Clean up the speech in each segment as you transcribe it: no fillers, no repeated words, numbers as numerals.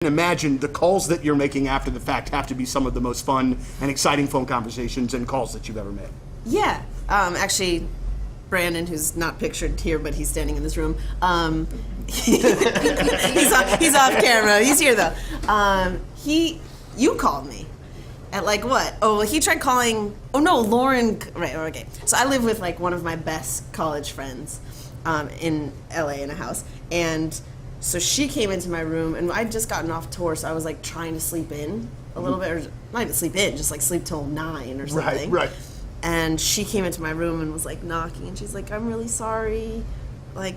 Imagine the calls that you're making after the fact have to be some of the most fun and exciting phone conversations and calls that you've ever made. Yeah. Actually, Brandon, who's not pictured here, but he's standing in this room, he's off camera. He's here, though. You called me at like what? Oh, well, he tried calling, oh no, Lauren, right, okay. So I live with like one of my best college friends in LA in a house, and so she came into my room, and I'd just gotten off tour, so I was like trying to sleep in a little bit, or not even sleep in, just like sleep till 9 or something. Right. And she came into my room and was like knocking, and she's like, "I'm really sorry, like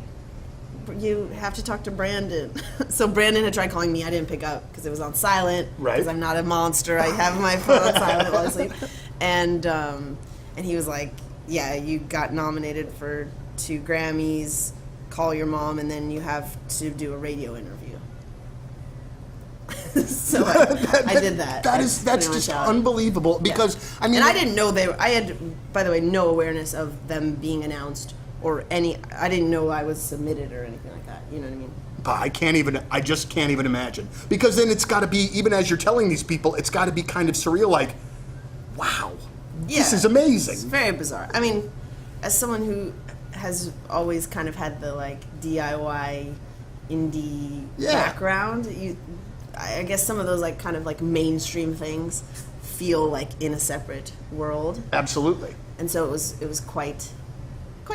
you have to talk to Brandon." So Brandon had tried calling me, I didn't pick up because it was on silent. Right. Because I'm not a monster. I have my phone on silent while I sleep. And he was like, "Yeah, you got nominated for 2 Grammys. Call your mom, and then you have to do a radio interview." So I did that. That's just unbelievable because I mean, and I didn't know I had, by the way, no awareness of them being announced or any. I didn't know I was submitted or anything like that. You know what I mean? I just can't even imagine, because then it's got to be, even as you're telling these people, it's got to be kind of surreal, like, wow, this is amazing. It's very bizarre. I mean, as someone who has always kind of had the like DIY indie background, I guess some of those like kind of like mainstream things feel like in a separate world. Absolutely. And so it was quite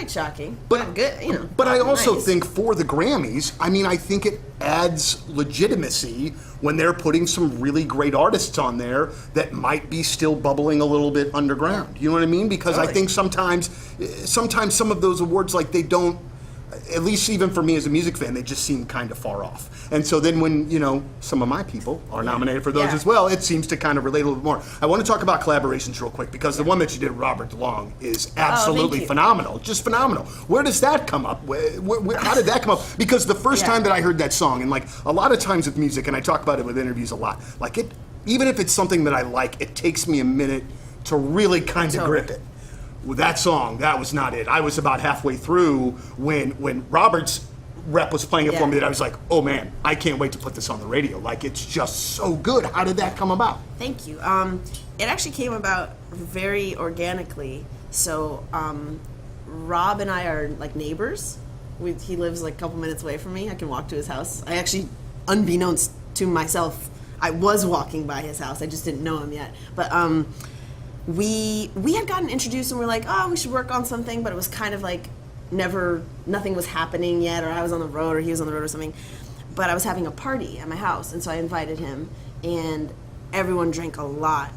shocking. But good, you know. But I also nice. think for the Grammys, I mean, I think it adds legitimacy when they're putting some really great artists on there that might be still bubbling a little bit underground. You know what I mean? Because totally. I think sometimes some of those awards, like, they don't, at least even for me as a music fan, they just seem kind of far off. And so then when, you know, some of my people are nominated for those as well, it seems to kind of relate a little bit more. I want to talk about collaborations real quick, because the one that you did with Robert DeLong is absolutely phenomenal. Just phenomenal. Where does that come up? How did that come up? Because the first time that I heard that song, and like a lot of times with music, and I talk about it with interviews a lot, like it, even if it's something that I like, it takes me a minute to really kind of grip it. With that song, that was not it. I was about halfway through when Robert's rep was playing it for me, that I was like, oh man, I can't wait to put this on the radio. Like, it's just so good. How did that come about? Thank you. It actually came about very organically. So Rob and I are like neighbors. He lives like a couple minutes away from me. I can walk to his house. I actually, unbeknownst to myself, I was walking by his house. I just didn't know him yet. But we had gotten introduced, and we're like, oh, we should work on something, but it was kind of like nothing was happening yet, or I was on the road or he was on the road or something. But I was having a party at my house, and so I invited him, and everyone drank a lot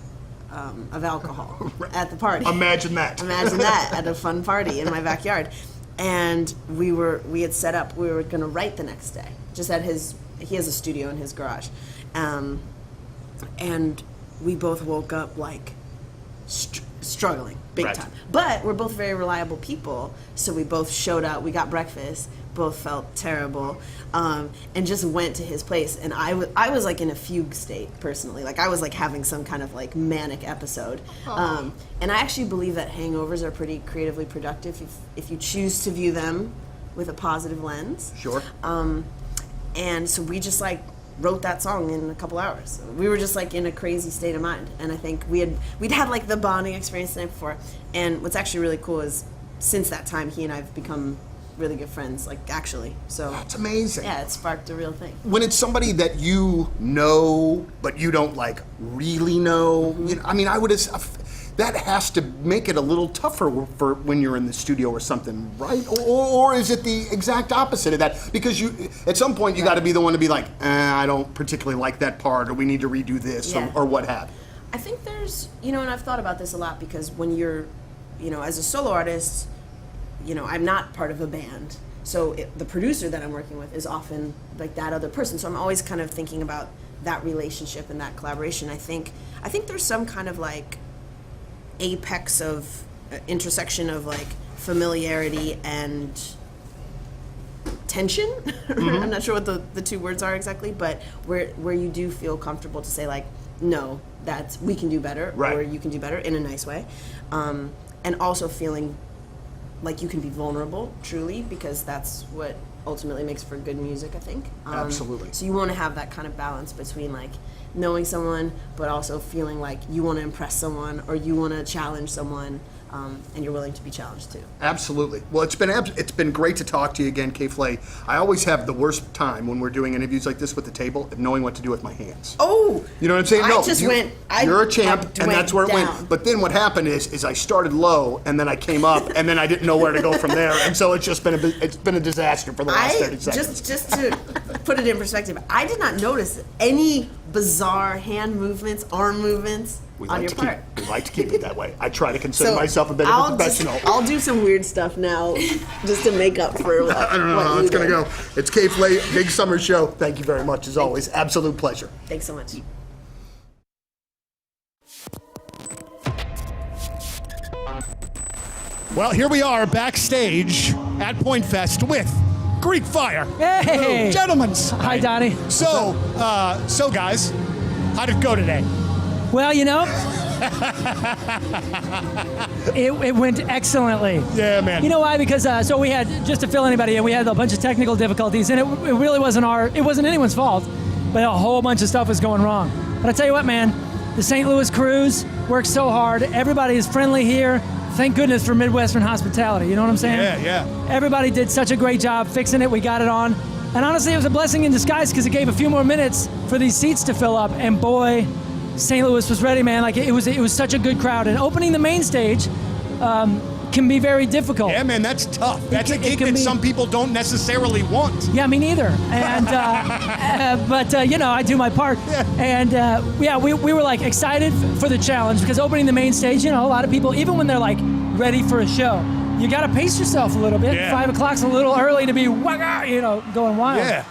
of alcohol at the party. Imagine that. Imagine that at a fun party in my backyard. And we had set up, we were going to write the next day, just at he has a studio in his garage. And we both woke up like struggling big time, but we're both very reliable people, so we both showed up, we got breakfast, both felt terrible, and just went to his place. And I was like in a fugue state personally, like I was like having some kind of like manic episode. And I actually believe that hangovers are pretty creatively productive if you choose to view them with a positive lens. Sure. And so we just like wrote that song in a couple hours. We were just like in a crazy state of mind, and I think we'd had like the bonding experience the night before. And what's actually really cool is since that time, he and I have become really good friends, like actually. So that's amazing. Yeah, it sparked a real thing. When it's somebody that you know but you don't like really know, you know, I mean, I would have. That has to make it a little tougher for when you're in the studio or something, right? Or is it the exact opposite of that? Because you, at some point, you got to be the one to be like, I don't particularly like that part, or we need to redo this, or what have you. I think there's, you know, and I've thought about this a lot, because when you're, you know, as a solo artist, you know, I'm not part of a band. So the producer that I'm working with is often like that other person. So I'm always kind of thinking about that relationship and that collaboration. I think there's some kind of like apex of intersection of like familiarity and tension. I'm not sure what the two words are exactly, but where you do feel comfortable to say like, no, we can do better, or you can do better in a nice way, and also feeling like you can be vulnerable truly, because that's what ultimately makes for good music, I think. Absolutely. So you want to have that kind of balance between like knowing someone, but also feeling like you want to impress someone or you want to challenge someone. And you're willing to be challenged too. Absolutely. Well, it's been great to talk to you again, K-Flay. I always have the worst time when we're doing interviews like this with the table of knowing what to do with my hands. Oh, you know what I'm saying? No, you're a champ, and that's where it went. But then what happened is I started low, and then I came up, and then I didn't know where to go from there, and so it's just been a disaster for the last 30 seconds. Just to put it in perspective, I did not notice any bizarre hand movements, arm movements. We on your part. We like to keep it that way. I try to consider myself a bit of a professional. I'll do some weird stuff now just to make up for what I don't know how it's going to go. It's K-Flay, Big Summer Show. Thank you very much, as always. Absolute pleasure. Thanks so much. Well, here we are backstage at Pointfest with Greek Fire. Hey! Gentlemen. Hi, Donnie. So guys, how'd it go today? Well, you know, it went excellently. Yeah, man. You know why? Because so we had, just to fill anybody in, we had a bunch of technical difficulties, and it really wasn't anyone's fault, but a whole bunch of stuff was going wrong. But I tell you what, man, the St. Louis crews worked so hard. Everybody is friendly here. Thank goodness for Midwestern hospitality. You know what I'm saying? Yeah. Everybody did such a great job fixing it. We got it on. And honestly, it was a blessing in disguise because it gave a few more minutes for these seats to fill up. And boy, St. Louis was ready, man. Like it was such a good crowd. And opening the main stage can be very difficult. Yeah, man, that's tough. That's a gig that some people don't necessarily want. Yeah, me neither. And but you know, I do my part. Yeah. And we were like excited for the challenge because opening the main stage, you know, a lot of people, even when they're like ready for a show, you got to pace yourself a little bit. Yeah. 5 o'clock's a little early to be, you know, going wild. Yeah.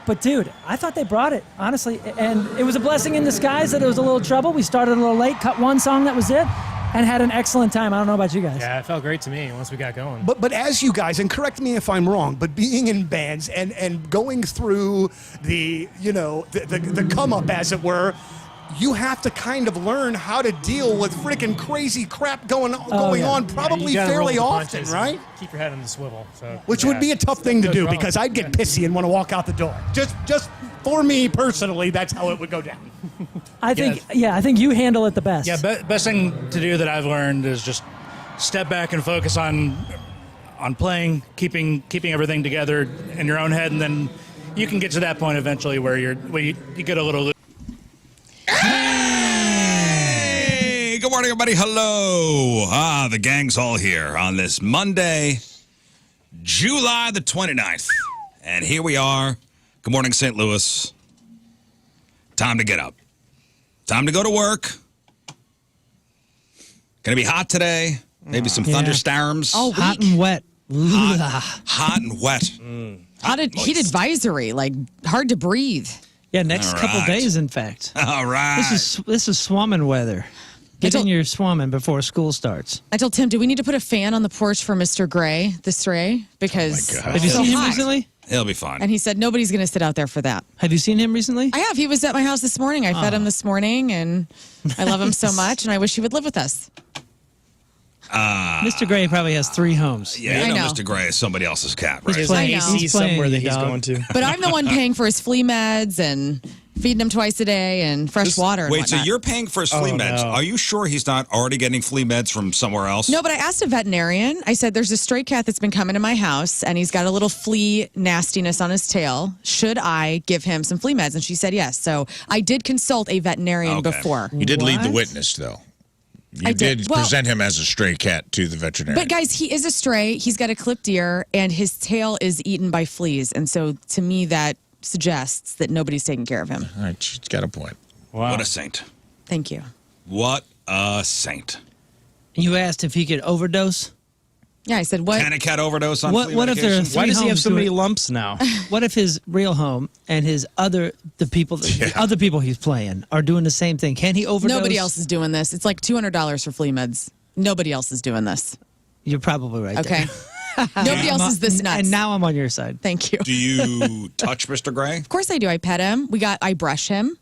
But dude, I thought they brought it, honestly. And it was a blessing in disguise that it was a little trouble. We started a little late, cut one song, that was it, and had an excellent time. I don't know about you guys. Yeah, it felt great to me once we got going. But as you guys, and correct me if I'm wrong, but being in bands and going through the, you know, the come up, as it were, you have to kind of learn how to deal with freaking crazy crap going on probably fairly often, right? Keep your head on the swivel. So, Which would be a tough thing to do because I'd get pissy and want to walk out the door. Just for me personally, that's how it would go down. I think you handle it the best. Yeah, best thing to do that I've learned is just step back and focus on playing, keeping everything together in your own head, and then you can get to that point eventually where you get a little. Hey, good morning, everybody. Hello. The gang's all here on this Monday, July the 29th. And here we are. Good morning, St. Louis. Time to get up. Time to go to work. Gonna be hot today. Maybe some thunderstorms. Oh, Hot and wet. Hot and wet. heat advisory, like hard to breathe. Yeah, next All couple right. days, in fact. All right. This is swamming weather. Get in your swamming before school starts. I told Tim, do we need to put a fan on the porch for Mr. Gray, this Ray? Because Oh my God. Have you it's so seen him hot. recently? It'll be fun. And he said nobody's going to sit out there for that. Have you seen him recently? I have. He was at my house this morning. I fed him this morning, and I love him so much, and I wish he would live with us. Mr. Gray probably has 3 homes. Yeah, I you know know. Mr. Gray is somebody else's cat, right? He's I playing, know. he's playing somewhere that you, he's dog. going to. But I'm the one paying for his flea meds and feeding him twice a day and fresh water and Wait, so whatnot. you're paying for his flea meds. no. Are you sure he's not already getting flea meds from somewhere else? No, but I asked a veterinarian. I said, there's a stray cat that's been coming to my house, and he's got a little flea nastiness on his tail. Should I give him some flea meds? And she said yes. So I did consult a veterinarian Okay. before. You did lead the What? witness, though. You I did. Well- present him as a stray cat to the veterinarian. But guys, he is a stray. He's got a clipped ear, and his tail is eaten by fleas. And so to me, that suggests that nobody's taking care of him. All right, she's got a point. Wow. What a saint. Thank you. What a saint. You asked if he could overdose. Yeah, I said, what? Can a cat overdose on What flea if there are medication? 3 Why does he have homes so to many it? lumps now? What if his real home and the other people he's playing are doing the same thing? Can he overdose? Nobody else is doing this. It's like $200 for flea meds. Nobody else is doing this. You're probably right. Okay. there. Nobody else is this nuts. And now I'm on your side. Thank you. Do you touch Mr. Gray? Of course I do. I pet him. I brush him.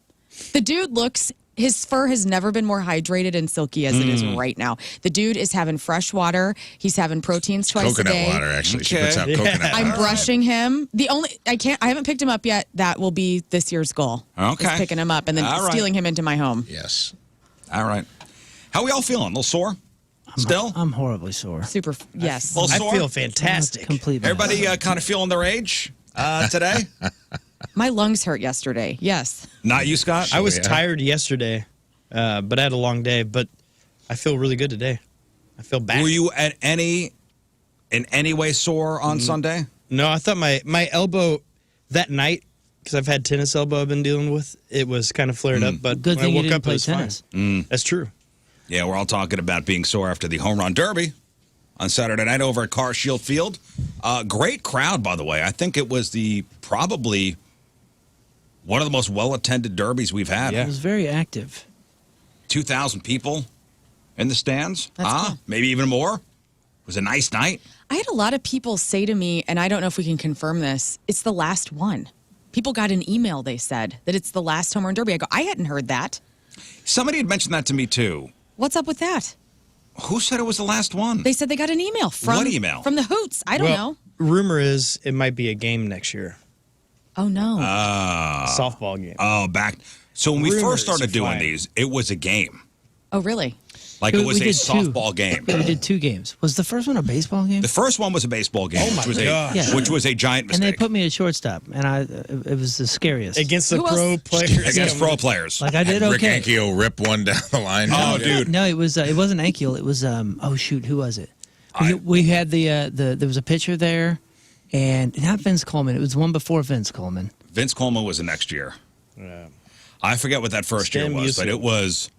The dude looks His fur has never been more hydrated and silky as it is right now. The dude is having fresh water. He's having proteins twice Coconut a day. water, actually. She Okay. puts out coconut I'm water. brushing him. I haven't picked him up yet. That will be this year's goal. Okay. Is picking him up and then All right. stealing him into my home. Yes. All right. How we all feeling? A little sore? Still? I'm horribly sore. Super, yes. A little I sore? feel fantastic. Completely. Everybody kind of feeling their age today? My lungs hurt yesterday. Yes. Not you, Scott? I was Yeah. tired yesterday, but I had a long day. But I feel really good today. I feel back. Were you in any way sore on Sunday? No, I thought my elbow that night, because I've had tennis elbow I've been dealing with, it was kind of flared up. But Good when thing I you woke didn't up, play it was tennis. fine. That's true. Yeah, we're all talking about being sore after the home run derby on Saturday night over at Car Shield Field. Great crowd, by the way. I think it was probably one of the most well-attended derbies we've had. Yeah. It was very active. 2,000 people in the stands. That's cool. Maybe even more. It was a nice night. I had a lot of people say to me, and I don't know if we can confirm this, it's the last one. People got an email, they said, that it's the last home run derby. I go, I hadn't heard that. Somebody had mentioned that to me, too. What's up with that? Who said it was the last one? They said they got an email from What email? From the Hoots. I don't know. Rumor is it might be a game next year. Oh no. Softball game. Oh, back. So when we Rumors first started doing flying. these, it was a game. Oh really? Like We- it was we a did two. softball game. Yeah, we did 2 games. Was the first one a baseball game? The first one was a baseball game, my which was gosh. Yeah. which was a giant And they mistake put me at shortstop, and it was the scariest. Against the Who pro else? players. against pro players. Like I did Rick okay. Ankiel rip one down the line. Oh, dude. No, it wasn't Ankiel. It was oh shoot, who was it? We had the there was a pitcher there, and not Vince Coleman. It was one before Vince Coleman. Vince Coleman was the next year. Yeah. I forget what that first year Stem was, but Yusuf. it was.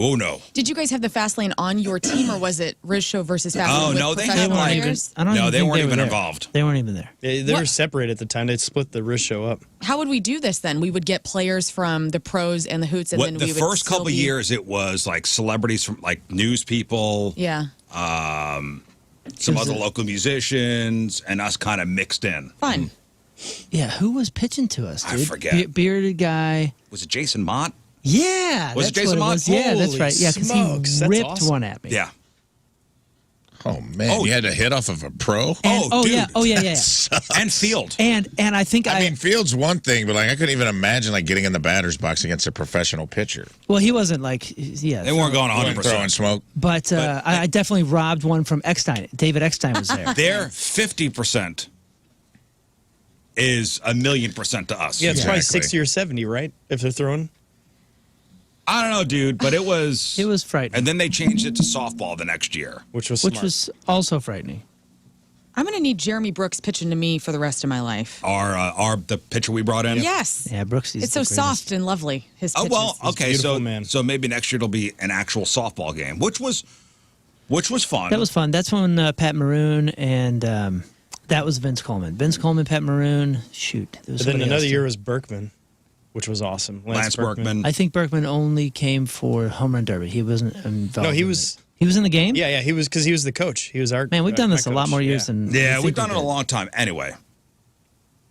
Oh no! Did you guys have the fast lane on your team, or was it Riz Show versus fast lane? Oh, with no, they had, professional like- players? I don't No, even they think weren't were even there. involved. They weren't even there. They were What? separated at the time. They'd split the wrist show up. How would we do this then? We would get players from the pros and the Hoots, and What then the we would first still couple be- years, it was like celebrities from like news people, Yeah, some Is other it- local musicians, and us kind of mixed in. fun. Yeah, who was pitching to us? I Dude? forget. Bearded guy. Was it Jason Mott? Yeah, Was it that's Jason what Mott? was. Yeah, that's Holy right. Yeah, because smokes, he that's ripped awesome. one at me. Yeah. Oh, man. Oh. You had to hit off of a pro? And, Oh, dude. yeah. Oh yeah, yeah. And Field. And I think I mean, field's one thing, but like I couldn't even imagine like getting in the batter's box against a professional pitcher. well, he wasn't like yeah. They weren't going 100%. Throwing smoke. But I definitely robbed one from Eckstein. David Eckstein was there. Their 50% is 1,000,000% to us. Yeah, it's probably Exactly. 60 or 70, right? If they're throwing. I don't know, dude, but it was. It was frightening. And then they changed it to softball the next year. Which was Which smart. was also frightening. I'm going to need Jeremy Brooks pitching to me for the rest of my life. The pitcher we brought in. Yes. Yeah, Brooks. It's so soft and lovely. His Oh pitches. well, okay. beautiful, So man. so maybe next year it'll be an actual softball game, which was fun. That was fun. That's when Pat Maroon and that was Vince Coleman. Vince Coleman, Pat Maroon. Shoot. There was But then somebody another else, year too. was Berkman, which was awesome. Lance Berkman. I think Berkman only came for home run derby. He wasn't involved. No, he in was- it. He was in the game. Yeah, he was because he was the coach. He was our Man, we've done my this a lot coach. more years Yeah. than. Yeah, we we've think done it we a did. long time. Anyway,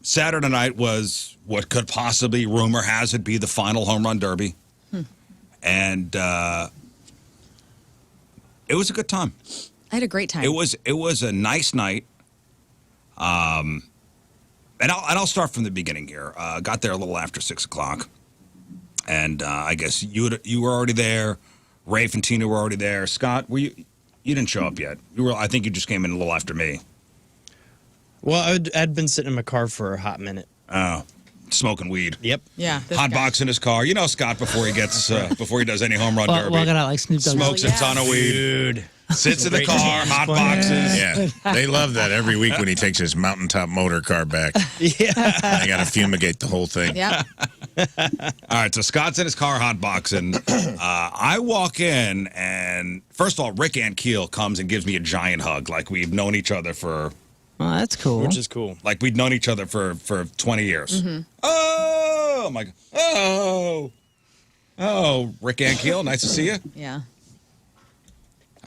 Saturday night was what could possibly, rumor has it, be the final home run derby. And it was a good time. I had a great time. It was a nice night. And I'll start from the beginning here. Got there a little after 6 o'clock, and I guess you were already there. Rafe and Tina were already there. Scott, were you? You didn't show up yet. I think you just came in a little after me. Well, I'd been sitting in my car for a hot minute. Oh, smoking weed. Yep. yeah. this Hot guy. box in his car. You know Scott before he gets before he does any home run Well, derby. walking out like Snoop Dogg. Smokes Oh, a yeah. ton of weed. Dude. Sits in the Great car. jams Hot playing. boxes. Yeah. They love that every week when he takes his mountaintop motor car back. Yeah. They got to fumigate the whole thing. Yep. All right, so Scott's in his car hotboxing. I walk in, and first of all, Rick Ankiel comes and gives me a giant hug, like we've known each other for, Oh, that's cool. Which is cool. like we'd known each other for 20 years. Mm-hmm. Oh, I'm like, oh, Rick Ankiel, nice to see you. Yeah.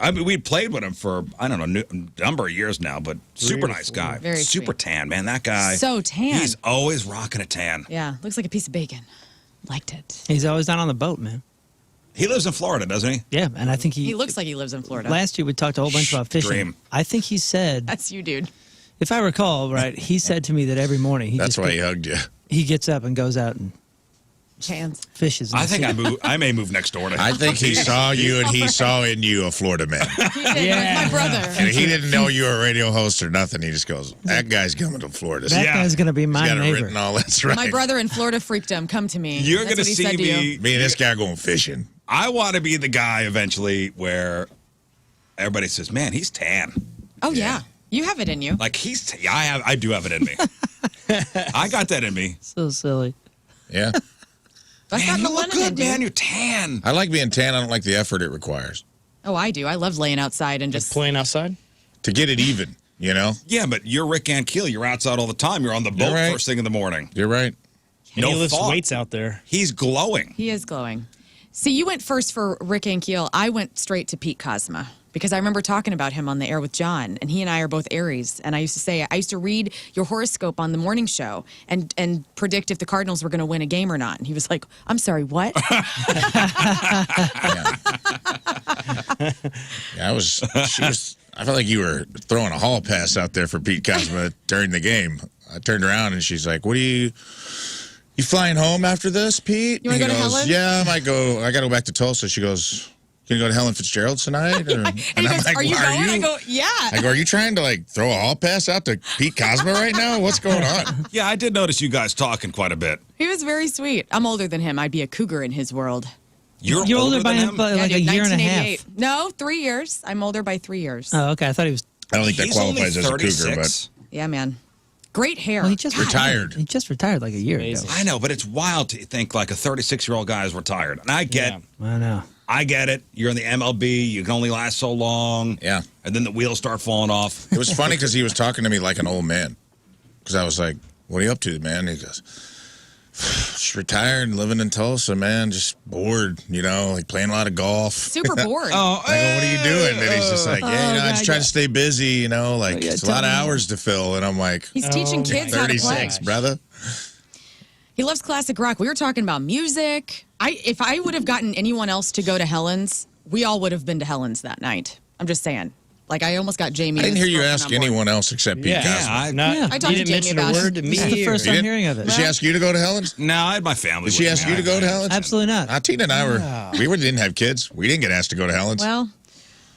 I mean, we'd played with him for, I don't know, a number of years now, but super or nice four. guy. Very super sweet. tan, man. That guy. So tan. He's always rocking a tan. Yeah. Looks like a piece of bacon. Liked it. He's always down on the boat, man. He lives in Florida, doesn't he? Yeah, and I think He looks like he lives in Florida. Last year we talked a whole bunch about fishing. Dream. I think he said, That's you, dude. if I recall right, he said to me that every morning That's why he hugged you. he gets up and goes out and Hands. fishes. in I the think sea. I may move next door to him. I think he saw you and he saw in you a Florida man. He did. Yeah. My brother. And he didn't know you were a radio host or nothing. He just goes, that guy's coming to Florida. That Yeah. guy's gonna be He's my got it neighbor. written all. That's right. My brother in Florida freaked him. Come to me. You're That's going to what he see said to you. me. Me and this guy going fishing. I want to be the guy eventually where everybody says, "Man, he's tan." Oh yeah. You have it in you. Like I do have it in me. I got that in me. So silly. Yeah. I've got Man, you the look lemon in, good, dude. man. You're tan. I like being tan. I don't like the effort it requires. Oh, I do. I love laying outside and just. Playing outside? To get it even, you know? Yeah, but you're Rick Ankiel. You're outside all the time. You're on the boat You're right. first thing in the morning. You're right. And he No lifts thought. weights out there. He's glowing. He is glowing. See, you went first for Rick Ankiel. I went straight to Pete Cosma because I remember talking about him on the air with John, and he and I are both Aries. And I used to say, I used to read your horoscope on the morning show and predict if the Cardinals were going to win a game or not. And he was like, I'm sorry, what? Yeah, I felt like you were throwing a hall pass out there for Pete Cosma during the game. I turned around and she's like, you flying home after this, Pete? You wanna He go to goes, Helen? Yeah, I got to go back to Tulsa. She goes, can you go to Helen Fitzgerald's tonight? Or, And he goes, are you going? I go, yeah. I go, are you trying to like throw a hall pass out to Pete Cosma right now? What's going on? Yeah, I did notice you guys talking quite a bit. He was very sweet. I'm older than him. I'd be a cougar in his world. You're older by than him, him? by like Yeah, a dude, year and a 1988. half. No, 3 years. I'm older by 3 years. Oh, okay. I thought he was. I don't think that He's only qualifies as a cougar, 36. but Yeah, man. Great hair. Well, he just Retired. He just retired like a year ago. I know, but it's wild to think like a 36-year-old guy is retired. And I get it. You're in the MLB. You can only last so long. Yeah. And then the wheels start falling off. it was funny because he was talking to me like an old man. Because I was like, what are you up to, man? And he goes, just retired and living in Tulsa, man. Just bored, like playing a lot of golf. Super bored. I go, what are you doing? And he's just like, I just try to stay busy, like it's a lot of hours to fill. And I'm like, He's teaching kids how to play. 36, brother. He loves classic rock. We were talking about music. If I would have gotten anyone else to go to Helen's, we all would have been to Helen's that night. I'm just saying. Like, I almost got Jamie. I didn't and hear you his ask girlfriend on board. anyone else except Pete Cosma. I talked you to didn't Jamie mention a about word to it. me. This is the first You I'm did? hearing of it. Did she ask you to go to Helen's? No, I had my family. Did she with ask me. you to go to Helen's? Absolutely not. Tina and I we didn't have kids. We didn't get asked to go to Helen's. Well,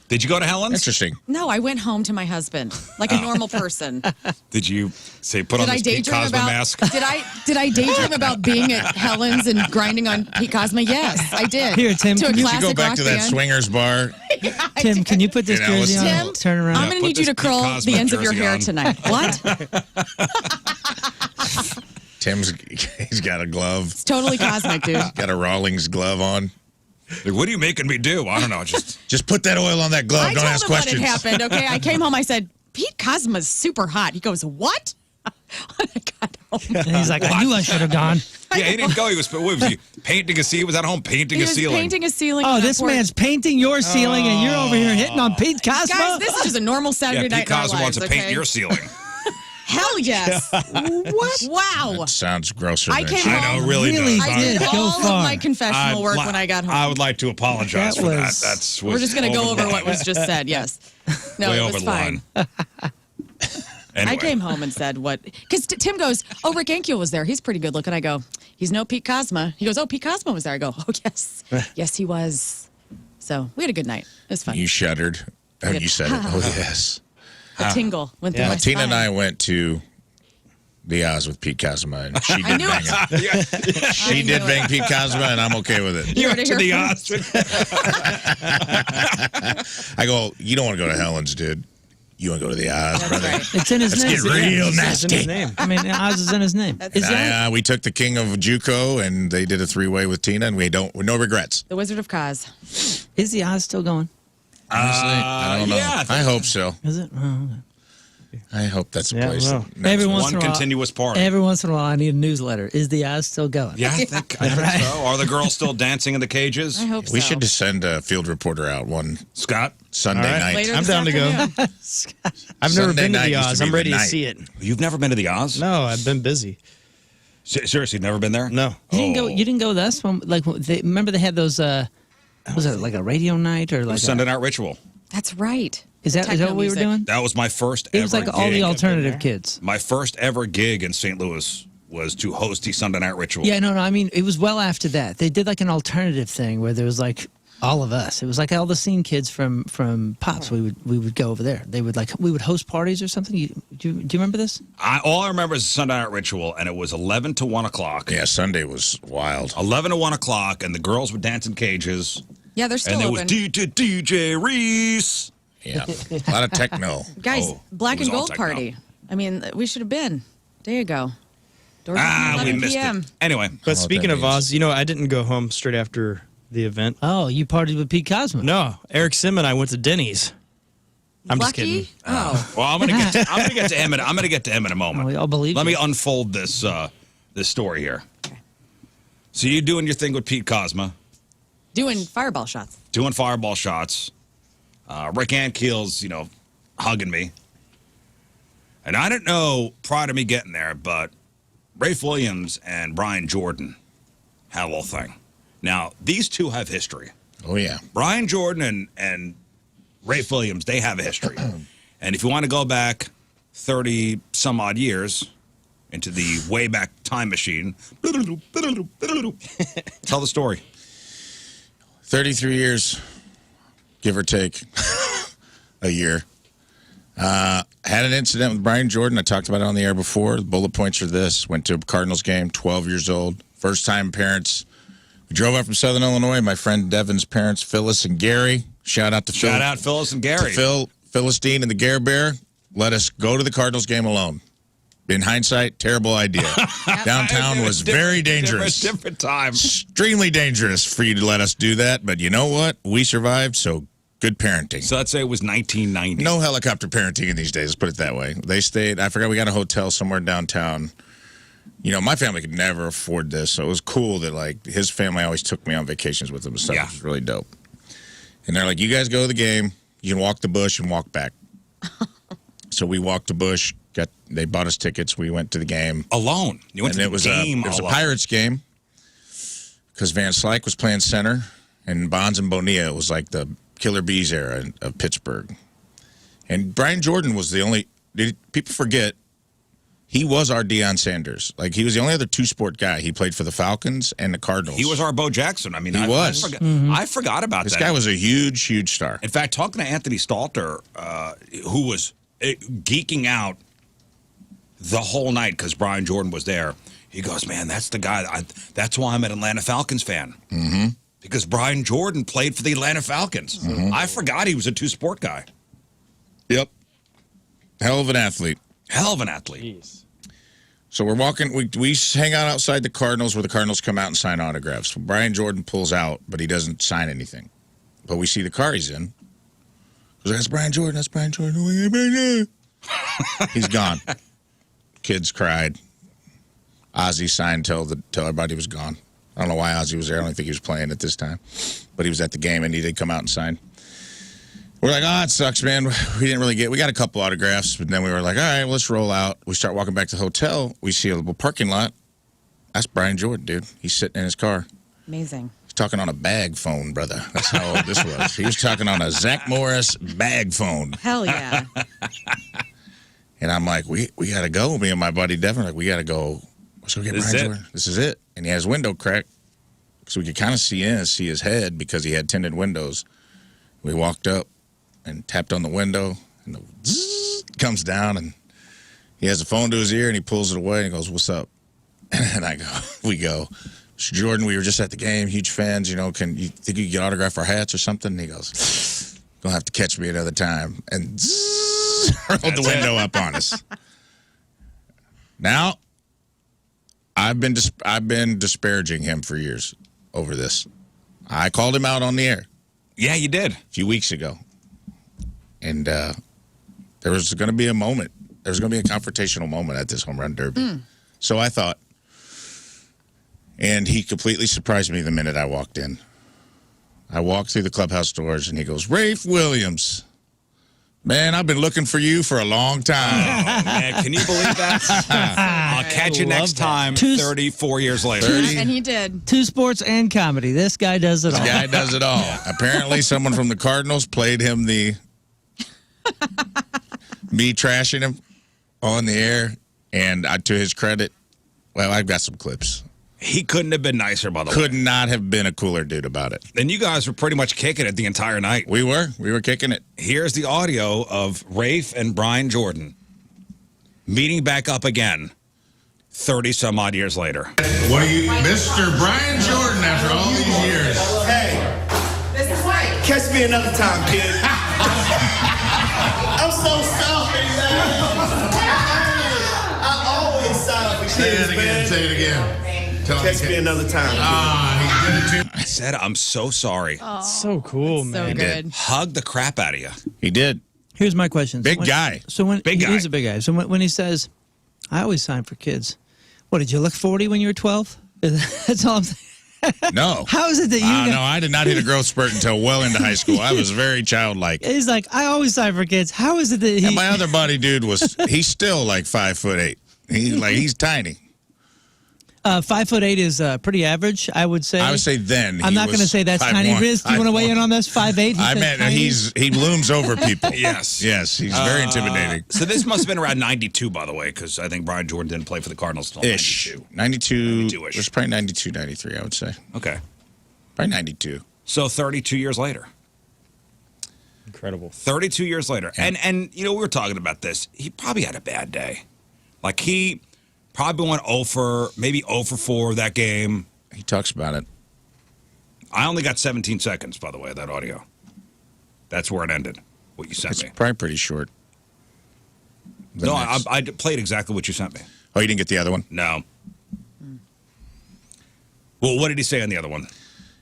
Did you go to Helen's? Interesting. no, I went home to my husband like a normal person. Did you say put on Did I this Pete daydream Cosma about? mask? Did I daydream about being at Helen's and grinding on Pete Cosma? Yes, I did. Here, Tim, to a can You you should classic go back rock to that band. swingers bar. Tim, can you put this You know, jersey on? Tim, and Turn around. I'm going to put need you this to Pete curl Cosma the ends of your jersey hair on. tonight. What? He's got a glove. It's totally cosmic, dude. Got a Rawlings glove on. Like, what are you making me do? I don't know. Just put that oil on that glove. I Don't told ask him questions. what had happened, okay? I came home, I said, Pete Cosma's super hot. He goes, what? When I got home. And he's like, I knew I should have gone. Yeah, he didn't go. He was. What was he painting a ceiling? He was at home painting He a was ceiling. painting a ceiling. Oh, on this our porch. man's painting your ceiling, and you're over here hitting on Pete Cosma. Guys, this is just a normal Saturday Yeah, night Pete in our Cosma lives, wants to paint okay? your ceiling. Hell yes. What? Wow. Sounds grosser I than came shit. I know, really, Really does. I did Go all far. of my confessional work when I got home. I would like to apologize That for that. was- That's We're just going to go over over the what line. was just said, yes. No, Way it over was the fine. line. Anyway. I came home and said what, because Tim goes, oh, Rick Ankiel was there. He's pretty good looking. I go, he's no Pete Cosma. He goes, oh, Pete Cosma was there. I go, oh, yes. Yes, he was. So we had a good night. It was fun. You shuddered. Oh, you said it. Oh, yes. A tingle went through my Tina and I spine. went to the Oz with Pete Cosma, and she I did knew bang it. it. She did knew bang it. Pete Cosma, and I'm okay with it. You heard to it here the first. Oz. I go, you don't want to go to Helen's, dude. You want to go to the Oz, That's brother? right. It's in his Let's name. get real It's in nasty. his name. I mean, Oz is in his name. Is that? We took the king of JUCO, and they did a three-way with Tina, and no regrets. The Wizard of Cos. Is the Oz still going? Honestly, I don't know. yeah, I think I hope so. Is it? Oh, okay. I hope that's a Yeah, place. well. that- Every once One in a while, continuous party. Every once in a while, I need a newsletter. Is the Oz still going? Yeah, I think so. Are the girls still dancing in the cages? I hope so. we should just send a field reporter out one Scott, Sunday All right. night. Later I'm this down to go. afternoon. I've never Sunday been to night the used to Oz. be I'm the ready to night. see it. you've never been to the Oz? No, I've been busy. Seriously, never been there? No. You didn't go. You didn't go with us. Remember they had those. Was it like a radio night or like Sunday Night Ritual. That's right. Is that Techno what we were music. doing? That was my first It was ever like all the gig. alternative kids. My first ever gig in St. Louis was to host the Sunday Night Ritual. Yeah, no. I mean, it was well after that. They did like an alternative thing where there was like all of us. It was like all the scene kids from Pops. We would go over there. They would we would host parties or something. Do you remember this? All I remember is the Sunday Night Ritual, and it was 11 to 1 o'clock. Yeah, Sunday was wild. 11 to 1 o'clock, and the girls would dance in cages. Yeah, they're still And there open. was DJ Reese. Yeah, a lot of techno. Guys, Oh, Black it was and all Gold techno. party. I mean, we should have been. There you go. Doors open We 11 missed p.m. it. Anyway, But speaking that of means. Oz, you know, I didn't go home straight after the event. Oh, you partied with Pete Cosmo. No, Eric Sim and I went to Denny's. I'm just Lucky? kidding. Oh. well, I'm gonna get to him. I'm gonna get to him in a moment. I'll believe Let you. me unfold this story here. So you doing your thing with Pete Cosmo, Doing fireball shots. doing fireball shots. Rick Ankeel's, hugging me. And I didn't know prior to me getting there, but Rafe Williams and Brian Jordan had a little thing. Now, these two have history. Oh, yeah. Brian Jordan and Rafe Williams, they have a history. And if you want to go back 30 some odd years into the way back time machine, tell the story. 33 years, give or take, a year. Had an incident with Brian Jordan. I talked about it on the air before. The bullet points are this. Went to a Cardinals game, 12 years old. First time parents. We drove up from Southern Illinois. My friend Devin's parents, Phyllis and Gary. Shout out to Phil. Shout out Phyllis and Gary. To Philistine and the Gare Bear. Let us go to the Cardinals game alone. In hindsight, terrible idea. Downtown was very dangerous. Different time. Extremely dangerous for you to let us do that. But you know what? We survived, so good parenting. So let's say it was 1990. No helicopter parenting in these days, let's put it that way. They stayed, I forgot, we got a hotel somewhere downtown. My family could never afford this, so it was cool that, his family always took me on vacations with them and stuff. Yeah. It was really dope. And they're like, you guys go to the game, you can walk the bush and walk back. So we walked the bush, they bought us tickets, we went to the game. Alone. You went And to it the was game a alone. Pirates game, because Van Slyke was playing center, and Bonds and Bonilla was like the Killer Bees era of Pittsburgh. And Brian Jordan was the only, people forget, he was our Deion Sanders. He was the only other two-sport guy. He played for the Falcons and the Cardinals. He was our Bo Jackson. I mean, He was. I forgot about This that. guy was a huge, huge star. In fact, talking to Anthony Stalter, who was geeking out the whole night because Brian Jordan was there, he goes, man, that's the guy. That's why I'm an Atlanta Falcons fan. Mm-hmm. Because Brian Jordan played for the Atlanta Falcons. Mm-hmm. I forgot he was a two-sport guy. Yep. Hell of an athlete. Hell of an athlete. So we're walking, we hang out outside the Cardinals where the Cardinals come out and sign autographs. Brian Jordan pulls out, but he doesn't sign anything. But we see the car he's in. Goes, that's Brian Jordan, that's Brian Jordan. He's gone. Kids cried. Ozzy signed till everybody was gone. I don't know why Ozzy was there. I don't think he was playing at this time. But he was at the game and he did come out and sign. We're like, it sucks, man. We didn't really we got a couple autographs, but then we were like, all right, well, let's roll out. We start walking back to the hotel. We see a little parking lot. That's Brian Jordan, dude. He's sitting in his car. Amazing. He's talking on a bag phone, brother. That's how old this was. He was talking on a Zach Morris bag phone. Hell yeah. And I'm like, we got to go. Me and my buddy Devin, we got to go. Let's go get This Brian is it. Jordan. This is it. And he has window crack. So we could kind of see his head because he had tinted windows. We walked up and tapped on the window, and the zzz comes down, and he has the phone to his ear, and he pulls it away, and he goes, what's up? And we go, Jordan, we were just at the game, huge fans, can you think you could get autograph our hats or something? And he goes, you'll have to catch me another time. And zzz, rolled the window up on us. Now, I've been disparaging him for years over this. I called him out on the air Yeah, you did. a few weeks ago. And there was going to be a moment. There was going to be a confrontational moment at this home run derby. So I thought. And he completely surprised me the minute I walked in. I walked through the clubhouse doors, and he goes, Rafe Williams. Man, I've been looking for you for a long time. Man, can you believe that? I'll catch you next time, 34 years later. And he did. 2 sports and comedy. This guy does it all. This guy does it all. Apparently, someone from the Cardinals played him me trashing him on the air, and to his credit, well, I've got some clips. He couldn't have been nicer, by the way. Could not have been a cooler dude about it. And you guys were pretty much kicking it the entire night. We were kicking it. Here's the audio of Rafe and Brian Jordan meeting back up again 30 some odd years later. What are you, Mr. Brian Jordan, after all these years? Hey, catch me another time, kid. I'm so sorry, man. I always sign up for kids, man. Say it again. Catch me another time. He did it too. I said, I'm so sorry. So cool, So man. good. Hug the crap out of you. He did. Here's my question. Big guy. So when Big guy. He's a big guy. So when he says, I always sign for kids. What, did you look 40 when you were 12? That's all I'm saying. No. How is it that you No, I did not hit a growth spurt until well into high school. I was very childlike. He's like, I always sign for kids. How is it that he... And my other buddy dude he's still like 5'8". He's tiny. 5'8" is pretty average, I would say. I would say then. I'm not going to say that's tiny. Riz, do you want to weigh in on this? 5'8"? I meant he looms over people. Yes. Yes, he's very intimidating. So this must have been around 92, by the way, because I think Brian Jordan didn't play for the Cardinals until Ish. 92. 92-ish. It was probably 92, 93, I would say. Okay. Probably 92. So 32 years later. Incredible. 32 years later. And you know, we were talking about this. He probably had a bad day. Like, he probably went 0 for 4 that game. He talks about it. I only got 17 seconds, by the way, of that audio. That's where it ended, what you sent It's me. probably pretty short. No, I played exactly what you sent me. Oh, you didn't get the other one? No. Well, what did he say on the other one?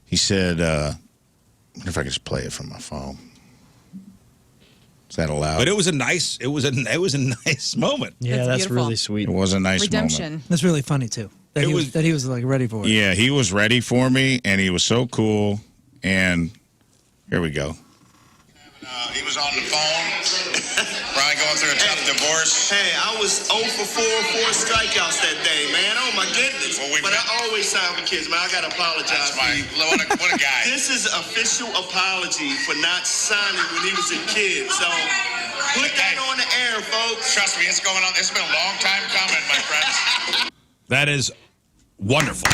He said, I wonder if I could just play it from my phone. Is that allowed? But it was a nice moment. Yeah, That's that's beautiful. really sweet. It was a nice Redemption. moment. That's really funny, too. That he was like ready for it. Yeah, he was ready for me, and he was so cool. And here we go. He was on the phone. Probably going through a tough divorce. Hey, I was 0 for 4 strikeouts that day, man. Oh, my goodness. But I always sign for kids, man. I got to apologize for you. What a guy. This is official apology for not signing when he was a kid. So put that on the air, folks. Trust me, it's going on. It's been a long time coming, my friends. That is wonderful.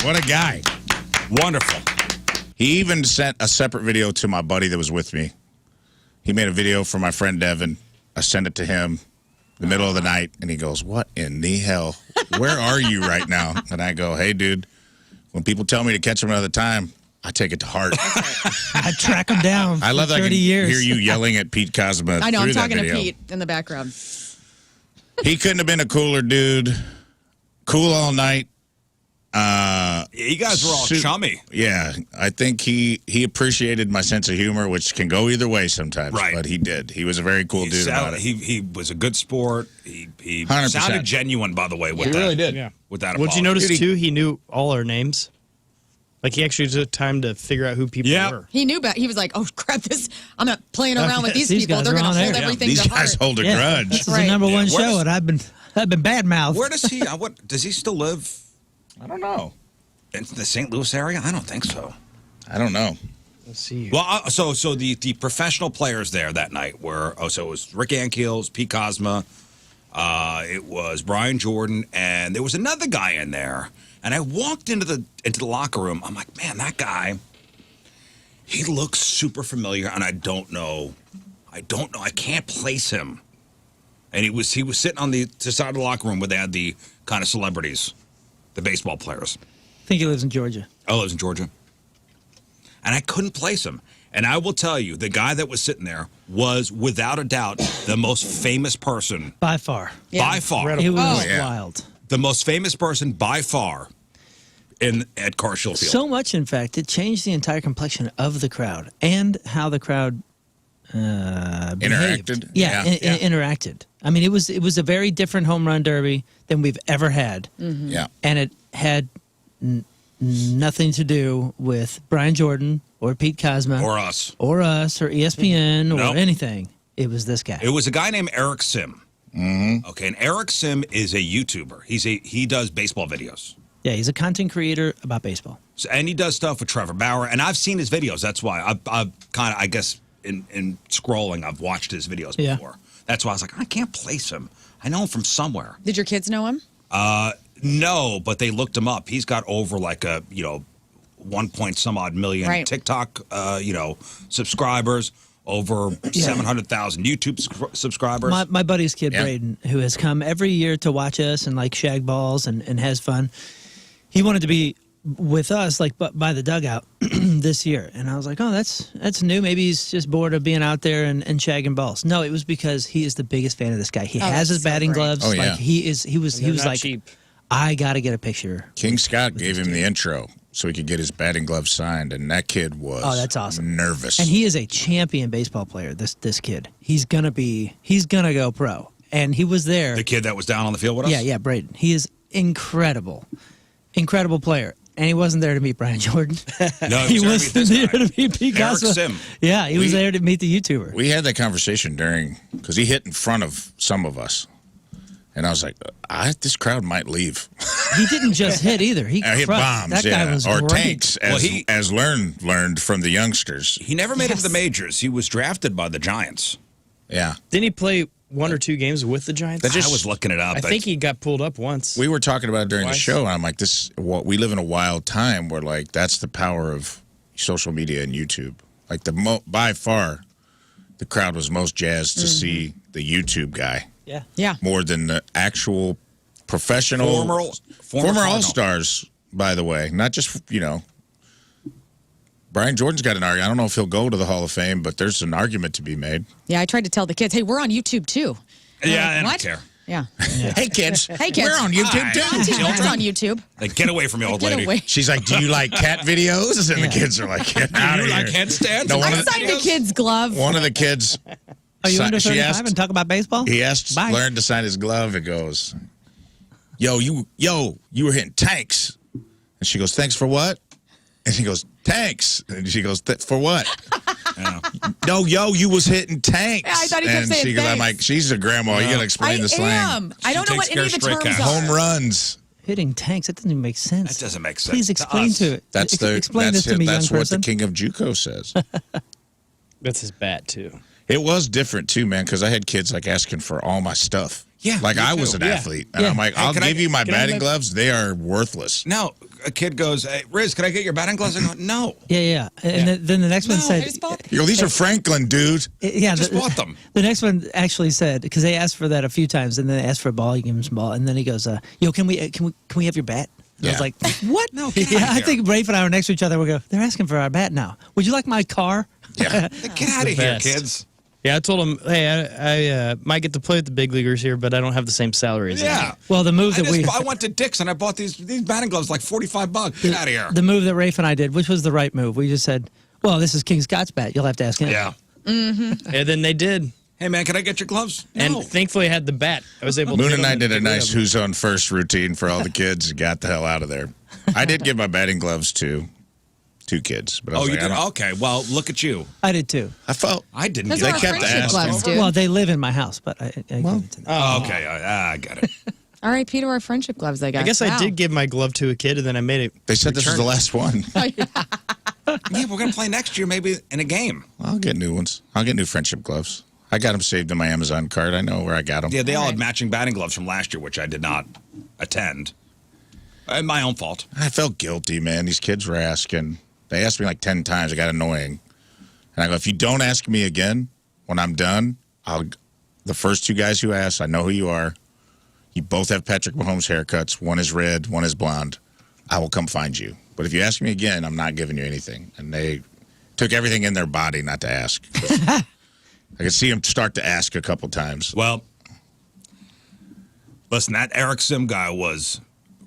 What a guy. Wonderful. He even sent a separate video to my buddy that was with me. He made a video for my friend Devin. I sent it to him in the middle of the night, and he goes, what in the hell? Where are you right now? And I go, hey, dude, when people tell me to catch them another time, I take it to heart. I track him down I love for that I 30 can years. hear you yelling at Pete Cosma I know, I'm through that talking to video. Pete in the background. He couldn't have been a cooler dude. Cool all night. You guys were all chummy. Yeah, I think he appreciated my sense of humor, which can go either way sometimes. Right. But he did. He was a very cool dude about it. He was a good sport. He 100%. sounded genuine, by the way. With that, really did. Yeah. With that What'd you apology. notice, too? He knew all our names. Like, he actually took time to figure out who people were. He knew, he was like, oh, crap, I'm not playing around with these These people. guys They're are going to on hold air. everything These to guys heart. hold a grudge. This is Right. the number one Yeah. show, and I've been bad mouthed. Where does he? What does he still live? I don't know. In the St. Louis area? I don't think so. I don't know. Let's see. Well, so the professional players there that night were so it was Rick Ankiels, Pete Cosma, it was Brian Jordan, and there was another guy in there. And I walked into the locker room. I'm like, man, that guy. He looks super familiar, and I don't know. I can't place him. And he was sitting on the side of the locker room where they had the kind of celebrities, the baseball players. I think he lives in Georgia. Oh, it was in Georgia. And I couldn't place him. And I will tell you, the guy that was sitting there was, without a doubt, the most famous person. By far. By far. It was yeah. wild. The most famous person by far at Carshill Field. So much, in fact, it changed the entire complexion of the crowd and how the crowd behaved. Interacted? Yeah, Yeah. interacted. I mean, it was a very different home run derby than we've ever had. Yeah. And it had nothing to do with Brian Jordan or Pete Cosma Or us. or ESPN Nope. or anything. It was this guy. It was a guy named Eric Sim. Okay, and Eric Sim is a YouTuber. He does baseball videos. Yeah, he's a content creator about baseball. So, and he does stuff with Trevor Bauer, and I've seen his videos. That's why I've kind of, I guess, in scrolling, I've watched his videos Yeah. before. That's why I was like, I can't place him. I know him from somewhere. Did your kids know him? No, but they looked him up. He's got over like a 1 point some odd million Right. TikTok subscribers, over 700,000 YouTube subscribers. My buddy's kid, Yeah. Braden, who has come every year to watch us and like shag balls and has fun, he wanted to be with us like by the dugout this year. And I was like, oh, that's new. Maybe he's just bored of being out there and shagging balls. No, it was because he is the biggest fan of this guy. He has that's his so batting great. gloves. Oh, yeah. Like he was They're not like, cheap. I got to get a picture. King Scott gave him the intro so he could get his batting gloves signed, and that kid was Oh, that's awesome. nervous. And he is a champion baseball player, this kid. He's gonna go pro. And he was there. the kid that was down on the field with us? Yeah, Braden. He is incredible player. And he wasn't there to meet Brian Jordan. No, He there was to meet this there guy. to meet Pete Eric Cosma. Sim. Yeah, he was there to meet the YouTuber. We had that conversation because he hit in front of some of us. And I was like, this crowd might leave. He didn't just hit either. He Hit crushed. bombs, That guy was or great. tanks, as Lern learned from the youngsters. He never made it to the majors. He was drafted by the Giants. Yeah. Didn't he play 1 or 2 games with the Giants? I was looking it up. I think he got pulled up once. We were talking about it during the Twice. show, and I'm like, we live in a wild time where, like, that's the power of social media and YouTube. Like, by far, the crowd was most jazzed to see the YouTube guy Yeah. Yeah. more than the actual professional. Former All-Stars, by the way. Not just, Brian Jordan's got an argument. I don't know if he'll go to the Hall of Fame, but there's an argument to be made. Yeah, I tried to tell the kids, hey, we're on YouTube too. Yeah, I don't What? care. Yeah. Hey, kids. Hey, kids. We're on YouTube, Hi. too. It's on YouTube. Like, get away from me, old Get lady. away. She's like, do you like cat videos? And the kids are like, get out of You here. like headstands? No, I signed a kid's glove. One of the kids, Are you under she 35 asked- and talk about baseball? he asked Bye. Lern to sign his glove and goes, you were hitting tanks. And she goes, thanks for what? And he goes, tanks. And she goes, for what? No, you was hitting tanks. Yeah, I thought he kept and saying she goes, I'm thanks. like, she's a grandma. You got to explain the slang. am. I don't know takes what any of the care of stray terms cats. are. Home runs. Hitting tanks. That doesn't even make sense. That doesn't make sense. Please to explain us. to it. Explain this to me, young That's what the person. king of JUCO says. That's his bat, too. It was different too, man, because I had kids like asking for all my stuff. Yeah, like me I too. was an Yeah. athlete, and Yeah. I'm like, Hey, I'll can I- give you my can I batting have- gloves. They are worthless. No, a kid goes, hey, Riz, can I get your batting gloves? I go, no. Yeah. And then the next one No, said, I just bought You go, these are Franklin, dude. yeah, just bought them. The next one actually said, because they asked for that a few times, and then they asked for a ball. You give him some ball, and then he goes, "Yo, can we have your bat?" And I was Yeah. like, "What?" No, get Yeah, outta I here. think Rafe and I were next to each other. We go, "They're asking for our bat now. Would you like my car?" Yeah. Get out of here, best. kids. Yeah, I told him, hey, I might get to play with the big leaguers here, but I don't have the same salary as Yeah. Well, the move that I went to Dick's and I bought these batting gloves like $45. Get out of here. the move that Rafe and I did, which was the right move. We just said, "Well, this is King Scott's bat. You'll have to ask him." Yeah. And then they did. Hey, man, can I get your gloves? And No. thankfully I had the bat. I was able to Moon hit and I them did a get rid nice of them. who's on first routine for all the kids and got the hell out of there. I did give my batting gloves to 2 kids, but I Oh, was you like, did? I don't- Okay, well, look at you. I did too. I felt I didn't Those get are it. our kept friendship asking. gloves, dude. Well, they live in my house, but I gave it to them. Oh, okay, I get it. All right, Peter, our friendship gloves, I guess. I guess I did give my glove to a kid, and then I made it. they said this was the last one. Yeah, we're going to play next year maybe in a game. I'll get new ones. I'll get new friendship gloves. I got them saved in my Amazon card. I know where I got them. Yeah, they all All had right. matching batting gloves from last year, which I did not attend. My own fault. I felt guilty, man. These kids were asking. They asked me like 10 times. It got annoying. And I go, if you don't ask me again when I'm done, the first 2 guys who asked, I know who you are. You both have Patrick Mahomes haircuts. One is red, one is blonde. I will come find you. But if you ask me again, I'm not giving you anything. And they took everything in their body not to ask. I could see them start to ask a couple times. Well, listen, that Eric Sim guy was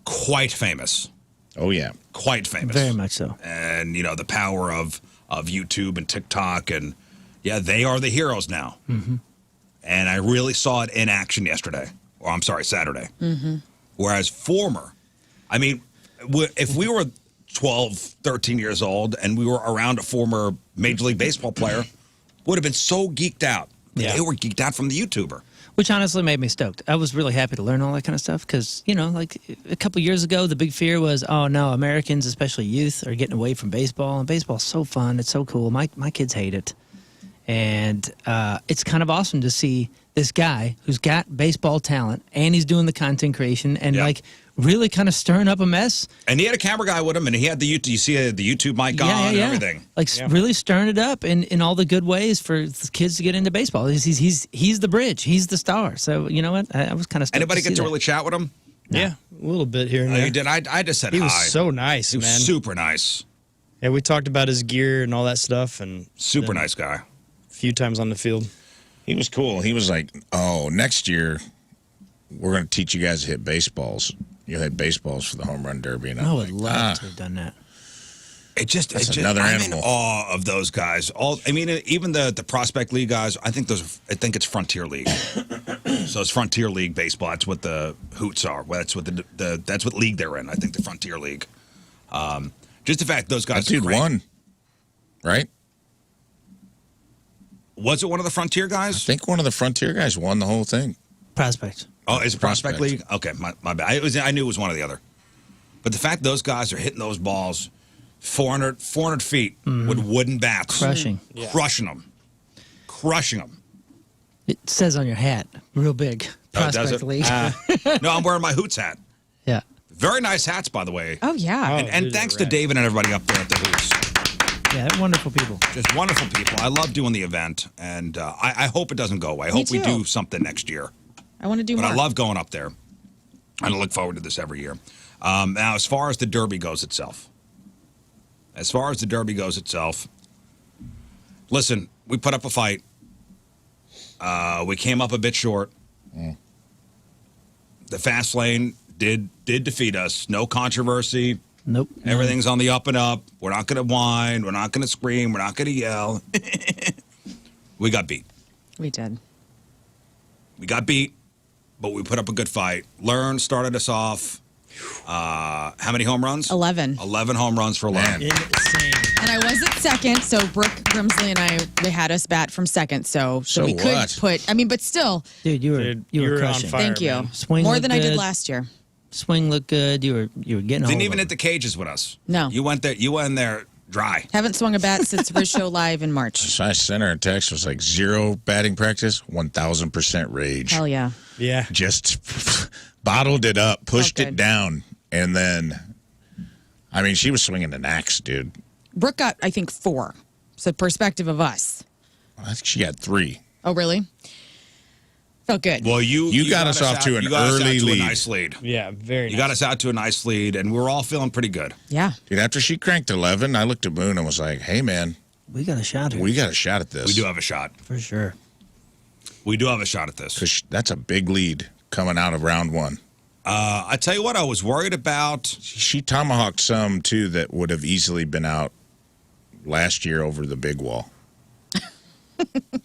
quite famous. Oh, yeah. Quite famous. Very much so. And, the power of YouTube and TikTok. And, yeah, they are the heroes now. Mm-hmm. And I really saw it in action yesterday. Or, I'm sorry, Saturday. Mm-hmm. Whereas if we were 12, 13 years old, and we were around a former Major League Baseball player, would have been so geeked out. Yeah. They were geeked out from the YouTuber. Which honestly made me stoked. I was really happy to learn all that kind of stuff because, you know, like a couple years ago, the big fear was, oh no, Americans, especially youth, are getting away from baseball. And baseball's so fun. It's so cool. My kids hate it. And it's kind of awesome to see this guy who's got baseball talent and he's doing the content creation and like really kind of stirring up a mess. And he had a camera guy with him, and he had the you see the YouTube mic on and everything. Like really stirring it up in all the good ways for the kids to get into baseball. He's the bridge. He's the star. So you know what? I was kind of stoked Anybody to get to see really chat with him? Yeah, a little bit here and there. You did. I just said He hi. was so nice, He was man. super nice. Yeah, we talked about his gear and all that stuff, and Super nice guy. a few times on the field. He was cool. He was like, "Oh, next year we're going to teach you guys to hit baseballs. You'll hit baseballs for the home run derby." And I I'm would like, love to have done that. That's another I'm animal. in awe of those guys. Even the prospect league guys. I think it's Frontier League. So it's Frontier League baseball. That's what the hoots are. Well, that's what that's what league they're in. I think the Frontier League. Just the fact those guys. That dude won, right? Was it one of the Frontier guys? I think one of the Frontier guys won the whole thing. Prospect. Oh, is it Prospect Prospect. League? Okay, my bad. I knew it was one or the other. But the fact those guys are hitting those balls 400 feet with wooden bats. Crushing. Crushing them. It says on your hat, real big. Oh, does Prospect it? League. No, I'm wearing my Hoots hat. Yeah. Very nice hats, by the way. Oh, yeah. And dude, thanks they're to rad. David and everybody up there at the Hoots. Yeah, they're wonderful people. Just wonderful people. I love doing the event, and I hope it doesn't go away. I hope we too. do something next year. I want to do But more. I love going up there, and I look forward to this every year. Now, as far as the Derby goes itself, listen, we put up a fight. We came up a bit short. The fast lane did defeat us. No controversy. Nope. Everything's on the up and up. We're not going to whine. We're not going to scream. We're not going to yell. We got beat. We did. We got beat, but we put up a good fight. Lern started us off. How many home runs? 11. 11 home runs for Lern. Insane. And I was at second, so Brooke Grimsley and they had us bat from second, so So we could what? put. I mean, but still, Dude, you were Dude, you you were were on crushing. fire. thank you. man. Swing More looked than I did good. last year. Swing looked good. You were getting Didn't hold even of hit the cages with us. No. You went there. You went in there dry. Haven't swung a bat since Rizzuto Live in March. So I sent her a text. It was like 0 batting practice, 1,000% rage. Hell yeah. Yeah. Just bottled it up, pushed Felt it good. down, and then, I mean, she was swinging an axe, dude. Brooke got, I think, 4. So perspective of us. I think she got 3. Oh, really? Felt good. Well, you got us off to an you got us out early to lead. A nice lead. Yeah, very nice. You got us out to a nice lead, and we were all feeling pretty good. Yeah. Dude, after she cranked 11, I looked at Moon and was like, hey, man, We got a shot here. we got a shot at this. We do have a shot. for sure. We do have a shot at this. Because that's a big lead coming out of round 1. I tell you what, I was worried about. She tomahawked some, too, that would have easily been out last year over the big wall.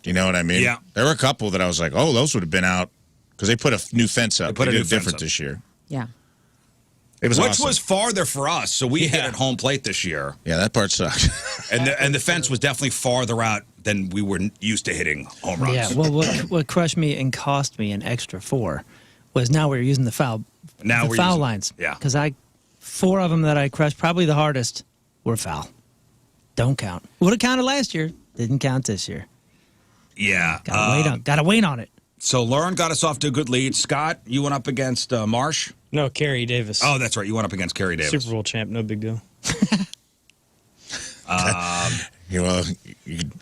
You know what I mean? Yeah. There were a couple that I was like, oh, those would have been out because they put a new fence up. They put a did new it fence different up. this year. Yeah. It was Which awesome. was farther for us, so we hit Yeah. at home plate this year, Yeah, that part sucked. and the fence was definitely farther out than we were used to hitting home runs. Yeah. Well, what crushed me and cost me an extra 4 was now we're using the foul Now we're foul using- lines. yeah. Because 4 of them that I crushed, probably the hardest, were foul. Don't count. Would have counted last year. Didn't count this year. Yeah. Gotta wait on it. So Lern got us off to a good lead. Scott, you went up against Marsh. No, Kerry Davis. Oh, that's right. You went up against Kerry Davis. Super Bowl champ, no big deal. You know, you could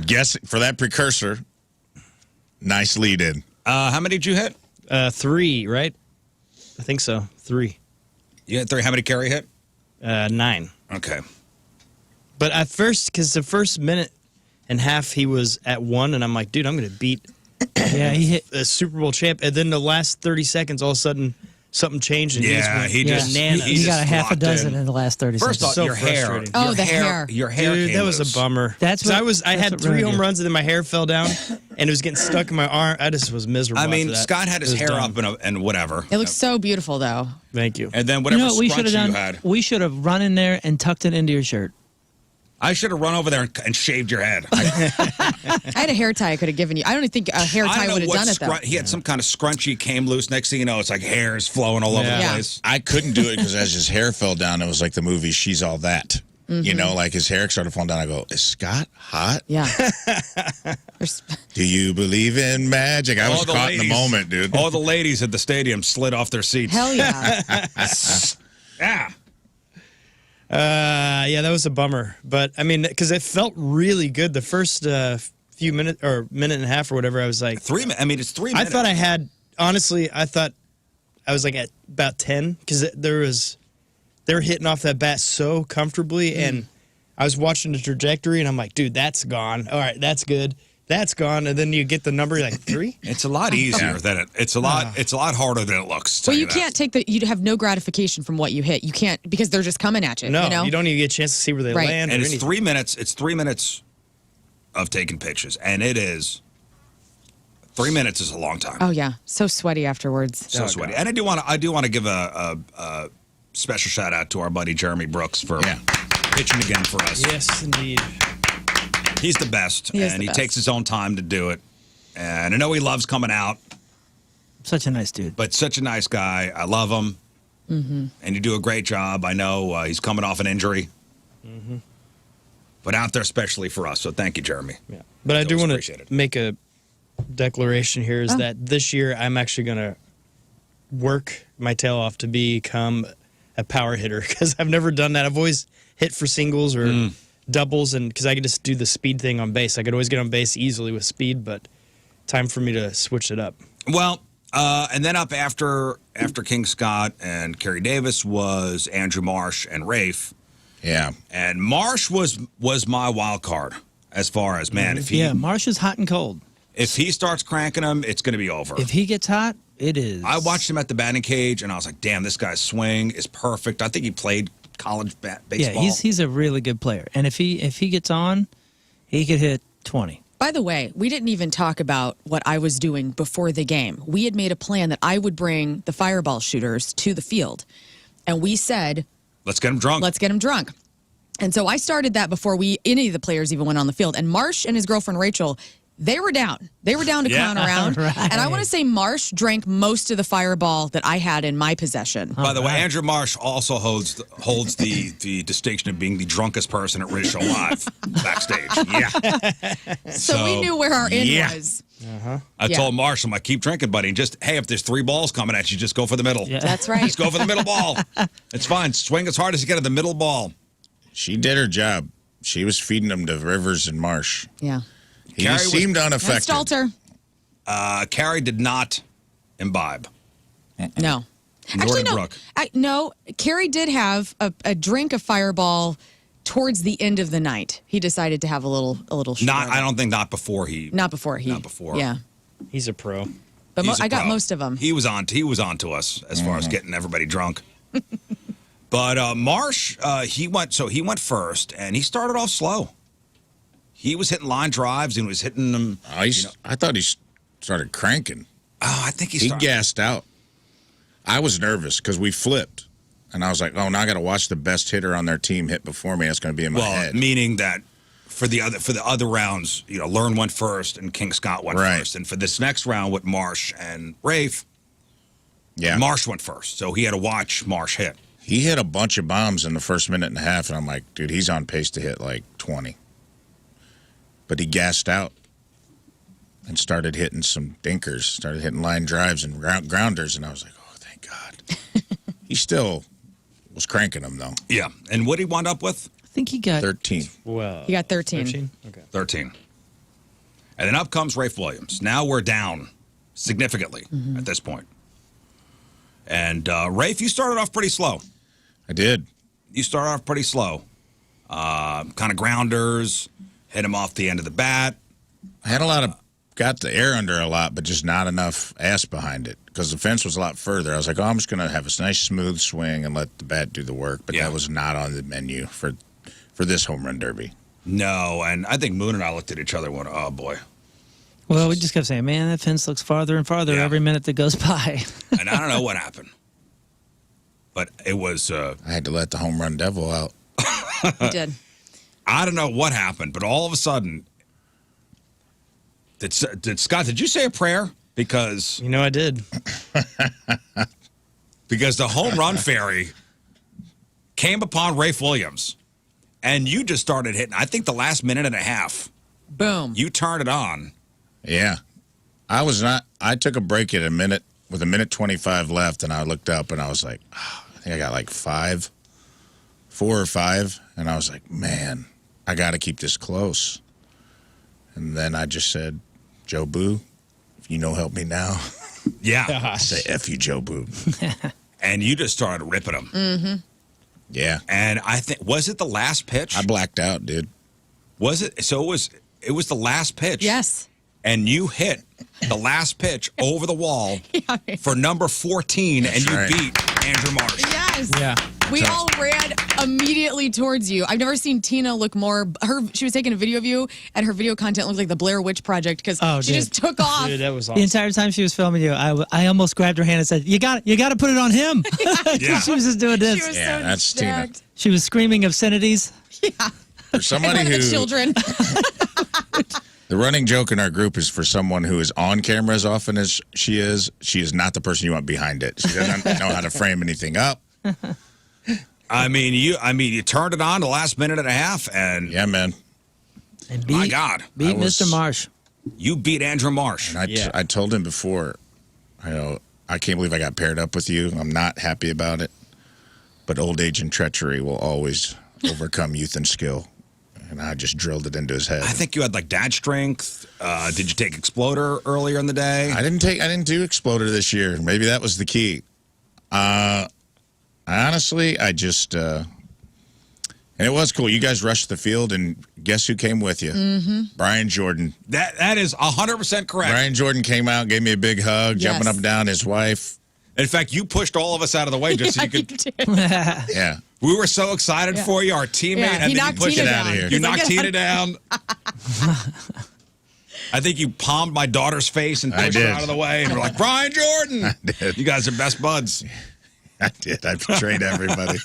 guess for that precursor. Nice lead in. How many did you hit? 3, right? I think so. 3. You hit 3. How many Kerry hit? 9. Okay. But at first, because the first minute and half he was at 1, and I'm like, dude, I'm going to beat Yeah, he hit. a Super Bowl champ. And then the last 30 seconds, all of a sudden, something changed. And Yeah, he just bananas. he You got just a half a locked dozen in. in the last 30 First seconds. off, So your hair. frustrating. Oh, the hair. Your hair. Dude, came that was loose. a bummer. That's So what- I had that's what 3 ruined home you. runs and then my hair fell down and it was getting stuck in my arm. I just was miserable. I mean, after that. Scott had his It was hair dumb. up and whatever. It looks so beautiful, though. Thank you. And then You whatever know what we should have scrunchie done? you had. We should have run in there and tucked it into your shirt. I should have run over there and shaved your head. I had a hair tie I could have given you. I don't think a hair tie would have done it, though. He had some kind of scrunchie came loose. Next thing you know, it's like hairs flowing all over the Yeah. place. I couldn't do it because as his hair fell down, it was like the movie She's All That. You know, like his hair started falling down. I go, is Scott hot? Yeah. There's- Do you believe in magic? I was All the caught in the ladies- moment, dude. All the ladies at the stadium slid off their seats. Hell yeah. Yeah. Yeah, that was a bummer. But I mean, because it felt really good the first few minutes or minute and a half or whatever. I was like, 3 minutes. I mean, it's 3 I minutes. thought I had, honestly, I thought I was like at about 10 because they were hitting off that bat so comfortably. And I was watching the trajectory and I'm like, dude, that's gone. All right, that's good. That's gone. And then you get the number, you're like 3? It's a lot easier than it. It's a lot harder than it looks. Well, tell you that. can't take you have no gratification from what you hit. You can't, because they're just coming at you. No, you know? you don't even get a chance to see where they Right. land. And or it's anything. 3 minutes. It's 3 minutes of taking pictures, and it is 3 minutes is a long time. Oh, yeah. So sweaty afterwards. So sweaty. And I do want to give a special shout out to our buddy Jeremy Brooks for pitching again for us. Yes, indeed. He's the best, He is and the he best. takes his own time to do it. And I know he loves coming out, Such a nice dude. but such a nice guy. I love him, and you do a great job. I know he's coming off an injury, but out there especially for us. So thank you, Jeremy. Yeah. But I do Always want appreciate to it. make a declaration here is Oh. that this year I'm actually going to work my tail off to become a power hitter because I've never done that. I've always hit for singles or doubles, and because I could just do the speed thing on base. I could always get on base easily with speed, but time for me to switch it up. Well, and then up after King Scott and Kerry Davis was Andrew Marsh and Rafe. Yeah. And Marsh was my wild card as far as, man, if he Yeah, Marsh is hot and cold. if he starts cranking them, it's going to be over. If he gets hot, it is. I watched him at the batting cage, and I was like, damn, this guy's swing is perfect. I think he played college Yeah, baseball. he's a really good player, and if he gets on, he could hit 20. By the way, we didn't even talk about what I was doing before the game. We had made a plan that I would bring the fireball shooters to the field. And we said, Let's get him drunk. let's get them drunk. And so I started that before any of the players even went on the field. And Marsh and his girlfriend Rachel, they were down. They were down to Yeah. clown around. Right. And I want to say Marsh drank most of the fireball that I had in my possession. By the way, Andrew Marsh also holds the distinction of being the drunkest person at Rizzuto Show Live backstage. Yeah. So we knew where our in yeah. was. I Yeah. told Marsh, I'm like, keep drinking, buddy. And just, hey, if there's 3 balls coming at you, just go for the middle. Yeah. That's right. Just go for the middle ball. It's fine. Swing as hard as you can at the middle ball. She did her job. She was feeding them to Rivers and Marsh. Yeah. He Carrie was- seemed And unaffected. Stalter. Carrie did not imbibe. No. Nor Actually, did no. Brooke. No, Carrie did have a drink of Fireball towards the end of the night. He decided to have a little shot Not, of it. I don't think not before he. Not before he. Not before. Yeah. He's a pro. But He's a I got pro. most of them. He was on to us as far as getting everybody drunk. But Marsh, he went first, and he started off slow. He was hitting line drives and was hitting them. Oh, I thought he started cranking. Oh, I think He started. gassed out. I was nervous because we flipped. And I was like, oh, now I got to watch the best hitter on their team hit before me. That's going to be in my Well, head. meaning that for the other rounds, Lern went first and King Scott went Right. first, and for this next round with Marsh and Rafe, Yeah. Marsh went first, so he had to watch Marsh hit. He hit a bunch of bombs in the first minute and a half, and I'm like, dude, he's on pace to hit like 20. But he gassed out and started hitting some dinkers, started hitting line drives and grounders, and I was like, oh, thank God. He still was cranking them, though. Yeah, and what he wound up with? I think he got 13. Well, He got 13. 13? Okay. 13. And then up comes Rafe Williams. Now we're down significantly at this point. And Rafe, you started off pretty slow. I did. You started off pretty slow. Kind of grounders, hit him off the end of the bat. I had a lot of got the air under a lot, but just not enough ass behind it because the fence was a lot further. I was like, oh, I'm just going to have a nice smooth swing and let the bat do the work. But that was not on the menu for this home run derby. No, and I think Moon and I looked at each other and went, oh, boy. Well, we just kept saying, man, that fence looks farther and farther every minute that goes by. And I don't know what happened. But it was... I had to let the home run devil out. You did. I don't know what happened, but all of a sudden... Did Scott, did you say a prayer? Because... You know I did. Because the home run fairy came upon Rafe Williams, and you just started hitting, I think the last minute and a half. Boom. You turned it on. Yeah. I took a break at with a minute 25 left, and I looked up, and I was like, oh, I think I got like 4 or 5, and I was like, man, I got to keep this close. And then I just said, Joe Boo, if you know help me now. Yeah. I say F you, Joe Boo. And you just started ripping them. Mm-hmm. Yeah. And I think, was it the last pitch? I blacked out, dude. Was it? So it was the last pitch. Yes. And you hit the last pitch over the wall for number 14, and you beat Andrew Marsh. Yes. Yeah. We all ran immediately towards you. I've never seen Tina look more. She was taking a video of you, and her video content looked like the Blair Witch Project because she just took off. Dude, that was The awesome. entire time she was filming you, I almost grabbed her hand and said, "You got to put it on him." Yeah. She was just doing this. She was Yeah, so that's Tina. jacked. She was screaming obscenities. For somebody And one of who the children. the running joke in our group is for someone who is on camera as often as she is not the person you want behind it. She doesn't know how to frame anything up. I mean, you turned it on the last minute and a half, and Yeah, man. And my God, beat I was- Mr. Marsh. you beat Andrew Marsh. And I told him before, I can't believe I got paired up with you. I'm not happy about it. But old age and treachery will always overcome youth and skill. And I just drilled it into his head. I think you had like dad strength. Did you take Exploder earlier in the day? I didn't do Exploder this year. Maybe that was the key. Honestly, I just and it was cool. You guys rushed the field, and guess who came with you? Mm-hmm. Brian Jordan. That is 100% correct. Brian Jordan came out, gave me a big hug, jumping up and down. His wife. In fact, you pushed all of us out of the way just so you could. Yeah. We were so excited for you, our teammate, Yeah, and he then you knocked pushed Tina it down. out of here. He's You like, knocked "Get Tina down. I think you palmed my daughter's face and pushed her did. out of the way, and we're like, Brian Jordan. I did. You guys are best buds. I did. I betrayed everybody.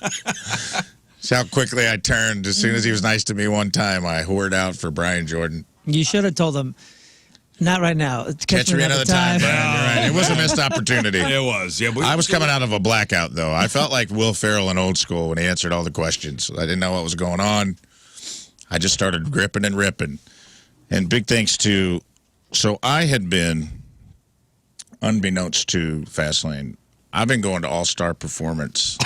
See how quickly I turned. As soon as he was nice to me one time, I whored out for Brian Jordan. You should have told him, not right now. Catch me another time, Brian. You're right. It was a missed opportunity. It was. Yeah, I was coming out of a blackout, though. I felt like Will Ferrell in Old School when he answered all the questions. I didn't know what was going on. I just started gripping and ripping. And big thanks to... So I had been, unbeknownst to Fastlane, I've been going to All-Star Performance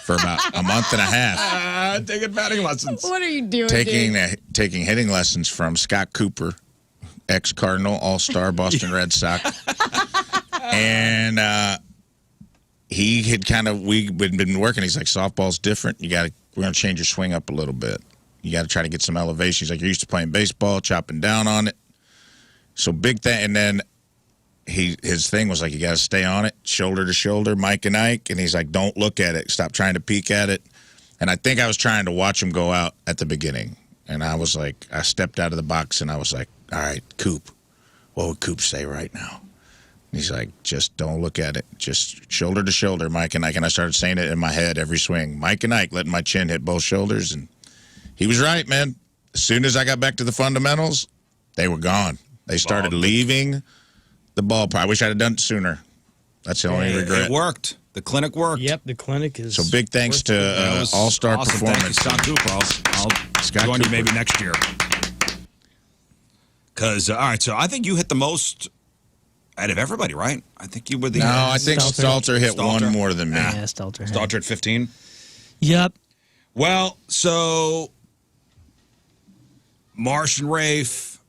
for about a month and a half. taking batting lessons. What are you doing, Taking dude? hitting lessons from Scott Cooper, ex-Cardinal, All-Star, Boston Red Sox. And he had we'd been working. He's like, softball's different. We're going to change your swing up a little bit. You got to try to get some elevation. He's like, you're used to playing baseball, chopping down on it. So big thing. And then his thing was like, you got to stay on it, shoulder to shoulder, Mike and Ike. And he's like, don't look at it. Stop trying to peek at it. And I think I was trying to watch him go out at the beginning. And I was like, I stepped out of the box and I was like, all right, Coop, what would Coop say right now? And he's like, just don't look at it. Just shoulder to shoulder, Mike and Ike. And I started saying it in my head every swing. Mike and Ike, letting my chin hit both shoulders. And he was right, man. As soon as I got back to the fundamentals, they were gone. They started leaving the ballpark. I wish I'd have done it sooner. That's the only regret. It worked. The clinic worked. Yep, the clinic is. So big thanks to That was All-Star awesome. Performance. Thank you, Scott Cooper. I'll Scott join you Cooper. maybe next year. Because, all right, so I think you hit the most out of everybody, right? I think you were the... No, I think Stalter hit Stalter. one more than me. Yeah, Stalter. Stalter at 15? Yep. Well, so Marsh and Rafe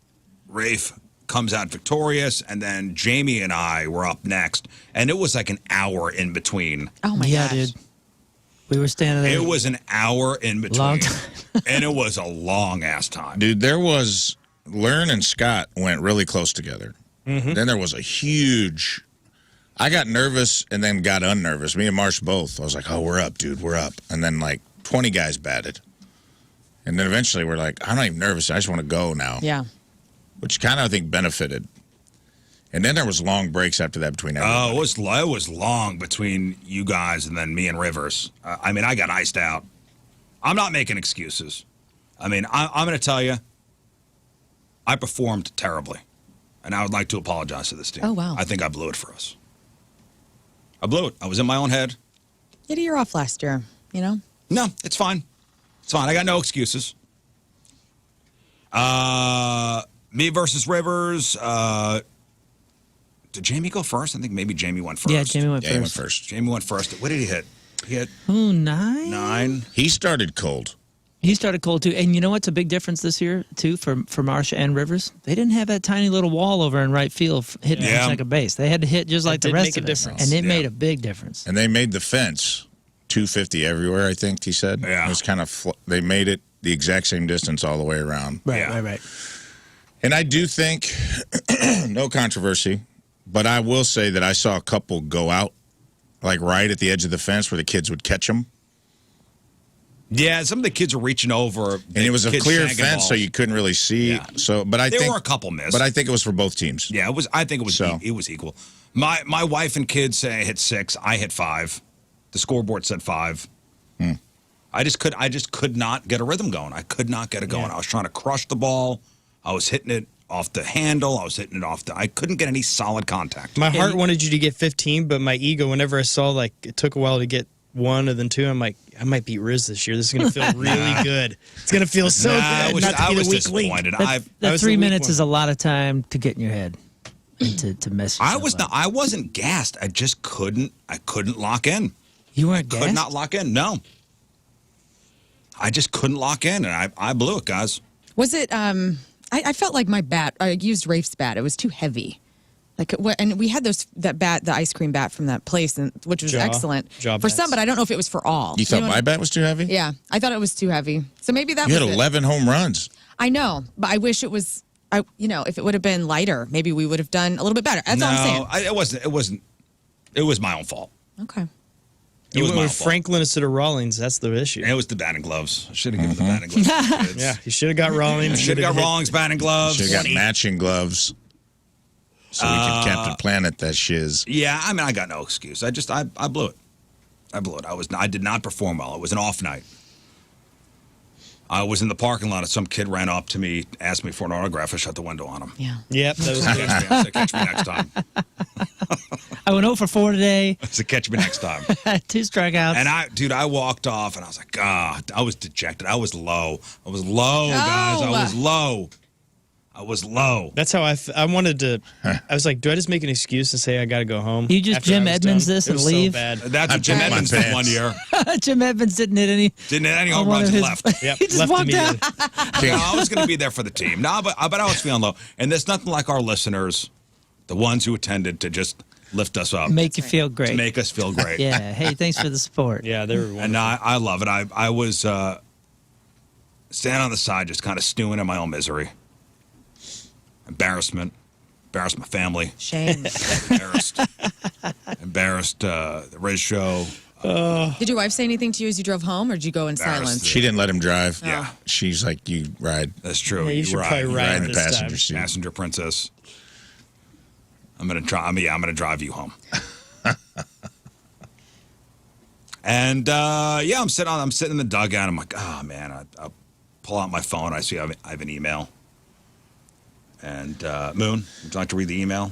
comes out victorious, and then Jamie and I were up next, and it was like an hour in between. Oh my Yeah, gosh. dude. We were standing there. It was an hour in between, Long time. and it was a long ass time. Dude, there was Lern and Scott went really close together. Then there was a huge. I got nervous and then got unnervous. Me and Marsh both. I was like, "Oh, we're up, dude. We're up." And then like 20 guys batted. And then eventually we're like, "I'm not even nervous. I just want to go now." Yeah. Which kind of I think benefited. And then there was long breaks after that between everybody. Oh, it was long between you guys and then me and Rivers. I mean, I got iced out. I'm not making excuses. I mean, I'm going to tell you, I performed terribly, and I would like to apologize to this team. Oh, wow. I think I blew it for us. I blew it. I was in my own head. You had a year off last year, you know? No, it's fine. It's fine. I got no excuses. Me versus Rivers. Did Jamie go first? I think maybe Jamie went first. Yeah, Jamie went Yeah, he went first. Jamie went first. What did he hit? He hit Ooh, 9? 9. He started cold. He started cold too, and you know what's a big difference this year too for Marsh and Rivers? They didn't have that tiny little wall over in right field hitting Yeah. from second base. They had to hit just like the did rest make a of us, difference. and it Yeah. made a big difference. And they made the fence 250 everywhere, I think he said. Yeah. It was kind of, they made it the exact same distance all the way around. Right, Yeah. right. And I do think, no controversy, but I will say that I saw a couple go out, like right at the edge of the fence where the kids would catch them. Yeah, some of the kids were reaching over. And it was a kids clear shagging fence, so balls. you couldn't really see. Yeah. So, but I There think were a couple missed. But I think it was for both teams. Yeah, it was. I think it was. So. It was equal. My wife and kids say I hit 6. I hit 5. The scoreboard said 5. I just could not get a rhythm going. I could not get it going. I was trying to crush the ball. I was hitting it off the handle. I was hitting it off the. I couldn't get any solid contact. My heart wanted you to get 15, but my ego, whenever I saw like it took a while to get 1 and then 2, I'm like, I might beat Riz this year. This is gonna feel really good. It's gonna feel so Nah, good. Not to I be was the weak link. disappointed. That, I that was 3 the weak minutes one. is a lot of time to get in your head and to mess yourself was up. not. I wasn't gassed. I just couldn't. I couldn't lock in. You weren't Could gassed? not lock in. No. I just couldn't lock in, and I blew it, guys. Was it, I felt like my bat, I used Rafe's bat. It was too heavy. Like, and we had that bat, the ice cream bat from that place, which was Jaw excellent bats. for some, but I don't know if it was for all. You thought know my what- bat was too heavy? Yeah, I thought it was too heavy. So maybe that You was had it. 11 home runs. I know, but I wish it was, if it would have been lighter, maybe we would have done a little bit better. That's all I'm saying. It wasn't. It was my own fault. Okay. It You was went my with fault. Franklin instead of Rawlings. That's the issue. It was the batting gloves. I should have given the batting gloves. to the kids. Yeah, you should have got Rawlings. Should have got Rawlings batting gloves. Should have got matching gloves so we could Captain Planet that shiz. Yeah, I mean, I got no excuse. I blew it. I blew it. I did not perform well. It was an off night. I was in the parking lot and some kid ran up to me, asked me for an autograph. I shut the window on him. Yeah. Yep, that was good. I said, catch me next time. I went 0 for 4 today. I said, catch me next time. 2 strikeouts. And I walked off and I was like, God, I was dejected. I was low. Guys. I was low. I was low. That's how I wanted to. I was like, do I just make an excuse and say I got to go home? You just after I Jim was Edmonds done? this It and was leave? So bad. That's what I Jim peed my Edmonds did pants. one year. Jim Edmonds didn't hit any. Didn't hit any on home one runs of and his- left. Yep, He just left walked immediately. out. No, I was going to be there for the team. No, but I was feeling low. And there's nothing like our listeners, the ones who attended, to just lift us up, Make you feel to great. make us feel great. Yeah. Hey, thanks for the support. Yeah, they were. Wonderful. And I love it. I was standing on the side, just kind of stewing in my own misery. Embarrassed my family. Shame. Embarrassed the Riz show. Did your wife say anything to you as you drove home, or did you go in Embarrassed. silence? She didn't let him drive. Yeah. She's like, you ride. That's true. Yeah, you should ride. probably You ride Ride in the this passenger time. seat. Passenger princess. I'm gonna drive you home. And I'm sitting in the dugout. I'm like, oh man. I pull out my phone. I see I have an email. And Moon, would you like to read the email?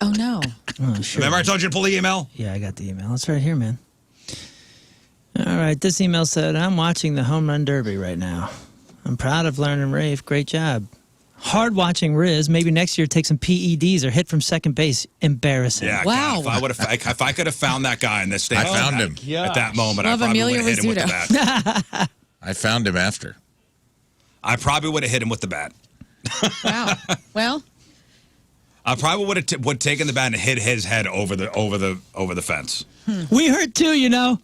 Oh, no. Oh, sure. Remember I told you to pull the email? Yeah, I got the email. It's right here, man. All right, this email said, I'm watching the Home Run Derby right now. I'm proud of Lern and Rafe. Great job. Hard watching Riz. Maybe next year take some PEDs or hit from second base. Embarrassing. Yeah. Wow. God, if I could have found that guy in this state, I found him. at that moment. Love I probably Emilio would have hit him with the Rizzuto. bat. I found him after. I probably would have hit him with the bat. Wow. Well, I probably would taken the bat and hit his head over the fence. We heard too, you know.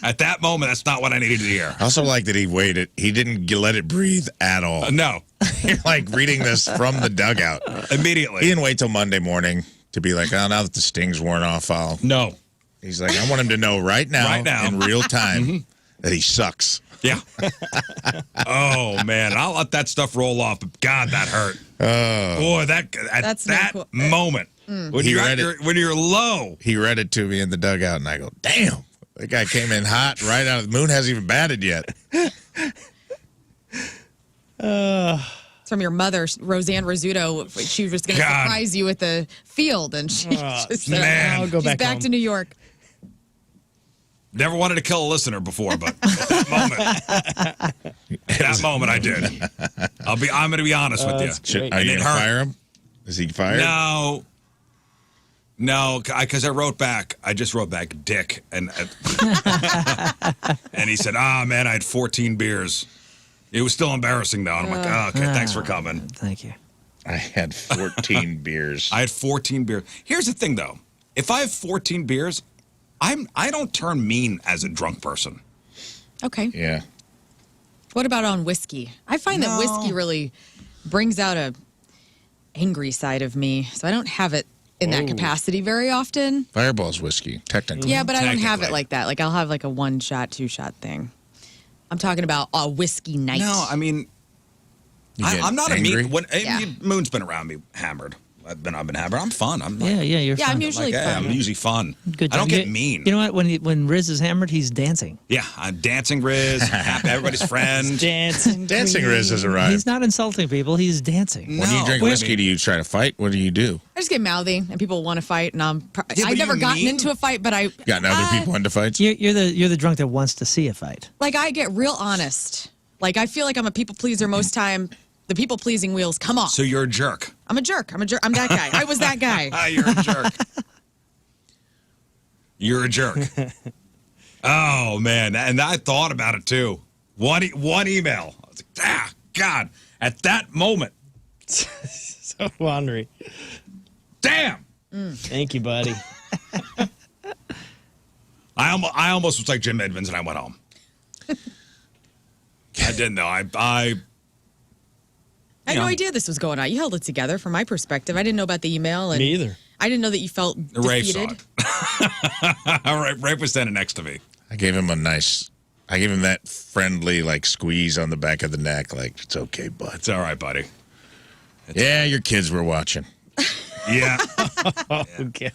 At that moment, that's not what I needed to hear. I also like that he waited. He didn't let it breathe at all. No, You're like reading this from the dugout. immediately. He didn't wait till Monday morning to be like, oh, now that the sting's worn off, No. He's like, I want him to know right now, in real time, that he sucks. Yeah. Oh man, I'll let that stuff roll off. But God, that hurt. Oh, Boy, That's that no cool. moment when you're low. He read it to me in the dugout, and I go, damn, that guy came in hot right out of the moon. Hasn't even batted yet. It's from your mother, Roseanne Rizzuto. She was going to God. surprise you at the field, and she just said, man. I'll go she's back back home. to New York. Never wanted to kill a listener before, but at that moment I did. I'm going to be honest with you. Are And you it going to hurt. fire him? Is he fired? No, because I wrote back. I just wrote back, dick, and and he said, man, I had 14 beers. It was still embarrassing though. And I'm like, oh, okay, thanks for coming. Thank you. I had 14 beers. I had 14 beers. Here's the thing though, if I have 14 beers, I don't turn mean as a drunk person. Okay. Yeah. What about on whiskey? I find that whiskey really brings out a angry side of me, so I don't have it in that capacity very often. Fireball's whiskey, technically. Yeah, but I don't have it Technically. like that. Like I'll have like a 1-shot, 2-shot thing. I'm talking about a whiskey night. No, I mean, You get I'm not angry? a mean. When Yeah. Moon's been around me hammered. I've been hammered. I'm fun. I'm Yeah, like, yeah, you're Yeah, fine. I'm usually like, hey, I'm fun. usually fun. Good I don't time. get mean. You know what? When Riz is hammered, he's dancing. Yeah, I'm dancing Riz. Happy, everybody's friend. Dancing. Dancing Riz has arrived. He's not insulting people. He's dancing. When you drink Wait a whiskey, do you try to fight? What do you do? I just get mouthy, and people want to fight, and but I've never you gotten mean? into a fight, but I Gotten other people into fights? You're the drunk that wants to see a fight. like I get real honest. Like I feel like I'm a people pleaser most time. The people pleasing wheels come off. So you're a jerk. I'm a jerk. I'm that guy. I was that guy. You're a jerk. You're a jerk. Oh man, and I thought about it too. One email. I was like, God, at that moment, So ornery. damn. Thank you, buddy. I almost was like Jim Edmonds, and I went home. I didn't know. I I had no idea this was going on. You held it together from my perspective. I didn't know about the email. And Me either. I didn't know that you felt Rafe saw defeated. it. All right, Rafe was standing next to me. I gave him that friendly, like, squeeze on the back of the neck, like, it's okay, bud. It's all right, buddy. Yeah, your kids were watching. Yeah, Okay.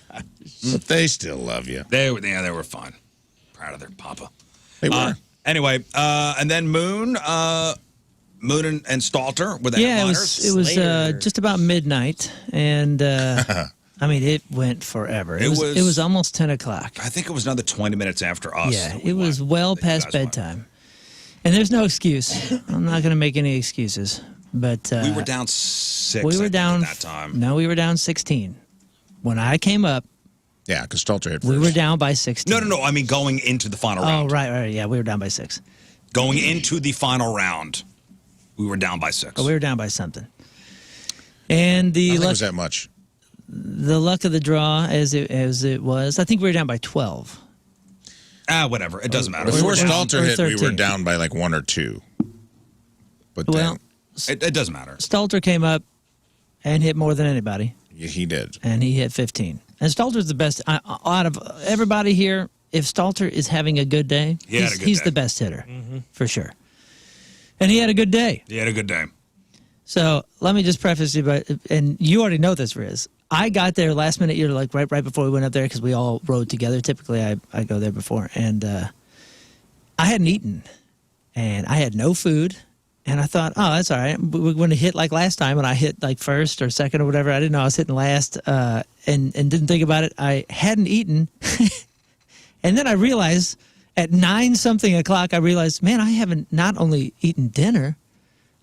But they still love you. they were fine. Proud of their papa. They were. Anyway, and then Moon and Stalter with the Yeah, headliners. it was Slater. just about midnight, and I mean it went forever. It It was was- almost 10 o'clock. I think it was another 20 minutes after us. Yeah, that we it was went, well that you past guys went. bedtime, and there's no excuse. I'm not going to make any excuses, but We were down 6. we I were think, down at that time. No, we were down 16. When I came up, Yeah, because Stalter hit we first. were down by 16. No. I mean, going into the final Oh, round. right. Yeah, we were down by 6. Going into the final round, we were down by 6. Oh, we were down by something. And I the don't think it luck, was that much. the luck of the draw, as it was, I think we were down by 12. Whatever. It doesn't matter. Before or- Stalter or hit, we were 13. down by like 1 or 2. But Well, It doesn't matter. Stalter came up and hit more than anybody, then he did. and he hit 15. And Stalter's the best out of everybody here. If Stalter is having a good day, He had a good he's day. the best hitter, for sure. And he had a good day. He had a good day. So let me just preface you, and you already know this, Riz. I got there last minute. You're like right before we went up there because we all rode together. Typically, I go there before, and I hadn't eaten, and I had no food, and I thought, oh, that's all right. We're going to hit like last time, and I hit like first or second or whatever. I didn't know I was hitting last, and didn't think about it. I hadn't eaten, and then I realized at 9-something o'clock, I realized, man, I haven't not only eaten dinner,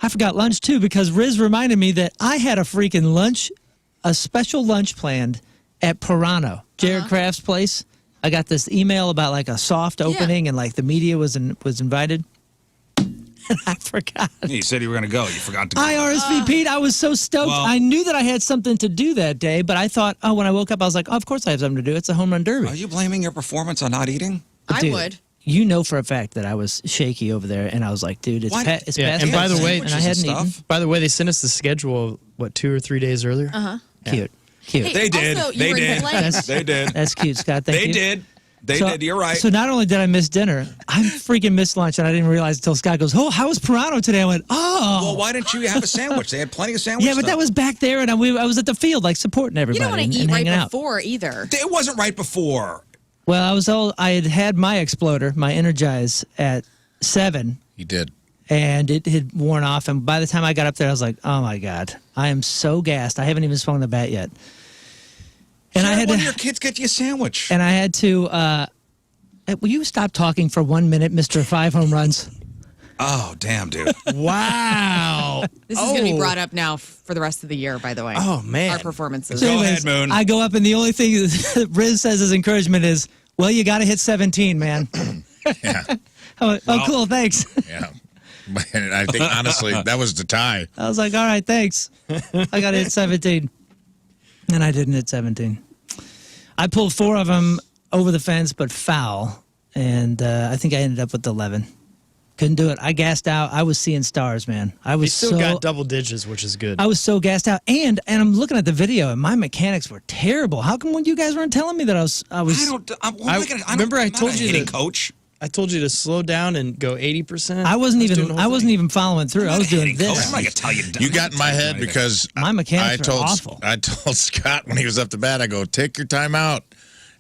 I forgot lunch too, because Riz reminded me that I had a freaking lunch, a special lunch planned at Pirano, Jared Kraft's place. I got this email about like a soft opening and like the media was invited. I forgot. You said you were going to go. You forgot to go. I RSVP'd. I was so stoked. Well- I knew that I had something to do that day, but I thought, oh, when I woke up, I was like, oh, of course I have something to do. It's a home run derby. Are you blaming your performance on not eating? I Dude, would. You know for a fact that I was shaky over there, and I was like, dude, it's What? past. Yeah, past and by the way- and I hadn't eaten. By the way, they sent us the schedule, what, 2 or 3 days earlier? Cute. Cute. Hey, They did. Also, you They were did. playing- They did. That's cute, Scott. Thank They you. did. They did. You're right. So not only did I miss dinner, I freaking missed lunch, and I didn't realize until Scott goes, "Oh, how was Pirano today?" I went, "Oh." Well, why didn't you have a sandwich? They had plenty of sandwiches. Yeah, but that was back there, and I was at the field, like supporting everybody. You don't want and, to eat and right hanging out. before either. It wasn't right before. Well, I had my exploder, my Energize at 7, He did. and it had worn off. And by the time I got up there, I was like, "Oh my god, I am so gassed. I haven't even swung the bat yet." And I had one to, of your kids get you a sandwich. and I had to. Will you stop talking for 1 minute, Mr. 5 home runs? Oh, damn, dude. Wow. This is going to be brought up now for the rest of the year, by the way. Oh, man. Our performances. Go ahead, Moon. I go up, and the only thing Riz says as encouragement is, "Well, you got to hit 17, man." Yeah. I went, oh, cool, thanks. Yeah. And I think, honestly, that was the tie. I was like, all right, thanks. I got to hit 17. And I didn't hit 17. I pulled 4 of them over the fence, but foul. And I think I ended up with 11. Couldn't do it. I gassed out. I was seeing stars, man. I He was still got double digits, which is good. I was so gassed out. And I'm looking at the video, and my mechanics were terrible. How come when you guys weren't telling me that I was Remember I told you hitting to- coach. I told you to slow down and go 80%. I wasn't doing the even whole I wasn't thing. even following through. I was doing Hitting coach. this. I'm not gonna tell you. You got in my head because My mechanics I are told awful. I told Scott when he was up to bat, I go, take your time out.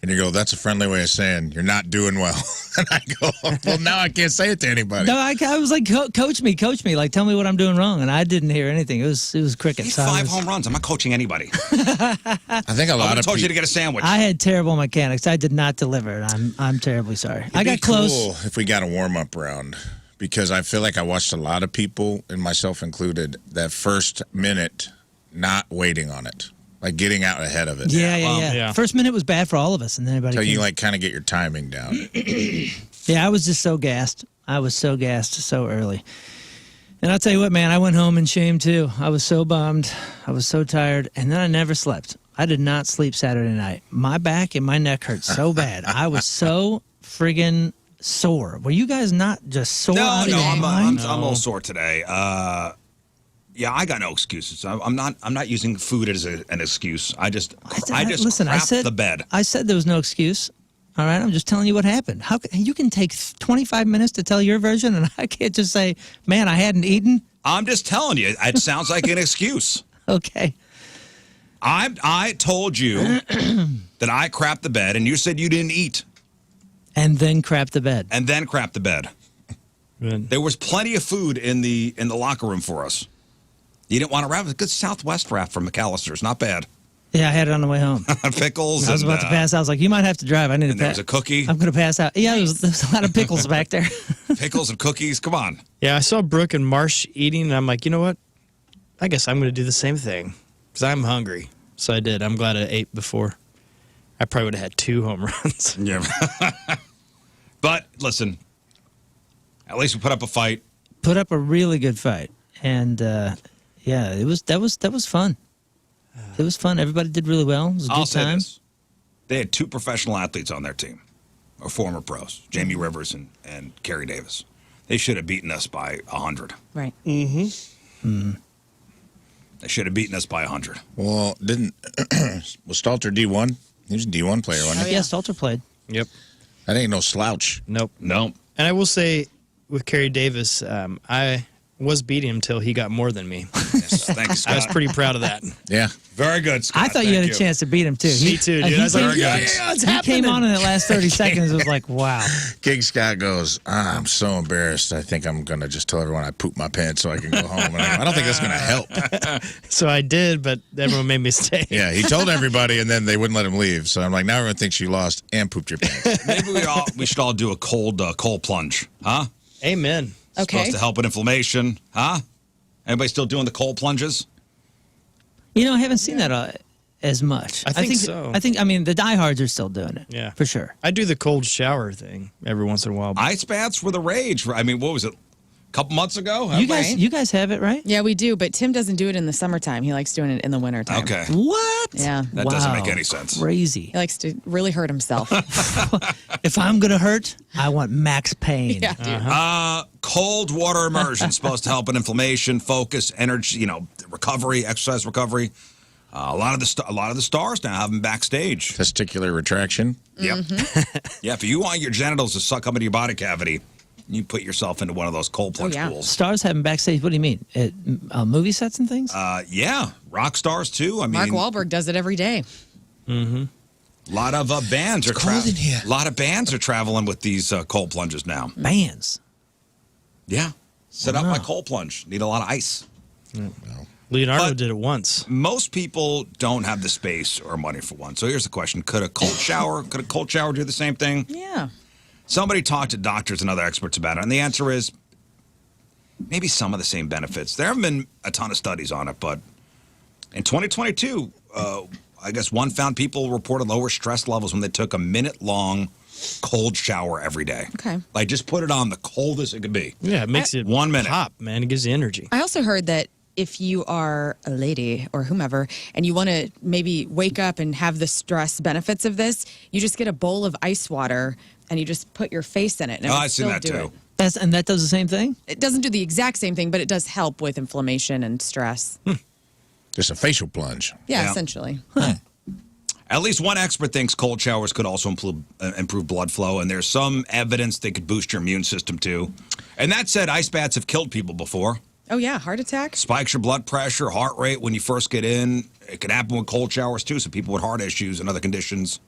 And you go, that's a friendly way of saying you're not doing well. And I go, well, now I can't say it to anybody. No, I was like, coach me, like, tell me what I'm doing wrong, and I didn't hear anything. It was crickets. He's So I 5 was- home runs. I'm not coaching anybody. I think a I lot would of told you to people. get a sandwich. I had terrible mechanics. I did not deliver, and I'm terribly sorry. I got close. Cool if we got a warm up round because I feel like I watched a lot of people, and myself included, that first minute not waiting on it, like getting out ahead of it. Yeah. yeah. First minute was bad for all of us, and then everybody. So you came- like kind of get your timing down. Yeah, I was just so gassed. I was so gassed so early. And I'll tell you what, man, I went home in shame too. I was so bummed. I was so tired. And then I never slept. I did not sleep Saturday night. My back and my neck hurt so bad. I was so friggin' sore. Were you guys not just sore No, out of your I'm mind? a little sore today. Yeah, I got no excuses. I'm not using food as an excuse. I just Listen, I crapped said the bed. I said there was no excuse. All right, I'm just telling you what happened. How you can take 25 minutes to tell your version, and I can't just say, "Man, I hadn't eaten." I'm just telling you. It sounds like an excuse. Okay. I told you that I crapped the bed, and you said you didn't eat, And then crap the bed. and then crapped the bed. Good. There was plenty of food in the locker room for us. You didn't want to wrap it. A good Southwest wrap from McAllister's. Not bad. Yeah, I had it on the way home. Pickles. I was about to pass out. I was like, "You might have to drive. I need to And there pass." was a cookie. I'm going to pass out. Yeah, there's a lot of pickles back there. Pickles and cookies. Come on. Yeah, I saw Brooke and Marsh eating, and I'm like, you know what? I guess I'm going to do the same thing because I'm hungry. So I did. I'm glad I ate before. I probably would have had 2 home runs. Yeah. But listen, at least we put up a fight. Put up a really good fight, and yeah, that was fun. It was fun. Everybody did really well. It was a I'll good say time. this. They had 2 professional athletes on their team, or former pros, Jamie Rivers and Kerry Davis. They should have beaten us by 100. Right. They should have beaten us by 100. Well, was Stalter D1? He was a D1 player, wasn't he? Yeah, Stalter played. Yep. That ain't no slouch. Nope. No. And I will say, with Kerry Davis, I was beating him till he got more than me. Yes, thanks, Scott. I was pretty proud of that. Yeah. Very good, Scott. I thought you had Thank a chance to beat him too. Me too, dude. I was like, Very good. yeah, it's He happening. came on in the last 30 seconds. It was like, wow. King Scott goes, I'm so embarrassed. I think I'm going to just tell everyone I pooped my pants so I can go home. And I don't think that's going to help. So I did, but everyone made me stay. Yeah, he told everybody, and then they wouldn't let him leave. So I'm like, now everyone thinks you lost and pooped your pants. Maybe we should all do a cold plunge, huh? Amen. Okay. Supposed to help with inflammation, huh? Anybody still doing the cold plunges? You know, I haven't seen that as much. I think so. I mean, the diehards are still doing it. Yeah. For sure. I do the cold shower thing every once in a while. Ice baths were the rage. I mean, what was it? couple months ago. You guys have it, right? Yeah, we do, but Tim doesn't do it in the summertime. He likes doing it in the wintertime. Okay. What? Yeah. That doesn't make any sense. Crazy. He likes to really hurt himself. If I'm gonna hurt, I want max pain. Yeah, dude. Cold water immersion supposed to help in inflammation, focus, energy, recovery, exercise recovery. A lot of the stars now have them backstage. Testicular retraction. Yep. Yeah, if you want your genitals to suck up into your body cavity, you put yourself into one of those cold plunge pools. Stars have them backstage. What do you mean? At movie sets and things? Yeah, rock stars too. I mean, Mark Wahlberg does it every day. A lot of bands A lot of bands are traveling with these cold plunges now. Bands. Yeah, set up by cold plunge. Need a lot of ice. Leonardo did it once. Most people don't have the space or money for one. So here's the question: Could a cold shower do the same thing? Yeah. Somebody talked to doctors and other experts about it, and the answer is maybe some of the same benefits. There haven't been a ton of studies on it, but in 2022, I guess one found people reported lower stress levels when they took a minute-long cold shower every day. Okay. Like, just put it on the coldest it could be. Yeah, it makes it 1 minute. pop, man. It gives you energy. I also heard that if you are a lady or whomever and you want to maybe wake up and have the stress benefits of this, you just get a bowl of ice water and you just put your face in it. And I've seen that too. And that does the same thing? It doesn't do the exact same thing, but it does help with inflammation and stress. Just a facial plunge. Yeah, essentially. At least one expert thinks cold showers could also improve blood flow, and there's some evidence they could boost your immune system too. And that said, ice baths have killed people before. Oh, yeah, heart attack? Spikes your blood pressure, heart rate when you first get in. It can happen with cold showers too, so people with heart issues and other conditions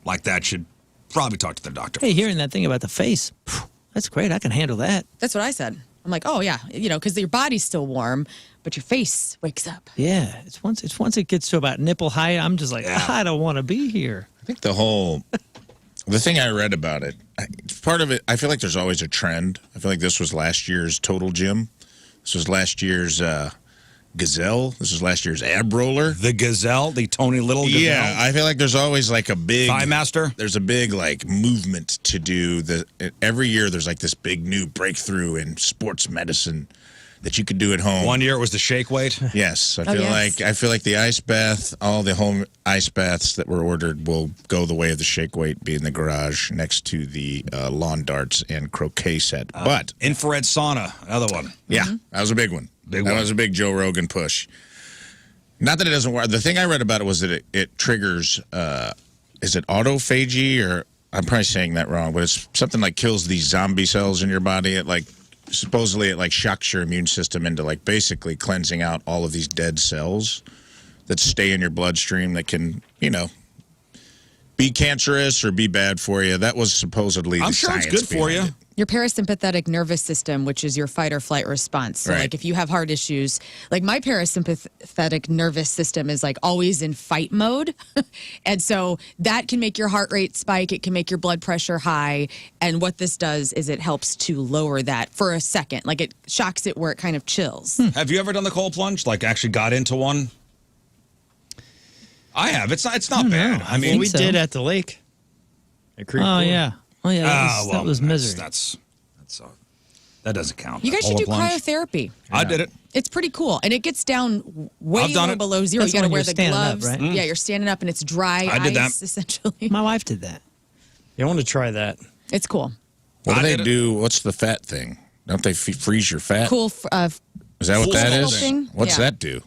like that should probably talk to their doctor. Hey, hearing that thing about the face, that's great. I can handle that. That's what I said. I'm like, oh, yeah, because your body's still warm, but your face wakes up. Yeah, it's once it gets to about nipple height, I'm just like, I don't want to be here. I think the thing I read about it, part of it, I feel like there's always a trend. I feel like this was last year's Total Gym. This was last year's Gazelle. This was last year's Ab Roller. The Gazelle, the Tony Little Gazelle. Yeah, I feel like there's always like a big Thigh Master. There's a big like movement to do every year. There's like this big new breakthrough in sports medicine that you could do at home. One year it was the shake weight. Yes, I feel like the ice bath, all the home ice baths that were ordered will go the way of the shake weight, be in the garage next to the lawn darts and croquet set. But infrared sauna, another one. Yeah, that was a big one. That was a big Joe Rogan push. Not that it doesn't work. The thing I read about it was that it triggers, is it autophagy, or I'm probably saying that wrong, but it's something like kills these zombie cells in your body. It supposedly it shocks your immune system into basically cleansing out all of these dead cells that stay in your bloodstream that can, be cancerous or be bad for you. That was supposedly the science. I'm sure it's good for you. Your parasympathetic nervous system, which is your fight or flight response. So, if you have heart issues, my parasympathetic nervous system is always in fight mode. And so that can make your heart rate spike. It can make your blood pressure high. And what this does is it helps to lower that for a second. It shocks it where it kind of chills. Have you ever done the cold plunge? Actually got into one? I have. It's not bad. I mean, we did at the lake. At Creek Oh, Pool. yeah. Oh, yeah. That was misery. That doesn't count. You guys should do plunge. cryotherapy. I did it. It's pretty cool. And it gets down way low below zero. That's You got to when wear you're the standing up, gloves. right? Yeah, you're standing up and it's dry I did ice, that. essentially. My wife did that. You want to try that. It's cool. What do they do? What's the fat thing? Don't they freeze your fat? Cool. Is that what that is? Sculpting? What's Yeah. that do?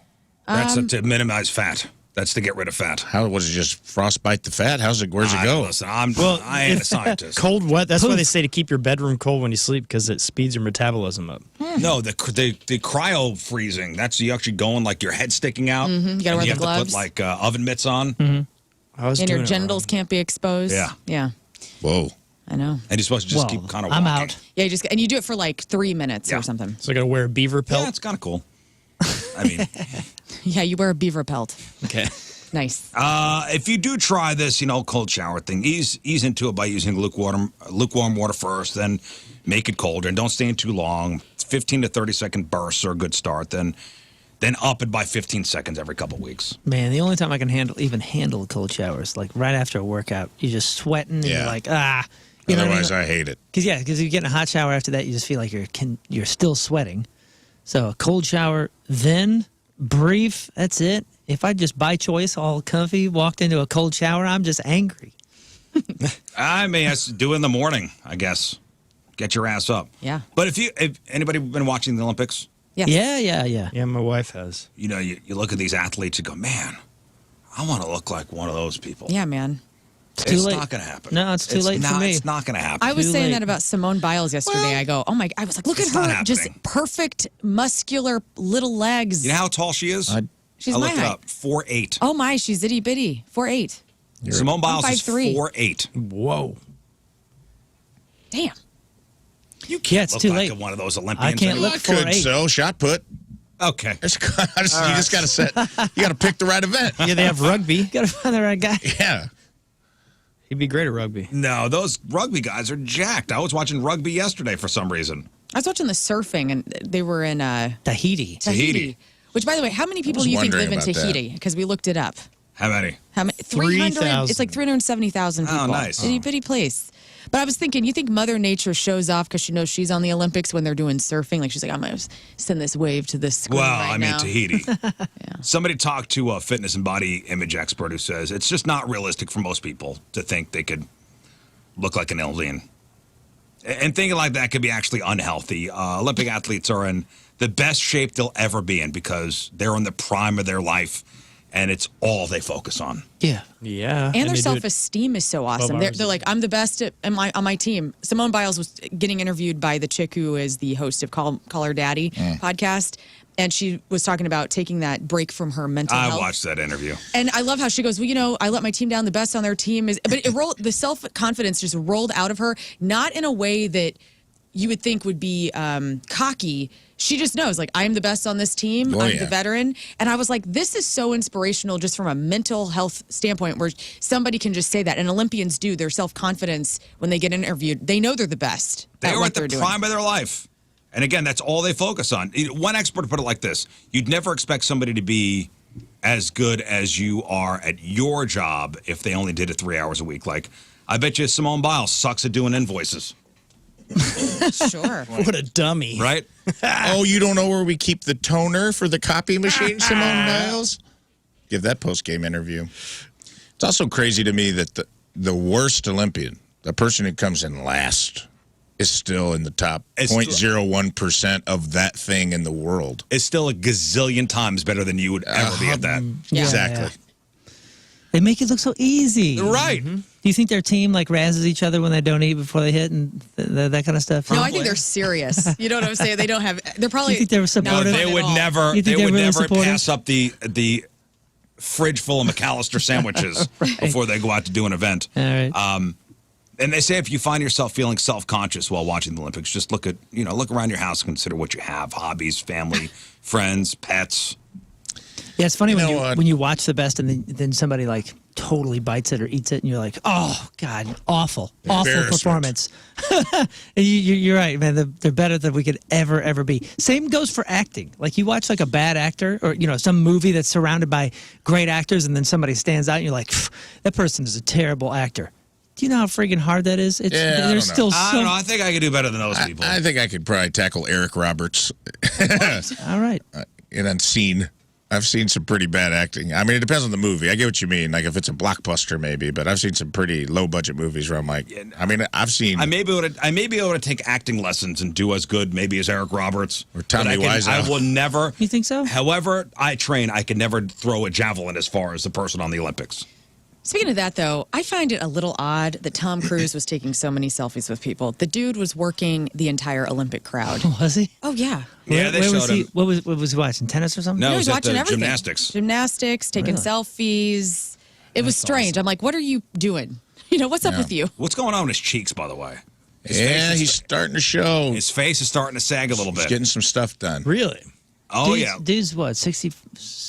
That's to minimize fat. That's to get rid of fat. How was it? Just frostbite the fat? Where's it go? Listen, I ain't a scientist. Cold, wet. That's why they say to keep your bedroom cold when you sleep, because it speeds your metabolism up. No, the cryo freezing. That's you actually going your head sticking out. You gotta wear the gloves. Have to put oven mitts on. I was And doing your it genitals can't be exposed. Yeah. Yeah. Whoa. I know. And you're supposed to just keep kind of I'm walking. out. Yeah, you do it for 3 minutes or something. So I got to wear a beaver pelt. Yeah, it's kind of cool. I mean, Yeah, you wear a beaver pelt. Okay. Nice. if you do try this, cold shower thing, ease into it by using lukewarm water first, then make it colder, and don't stay in too long. 15 to 30-second bursts are a good start. Then up it by 15 seconds every couple weeks. Man, the only time I can handle a cold shower is right after a workout. You're just sweating and you're You know what I Otherwise, mean? I hate it. Because you get in a hot shower after that, you just feel like you're still sweating. So a cold shower, then brief. That's it. If I just by choice, all comfy, walked into a cold shower, I'm just angry. I mean, do it in the morning, I guess. Get your ass up. Yeah. But if anybody been watching the Olympics, Yes. Yeah. Yeah, my wife has. you know, you look at these athletes, you go, man, I want to look like one of those people. Yeah, man. Too It's late. not going to happen. No, it's too late for me. It's not going to happen. I was Too saying late. that about Simone Biles yesterday. I go, oh my! I was like, look at It's not her, just happening. perfect, muscular little legs. You know how tall she is? She's I my looked it height. up. 4'8". Oh my, she's itty bitty. 4'8". Simone Biles is 5'3". 4'8". Whoa. Damn. You can't Yeah, it's look too like late. one of those Olympians. I can't anymore. look I could 4'8". so shot put. Okay. You just got to set. You got to pick the right event. Yeah, they have rugby. Gotta find the right guy. Yeah. He'd be great at rugby. No, those rugby guys are jacked. I was watching rugby yesterday for some reason. I was watching the surfing, and they were in Tahiti. Tahiti. Which, by the way, how many people was do you think wondering live in about Tahiti? Because we looked it up. How many? How many? 300. 3,000. It's like 370,000 people. Oh, nice. Itty bitty place. But I was thinking, you think Mother Nature shows off because she knows she's on the Olympics when they're doing surfing? Like she's like, I'm gonna send this wave to this screen Well, right I mean, now. Tahiti. Somebody talked to a fitness and body image expert who says it's just not realistic for most people to think they could look like an alien. And thinking like that could be actually unhealthy. Olympic athletes are in the best shape they'll ever be in because they're in the prime of their life, and it's all they focus on. Yeah. Yeah. And their they do it- self-esteem is so awesome. 12 They're, hours they're a like, I'm the best on my team. Simone Biles was getting interviewed by the chick who is the host of Call Her Daddy podcast, and she was talking about taking that break from her mental I health. watched that interview. And I love how she goes, well, you know, I let my team down. The best on their team is, but it rolled. The self-confidence just rolled out of her, not in a way that you would think would be cocky. She just knows, like, I'm the best on this team. Oh, I'm yeah. the veteran. And I was like, this is so inspirational just from a mental health standpoint where somebody can just say that. And Olympians do. Their self-confidence when they get interviewed, they know they're the best. They were what at the they're doing. prime of their life. And again, that's all they focus on. One expert put it like this. You'd never expect somebody to be as good as you are at your job if they only did it 3 hours a week. Like, I bet you Simone Biles sucks at doing invoices, Sure. What a dummy. right? Oh, you don't know where we keep the toner for the copy machine, Simone Biles? Give that post-game interview. It's also crazy to me that the worst Olympian, the person who comes in last, is still in the top It's 0.01% of that thing in the world. It's still a gazillion times better than you would ever be at that. Yeah. Exactly. They make it look so easy. Right. Do you think their team like razzes each other when they don't eat before they hit and that kind of stuff? No, I think they're serious. You know what I'm saying? They don't have. They're probably. You think they were No, supportive? they at would all. never. You They think they're would really never supportive? pass up the fridge full of McAllister sandwiches before they go out to do an event. All right. And they say if you find yourself feeling self-conscious while watching the Olympics, just look around your house, consider what you have: hobbies, family, friends, pets. Yeah, it's funny You when know you what? when you watch the best and then somebody like totally bites it or eats it and you're like, oh God, awful Embarrassment. performance. You're right, man. They're better than we could ever be. Same goes for acting. Like you watch like a bad actor or some movie that's surrounded by great actors and then somebody stands out and you're like, that person is a terrible actor. Do you know how friggin' hard that is? It's, Yeah, I there's don't still I so. don't know. I think I could do better than those people. I think I could probably tackle Eric Roberts. All right. And unseen. I've seen some pretty bad acting. I mean, it depends on the movie. I get what you mean. Like if it's a blockbuster, maybe. But I've seen some pretty low budget movies where I'm like, I mean, I've seen. I may be able to take acting lessons and do as good maybe as Eric Roberts Or Tommy but Wiseau. I will never. You think so? However, I train. I can never throw a javelin as far as the person on the Olympics. Speaking of that, though, I find it a little odd that Tom Cruise was taking so many selfies with people. The dude was working the entire Olympic crowd. Was he? Oh yeah. Yeah, they Where was showed he? him. What was he watching? Tennis or something? No, he it was was at watching the everything. gymnastics. Taking Really? selfies. It was strange. I'm like, what are you doing? What's up with you? What's going on with his cheeks, by the way? Yeah, he's starting to show. His face is starting to sag a little He's bit. getting some stuff done. Really? Oh Dude's, yeah, Dude's what? 60.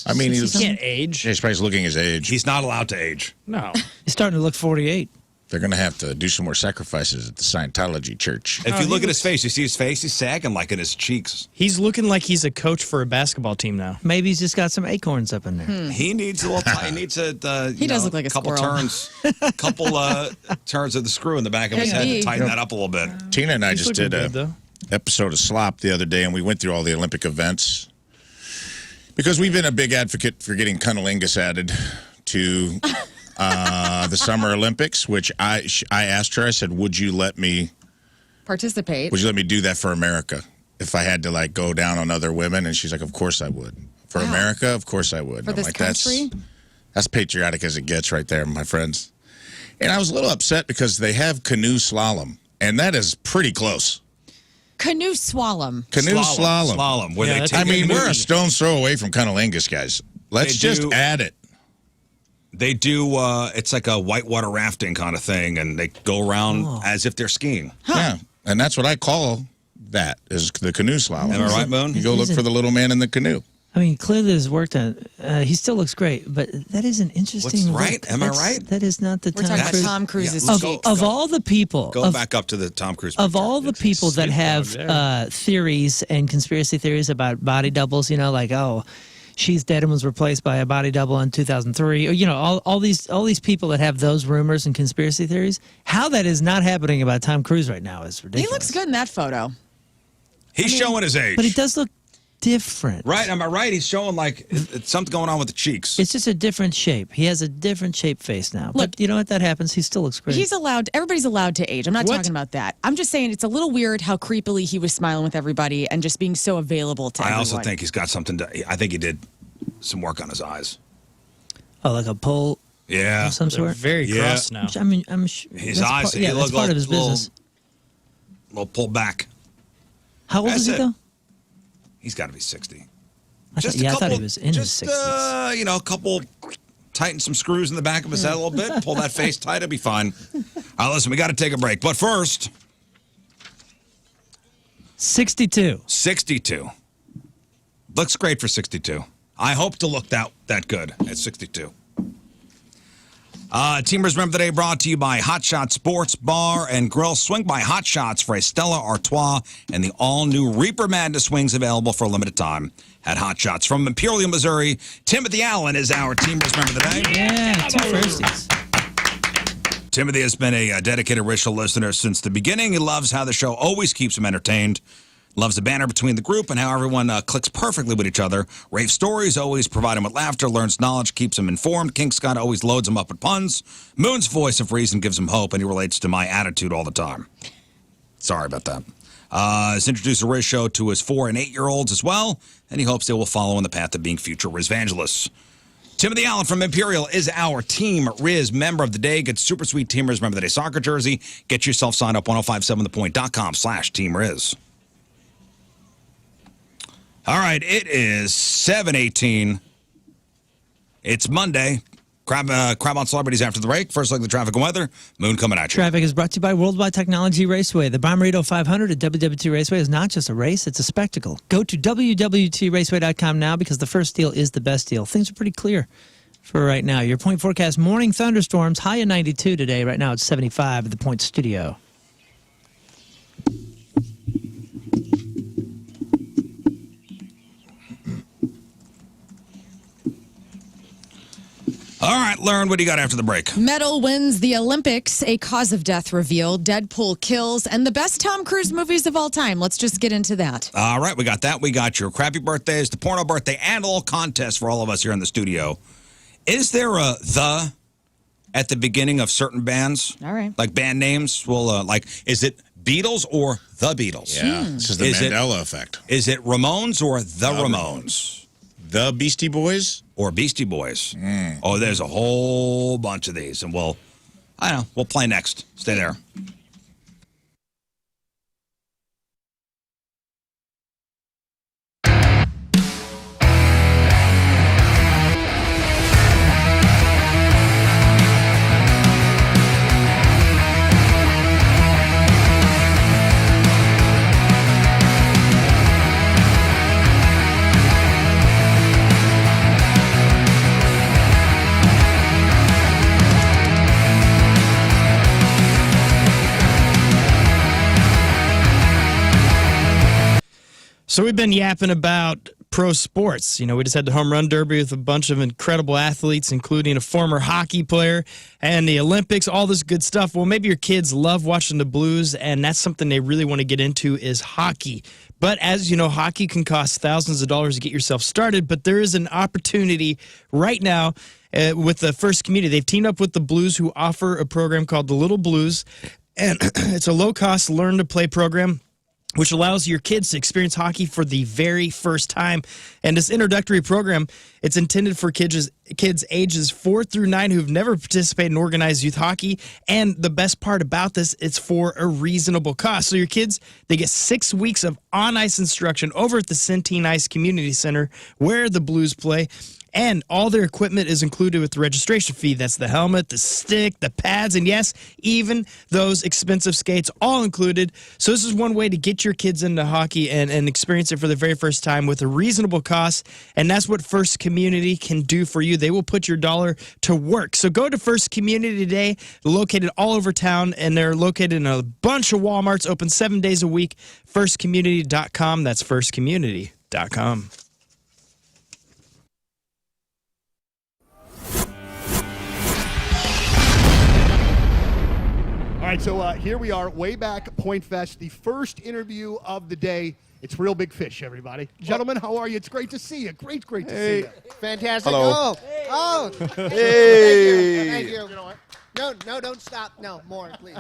I mean, 60 he's- something? Can't age. He's probably looking his age. he's not allowed to age. No. He's starting to look 48. They're going to have to do some more sacrifices at the Scientology church. If you look at his face, you see his face, he's sagging like in his cheeks. He's looking like he's a coach for a basketball team now. Maybe he's just got some acorns up in there. He needs a little. He needs a. He does look like a couple squirrel. couple turns of the screw in the back of his head to tighten that up a little bit. Tina and I He's just looking did good, though. episode of Slop the other day, and we went through all the Olympic events because we've been a big advocate for getting cunnilingus added to the Summer Olympics, which I asked her, I said, would you let me Participate. do that for America if I had to like go down on other women? And she's like, of course I would. For America, of course I would. For And this I'm like, country? That's patriotic as it gets right there, my friends. And I was a little upset because they have canoe slalom, and that is pretty close. Canoe slalom. Canoe slalom. Slalom. Where Yeah, they that's- take I mean, a we're canoe. a stone's throw away from cunnilingus, guys. Let's They just do- add it. They do. It's like a whitewater rafting kind of thing, and they go around as if they're skiing. Yeah, and that's what I call that, is the canoe slalom. Am I right, Moon? You go look for the little man in the canoe. I mean, clearly there's work done. He still looks great, but that is an interesting. What's right? look. Am I That's- right? That is not the We're Tom talking about Cruise. Tom Cruise's Yeah, cheeks. Of all the people, Go back up to the Tom Cruise. of picture. all the people that have Snoop Dogg theories and conspiracy theories about body doubles, like, oh, she's dead and was replaced by a body double in 2003, or all these people that have those rumors and conspiracy theories, how that is not happening about Tom Cruise right now is ridiculous. He looks good in that photo. He's showing his age. but he does look different. Right? Am I right? He's showing like it's something going on with the cheeks. It's just a different shape. He has a different shaped face now. Look, but you know what? That happens. He still looks great. Everybody's allowed to age. I'm not What? talking about that. I'm just saying it's a little weird how creepily he was smiling with everybody and just being so available to I everyone. also think he's got something to. I think he did some work on his eyes. Oh, like a pole Yeah. of some They're sort. very Yeah. cross now. Which, I mean, I'm sure His that's eyes. Part, he yeah, that's looked part of his little, business. little pulled back. How old That's is he it. though? He's got to be 60. I thought he was in his 60s. A couple, tighten some screws in the back of his head a little bit, pull that face tight, it'll be fine. All right, listen, we got to take a break. But first, 62. 62. Looks great for 62. I hope to look that good at 62. Teamers Remember the Day brought to you by Hot Shots Sports Bar and Grill. Swing by Hot Shots for a Stella Artois and the all-new Reaper Madness wings available for a limited time at Hot Shots. From Imperial, Missouri, Timothy Allen is our Teamers Remember the Day. Yeah, two firsties. Timothy has been a dedicated original listener since the beginning. He loves how the show always keeps him entertained. Loves the banter between the group and how everyone clicks perfectly with each other. Rafe's stories always provide him with laughter, learns knowledge, keeps him informed. King Scott always loads him up with puns. Moon's voice of reason gives him hope, and he relates to my attitude all the time. Sorry about that. Has introduced a Riz show to his 4- and 8-year-olds as well, and he hopes they will follow in the path of being future Rizvangelists. Timothy Allen from Imperial is our Team Riz member of the day. Get super sweet Team Riz member of the day soccer jersey. Get yourself signed up 1057thepoint.com/Team Riz. All right, it is 7:18. It's Monday. Crab on celebrities after the break. First look at the traffic and weather. Moon coming at you. Traffic is brought to you by Worldwide Technology Raceway. The Bommarito 500 at WWT Raceway is not just a race, it's a spectacle. Go to WWTRaceway.com now because the first deal is the best deal. Things are pretty clear for right now. Your Point forecast, morning thunderstorms, high of 92 today. Right now it's 75 at the Point studio. All right, Lern, what do you got after the break? Medal wins the Olympics, a cause of death revealed, Deadpool kills, and the best Tom Cruise movies of all time. Let's just get into that. All right, we got that. We got your crappy birthdays, the porno birthday, and a little contest for all of us here in the studio. Is there a "the" at the beginning of certain bands? All right. Like band names? Well, is it Beatles or the Beatles? Yeah, this is the Is it- Mandela effect. Is it Ramones or the Ramones? The Beastie Boys? Or Beastie Boys? Oh, there's a whole bunch of these. And we'll play next. Stay there. So we've been yapping about pro sports. You know, we just had the home run derby with a bunch of incredible athletes, including a former hockey player and the Olympics, all this good stuff. Well, maybe your kids love watching the Blues, and that's something they really want to get into is hockey. But as you know, hockey can cost thousands of dollars to get yourself started, but there is an opportunity right now with the First Community. They've teamed up with the Blues, who offer a program called the Little Blues, and it's a low-cost learn-to-play program which allows your kids to experience hockey for the very first time. And this introductory program, it's intended for kids ages 4 through 9 who've never participated in organized youth hockey. And the best part about this, it's for a reasonable cost. So your kids, they get 6 weeks of on-ice instruction over at the Centene Ice Community Center where the Blues play. And all their equipment is included with the registration fee. That's the helmet, the stick, the pads, and yes, even those expensive skates, all included. So this is one way to get your kids into hockey and experience it for the very first time with a reasonable cost. And that's what First Community can do for you. They will put your dollar to work. So go to First Community today. They're located all over town, and they're located in a bunch of Walmarts, open 7 days a week. FirstCommunity.com. That's FirstCommunity.com. All right, so here we are, way back Pointfest, the first interview of the day. It's Real Big Fish, everybody. Gentlemen, how are you? It's great to see you. Great to see you. Fantastic. Hello. Oh. Hey. Thank you. You know what? No, don't stop. No, more, please,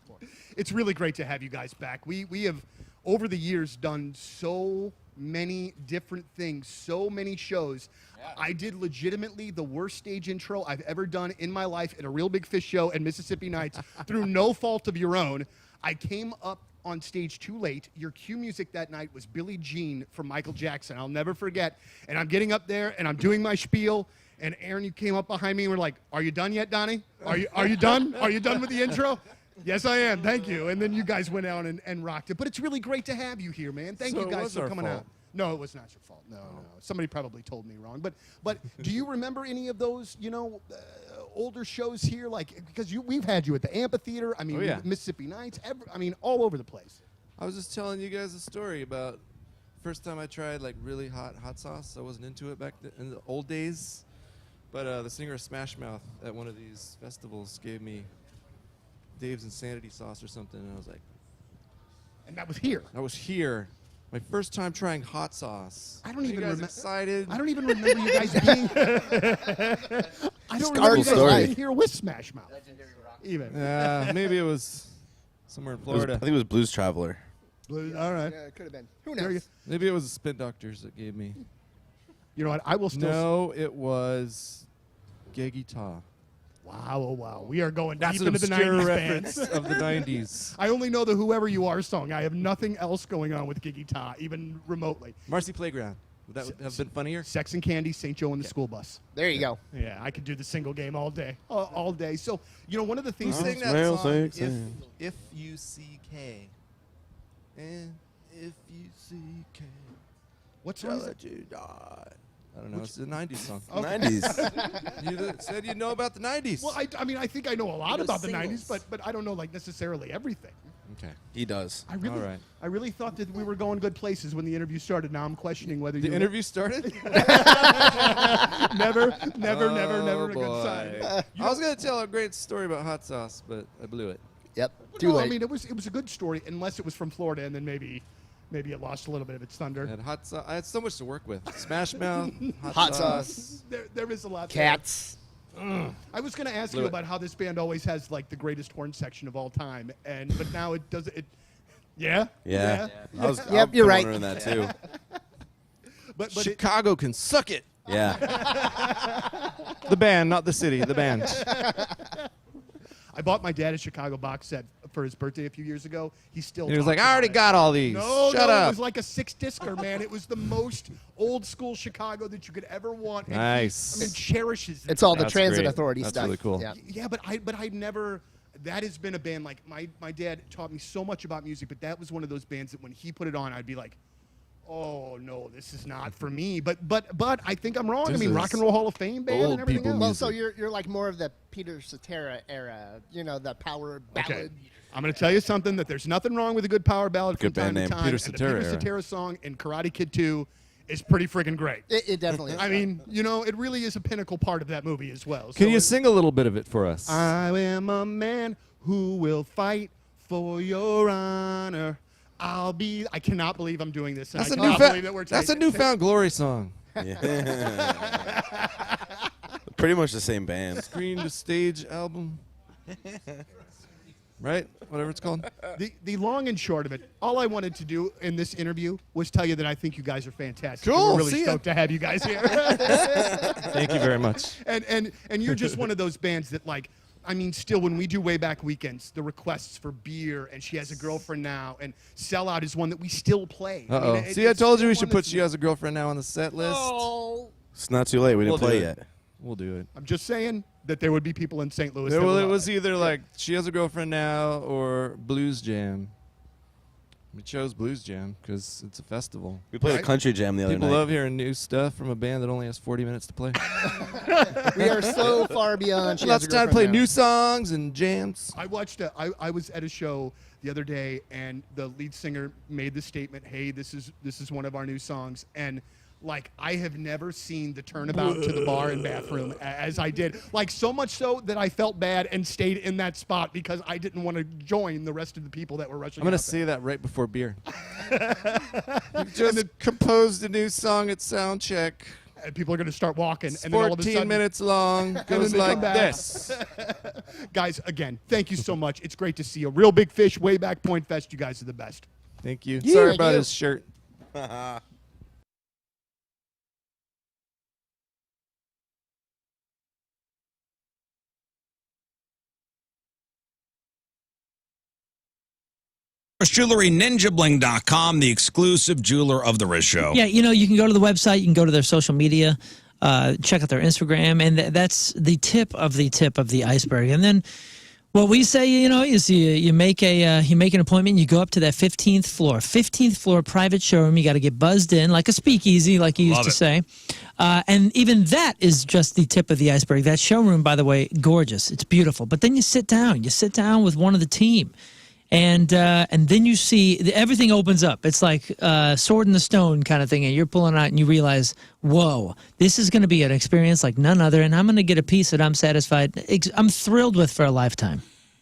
more. It's really great to have you guys back. We have, over the years, done so many different things, so many shows. I did legitimately the worst stage intro I've ever done in my life at a Real Big Fish show at Mississippi Nights through no fault of your own. I came up on stage too late. Your cue music that night was Billie Jean from Michael Jackson. I'll never forget. And I'm getting up there and I'm doing my spiel. And Aaron, you came up behind me and were like, "Are you done yet, Donnie? Are you done? Are you done with the intro?" Yes, I am. Thank you. And then you guys went out and rocked it. But it's really great to have you here, man. Thank you guys for coming out. No, it was not your fault. No. Somebody probably told me wrong. But do you remember any of those, older shows here? Like, because we've had you at the amphitheater. I mean, Mississippi Nights. All over the place. I was just telling you guys a story about first time I tried like really hot sauce. I wasn't into it back in the old days. But the singer of Smash Mouth at one of these festivals gave me Dave's Insanity sauce or something, and I was like... And that was here? I was here. My first time trying hot sauce. I don't even remember. Excited? I don't even remember you guys being... I don't remember you guys being here with Smash Mouth. Even. Yeah, maybe it was somewhere in Florida. I think it was Blues Traveler. All right. Yeah, it could have been. Who knows? Maybe it was the Spin Doctors that gave me. You know what? I will still... No, it was Gay Guitar. Wow, oh wow. We are going That's deep into the an obscure 90s reference bands. of the 90s. I only know the Whoever You Are song. I have nothing else going on with Giggy Ta, even remotely. Marcy Playground. Would that have been funnier? Sex and Candy, St. Joe and the School Bus. There you go. Yeah, I could do the single game all day. All day. So, one of the things... Who sang that song? If You See K. And if you see K. What song is it? I don't know. It's a 90s song. Okay. 90s. You said you know about the 90s. Well, I mean, I think I know a lot Those about the singles. 90s, but I don't know, necessarily everything. Okay. He does. I really, All right. I really thought that we were going good places when the interview started. Now I'm questioning whether you... The interview started? Never a good boy. sign. I was going to tell a great story about hot sauce, but I blew it. Yep. Too late. I mean, it was a good story, unless it was from Florida, and then maybe it lost a little bit of its thunder. And hot sauce. I had so much to work with. Smash Mouth, Hot sauce. There is a lot. Cats. I was going to ask you about how this band always has the greatest horn section of all time, but now it does it. Yeah. Yeah. I was You're right. wondering that too. But Chicago can suck it. Yeah. The band, not the city. The band. I bought my dad a Chicago box set for his birthday a few years ago. He still. He was talks like, I already about it. got all these. Shut It up. was like a 6-discer, man. It was the most old school Chicago that you could ever want. And Nice. he, cherishes it. It's all the That's transit great. authority That's stuff. really cool. Yeah. Yeah, but I never. That has been a band my dad taught me so much about music, but that was one of those bands that when he put it on, I'd be like, oh no, this is not for me. But I think I'm wrong. This I mean, is Rock and Roll Hall of Fame band old and everything people else. Well, so music. you're like more of the Peter Cetera era, you know, the power ballad. Okay. I'm going to tell you something, that there's nothing wrong with a good power ballad Good from time band name, to time. Peter and the Cetera Peter era. Cetera song in Karate Kid 2 is pretty freaking great. It definitely is. I mean, you know, it really is a pinnacle part of that movie as well. Can So you it- sing a little bit of it for us? I am a man who will fight for your honor. I cannot believe I'm doing this. And That's I a cannot believe that we're That's a taking- newfound glory song. Pretty much the same band. Screen to stage album. Right? Whatever it's called. The long and short of it, all I wanted to do in this interview was tell you that I think you guys are fantastic. Cool, We're really see ya. stoked to have you guys here. Thank you very much. and you're just one of those bands that, like, I mean, still, when we do Way Back Weekends, the requests for Beer and She Has a Girlfriend Now and Sellout is one that we still play. I mean, Uh-oh. it- See, I it's told you we still should one put that's- She Has a Girlfriend Now on the set list. It's not too late. We didn't We'll play do it. yet. We'll do it. I'm just saying that there would be people in St. Louis that Well, would it love was either like She Has a Girlfriend Now or Blues Jam. We chose Blues Jam because it's a festival. We played Right. a country jam the other People night. love hearing new stuff from a band that only has 40 minutes to play. We are so far beyond. She Lots Has of a time to play Girlfriend Now. new songs and jams. I watched I was at a show the other day, and the lead singer made the statement, "Hey, this is one of our new songs," and like, I have never seen the turnabout to the bar and bathroom as I did. Like, so much so that I felt bad and stayed in that spot because I didn't want to join the rest of the people that were rushing. I'm going to out there. say that right before beer. You just composed a new song at Soundcheck. And people are going to start walking, It's and then all of a 14 sudden, minutes long. then Goes they come like back. this. guys, again, thank you so much. It's great to see you. Real big fish, way back Pointfest. You guys are the best. Thank you. Yeah. Sorry Thank about you. his shirt. JewelryNinjaBling.com, the exclusive jeweler of the Riz Show. Yeah, you know, you can go to the website, you can go to their social media, check out their Instagram, and that's the tip of the iceberg. And then what we say, you know, is you make an appointment, you go up to that 15th floor private showroom. You got to get buzzed in like a speakeasy, like you used Love to it. say. And even that is just the tip of the iceberg. That showroom, by the way, gorgeous. It's beautiful. But then you sit down with one of the team. And then you see everything opens up. It's like Sword in the Stone kind of thing, and you're pulling out and you realize, whoa, this is going to be an experience like none other, and I'm going to get a piece that I'm satisfied, I'm thrilled with for a lifetime.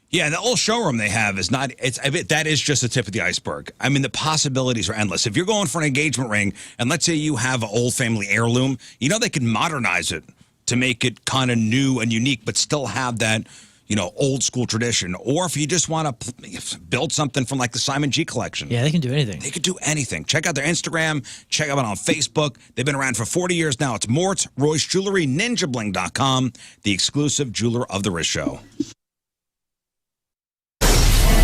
Yeah, the whole showroom they have is not, that is just the tip of the iceberg. I mean, the possibilities are endless. If you're going for an engagement ring, and let's say you have an old family heirloom, you know they can modernize it to make it kind of new and unique, but still have that, you know, old school tradition. Or if you just want to build something from like the Simon G collection. Yeah, they can do anything. They could do anything. Check out their Instagram. Check them out on Facebook. They've been around for 40 years now. It's Mort's, Royce Jewelry, NinjaBling.com, the exclusive jeweler of the Riz Show.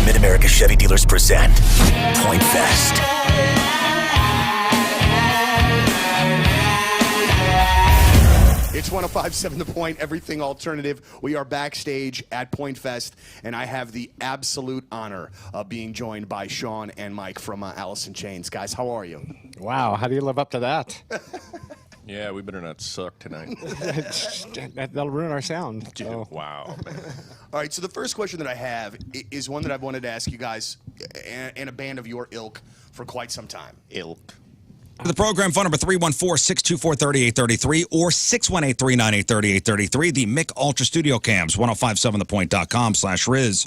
Mid-America Chevy dealers present Pointfest. It's 105.7 The Point, everything alternative. We are backstage at Pointfest, and I have the absolute honor of being joined by Sean and Mike from Alice in Chains. Guys, how are you? Wow, how do you live up to that? Yeah, we better not suck tonight. That'll ruin our sound. So. Wow. Man. All right, so the first question that I have is one that I've wanted to ask you guys and a band of your ilk for quite some time. Ilk. The program phone number 314-624-3833 or 618-398-3833. The Mick Ultra Studio Cams, 1057thepoint.com/Riz.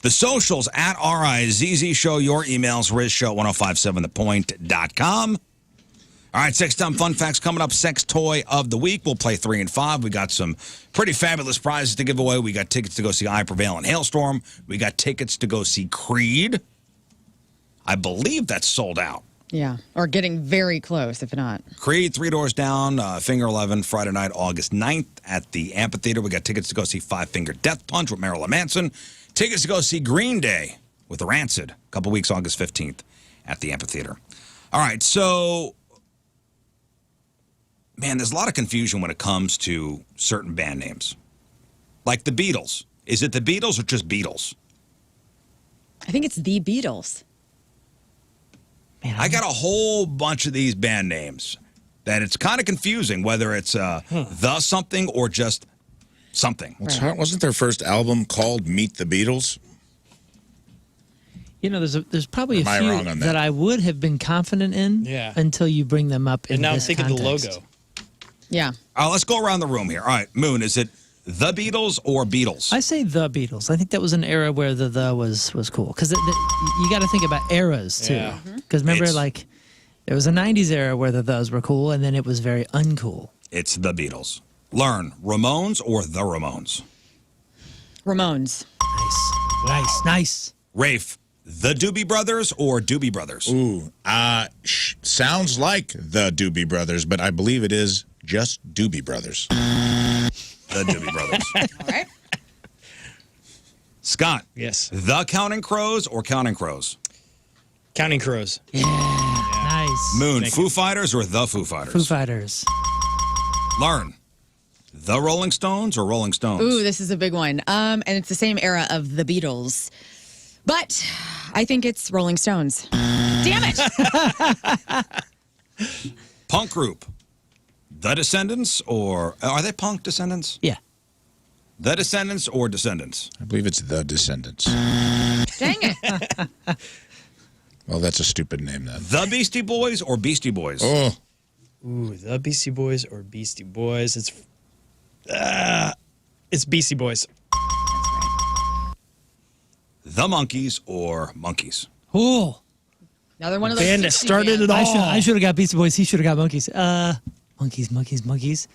The socials at RIZZ Show. Your emails, RizShow1057thepoint.com. All right, Sex Dumb Fun Facts coming up. Sex Toy of the Week. We'll play 3 and 5. We got some pretty fabulous prizes to give away. We got tickets to go see I Prevail in Hailstorm. We got tickets to go see Creed. I believe that's sold out. Yeah, or getting very close, if not. Creed, 3 Doors Down, Finger 11, Friday night, August 9th at the Amphitheater. We got tickets to go see Five Finger Death Punch with Marilyn Manson. Tickets to go see Green Day with Rancid, a couple weeks, August 15th at the Amphitheater. All right, so, man, there's a lot of confusion when it comes to certain band names. Like the Beatles. Is it the Beatles or just Beatles? I think it's the Beatles. I got a whole bunch of these band names that it's kind of confusing whether it's the something or just something. Wasn't their first album called Meet the Beatles? You know, there's probably Am a I few wrong on that? that? I would have been confident in until you bring them up in And now I'm this thinking context. the logo. Yeah. Let's go around the room here. All right, Moon, is it the Beatles or Beatles? I say the Beatles. I think that was an era where the was cool. Because you got to think about eras, too. Yeah. Because remember, It's- like, there was a 90s era where the thes were cool, and then it was very uncool. It's the Beatles. Lern, Ramones or the Ramones? Ramones. Nice. Rafe, the Doobie Brothers or Doobie Brothers? Ooh, sounds like the Doobie Brothers, but I believe it is just Doobie Brothers. The Doobie Brothers. All right. Scott. Yes. The Counting Crows or Counting Crows? Counting Crows. Yeah. Nice. Moon, Foo Fighters or the Foo Fighters? Foo Fighters. Learn. The Rolling Stones or Rolling Stones? Ooh, this is a big one. And it's the same era of the Beatles. But I think it's Rolling Stones. Damn it! Punk group. The Descendants or... Are they punk Descendants? Yeah. The Descendants or Descendants? I believe it's The Descendants. Dang it. Well, that's a stupid name then. The Beastie Boys or Beastie Boys? Oh, Ooh, the Beastie Boys or Beastie Boys? It's Beastie Boys. The Monkees or Monkees? Ooh. Another one of those. Band that 60s started bands. it all. I should have got Beastie Boys. He should have got Monkeys. Monkeys.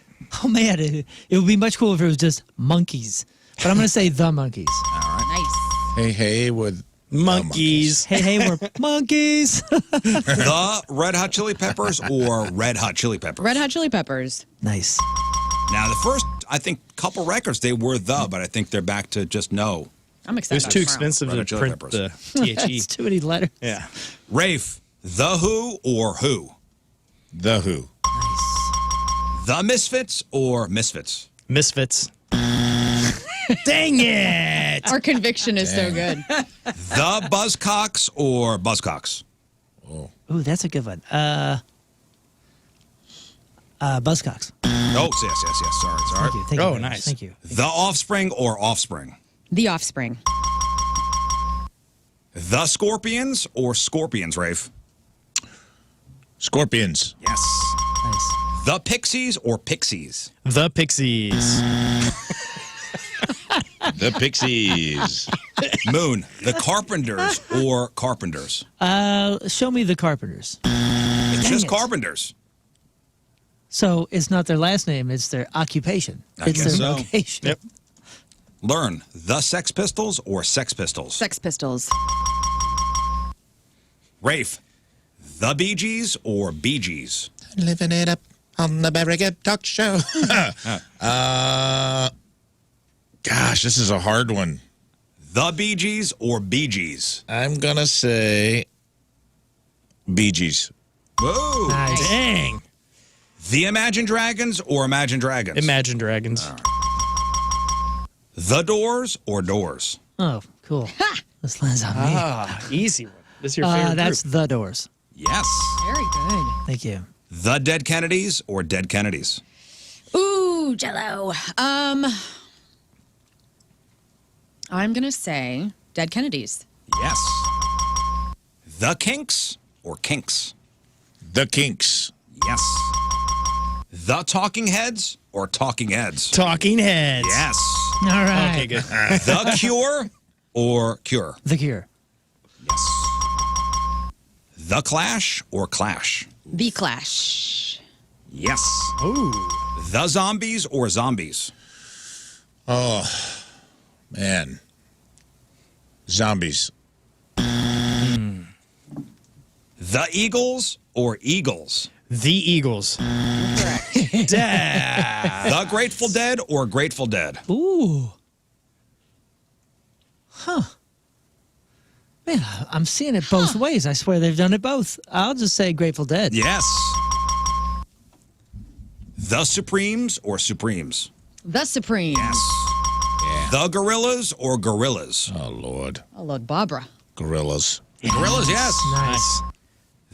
Oh, man. It would be much cooler if it was just Monkeys. But I'm going to say the Monkeys. Nice. hey, with Monkeys. Hey, we're monkeys. The Red Hot Chili Peppers or Red Hot Chili Peppers? Red Hot Chili Peppers. Nice. Now, the first, I think, couple records, they were the, but I think they're back to just no. I'm It excited. was too about tomorrow. expensive Red to Hot Chili print Peppers. the THE. It's too many letters. Yeah. Rafe, The Who or Who? The Who. The Misfits or Misfits? Misfits. Dang it! Our conviction is so good. The Buzzcocks or Buzzcocks? Ooh, that's a good one. Buzzcocks. Oh, yes. Sorry. Thank you. Thank you Oh, very much. nice. Thank you. The Offspring or Offspring? The Offspring. The Scorpions or Scorpions, Rafe? Scorpions. Yes. Nice. The Pixies or Pixies? The Pixies. The Pixies. Moon, The Carpenters or Carpenters? Show me the Carpenters. It's just it. Carpenters. So it's not their last name; it's their occupation. I It's guess their so. vocation. Yep. Learn, The Sex Pistols or Sex Pistols? Sex Pistols. Rafe, The Bee Gees or Bee Gees? Living it up on the Barricade Talk Show. Gosh, this is a hard one. The Bee Gees or Bee Gees? I'm going to say Bee Gees. Whoa. Nice. Dang. The Imagine Dragons or Imagine Dragons? Imagine Dragons. The Doors or Doors? Oh, cool. This lands on me. Easy one. This is your favorite That's group. the Doors. Yes. Very good. Thank you. The Dead Kennedys or Dead Kennedys? Ooh, Jello. I'm gonna say Dead Kennedys. Yes. The Kinks or Kinks? The Kinks. Yes. The Talking Heads or Talking Heads? Talking Heads. Yes. All right. Okay, good. The Cure or Cure? The Cure. Yes. The Clash or Clash? The Clash. Yes. Ooh. The Zombies or Zombies? Oh, man. Zombies. The Eagles or Eagles? The Eagles. Correct. The Grateful Dead or Grateful Dead? Ooh. Huh. Man, I'm seeing it both ways. I swear they've done it both. I'll just say Grateful Dead. Yes. The Supremes or Supremes? The Supremes. Yes. The Gorillas or Gorillas? Oh, Lord. Oh, Lord Barbara. Gorillas. Gorillas, yes. Nice.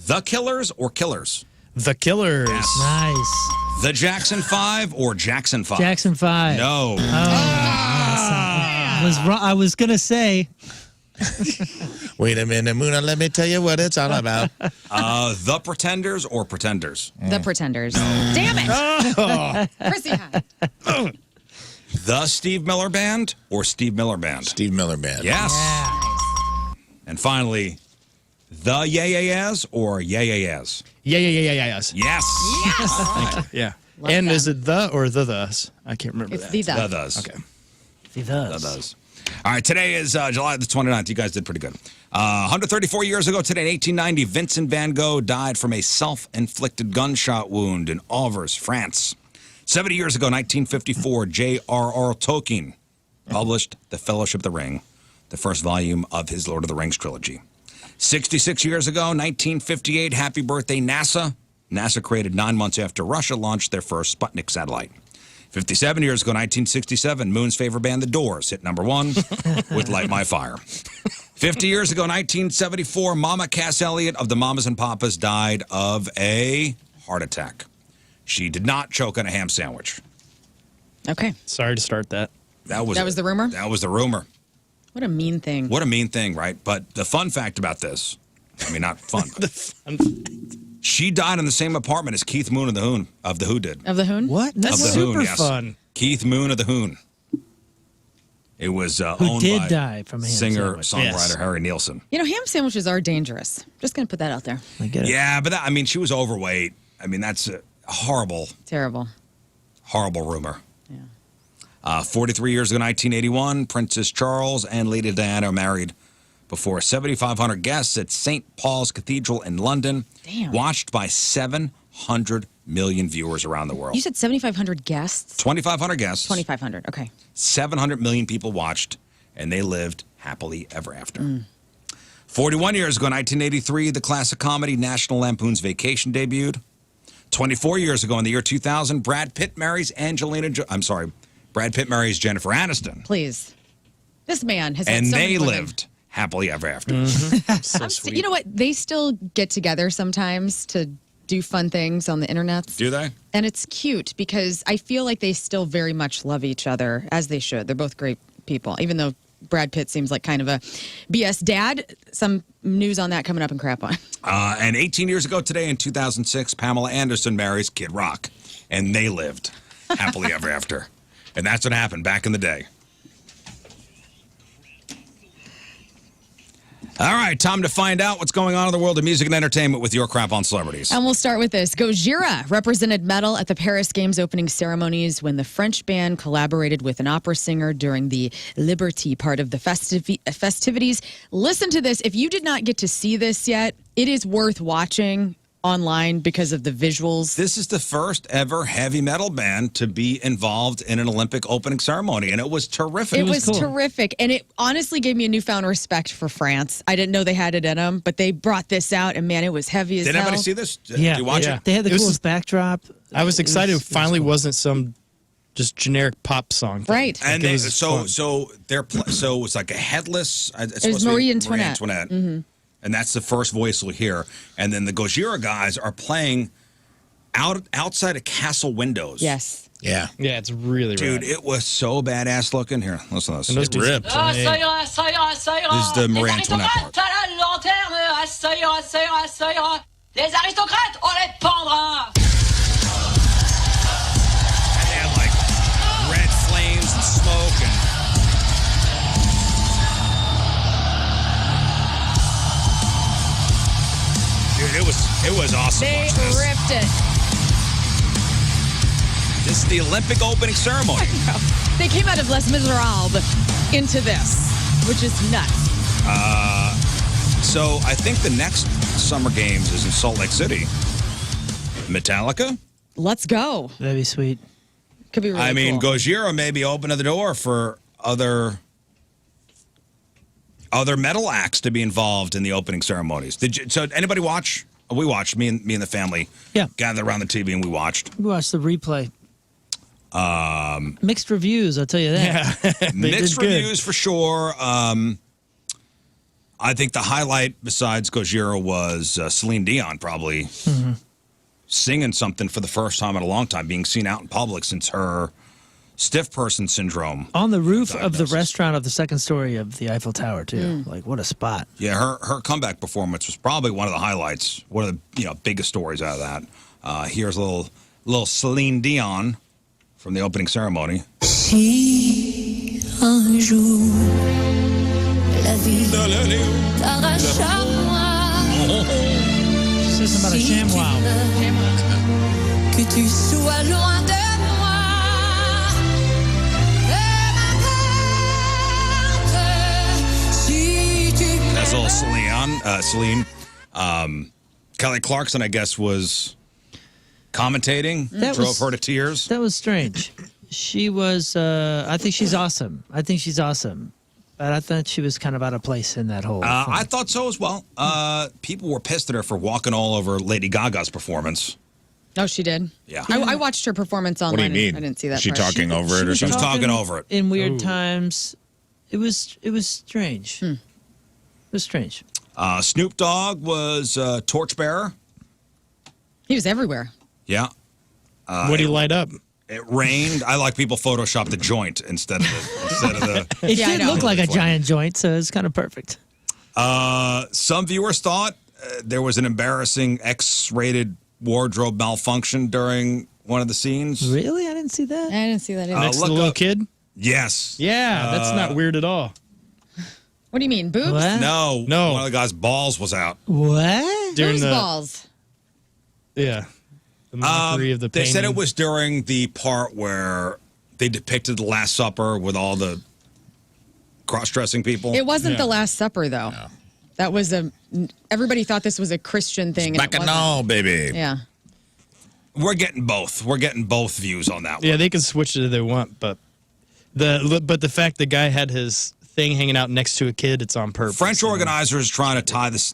The Killers or Killers? The Killers. Yes. Nice. The Jackson 5 or Jackson 5? Jackson 5. No. I was going to say. Wait a minute, Moona, let me tell you what it's all about. The Pretenders or Pretenders? The Pretenders. Damn it. Chrissy High. The Steve Miller Band or Steve Miller Band? Steve Miller Band. Yes. And finally, the Yeah or Yeah Yes. Yes. Yeah. Love and them. is it the or the thus? I can't remember It's that. the The Thus. Okay. He does. The Thus. All right, today is July the 29th. You guys did pretty good. 134 years ago today, in 1890, Vincent van Gogh died from a self-inflicted gunshot wound in Auvers, France. 70 years ago, 1954, J.R.R. Tolkien published The Fellowship of the Ring, the first volume of his Lord of the Rings trilogy. 66 years ago, 1958, happy birthday, NASA. NASA created 9 months after Russia launched their first Sputnik satellite. 57 years ago, 1967, Moon's favorite band, The Doors, hit number 1 with Light My Fire. 50 years ago, 1974, Mama Cass Elliot of the Mamas and Papas died of a heart attack. She did not choke on a ham sandwich. Okay. Sorry to start that. That was the rumor? That was the rumor. What a mean thing. What a mean thing, right? But the fun fact about this, I mean, not fun. She died in the same apartment as Keith Moon of the Who did. Of the Hoon? What? That's Of the super Hoon, yes. fun. Keith Moon of the Hoon. It was Who owned did by die from a ham singer, sandwich. songwriter Yes. Harry Nielsen. You know, ham sandwiches are dangerous. Just going to put that out there. I get it. Yeah, but I mean, she was overweight. I mean, that's a horrible, Terrible. horrible rumor. Yeah. 43 years ago, 1981, Princess Charles and Lady Diana are married before 7,500 guests at St. Paul's Cathedral in London. Damn. Watched by 700 million viewers around the world. You said 7,500 guests? 2,500 guests. 2,500. Okay. 700 million people watched, and they lived happily ever after. 41 years ago, 1983, the classic comedy National Lampoon's Vacation debuted. 24 years ago, in the year 2000, Brad Pitt marries Brad Pitt marries Jennifer Aniston. Please. This man has had And so they many women. lived happily ever after. So sweet. You know what? They still get together sometimes to do fun things on the internet. Do they? And it's cute because I feel like they still very much love each other, as they should. They're both great people, even though Brad Pitt seems like kind of a BS dad. Some news on that coming up in Crap On. And 18 years ago today, in 2006, Pamela Anderson marries Kid Rock. And they lived happily ever after. And that's what happened back in the day. All right, time to find out what's going on in the world of music and entertainment with your Crap On Celebrities. And we'll start with this. Gojira represented metal at the Paris Games opening ceremonies when the French band collaborated with an opera singer during the Liberty part of the festivities. Listen to this. If you did not get to see this yet, it is worth watching online because of the visuals. This is the first ever heavy metal band to be involved in an Olympic opening ceremony, and it was terrific. It was terrific, and it honestly gave me a newfound respect for France. I didn't know they had it in them, but they brought this out, and man, it was heavy as Did hell. anybody see this? Yeah. Did you watch it? They had the It was coolest backdrop. I was excited. It finally wasn't some just generic pop song thing. Right. And Like, it they, was fun. so it's like a headless. It's was supposed to be Marie Antoinette. And that's the first voice we'll hear. And then the Gojira guys are playing outside of castle windows. Yes. Yeah. Yeah, it's really Dude, rad. it was so badass looking. Here, listen to this. And those dudes ripped. This is the Marie Antoinette part. Les aristocrates, on les pendra! And they had like red flames and smoke and. Dude, it was awesome. They Watch this. ripped it. This is the Olympic opening ceremony. They came out of Les Miserables into this, which is nuts. So I think the next Summer Games is in Salt Lake City. Metallica? Let's go. That'd be sweet. Could be really I mean, cool. Gojira maybe opened the door for other metal acts to be involved in the opening ceremonies. So anybody watch? We watched. Me and the family. Yeah. Gathered around the TV and we watched. We watched the replay. Mixed reviews, I'll tell you that. Mixed did good. reviews for sure. I think the highlight besides Gojira was Celine Dion probably singing something for the first time in a long time, being seen out in public since her stiff person syndrome. On the roof of the restaurant of the second story of the Eiffel Tower, too. Like, what a spot. Yeah, her comeback performance was probably one of the highlights, one of the biggest stories out of that. Here's a little Celine Dion from the opening ceremony. Si un jour la vie t'arrache à moi, Says something about a si tu ShamWow. veux que tu sois loin de moi, peu m'importe si tu That's a little Celine. Kelly Clarkson, I guess, was commentating, drove her to tears. That was strange. She was, I think she's awesome. But I thought she was kind of out of place in that whole thing. I thought so as well. People were pissed at her for walking all over Lady Gaga's performance. Oh, she did? Yeah. I watched her performance online. What do you mean? I didn't see that Is she part. talking over it or She was something? talking over it. In weird times. It was strange. It was strange. Snoop Dogg was torchbearer. He was everywhere. Yeah. What do you light up? It rained. I like people Photoshop the joint instead of the. It Yeah, I did know. look like a giant joint, so it's kind of perfect. Some viewers thought there was an embarrassing X-rated wardrobe malfunction during one of the scenes. Really? I didn't see that. I didn't see that either. Next to look the little up- kid? Yes. Yeah, that's not weird at all. What do you mean, boobs? What? No. No. One of the guy's balls was out. What? During Whose the balls? yeah, the mockery of the They painting. said it was during the part where they depicted the Last Supper with all the cross-dressing people. It wasn't the Last Supper, though. That was everybody thought this was a Christian thing. and it wasn't. Bacchanal, baby. Yeah. We're getting both. We're getting both views on that one. Yeah, they can switch it if they want, but the fact the guy had his thing hanging out next to a kid, it's on purpose. French organizers trying to tie this,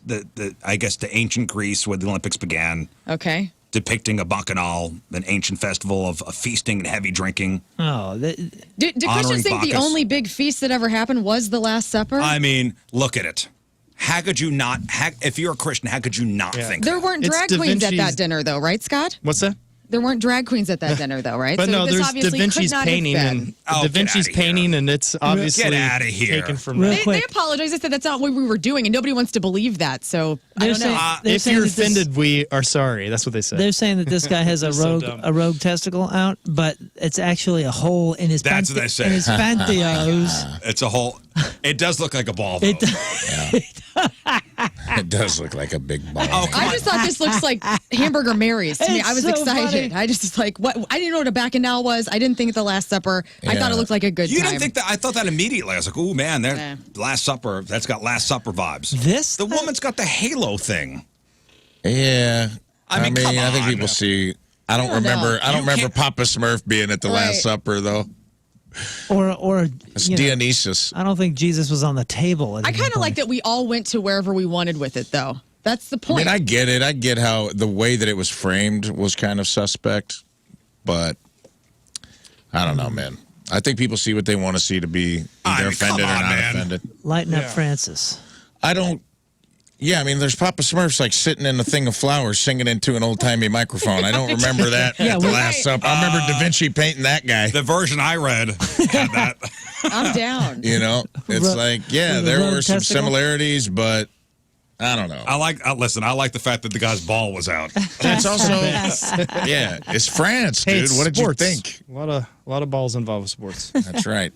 I guess, to ancient Greece where the Olympics began, Okay. depicting a bacchanal, an ancient festival of feasting and heavy drinking. Oh, Did Honoring Christians think the Bacchus. only big feast that ever happened was the Last Supper? I mean, look at it. How could you not? If you're a Christian, how could you not think? There weren't It's drag Da queens at Vinci's- that dinner, though, right, Scott? What's that? There weren't drag queens at that dinner, though, right? But so no, this there's Da obviously Vinci's could not painting, have and been. Oh, Da get Vinci's outta here. painting, and it's obviously Get outta here. taken from Real that. They quick. apologized. They said that's not what we were doing, and nobody wants to believe that. So I They're don't know. saying- they're If saying you're that this- offended, we are sorry. That's what they said. They're saying that this guy has a So rogue dumb. a rogue testicle out, but it's actually a hole in his That's what they say. in his pantyhose. It's a whole. It does look like a ball. It Though. It does look like a big ball. Oh, come I on. just thought this looks like Hamburger Mary's to me. It's I was so excited. funny. I just was like, what? I didn't know what a bacchanal was. I didn't think the Last Supper. I thought it Yeah. looked like a good You time. didn't think that? I thought that immediately. I was like, "Ooh, man, Nah. there, Last Supper. That's got Last Supper vibes." This The woman's got the halo thing. Yeah. I mean, come I think on. people see. I don't don't know. remember. I don't You remember can't- Papa Smurf being at the Right. Last Supper though. or It's you know, Dionysus. I don't think Jesus was on the table. I kind of like that we all went to wherever we wanted with it, though. That's the I point. mean, I get it. I get how the way that it was framed was kind of suspect, but I don't know, man. I think people see what they want to see to be I either mean, come offended or on, not man. offended. Lighten up, Yeah. Francis. I don't. Yeah, I mean, there's Papa Smurf's like sitting in a thing of flowers singing into an old timey microphone. I don't remember that Yeah, at the we- Last Supper. I remember Da Vinci painting that guy. The version I read had that. I'm down. You know, it's Ro- like, yeah, with the there rogue were some testicle? similarities, but I don't know. I like. Listen, I like the fact that the guy's ball was out. It's also, yeah, it's France, Hey, dude. it's What did sports. you think? A lot of balls involved with sports. That's right.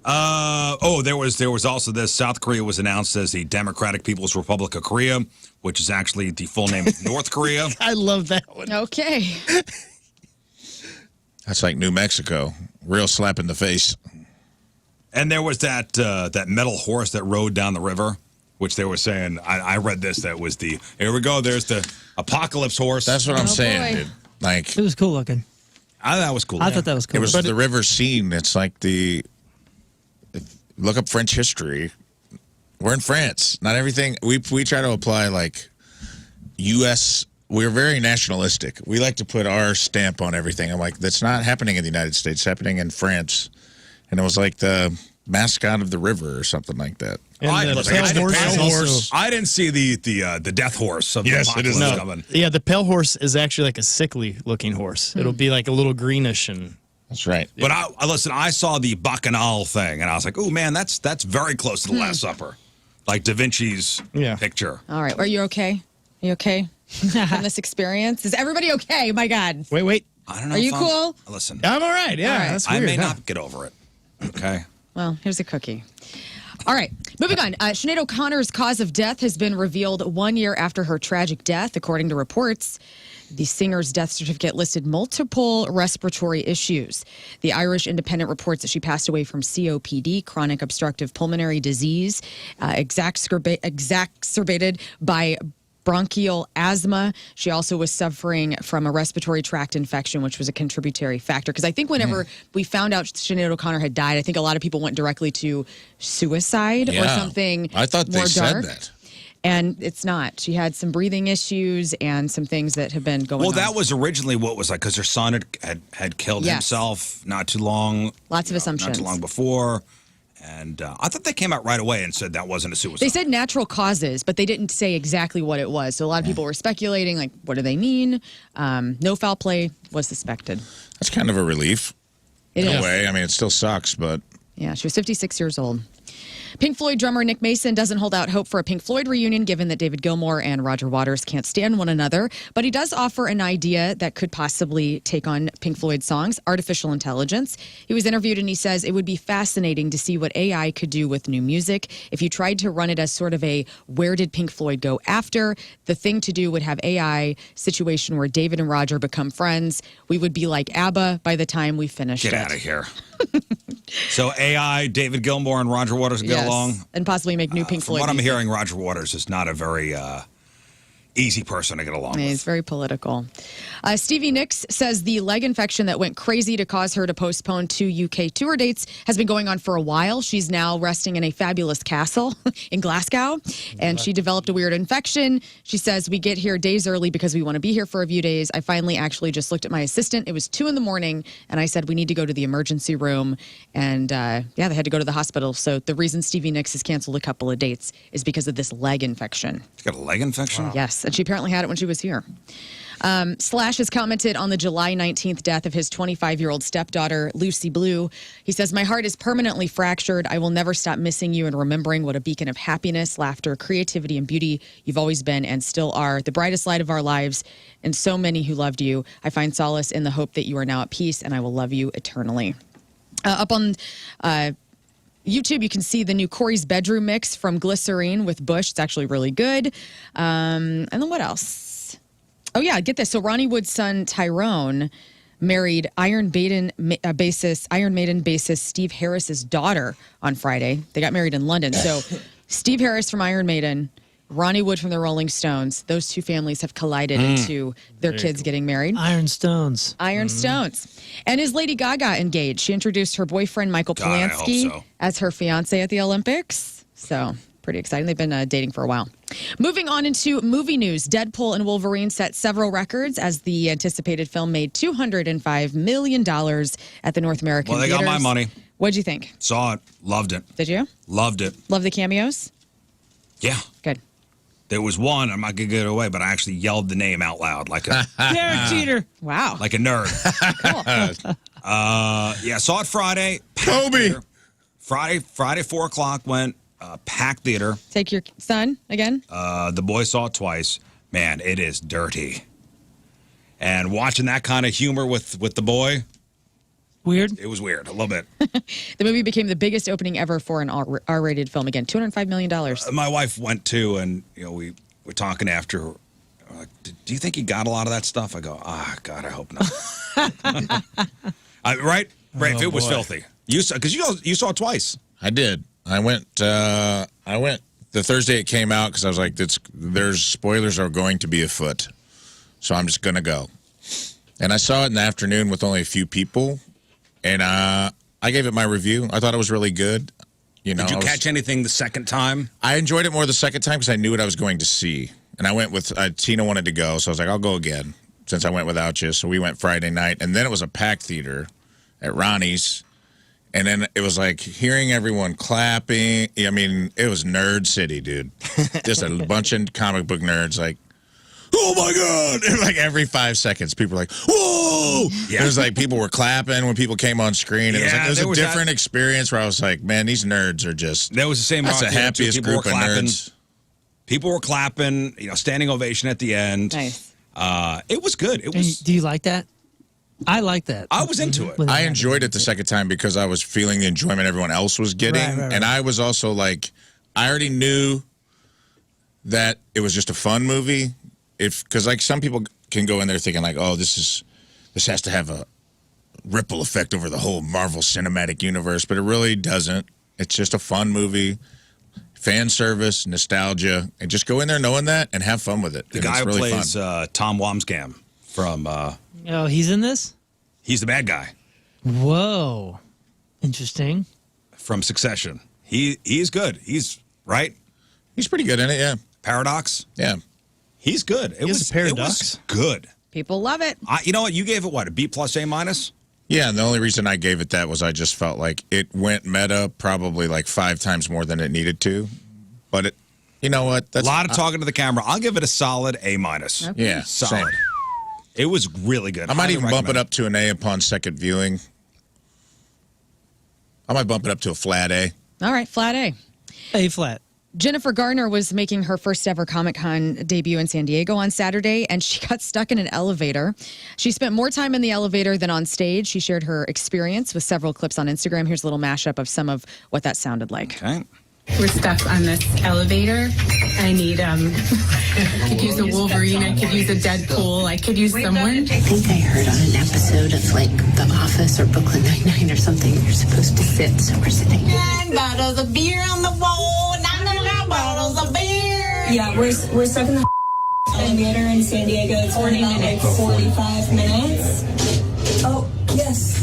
There was also this. South Korea was announced as the Democratic People's Republic of Korea, which is actually the full name of North Korea. I love that one. Okay. That's like New Mexico. Real slap in the face. And there was that metal horse that rode down the river, which they were saying. I read this. That was the. Here we go. There's the apocalypse horse. That's what I'm Oh, saying, boy. dude. Like, It was cool looking. I thought that was cool. I thought that was cool. it was the river scene. It's like look up French history. We're in France. Not everything. We try to apply like U.S. We're very nationalistic. We like to put our stamp on everything. I'm like, that's not happening in the United States. It's happening in France. And it was like the mascot of the river or something like that. And the listen, pale I didn't- horse pale also- horse. I didn't see the death horse of Yes, the it is. apocalypse No. coming. Yeah, the pale horse is actually like a sickly looking horse. It'll be like a little greenish and That's right. But I listen. I saw the Bacchanal thing, and I was like, "Oh man, that's very close to the Last Supper, like Da Vinci's picture." All right. Are you okay? Are you okay from this experience? Is everybody okay? My God. Wait. I don't know. Are you if I'm- cool? Listen, I'm all right. Yeah, All right. that's I weird. may huh? not get over it. Okay. Well, here's a cookie. All right, moving on. Sinead O'Connor's cause of death has been revealed 1 year after her tragic death, according to reports. The singer's death certificate listed multiple respiratory issues. The Irish Independent reports that she passed away from COPD, chronic obstructive pulmonary disease, exacerbated by bronchial asthma. She also was suffering from a respiratory tract infection, which was a contributory factor. Because I think whenever we found out Sinead O'Connor had died, I think a lot of people went directly to suicide or something I thought they more dark. said that. And it's not. She had some breathing issues and some things that have been going on. Well, that was originally what was like because her son had killed Yes. himself not too long. Lots of assumptions. Not too long before. And I thought they came out right away and said that wasn't a suicide. They said natural causes, but they didn't say exactly what it was. So a lot of people were speculating, like, what do they mean? No foul play was suspected. That's kind of a relief. It in is. a way. I mean, it still sucks, but Yeah, she was 56 years old. Pink Floyd drummer Nick Mason doesn't hold out hope for a Pink Floyd reunion given that David Gilmour and Roger Waters can't stand one another, but he does offer an idea that could possibly take on Pink Floyd songs, artificial intelligence. He was interviewed and he says it would be fascinating to see what AI could do with new music. If you tried to run it as sort of a where did Pink Floyd go after, the thing to do would have AI situation where David and Roger become friends. We would be like ABBA by the time we finished Get it. out of here. So AI, David Gilmour, and Roger Waters get Yes, along. and possibly make new Pink From Floyd what I'm music. hearing, Roger Waters is not a very easy person to get along Yeah, with. he's very political. Stevie Nicks says the leg infection that went crazy to cause her to postpone 2 UK tour dates has been going on for a while. She's now resting in a fabulous castle in Glasgow, and she developed a weird infection. She says, we get here days early because we want to be here for a few days. I finally actually just looked at my assistant. It was 2 a.m, and I said, we need to go to the emergency room. And yeah, they had to go to the hospital. So the reason Stevie Nicks has canceled a couple of dates is because of this leg infection. She's got a leg infection? Yes, and she apparently had it when she was here. Slash has commented on the July 19th death of his 25-year-old stepdaughter, Lucy Blue. He says, my heart is permanently fractured. I will never stop missing you and remembering what a beacon of happiness, laughter, creativity, and beauty you've always been and still are, the brightest light of our lives, and so many who loved you. I find solace in the hope that you are now at peace, and I will love you eternally. Up on YouTube, you can see the new Corey's Bedroom mix from Glycerine with Bush. It's actually really good. And then what else? Oh, yeah, get this. So Ronnie Wood's son, Tyrone, married Iron Maiden bassist Steve Harris's daughter on Friday. They got married in London. So Steve Harris from Iron Maiden, Ronnie Wood from the Rolling Stones, those two families have collided into their kids getting married. Iron Stones. Iron Stones. And is Lady Gaga engaged? She introduced her boyfriend, Michael God, I hope Polanski, so. as her fiance at the Olympics. So, pretty exciting. They've been dating for a while. Moving on into movie news. Deadpool and Wolverine set several records as the anticipated film made $205 million at the North American Well, they got my theaters. money. What'd you think? Saw it. Loved it. Did you? Loved it. Love the cameos? Yeah. Good. There was one, I'm not going to get it away, but I actually yelled the name out loud like a Derek Jeter. Wow. like a nerd. Cool. Yeah, saw it Friday. Kobe. Friday, 4 o'clock went, packed theater. Take your son again? The boy saw it twice. Man, it is dirty. And watching that kind of humor with the boy, Weird. it was weird a little bit. The movie became the biggest opening ever for an R-rated film. Again, $205 million. My wife went too, and we were talking after. Like, do you think he got a lot of that stuff? I go, God, I hope not. Right, Rafe, it was filthy. You saw because you saw it twice. I did. I went the Thursday it came out because I was like, there's spoilers are going to be afoot, so I'm just gonna go. And I saw it in the afternoon with only a few people, and I gave it my review. I thought it was really good. Did you catch anything the second time? I enjoyed it more the second time because I knew what I was going to see, and I went with Tina wanted to go, so I was like, I'll go again since I went without you. So we went Friday night, and then it was a packed theater at Ronnie's. And then it was like hearing everyone clapping. I mean, it was nerd city, dude. Just a bunch of comic book nerds like, oh my God. And like every 5 seconds, people were like, whoa. Yeah. It was like people were clapping when people came on screen. It was like, it was a different experience where I was like, man, these nerds are just. That was the same. That's the happiest group of nerds. People were clapping, standing ovation at the end. Nice. It was good. It was. Do you like that? I like that. I was into it. I enjoyed it the second time because I was feeling the enjoyment everyone else was getting. Right. And I was also like, I already knew that it was just a fun movie. Because like some people can go in there thinking like, oh, this has to have a ripple effect over the whole Marvel Cinematic Universe, but it really doesn't. It's just a fun movie, fan service, nostalgia, and just go in there knowing that and have fun with it. The guy who plays Tom Wamsgam from. Oh, he's in this? He's the bad guy. Whoa, interesting. From Succession, he's good. He's right. He's pretty good in it. Yeah. Paradox. Yeah. He's good. It was a paradox. It was good. People love it. You know what? You gave it what, a B+, A-? Yeah, and the only reason I gave it that was I just felt like it went meta probably like 5 times more than it needed to. But it, you know what? That's a lot of talking to the camera. I'll give it a solid A-. Okay. Yeah, solid. Same. It was really good. I might even bump it up to an A upon second viewing. I might bump it up to a flat A. All right, flat A. A flat. Jennifer Garner was making her first ever Comic-Con debut in San Diego on Saturday, and she got stuck in an elevator. She spent more time in the elevator than on stage. She shared her experience with several clips on Instagram. Here's a little mashup of some of what that sounded like. Okay. We're stuck on this elevator. I need, I could use a Wolverine, I could use a Deadpool, I could use someone. I think I heard on an episode of like The Office or Brooklyn Nine-Nine or something, you're supposed to sit, so we're sitting. 9 bottles of beer on the wall, 9 bottles of beer. Yeah, we're stuck in the elevator in San Diego. It's been about like 45 minutes. Oh, yes.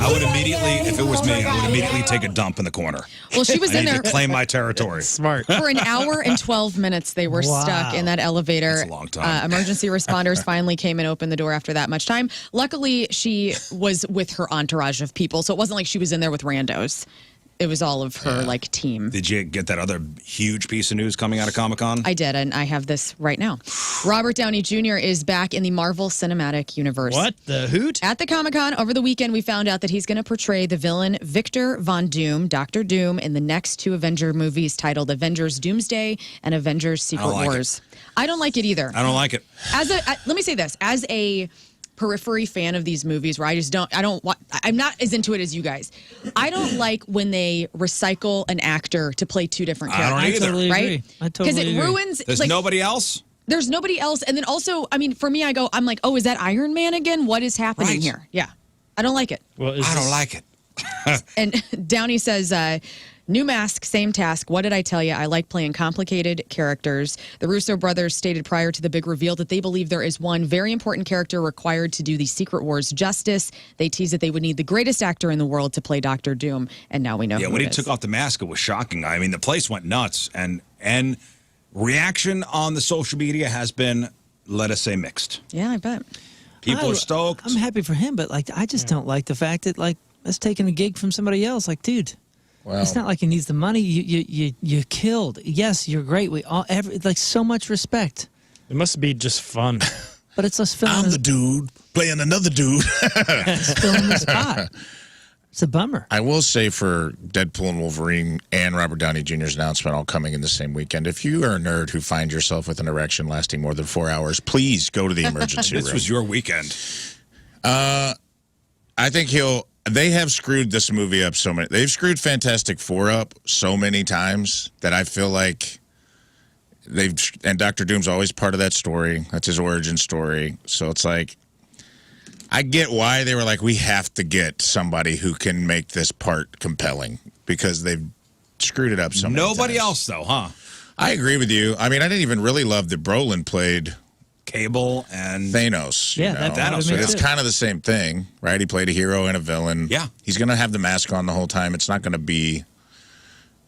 I would immediately, if it was me, I would immediately take a dump in the corner. Well, she was in there. To claim my territory. Smart. For an hour and 12 minutes, they were stuck in that elevator. That's a long time. Emergency responders finally came and opened the door after that much time. Luckily, she was with her entourage of people, so it wasn't like she was in there with randos. It was all of her team. Did you get that other huge piece of news coming out of Comic-Con? I did, and I have this right now. Robert Downey Jr. is back in the Marvel Cinematic Universe. What? The hoot? At the Comic-Con over the weekend, we found out that he's going to portray the villain Victor Von Doom, Dr. Doom, in the next 2 Avenger movies titled Avengers Doomsday and Avengers Secret Wars. I don't like it either. I don't like it. Let me say this. As a periphery fan of these movies where I'm not as into it as you guys. I don't like when they recycle an actor to play 2 different characters. I don't either. Totally right? agree. I totally Because it agree. ruins. There's nobody else? There's nobody else. And then also, I mean, for me, I'm like, oh, is that Iron Man again? What is happening here? Yeah. I don't like it. Well, I don't like it. And Downey says, new mask, same task. What did I tell you? I like playing complicated characters. The Russo brothers stated prior to the big reveal that they believe there is one very important character required to do the Secret Wars justice. They teased that they would need the greatest actor in the world to play Dr. Doom, and now we know who when it he is. took off the mask, it was shocking. I mean, the place went nuts, and reaction on the social media has been, let us say, mixed. Yeah, I bet. People are stoked. I'm happy for him, but I just don't like the fact that that's taking a gig from somebody else. Like, dude. Well, it's not like he needs the money. You killed. Yes, you're great. We all so much respect. It must be just fun. But it's us filling. I'm the dude playing another dude. It's filling the spot. It's a bummer. I will say for Deadpool and Wolverine and Robert Downey Jr.'s announcement all coming in the same weekend, if you are a nerd who finds yourself with an erection lasting more than 4 hours, please go to the emergency room. This was your weekend. I think they have screwed this movie up so many. They've screwed Fantastic Four up so many times that I feel like and Dr. Doom's always part of that story. That's his origin story. So it's like, I get why they were like, we have to get somebody who can make this part compelling because they've screwed it up so many Nobody times. else, though, huh? I agree with you. I mean, I didn't even really love that Brolin played Cable and Thanos. Yeah, you know? Thanos. But it's kind of the same thing, right? He played a hero and a villain. Yeah. He's going to have the mask on the whole time. It's not going to be...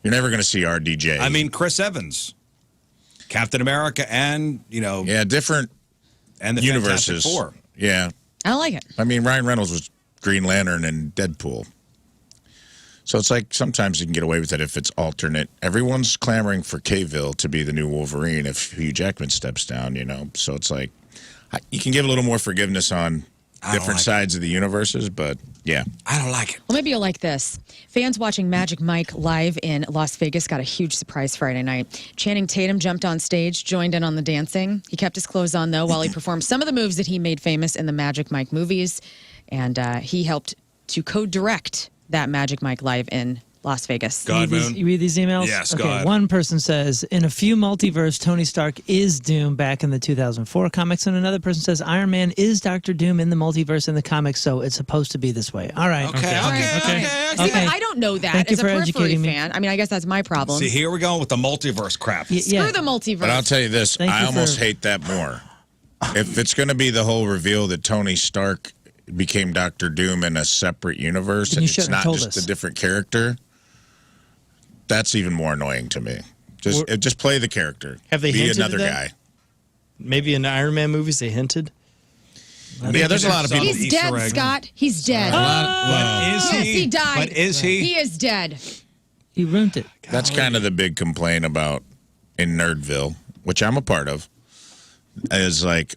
You're never going to see RDJ. I mean, Chris Evans, Captain America, and, Yeah, different and the universes. Fantastic Four. Yeah. I like it. I mean, Ryan Reynolds was Green Lantern and Deadpool. So it's like sometimes you can get away with it if it's alternate. Everyone's clamoring for Cavill to be the new Wolverine if Hugh Jackman steps down, you know. So it's like you can give a little more forgiveness on different sides of the universes, but yeah. I don't like it. Well, maybe you'll like this. Fans watching Magic Mike live in Las Vegas got a huge surprise Friday night. Channing Tatum jumped on stage, joined in on the dancing. He kept his clothes on, though, while he performed some of the moves that he made famous in the Magic Mike movies. And he helped to co-direct that Magic Mike live in Las Vegas. God, Moon. You read these emails? Yes, okay, go ahead. One person says, in a few multiverse, Tony Stark is Doom back in the 2004 comics. And another person says, Iron Man is Dr. Doom in the multiverse in the comics, so it's supposed to be this way. All right. Okay. See, I don't know that Thank you as a for periphery educating me. fan. I mean, I guess that's my problem. See, here we go with the multiverse crap. Yeah. Screw the multiverse. But I'll tell you this, Thank I you almost for- hate that more. If it's going to be the whole reveal that Tony Stark became Dr. Doom in a separate universe Then and you it's shouldn't not have told just us. a different character, that's even more annoying to me. Just play the character. Have they be hinted another at that? guy. Maybe in Iron Man movies they hinted. Yeah, there's a lot of people. He's dead, Scott. He's dead. But is Yes, he? he died. But is he? He is dead. He ruined it. That's kind of the big complaint about in Nerdville, which I'm a part of, is like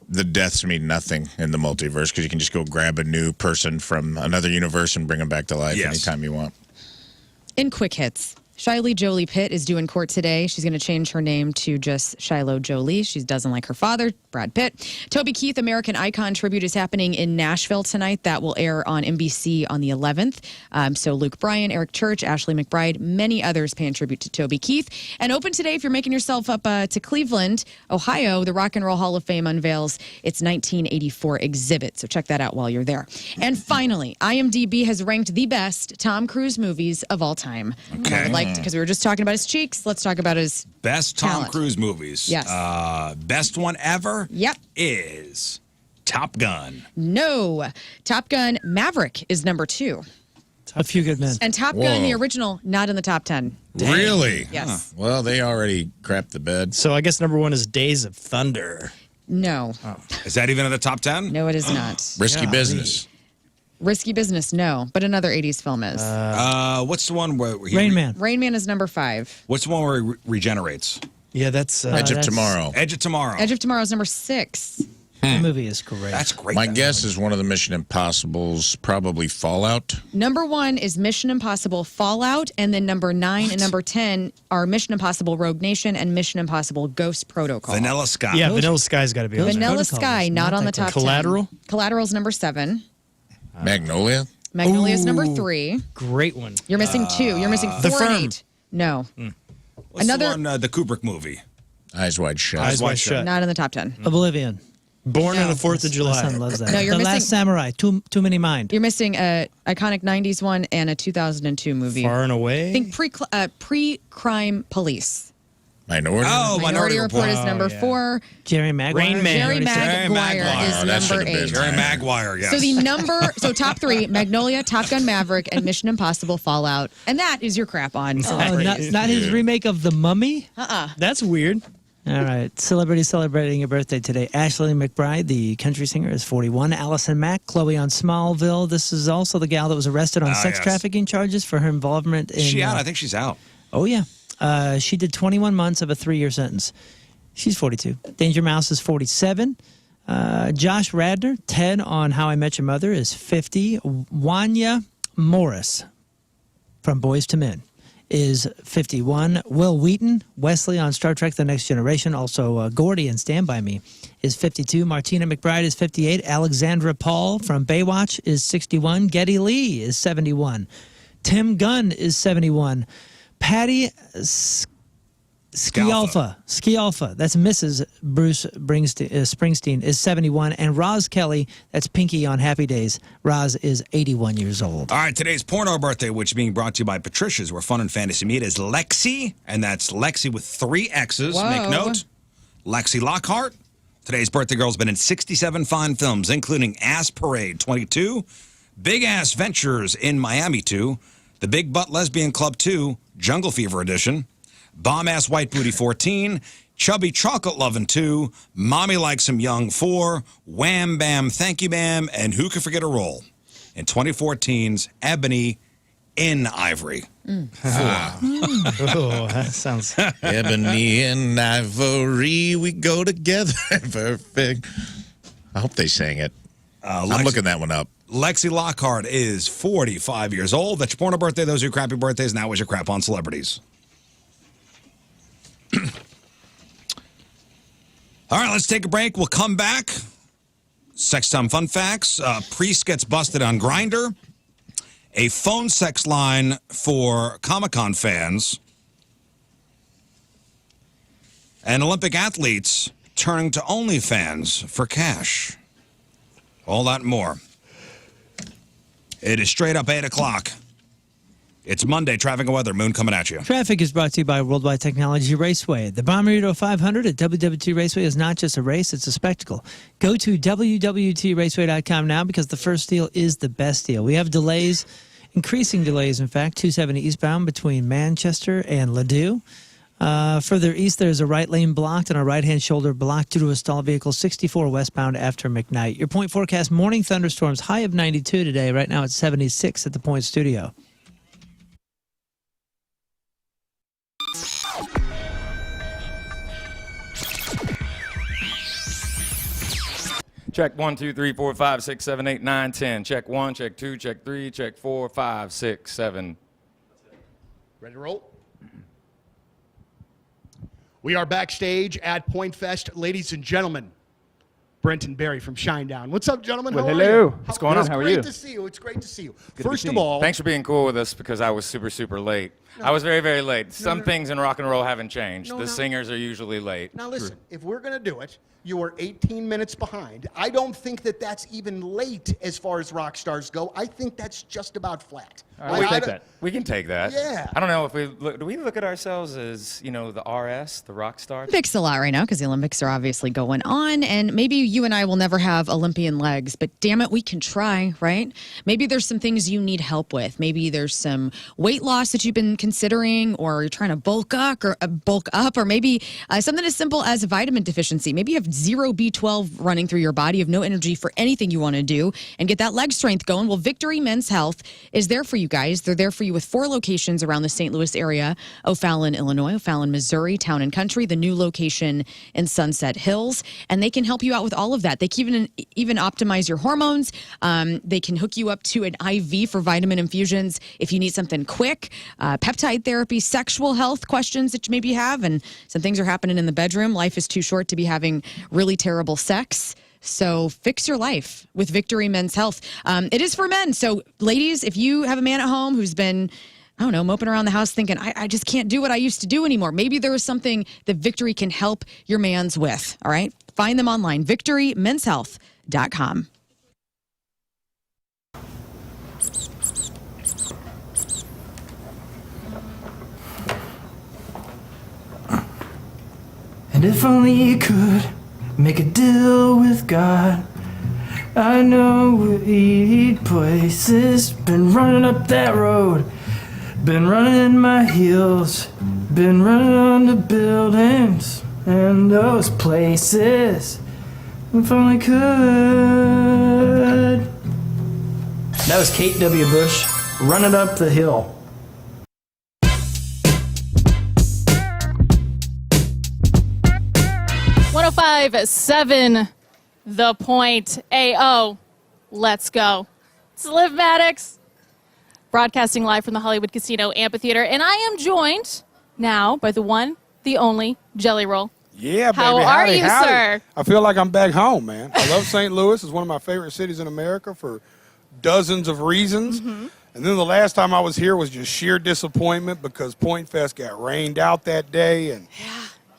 the deaths mean nothing in the multiverse because you can just go grab a new person from another universe and bring them back to life anytime you want. In quick hits, Shiley Jolie Pitt is due in court today. She's going to change her name to just Shiloh Jolie. She doesn't like her father, Brad Pitt. Toby Keith, American Icon tribute is happening in Nashville tonight. That will air on NBC on the 11th. So Luke Bryan, Eric Church, Ashley McBride, many others paying tribute to Toby Keith. And open today, if you're making yourself up to Cleveland, Ohio, the Rock and Roll Hall of Fame unveils its 1984 exhibit. So check that out while you're there. And finally, IMDb has ranked the best Tom Cruise movies of all time. Okay. Because we were just talking about his cheeks, let's talk about his Best Tom talent. Cruise movies. Yes. Best one ever. Yep. Is Top Gun. No. Top Gun Maverick is number 2. A Few Good Men. And Top Gun, the original, not in the top 10. Really? Yes. Well, they already crapped the bed. So I guess number 1 is Days of Thunder. No. Is that even in the top 10? No, it is not. Risky business. Risky Business, no. But another 80s film is. What's the one where he Rain Man. Rain Man is number 5. What's the one where he regenerates? Yeah, that's Edge of that's- Tomorrow. Edge of Tomorrow. Edge of Tomorrow is number 6. The movie is great. That's great. My guess is one of the Mission Impossibles, probably Fallout. Number 1 is Mission Impossible Fallout. And then number 9 and number 10 are Mission Impossible Rogue Nation and Mission Impossible Ghost Protocol. Vanilla Sky. Yeah, Vanilla Sky's got to be on there. Vanilla Protocol Sky, is not not on the that top good. 10. Collateral? Collateral's number 7. Magnolia. Magnolia's number 3. Great one. You're missing 2. You're missing 4 The and Firm. 8. No. What's Another- the one, the Kubrick movie? Eyes Wide Shut. Eyes Wide Shut. Not in the top 10. Oblivion. Born on No. the 4th of My July. son loves that. No, you're The missing- Last Samurai. Too many mind. You're missing a iconic 90s one and a 2002 movie. Far and Away. Think pre-crime police. Minority. Oh, Minority Report is number yeah. 4. Jerry Maguire. Rain Man. Jerry Jerry Maguire Maguire. is that number should've been 8. Jerry Maguire, yes. So the top 3, Magnolia, Top Gun Maverick, and Mission Impossible Fallout. And that is your crap on Oh, celebrities. not his remake of The Mummy? That's weird. All right. Celebrity celebrating your birthday today. Ashley McBride, the country singer, is 41. Allison Mack, Chloe on Smallville. This is also the gal that was arrested on sex yes. trafficking charges for her involvement in. Is she out? I think she's out. Oh, yeah. She did 21 months of a 3-year sentence. She's 42. Danger Mouse is 47. Josh Radner, Ted on How I Met Your Mother, is 50. Wanya Morris from Boys to Men is 51. Will Wheaton, Wesley on Star Trek The Next Generation, also Gordy in Stand By Me, is 52. Martina McBride is 58. Alexandra Paul from Baywatch is 61. Geddy Lee is 71. Tim Gunn is 71. Patty Scialfa, that's Mrs. Bruce Springsteen, is 71. And Roz Kelly, that's Pinky on Happy Days. Roz is 81 years old. All right, today's porno birthday, which is being brought to you by Patricia's, where fun and fantasy meet, is Lexi, and that's Lexi with 3 X's. Whoa. Make note. Lexi Lockhart. Today's birthday girl's been in 67 fine films, including Ass Parade 22, Big Ass Ventures in Miami 2, The Big Butt Lesbian Club 2, Jungle Fever Edition, Bomb Ass White Booty 14, Chubby Chocolate Lovin' 2, Mommy Likes Him Young 4, Wham Bam Thank You Bam, and Who Could Forget a Roll? In 2014's Ebony in ivory. Oh, that sounds. Ebony and ivory, we go together. Perfect. I hope they sang it. I'm looking that one up. Lexi Lockhart is 45 years old. That's your porno birthday. Those are your crappy birthdays. Now is your crap on celebrities. All right, let's take a break. We'll come back. Sex time fun facts. Priest gets busted on Grindr. A phone sex line for Comic-Con fans. And Olympic athletes turning to OnlyFans for cash. All that and more. It is straight up 8 o'clock. It's Monday, traffic and weather. Moon coming at you. Traffic is brought to you by Worldwide Technology Raceway. The Bommarito 500 at WWT Raceway is not just a race, it's a spectacle. Go to WWTRaceway.com now because the first deal is the best deal. We have delays, increasing delays, in fact, 270 eastbound between Manchester and Ladue. Further east, there's a right lane blocked and a right-hand shoulder blocked due to a stalled vehicle 64 westbound after McKnight. Your Point forecast, morning thunderstorms, high of 92 today. Right now it's 76 at the Point Studio. Check 1, 2, 3, 4, 5, 6, 7, 8, 9, 10. Check 1, check 2, check 3, check 4, 5, 6, 7. Ready to roll? We are backstage at Pointfest. Ladies and gentlemen, Brent and Barry from Shinedown. What's up, gentlemen? Well, How are hello. you? What's going on? How are you? It's great to see you. It's great to see you. Good to First see of you. all, Thanks for being cool with us because I was super, super late. I was very, very late. Some things in rock and roll haven't changed. No, the no. singers are usually late. now listen, if we're going to do it, you are 18 minutes behind. I don't think that that's even late as far as rock stars go. I think that's just about flat. All right, we can take that. Yeah. I don't know if do we look at ourselves as, the RS, the rock star? Olympics a lot right now because the Olympics are obviously going on, and maybe you and I will never have Olympian legs, but damn it, we can try, right? Maybe there's some things you need help with. Maybe there's some weight loss that you've been considering, or you're trying to bulk up, or maybe something as simple as a vitamin deficiency. Maybe you have zero B12 running through your body, you have no energy for anything you want to do, and get that leg strength going. Well, Victory Men's Health is there for you guys. They're there for you with 4 locations around the St. Louis area: O'Fallon, Illinois; O'Fallon, Missouri; Town and Country; the new location in Sunset Hills. And they can help you out with all of that. They can even optimize your hormones. They can hook you up to an IV for vitamin infusions if you need something quick, peptide therapy, sexual health questions that you maybe have, and some things are happening in the bedroom. Life is too short to be having really terrible sex. So fix your life with Victory Men's Health. It is for men. So ladies, if you have a man at home who's been, I don't know, moping around the house thinking, I just can't do what I used to do anymore. Maybe there is something that Victory can help your mans with. All right. Find them online, victorymenshealth.com. And if only you could make a deal with God, I know we'll eat places. Been running up that road, been running in my heels, been running on the buildings and those places. If only could. That was Kate W. Bush, Running Up the Hill. .7 The Point. AO. Let's go. It's Liv Maddox, broadcasting live from the Hollywood Casino Amphitheater, and I am joined now by the one, the only Jelly Roll. Yeah, baby. How are you, sir? I feel like I'm back home, man. I love St. Louis. It's one of my favorite cities in America for dozens of reasons. Mm-hmm. And then the last time I was here was just sheer disappointment because Pointfest got rained out that day. And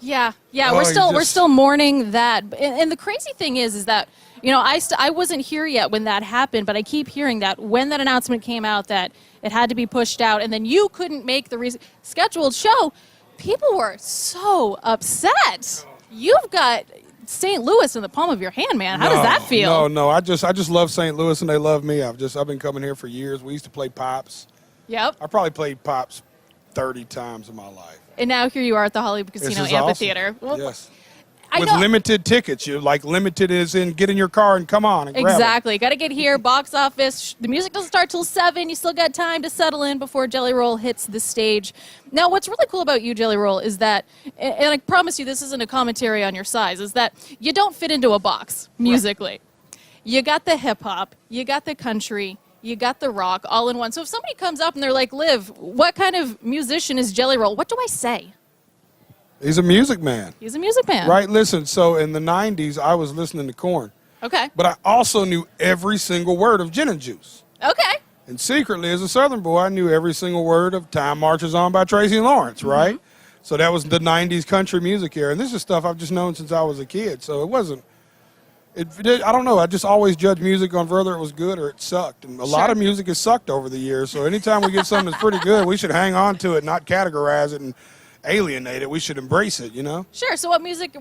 Yeah, Oh, we're still mourning that. And the crazy thing is that, I wasn't here yet when that happened, but I keep hearing that when that announcement came out that it had to be pushed out and then you couldn't make the scheduled show, people were so upset. You've got St. Louis in the palm of your hand, man. How does that feel? No. I just love St. Louis and they love me. I've been coming here for years. We used to play Pops. Yep. I probably played Pops 30 times in my life. And now here you are at the Hollywood Casino This is Amphitheater. awesome. Well, Yes. with know. limited tickets. You're like limited as in get in your car and come on and grab it. Exactly. Got to get here, box office. The music doesn't start till 7. You still got time to settle in before Jelly Roll hits the stage. Now, what's really cool about you, Jelly Roll, is that, and I promise you this isn't a commentary on your size, is that you don't fit into a box musically. Right. You got the hip-hop, you got the country, you got the rock all in one. So if somebody comes up and they're like, Liv, what kind of musician is Jelly Roll? What do I say? He's a music man. He's a music man. Right, listen, so in the 90s, I was listening to Korn. Okay. But I also knew every single word of Gin and Juice. Okay. And secretly, as a Southern boy, I knew every single word of Time Marches On by Tracy Lawrence, right? So that was the 90s country music era. And this is stuff I've just known since I was a kid. So it wasn't, I don't know. I just always judged music on whether it was good or it sucked. And a lot of music has sucked over the years. So anytime we get something that's pretty good, we should hang on to it, not categorize it and alienate it. We should embrace it, you know? Sure. So what music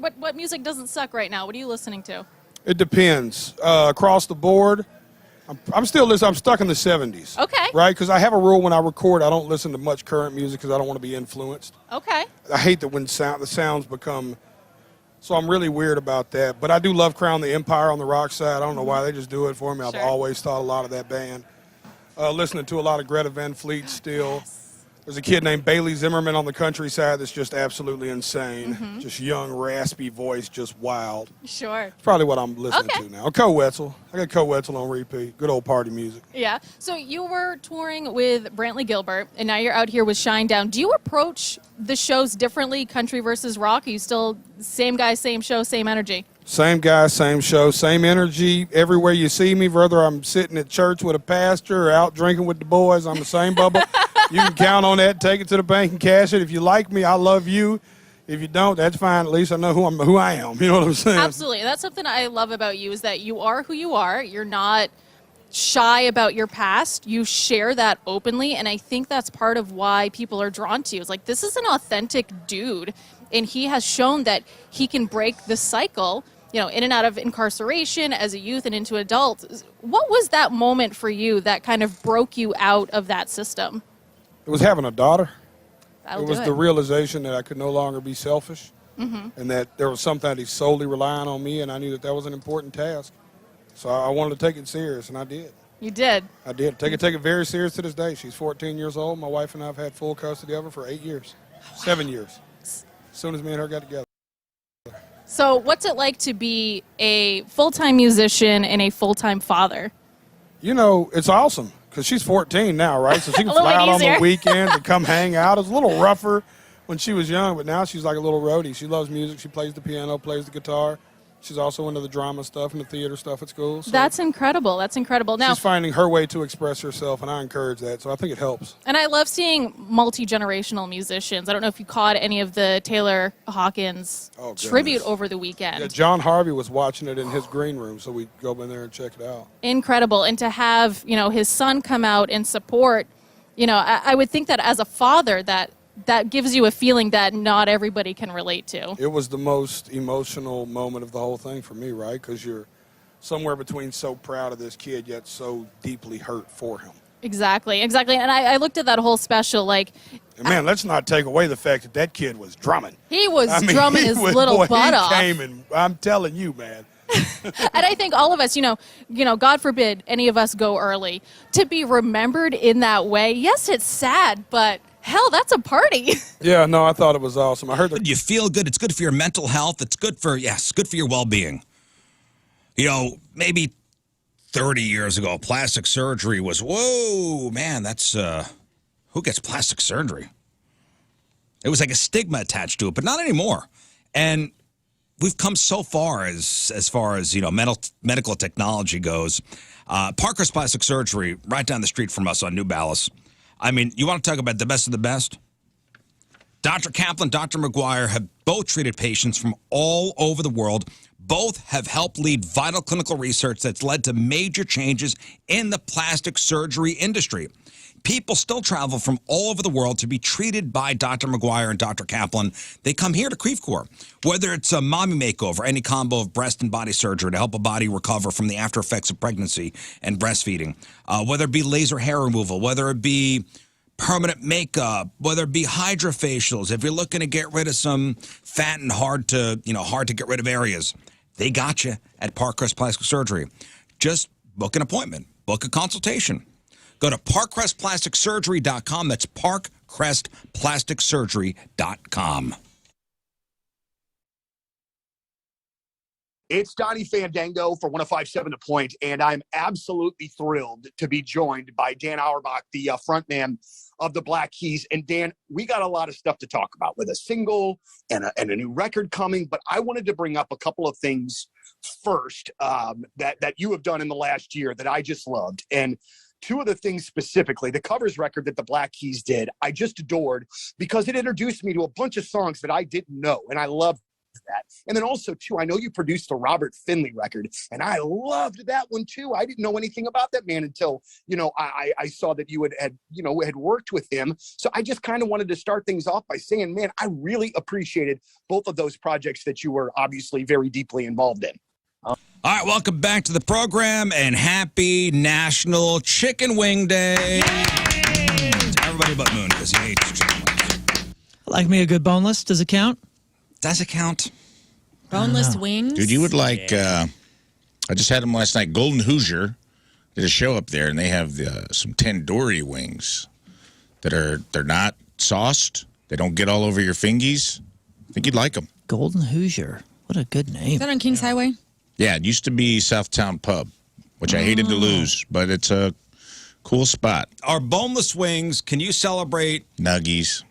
doesn't suck right now? What are you listening to? It depends. Across the board, I'm still listening. I'm stuck in the 70s. Okay. Right? Because I have a rule when I record, I don't listen to much current music because I don't want to be influenced. Okay. I hate that when the sounds become, so I'm really weird about that. But I do love Crown the Empire on the rock side. I don't know why, they just do it for me. I've always thought a lot of that band. Listening to a lot of Greta Van Fleet still. Yes. There's a kid named Bailey Zimmerman on the countryside that's just absolutely insane. Just young, raspy voice, just wild. Sure. It's probably what I'm listening to now. Co Wetzel. I got Co Wetzel on repeat. Good old party music. Yeah. So you were touring with Brantley Gilbert, and now you're out here with Shinedown. Do you approach the shows differently, country versus rock? Are you still same guy, same show, same energy? Same guy, same show, same energy. Everywhere you see me, whether I'm sitting at church with a pastor or out drinking with the boys, I'm the same bubble. You can count on that. Take it to the bank and cash it. If you like me, I love you. If you don't, that's fine. At least I know who I am. You know what I'm saying? Absolutely. That's something I love about you is that you are who you are. You're not shy about your past. You share that openly, and I think that's part of why people are drawn to you. It's like, this is an authentic dude, and he has shown that he can break the cycle, you know, in and out of incarceration as a youth and into adult. What was that moment for you that kind of broke you out of that system? It was having a daughter. That'll it was do the realization that I could no longer be selfish and that there was something that he's solely relying on me, and I knew that was an important task. So I wanted to take it serious, and I did. You did? I did. Take it very serious to this day. She's 14 years old. My wife and I have had full custody of her for 8 years. 7 years. As soon as me and her got together. So what's it like to be a full-time musician and a full-time father? You know, it's awesome. Because she's 14 now, right? So she can fly out on the weekends and come hang out. It was a little rougher when she was young, but now she's like a little roadie. She loves music. She plays the piano, plays the guitar. She's also into the drama stuff and the theater stuff at school. So that's incredible. That's incredible. Now, she's finding her way to express herself, and I encourage that. So I think it helps. And I love seeing multi-generational musicians. I don't know if you caught any of the Taylor Hawkins tribute over the weekend. Yeah, John Harvey was watching it in his green room, so we go in there and check it out. Incredible. And to have, you know, his son come out and support, you know, I would think that as a father that gives you a feeling that not everybody can relate to. It was the most emotional moment of the whole thing for me, right? Because you're somewhere between so proud of this kid, yet so deeply hurt for him. Exactly. And I looked at that whole special, like... And man, let's not take away the fact that that kid was drumming. He was drumming his little butt off. He came and, I'm telling you, man. And I think all of us, you know, God forbid any of us go early. To be remembered in that way, yes, it's sad, but... hell, that's a party. Yeah, no, I thought it was awesome. I heard that. You feel good. It's good for your mental health. It's good for, good for your well-being. You know, maybe 30 years ago, plastic surgery was, whoa, man, that's, who gets plastic surgery? It was like a stigma attached to it, but not anymore. And we've come so far as far as, you know, medical technology goes. Parker's Plastic Surgery, right down the street from us on New Ballas. I mean, you want to talk about the best of the best? Dr. Kaplan, Dr. McGuire have both treated patients from all over the world. Both have helped lead vital clinical research that's led to major changes in the plastic surgery industry. People still travel from all over the world to be treated by Dr. McGuire and Dr. Kaplan. They come here to Creve Coeur, whether it's a mommy makeover, any combo of breast and body surgery to help a body recover from the after effects of pregnancy and breastfeeding, whether it be laser hair removal, whether it be permanent makeup, whether it be hydrofacials, if you're looking to get rid of some fat and hard to get rid of areas, they got you at Parkcrest Plastic Surgery. Just book an appointment, book a consultation. Go to parkcrestplasticsurgery.com. That's parkcrestplasticsurgery.com. It's Donnie Fandango for 105.7 The Point, and I'm absolutely thrilled to be joined by Dan Auerbach, the frontman of the Black Keys. And Dan, we got a lot of stuff to talk about with a single and a new record coming, but I wanted to bring up a couple of things first that you have done in the last year that I just loved. And two of the things specifically, the covers record that the Black Keys did, I just adored because it introduced me to a bunch of songs that I didn't know, and I loved that. And then also, too, I know you produced the Robert Finley record, and I loved that one, too. I didn't know anything about that man until, I saw that you had worked with him. So I just kind of wanted to start things off by saying, man, I really appreciated both of those projects that you were obviously very deeply involved in. All right, welcome back to the program, and happy National Chicken Wing Day. To everybody but Moon, because he hates chicken wings. Like me a good boneless. Does it count? Does it count? Boneless wings? Dude, you would like, I just had them last night. Golden Hoosier did a show up there, and they have some tandoori wings they're not sauced. They don't get all over your fingies. I think you'd like them. Golden Hoosier. What a good name. Is that on Kings Highway? Yeah, it used to be Southtown Pub, which I hated to lose, but it's a cool spot. Our boneless wings, can you celebrate Nuggies?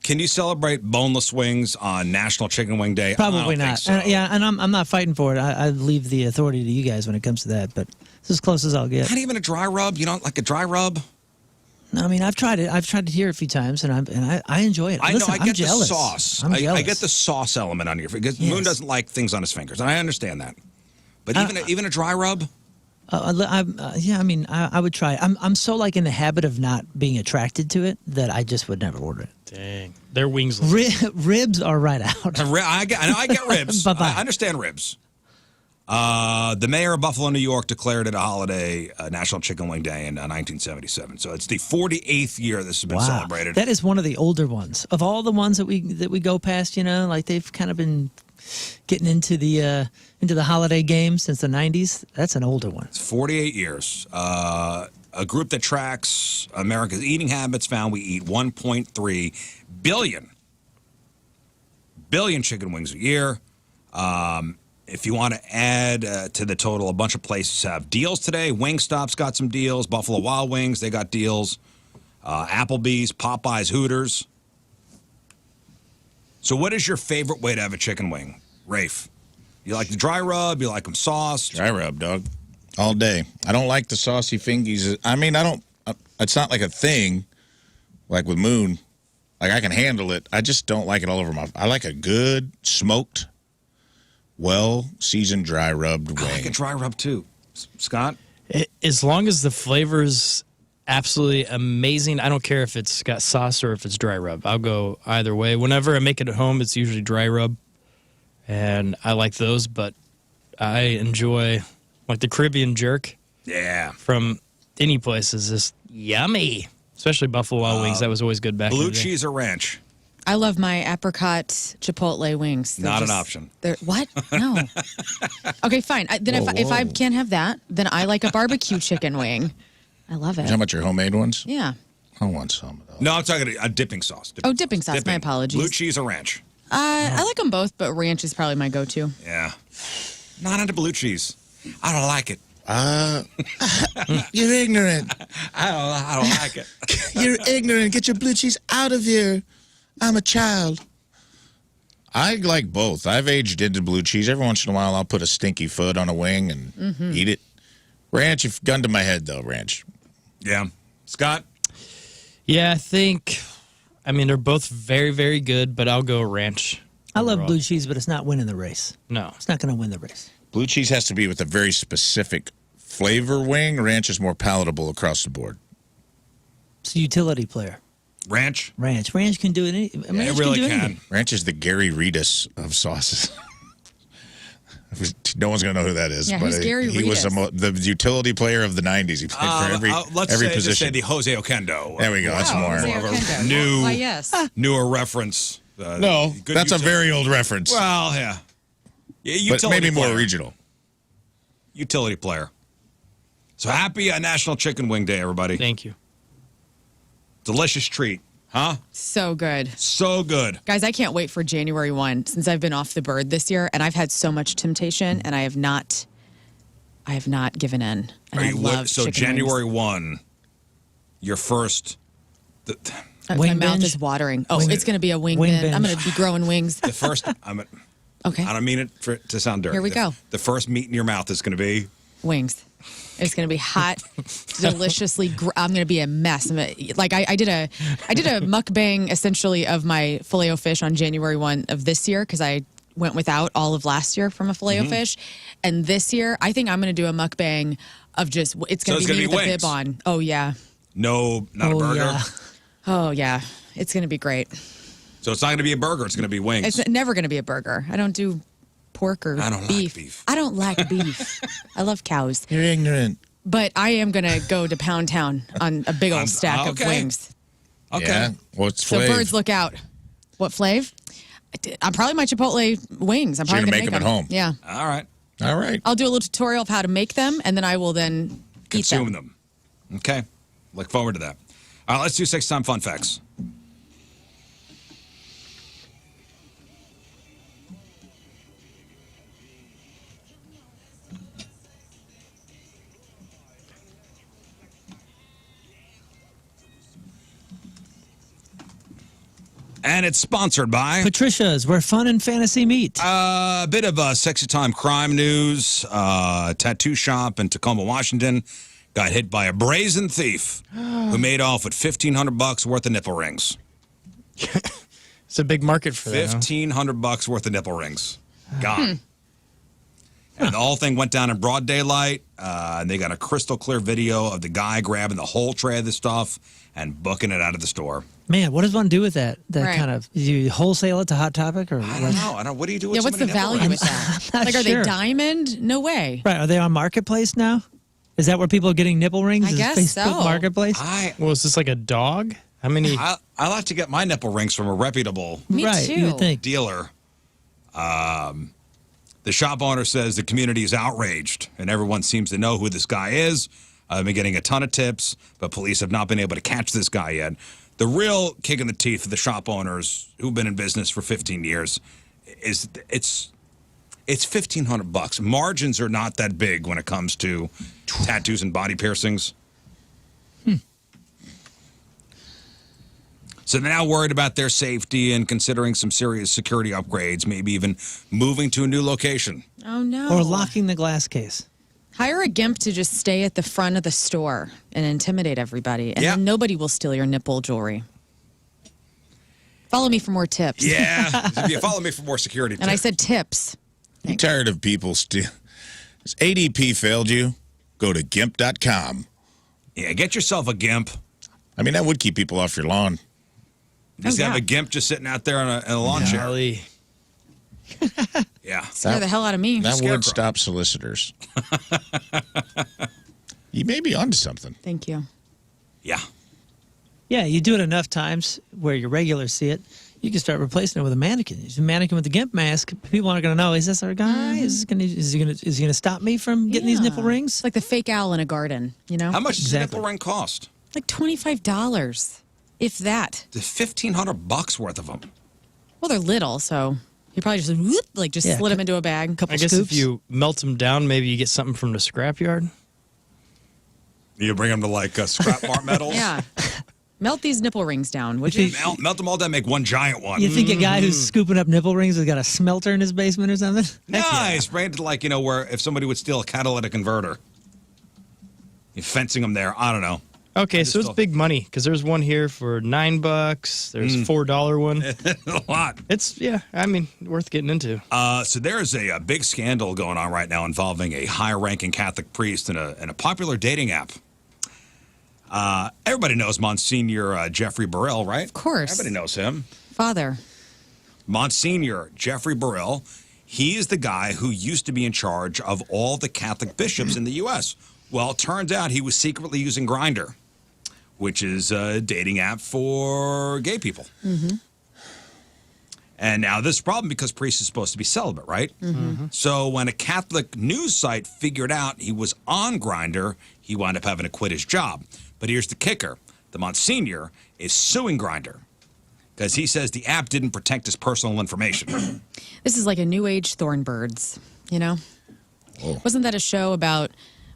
Can you celebrate boneless wings on National Chicken Wing Day? Probably not. So. And I'm not fighting for it. I leave the authority to you guys when it comes to that, but it's as close as I'll get. Not even a dry rub? You don't like a dry rub? No, I mean, I've tried it. I've tried it here a few times, and I enjoy it. I Listen, know, I get I'm jealous. the sauce. I'm jealous. I get the sauce element on your fingers. Yes. Moon doesn't like things on his fingers, and I understand that. But even a dry rub? Yeah, I mean, I would try it. I'm so like in the habit of not being attracted to it that I just would never order it. Dang, their wings. Ribs are right out. I get ribs. I understand ribs. The mayor of Buffalo, New York, declared it a holiday, National Chicken Wing Day, in 1977. So it's the 48th year this has been celebrated. That is one of the older ones of all the ones that we go past. Like they've kind of been getting into the holiday game since the 90s. That's an older one. It's 48 years. A group that tracks America's eating habits found we eat 1.3 billion chicken wings a year. If you want to add to the total, a bunch of places have deals today. Wingstop's got some deals. Buffalo Wild Wings, they got deals. Applebee's, Popeyes, Hooters. So what is your favorite way to have a chicken wing, Rafe? You like the dry rub? You like them sauced? Dry rub, dog. All day. I don't like the saucy fingies. I mean, it's not like a thing like with Moon. Like, I can handle it. I just don't like it all over I like a good, smoked, well-seasoned, dry-rubbed wing. I like a dry rub, too. Scott? As long as the flavor's absolutely amazing, I don't care if it's got sauce or if it's dry rub. I'll go either way. Whenever I make it at home, it's usually dry rub, and I like those, but I enjoy, like, the Caribbean jerk. Yeah. From any place is just yummy. Especially Buffalo Wild Wings. That was always good back in the day. Blue cheese or ranch? I love my apricot chipotle wings. Not an option. What? No. Okay, fine. If I can't have that, then I like a barbecue chicken wing. I love it. How about your homemade ones? Yeah. I want some of those. No, I'm talking a dipping sauce. Dipping sauce. My apologies. Blue cheese or ranch? I like them both, but ranch is probably my go-to. Yeah. Not into blue cheese. I don't like it. You're ignorant. I don't like it. You're ignorant. Get your blue cheese out of here. I'm a child. I like both. I've aged into blue cheese. Every once in a while, I'll put a stinky foot on a wing and eat it. Ranch, you've gun to my head, though, ranch. Yeah. Scott? Yeah, I mean, they're both very, very good, but I'll go ranch. I love blue cheese, but it's not winning the race. No. It's not going to win the race. Blue cheese has to be with a very specific flavor wing. Ranch is more palatable across the board. It's a utility player. Ranch? Ranch can do it. It really can. Ranch is the Gary Reedus of sauces. No one's going to know who that is. Yeah, but who's Gary he was Reedus? the utility player of the 90s. He played for every Let's say position. the Jose Okendo. There we go. That's more. Jose More of a Okendo. new, Why, yes. newer reference. No, good that's a utility. very old reference. Well, yeah. but Utility maybe more player. regional. Utility player. So happy National Chicken Wing Day, everybody. Thank you. Delicious treat, huh? So good. So good. Guys, I can't wait for January 1 since I've been off the bird this year and I've had so much temptation and I have not given in. And I love So chicken January wings. 1, your first, My Wing mouth binge? is watering. Oh, Wing- it's going to be a wing wing bin. I'm binge. going to be growing wings. the first, Okay. I don't mean it to sound dirty. Here we go. The first meat in your mouth is going to be Wings. It's going to be hot, deliciously. I'm going to be a mess. I did a mukbang essentially of my filet-o-fish on January 1 of this year because I went without all of last year from a filet-o-fish, and this year I think I'm going to do a mukbang of just. It's going to be me with a bib on. Oh yeah. no, not a burger. Yeah. Oh yeah. It's going to be great. So it's not going to be a burger. It's going to be wings. It's never going to be a burger. I don't do pork or I don't like beef. beef. I don't like beef. I love cows. You're ignorant. But I am going to go to Pound Town on a big old stack of okay. wings. Okay. Yeah. What's So Flav? birds, look out. What Flav? I'm probably my Chipotle wings. I'm So you're probably gonna going to make them at home? Yeah. All right. All right. I'll do a little tutorial of how to make them, and then I will then Consume eat them. Okay. Look forward to that. All right, let's do 6-time fun facts. And it's sponsored by Patricia's, where fun and fantasy meet. a bit of sexy time crime news. Tattoo shop in Tacoma, Washington, got hit by a brazen thief who made off with $1,500 worth of nipple rings. It's a big market for that. Huh? $1,500 worth of nipple rings. Gone. And the whole thing went down in broad daylight. And they got a crystal clear video of the guy grabbing the whole tray of the stuff and booking it out of the store. Man, what does one do with that? That Right. kind of, do you wholesale it to Hot Topic? Or I don't know. What do you do with Yeah, so what's the many nipple value rings? with that? not Like, are sure. they diamond? No way. Right, are they on Marketplace now? Is that where people are getting nipple rings? I Is guess Facebook so. Marketplace? Well, is this like a dog? How many? I like to get my nipple rings from a reputable Me right, too. you would think. dealer. The shop owner says the community is outraged, and everyone seems to know who this guy is. I've been getting a ton of tips, but police have not been able to catch this guy yet. The real kick in the teeth of the shop owners who've been in business for 15 years is it's $1,500. Margins are not that big when it comes to tattoos and body piercings. So they're now worried about their safety and considering some serious security upgrades, maybe even moving to a new location. Oh no. Or locking the glass case. Hire a gimp to just stay at the front of the store and intimidate everybody, and Yeah. then nobody will steal your nipple jewelry. Follow me for more tips. Yeah. Yeah, follow me for more security And I tips. said tips. I'm tired of people still. Has ADP failed you? Go to Gimp.com. Yeah, get yourself a Gimp. I mean, that would keep people off your lawn. Just Oh, have yeah. a Gimp just sitting out there in a lawn chair. Golly. Yeah. Scare the hell out of me. That Scarecrow. would stop solicitors. You may be onto something. Thank you. Yeah. Yeah, you do it enough times where your regulars see it, you can start replacing it with a mannequin. Use a mannequin with the Gimp mask. People aren't going to know, is this our guy? Is he going to stop me from getting these nipple rings? It's like the fake owl in a garden, you know? How much does a Exactly. nipple ring cost? Like $25, if that. The $1,500 worth of them. Well, they're little, so you probably just whoop, like just Yeah, slid them into a bag. couple I guess scoops. if you melt them down, maybe you get something from the scrapyard. You bring them to like scrap mart metals? Yeah. Melt these nipple rings down, would you? Melt them all down, make one giant one. You think a guy who's scooping up nipple rings has got a smelter in his basement or something? Nice. Bring it to like, where if somebody would steal a catalytic converter. You're fencing them there. I don't know. Okay, I so it's just big money because there's one here for $9. There's $4 one. A lot. It's worth getting into. So there is a big scandal going on right now involving a high-ranking Catholic priest and a popular dating app. Everybody knows Monsignor Jeffrey Burrell, right? Of course. Everybody knows him. Father. Monsignor Jeffrey Burrell. He is the guy who used to be in charge of all the Catholic bishops in the U.S. Well, it turns out he was secretly using Grindr, which is a dating app for gay people. Mm-hmm. And now this is a problem because priest is supposed to be celibate, right? Mm-hmm. So when a Catholic news site figured out he was on Grindr, he wound up having to quit his job. But here's the kicker. The Monsignor is suing Grindr because he says the app didn't protect his personal information. This is like a new age Thornbirds, you know? Whoa. Wasn't that a show about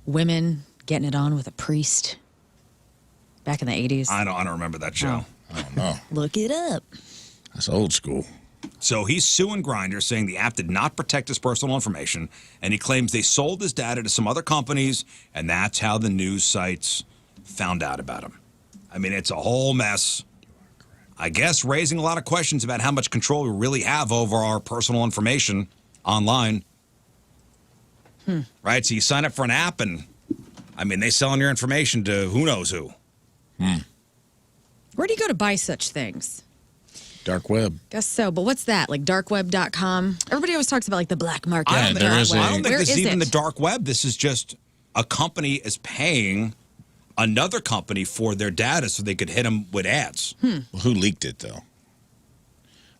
women getting it on with a priest back in the 80s? I don't remember that show. I don't know. Look it up. That's old school. So he's suing Grindr, saying the app did not protect his personal information, and he claims they sold his data to some other companies, and that's how the news sites found out about him. I mean, it's a whole mess. I guess raising a lot of questions about how much control we really have over our personal information online. Right? So you sign up for an app, and, I mean, they selling your information to who knows who. Where do you go to buy such things? Dark web. Guess so, but what's that? Like darkweb.com? Everybody always talks about like the black market. I on the don't dark think, web. I don't think Where this is is even it? the dark web. This is just a company is paying another company for their data so they could hit them with ads. Well, who leaked it, though?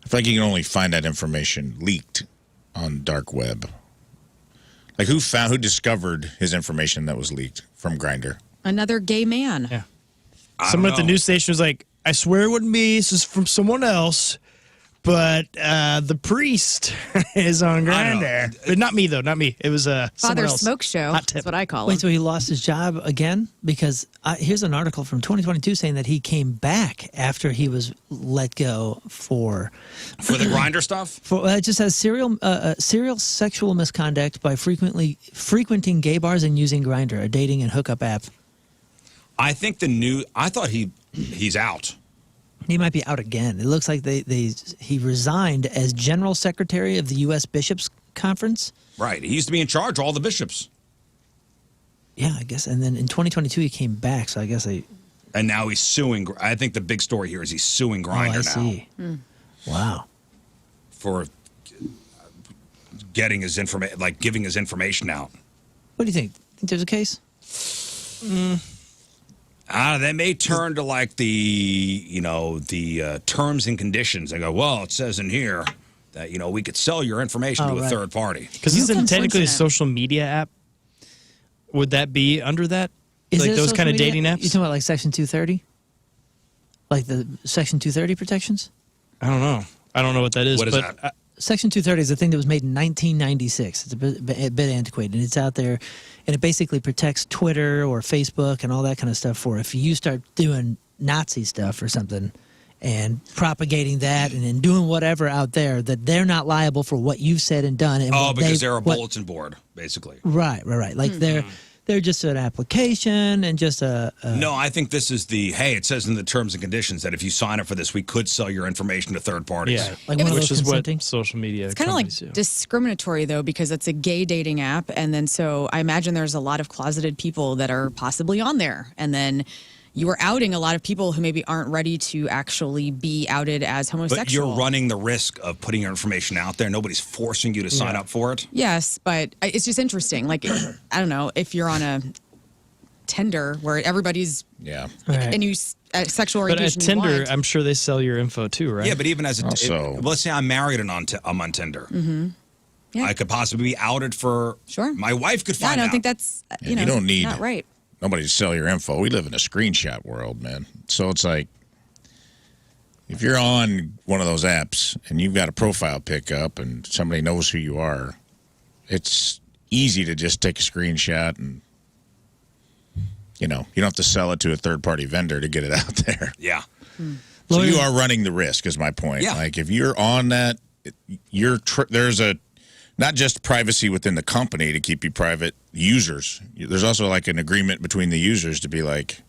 I feel like you can only find that information leaked on dark web. Like who discovered his information that was leaked from Grindr? Another gay man. Yeah. I Someone don't at the know. news station was like, I swear it wasn't me. This is from someone else. But the priest is on I know. Grindr. But not me, though. Not me. It was someone Father else. Smoke Show. Hot tip. That's what I call Wait, him. so he lost his job again? Because here's an article from 2022 saying that he came back after he was let go for For the Grindr stuff? it just says serial sexual misconduct by frequenting gay bars and using Grindr, a dating and hookup app. I think I thought he's out. He might be out again. It looks like he resigned as general secretary of the U.S. Bishops Conference. Right. He used to be in charge of all the bishops. Yeah, I guess. And then in 2022 he came back. So I guess And now he's suing. I think the big story here is he's suing Grindr I see. Wow. for getting his information, like giving his information out. What do you think? Think there's a case? They may turn to like the terms and conditions. They go, well, it says in here that we could sell your information to a right. third party. Because this isn't technically a unfortunate. social media app. Would that be under that? Is like it a those social kind of media- dating You apps? talking about like Section 230? Like the Section 230 protections? I don't know. I don't know what that is. What is but that? Section 230 is a thing that was made in 1996. It's a bit antiquated, and it's out there, and it basically protects Twitter or Facebook and all that kind of stuff for if you start doing Nazi stuff or something and propagating that and then doing whatever out there, that they're not liable for what you've said and done. And what Because they're a bulletin board, basically. Right. Like they're just an application and just a No, I think this is it says in the terms and conditions that if you sign up for this, we could sell your information to third parties. yeah, like one of which those is what consenting. social media. It's kind of like companies do. discriminatory, though, because it's a gay dating app. And then so I imagine there's a lot of closeted people that are possibly on there. And then you are outing a lot of people who maybe aren't ready to actually be outed as homosexual. But you're running the risk of putting your information out there. Nobody's forcing you to sign up for it. Yes, but it's just interesting. Like, I don't know, if you're on a Tinder where everybody's Yeah. Right. and you sexual But at orientation you Tinder, want. I'm sure they sell your info too, right? Yeah, but even as Also- let's say I'm married and I'm on Tinder. Yeah. I could possibly be outed for. Sure. My wife could Yeah, I find don't out. think that's Yeah, you don't need- not right. Nobody to sell your info. We live in a screenshot world, man. So it's like, if you're on one of those apps and you've got a profile pic up and somebody knows who you are, it's easy to just take a screenshot and, you don't have to sell it to a third-party vendor to get it out there. Yeah. So you are running the risk, is my point. Yeah. Like if you're on that, there's a not just privacy within the company to keep you private. Users, there's also like an agreement between the users to be like,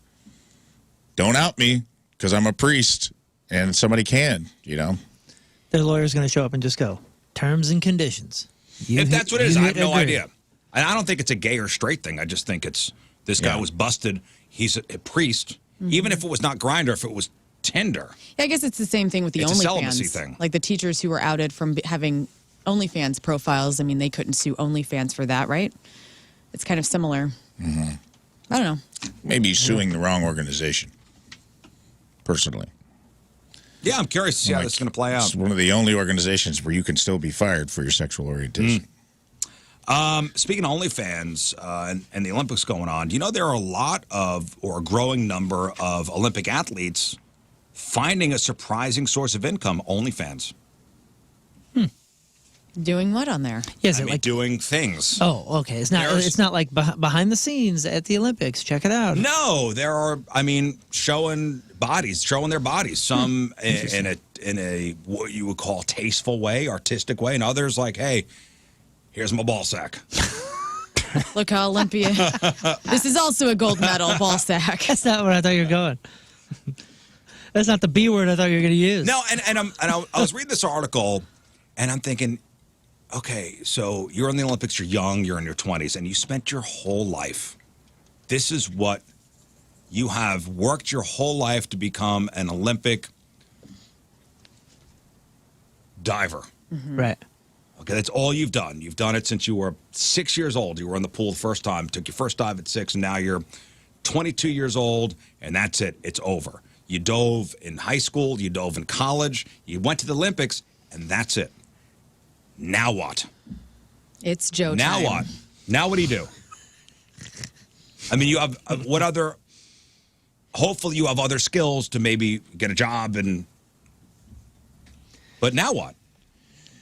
don't out me because I'm a priest and somebody can. Their lawyer's going to show up and just go, terms and conditions. If that's what it is, I have no agree. idea. And I don't think it's a gay or straight thing. I just think it's this guy was busted. He's a priest. Even if it was not Grindr, if it was Tinder. Yeah, I guess it's the same thing with the It's a celibacy OnlyFans. thing. Like the teachers who were outed from having OnlyFans profiles. I mean, they couldn't sue OnlyFans for that, right? It's kind of similar. Mm-hmm. I don't know. Maybe suing the wrong organization. Personally. Yeah, I'm curious to see how this is going to play out. It's one of the only organizations where you can still be fired for your sexual orientation. Speaking of OnlyFans and the Olympics going on, do you know there are a lot of, or a growing number of Olympic athletes finding a surprising source of income, OnlyFans? Doing what on there? Yeah, is I it mean, like doing things. Oh, okay. It's not. It's not like behind the scenes at the Olympics. Check it out. No, there are. I mean, showing their bodies. Some in a what you would call tasteful way, artistic way, and others like, hey, here's my ball sack. Look how Olympia. This is also a gold medal ball sack. That's not where I thought you were going. That's not the B word I thought you were going to use. No, I was reading this article, and I'm thinking, okay, so you're in the Olympics, you're young, you're in your 20s, and you spent your whole life. This is what you have worked your whole life to become an Olympic diver. Right. Okay, that's all you've done. You've done it since you were 6 years old. You were in the pool the first time, took your first dive at 6, and now you're 22 years old, and that's it. It's over. You dove in high school, you dove in college, you went to the Olympics, and that's it. Now what? It's Joe Now time. what? Now what do you do? I mean, you have what other? Hopefully, you have other skills to maybe get a job, but now what?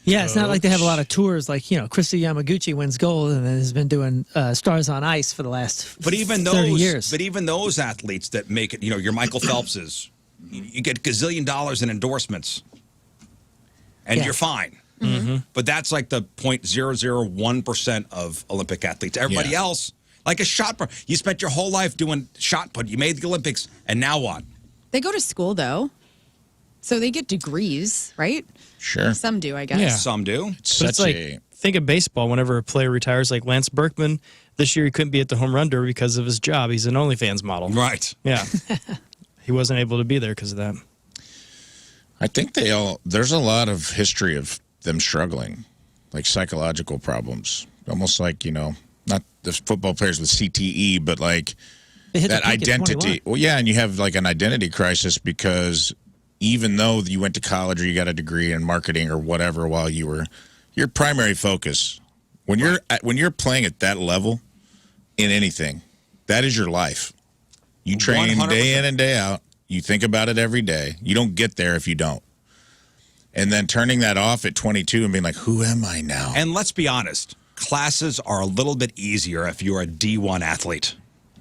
Yeah, it's not like they have a lot of tours. Like Christy Yamaguchi wins gold and has been doing Stars on Ice for the last But even 30 years. But even those athletes that make it, your Michael Phelpses, you get gazillion dollars in endorsements, and you're fine. Mm-hmm. But that's like the 0.001% of Olympic athletes. Everybody else, like a shot put, you spent your whole life doing shot put. You made the Olympics, and now what? They go to school though, so they get degrees, right? Sure. Some do, I guess. Yeah. Some do. But it's like, think of baseball. Whenever a player retires, like Lance Berkman, this year he couldn't be at the home run derby because of his job. He's an OnlyFans model. Right. Yeah. He wasn't able to be there because of that. I think there's a lot of history of them struggling, like psychological problems. Almost like, not the football players with CTE, but like that identity. Well, yeah, and you have like an identity crisis because even though you went to college or you got a degree in marketing or whatever while you were, your primary focus, when you're playing at that level in anything, that is your life. You train 100%. day in and day out. You think about it every day. You don't get there if you don't. And then turning that off at 22 and being like, who am I now? And let's be honest, classes are a little bit easier if you're a D1 athlete.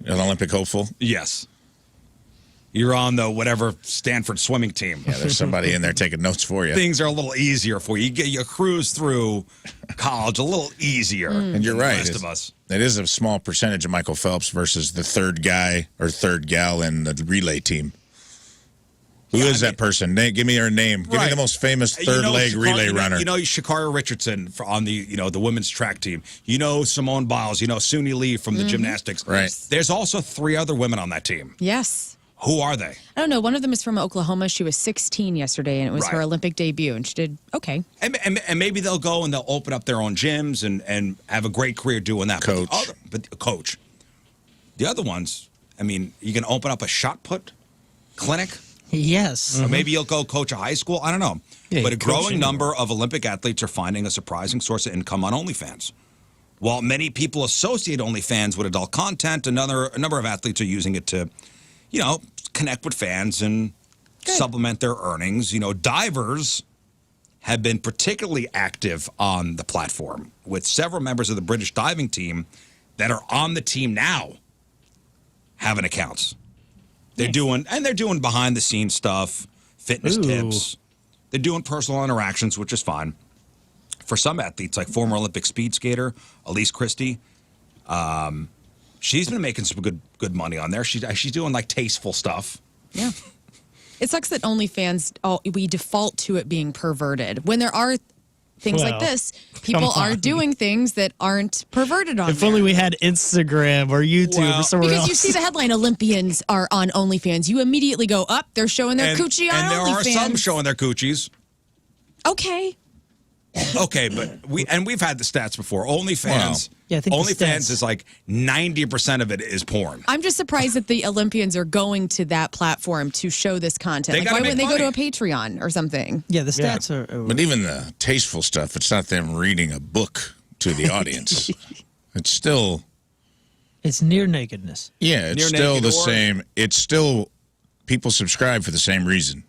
An Olympic hopeful? Yes. You're on the whatever Stanford swimming team. Yeah, there's somebody in there taking notes for you. Things are a little easier for you. You cruise through college a little easier. And you're right. The rest of us. It is a small percentage of Michael Phelps versus the third guy or third gal in the relay team. Who is that person? Give me her name. Give me the most famous third leg relay runner. Shakara Richardson on the the women's track team. Simone Biles. Suni Lee from the gymnastics. Right. There's also 3 other women on that team. Yes. Who are they? I don't know. One of them is from Oklahoma. She was 16 yesterday, and it was her Right. Olympic debut, and she did okay. And maybe they'll go and they'll open up their own gyms and have a great career doing that. Coach. But coach. The other ones, I mean, you can open up a shot put clinic. Yes. Or maybe you'll go coach a high school. I don't know. Yeah, but a you coach growing anywhere. number of Olympic athletes are finding a surprising source of income on OnlyFans. While many people associate OnlyFans with adult content, a number of athletes are using it to, connect with fans and supplement their earnings. Divers have been particularly active on the platform, with several members of the British diving team that are on the team now having accounts. They're doing behind the scenes stuff, fitness tips. They're doing personal interactions, which is fine. For some athletes, like former Olympic speed skater Elise Christie, she's been making some good money on there. She's doing like tasteful stuff. Yeah. It sucks that OnlyFans, we default to it being perverted. When there are things like this, people are doing things that aren't perverted on If there. only we had Instagram or YouTube or somewhere Because else. you see the headline, Olympians are on OnlyFans. You immediately go, up, they're showing their coochie on and there OnlyFans. are some showing their coochies. Okay. Okay, but we've had the stats before. OnlyFans. Wow. Yeah, I think the OnlyFans stats- is like 90% of it is porn. I'm just surprised that the Olympians are going to that platform to show this content. They Like, gotta why wouldn't make they go to a money. Patreon or something? Yeah, the stats are. But even the tasteful stuff, it's not them reading a book to the audience. It's still, It's near nakedness. yeah, it's Near still naked the or- same. It's still, people subscribe for the same reason.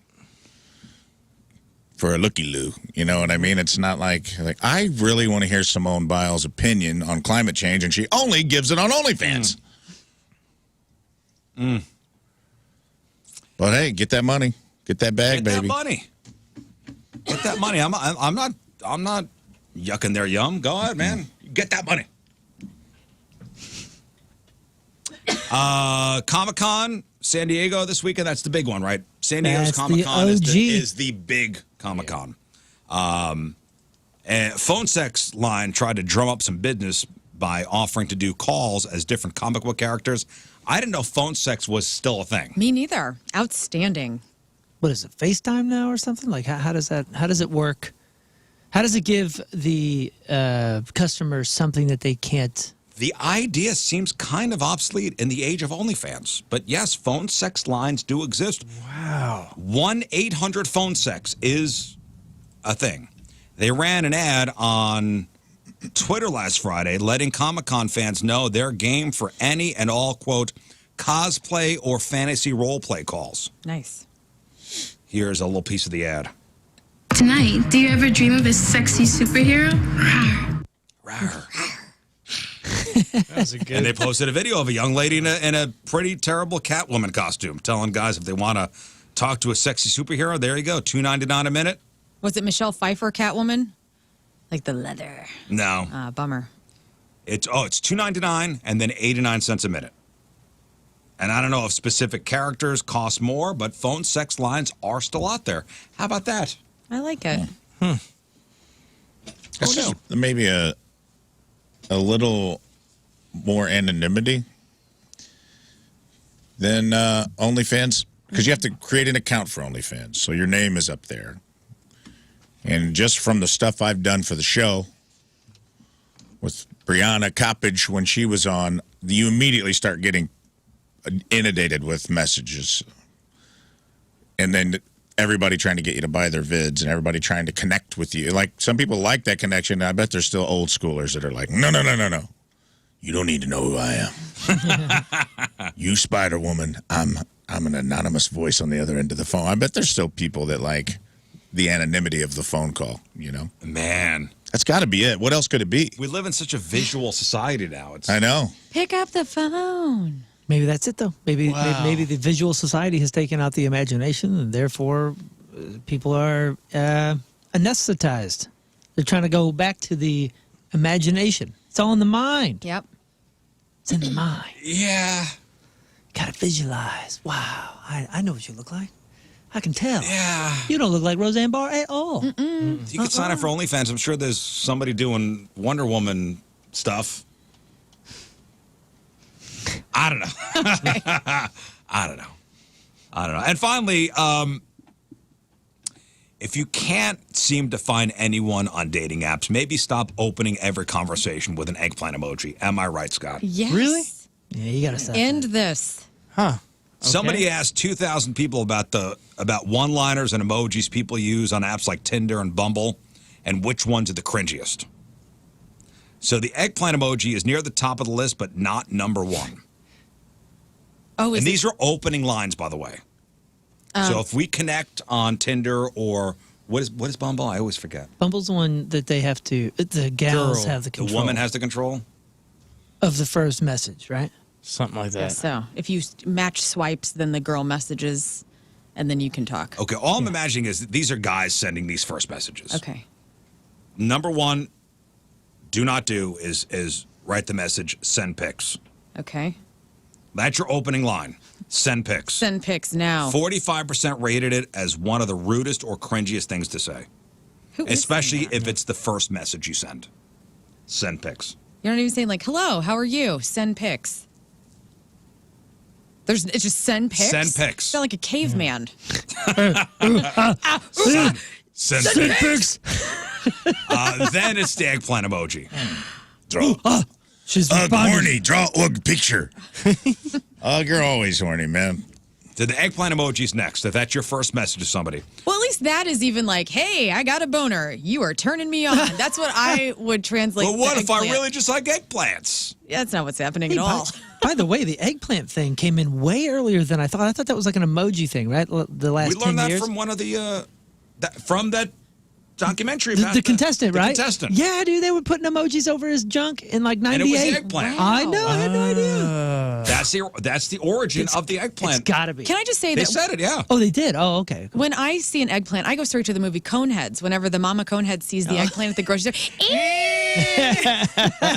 For a looky-loo, you know what I mean? It's not like I really want to hear Simone Biles' opinion on climate change, and she only gives it on OnlyFans. But hey, get that money, get that bag, Get baby. that money. Get that money. I'm not yucking their yum. Go ahead, man. Get that money. Comic-Con, San Diego this weekend. That's the big one, right? San Diego's That's the Comic-Con OG. is the big Comic-Con. And Phone Sex line tried to drum up some business by offering to do calls as different comic book characters. I didn't know Phone Sex was still a thing. Me neither. Outstanding. What is it? FaceTime now or something? Like how does that? How does it work? How does it give the customers something that they can't? The idea seems kind of obsolete in the age of OnlyFans. But yes, phone sex lines do exist. Wow. 1-800-PHONE-SEX is a thing. They ran an ad on Twitter last Friday letting Comic-Con fans know they're game for any and all, quote, cosplay or fantasy roleplay calls. Nice. Here's a little piece of the ad. Tonight, do you ever dream of a sexy superhero? Rawr. That was a good. And they posted a video of a young lady in a pretty terrible Catwoman costume, telling guys if they want to talk to a sexy superhero, there you go, $2.99 a minute. Was it Michelle Pfeiffer, Catwoman? Like the leather. No, Bummer. it's $2.99 and then 89 cents a minute. And I don't know if specific characters cost more, but phone sex lines are still out there. How about that? I like it. That's just maybe a little more anonymity than OnlyFans, because you have to create an account for OnlyFans, so your name is up there. And just from the stuff I've done for the show with Brianna Coppage when she was on, you immediately start getting inundated with messages. And then everybody trying to get you to buy their vids and everybody trying to connect with you. Like, some people like that connection. I bet there's still old schoolers that are like, no. You don't need to know who I am. You Spider Woman. I'm an anonymous voice on the other end of the phone. I bet there's still people that like the anonymity of the phone call, you know? Man. That's got to be it. What else could it be? We live in such a visual society now. I know. Pick up the phone. Maybe that's it though. Maybe the visual society has taken out the imagination, and therefore people are anesthetized. They're trying to go back to the imagination. It's all in the mind. Yep. It's in the mind. Yeah. Gotta visualize. Wow. I know what you look like. I can tell. Yeah. You don't look like Roseanne Barr at all. You could sign up for OnlyFans. I'm sure there's somebody doing Wonder Woman stuff. I don't know. I don't know. And finally, if you can't seem to find anyone on dating apps, maybe stop opening every conversation with an eggplant emoji. Am I right, Scott? Yes. Really? Yeah, you gotta stop. End this. Huh. Somebody asked 2,000 people about one-liners and emojis people use on apps like Tinder and Bumble, and which ones are the cringiest. So the eggplant emoji is near the top of the list, but not number one. Oh, And these are opening lines, by the way. So if we connect on Tinder or what is Bumble? I always forget. Bumble's the one that they have to. The gals have the control. The woman has the control. of the first message, right? Something like that. So if you match swipes, then the girl messages, and then you can talk. Okay, all I'm imagining is that these are guys sending these first messages. Okay. Number one, do not do is write the message, send pics. Okay. That's your opening line. Send pics. Send pics now. 45% rated it as one of the rudest or cringiest things to say. Who is Especially saying that? if it's the first message you send. Send pics. You're not even saying like, hello, how are you? Send pics. It's just send pics? Send pics. Sound like a caveman. Send pics. Then it's the eggplant emoji. Draw. She's horny. Draw picture. You're always horny, man. To the eggplant emoji's next. If that's your first message to somebody. Well, at least that is even like, hey, I got a boner. You are turning me on. That's what I would translate. But what to if I eggplant. really just like eggplants? Yeah, that's not what's happening at all. By the way, the eggplant thing came in way earlier than I thought. I thought that was like an emoji thing, right? The last We 10 learned that years. from one of the from that documentary. The, about the contestant, the right? Contestant. Yeah, dude, they were putting emojis over his junk in like And '98. it was the eggplant. I know, I had no idea. That's the origin of the eggplant. It's gotta be. Can I just say They that said it, yeah. Oh, they did. Oh, okay. when I see an eggplant, I go straight to the movie Coneheads. Whenever the mama Conehead sees the eggplant at the grocery store,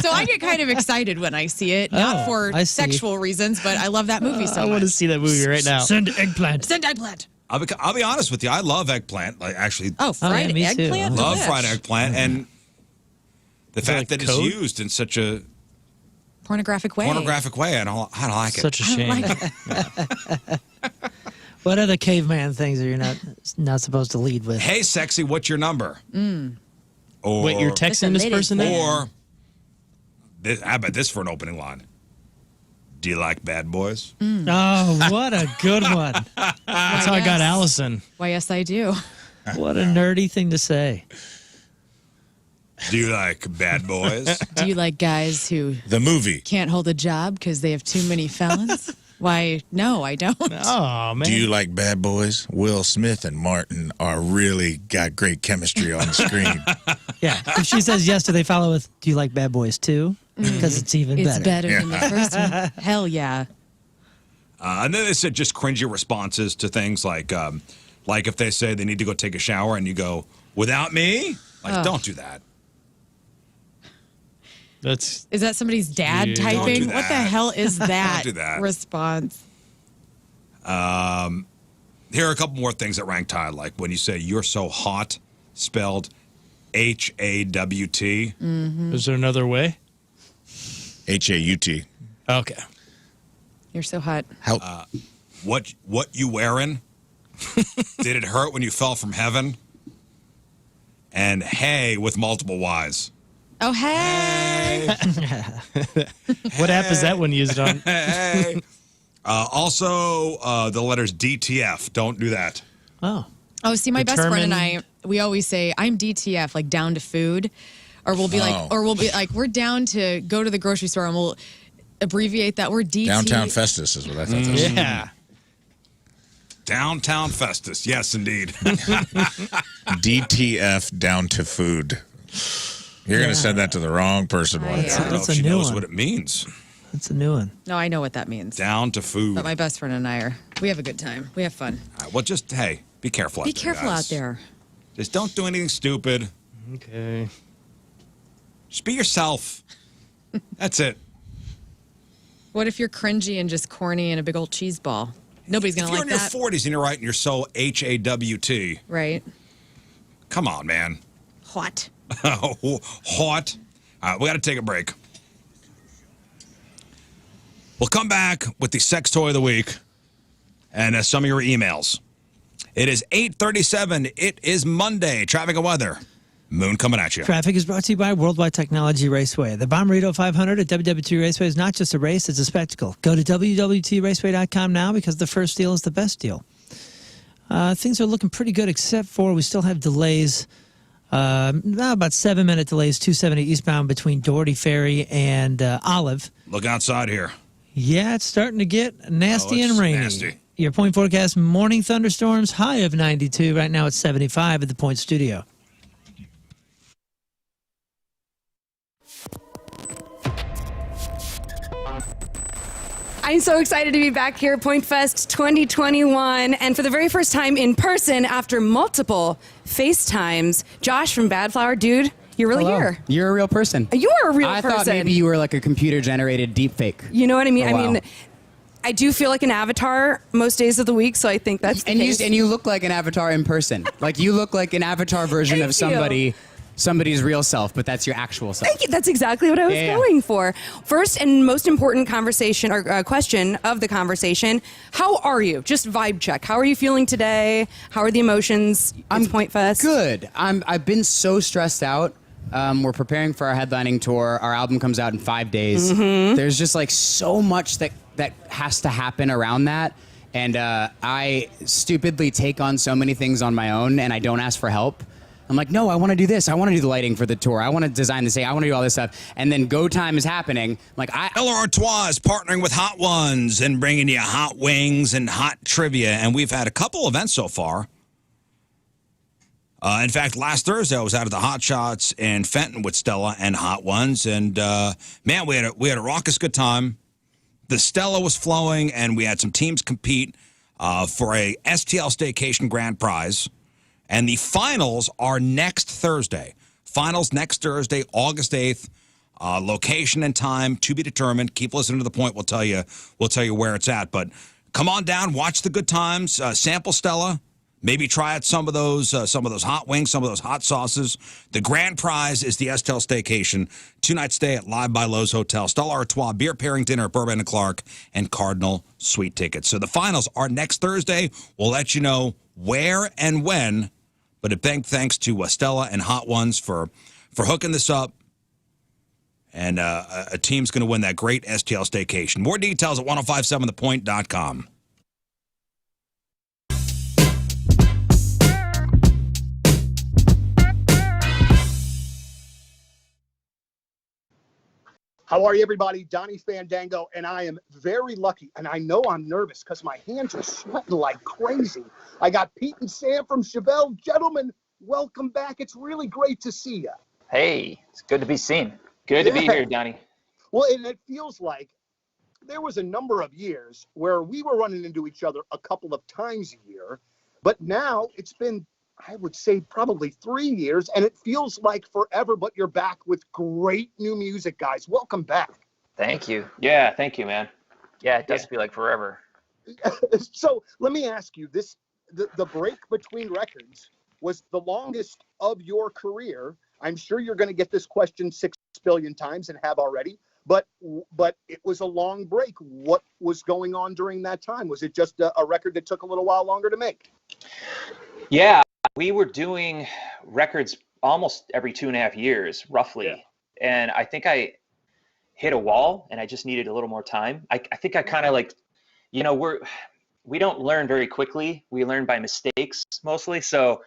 so I get kind of excited when I see it, not for I see. sexual reasons, but I love that movie so I much. want to see that movie right now. Send eggplant. Send eggplant. I'll be honest with you. I love eggplant. Like actually, Oh, fried me too. eggplant. love Delish. fried eggplant, and the fact like that it's code? used in such a Pornographic way. pornographic way, I don't like it. Such a I shame. don't like it. What other caveman things are you not supposed to lead with? Hey, sexy, what's your number? Or, Wait, you're texting this ladies' person now? or this, I bet this for an opening line. Do you like bad boys? Oh, what a good one. That's how I got Allison. Why, yes, I do. What a nerdy thing to say. Do you like bad boys? Do you like guys who The movie. can't hold a job because they have too many felons? Why, no, I don't. Oh, man. Do you like Bad Boys? Will Smith and Martin are really got great chemistry on the screen. Yeah. If she says yes, do they follow with, do you like bad boys too? Because it's even It's better. better than the first one. Hell yeah. And then they said just cringy responses to things like if they say they need to go take a shower and you go, without me? Like, don't do that. That's Is that somebody's dad Yeah. typing? Don't do What the that. hell is that, do that. response? Here are a couple more things that rank high, like when you say you're so hot, spelled HAWT. Is there another way? HAUT. Okay. You're so hot. How? What you wearing? Did it hurt when you fell from heaven? And hey with multiple Y's. Oh, hey. What app is that one used on? Hey. Also, the letters DTF. Don't do that. Oh. Oh, see, my best friend and Determined. we always say, I'm DTF, like down to food. Or we'll be like, we're down to go to the grocery store and we'll abbreviate that. We're DT. Downtown Festus is what I thought. That was. Yeah. Downtown Festus. Yes, indeed. DTF down to food. You're going to send that to the wrong person. I, Wyatt. I don't know That's if a she new knows one. what it means. That's a new one. No, I know what that means. Down to food. But my best friend and I we have a good time. We have fun. All right, well, just, hey, be careful Be out there, careful guys. out there. Just don't do anything stupid. Okay. Just be yourself. That's it. What if you're cringy and just corny and a big old cheese ball? Nobody's If going to you're like in that. your 40s and you're writing you're so HAWT, Right? come on, man. Hot. Hot. All right, we got to take a break. We'll come back with the sex toy of the week and some of your emails. It is 8:37. It is Monday. Traffic and weather. Moon coming at you. Traffic is brought to you by Worldwide Technology Raceway. The Bomberito 500 at WW2 Raceway is not just a race, it's a spectacle. Go to WW2Raceway.com now because the first deal is the best deal. Things are looking pretty good except for we still have delays. About 7-minute delays, 270 eastbound between Doherty Ferry and Olive. Look outside here. Yeah, it's starting to get nasty it's and rainy. nasty. Your point forecast, morning thunderstorms, high of 92. Right now it's 75 at the Point Studio. I'm so excited to be back here at Pointfest 2021, and for the very first time in person after multiple FaceTimes, Josh from Bad Flower, dude, you're really Hello. here. You're a real person. You are a real I person. thought maybe you were like a computer-generated deepfake. You know what I mean? Oh, wow. I mean, I do feel like an avatar most days of the week, so I think that's the And case. you look like an avatar in person. Like you look like an avatar version Thank of somebody. somebody's real self, but that's your actual self. Thank you. That's exactly what I was going for. First and most important conversation or question of the conversation: how are you? Just vibe check. How are you feeling today? How are the emotions? It's Pointfest. Good. I've been so stressed out. We're preparing for our headlining tour. Our album comes out in 5 days. There's just like so much that has to happen around that. And I stupidly take on so many things on my own, and I don't ask for help. I'm like, no, I want to do this. I want to do the lighting for the tour. I want to design the stage. I want to do all this stuff. And then go time is happening. I'm like, Stella Artois is partnering with Hot Ones and bringing you hot wings and hot trivia. And we've had a couple events so far. In fact, last Thursday I was out at the Hot Shots in Fenton with Stella and Hot Ones, and man, we had a raucous good time. The Stella was flowing, and we had some teams compete for a STL Staycation Grand Prize. And the finals are next Thursday. Finals next Thursday, August 8th. Location and time to be determined. Keep listening to The Point. We'll tell you where it's at. But come on down, watch the good times, sample Stella. Maybe try out some of those hot wings, some of those hot sauces. The grand prize is the STL Staycation. 2-night stay at Live by Lowe's Hotel. Stella Artois, beer pairing dinner at Bourbon and Clark, and Cardinal suite tickets. So the finals are next Thursday. We'll let you know where and when. But a big thanks to Stella and Hot Ones for hooking this up. And a team's going to win that great STL Staycation. More details at 1057thepoint.com. How are you, everybody? Donnie Fandango, and I am very lucky, and I know I'm nervous because my hands are sweating like crazy. I got Pete and Sam from Chevelle. Gentlemen, welcome back. It's really great to see you. Hey, it's good to be seen. Good to be here, Donnie. Well, and it feels like there was a number of years where we were running into each other a couple of times a year, but now it's been, I would say, probably 3 years, and it feels like forever, but you're back with great new music, guys. Welcome back. Thank you. Yeah, thank you, man. Yeah, it does feel like forever. So let me ask you, the break between records was the longest of your career. I'm sure you're going to get this question 6 billion times and have already, but it was a long break. What was going on during that time? Was it just a record that took a little while longer to make? Yeah. We were doing records almost every 2.5 years, roughly. Yeah. And I think I hit a wall and I just needed a little more time. I think I kind of like, we don't learn very quickly. We learn by mistakes mostly. So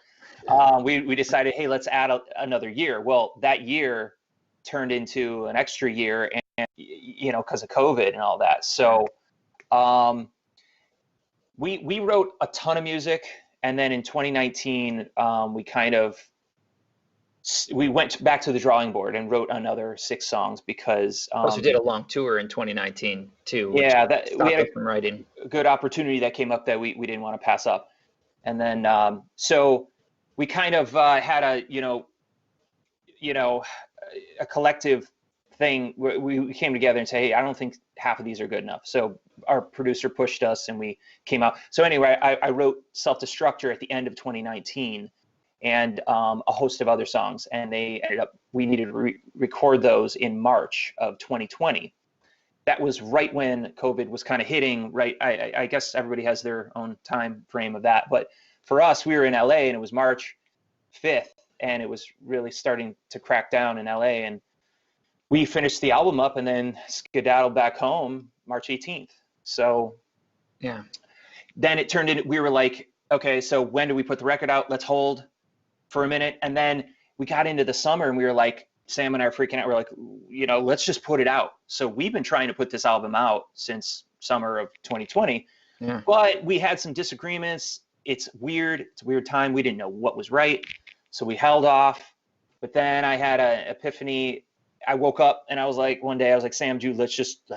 we decided, hey, let's add another year. Well, that year turned into an extra year and because of COVID and all that. So we wrote a ton of music. And then in 2019, we went back to the drawing board and wrote another 6 songs because we did a long tour in 2019 too. Yeah, we had from writing. A good opportunity that came up that we didn't want to pass up. And then so we kind of had a collective thing where we came together and say, hey, I don't think half of these are good enough. So our producer pushed us and we came out. So anyway, I wrote Self-Destructor at the end of 2019 and a host of other songs. And we needed to record those in March of 2020. That was right when COVID was kind of hitting, right? I guess everybody has their own time frame of that. But for us, we were in LA and it was March 5th and it was really starting to crack down in LA. And we finished the album up and then skedaddled back home March 18th. So yeah, then it turned in, we were like, okay, so when do we put the record out? Let's hold for a minute. And then we got into the summer and we were like, Sam and I are freaking out. We're like, let's just put it out. So we've been trying to put this album out since summer of 2020, but we had some disagreements. It's weird. It's a weird time. We didn't know what was right. So we held off, but then I had an epiphany. I woke up and I was like, one day I was like, Sam, Jude, let's just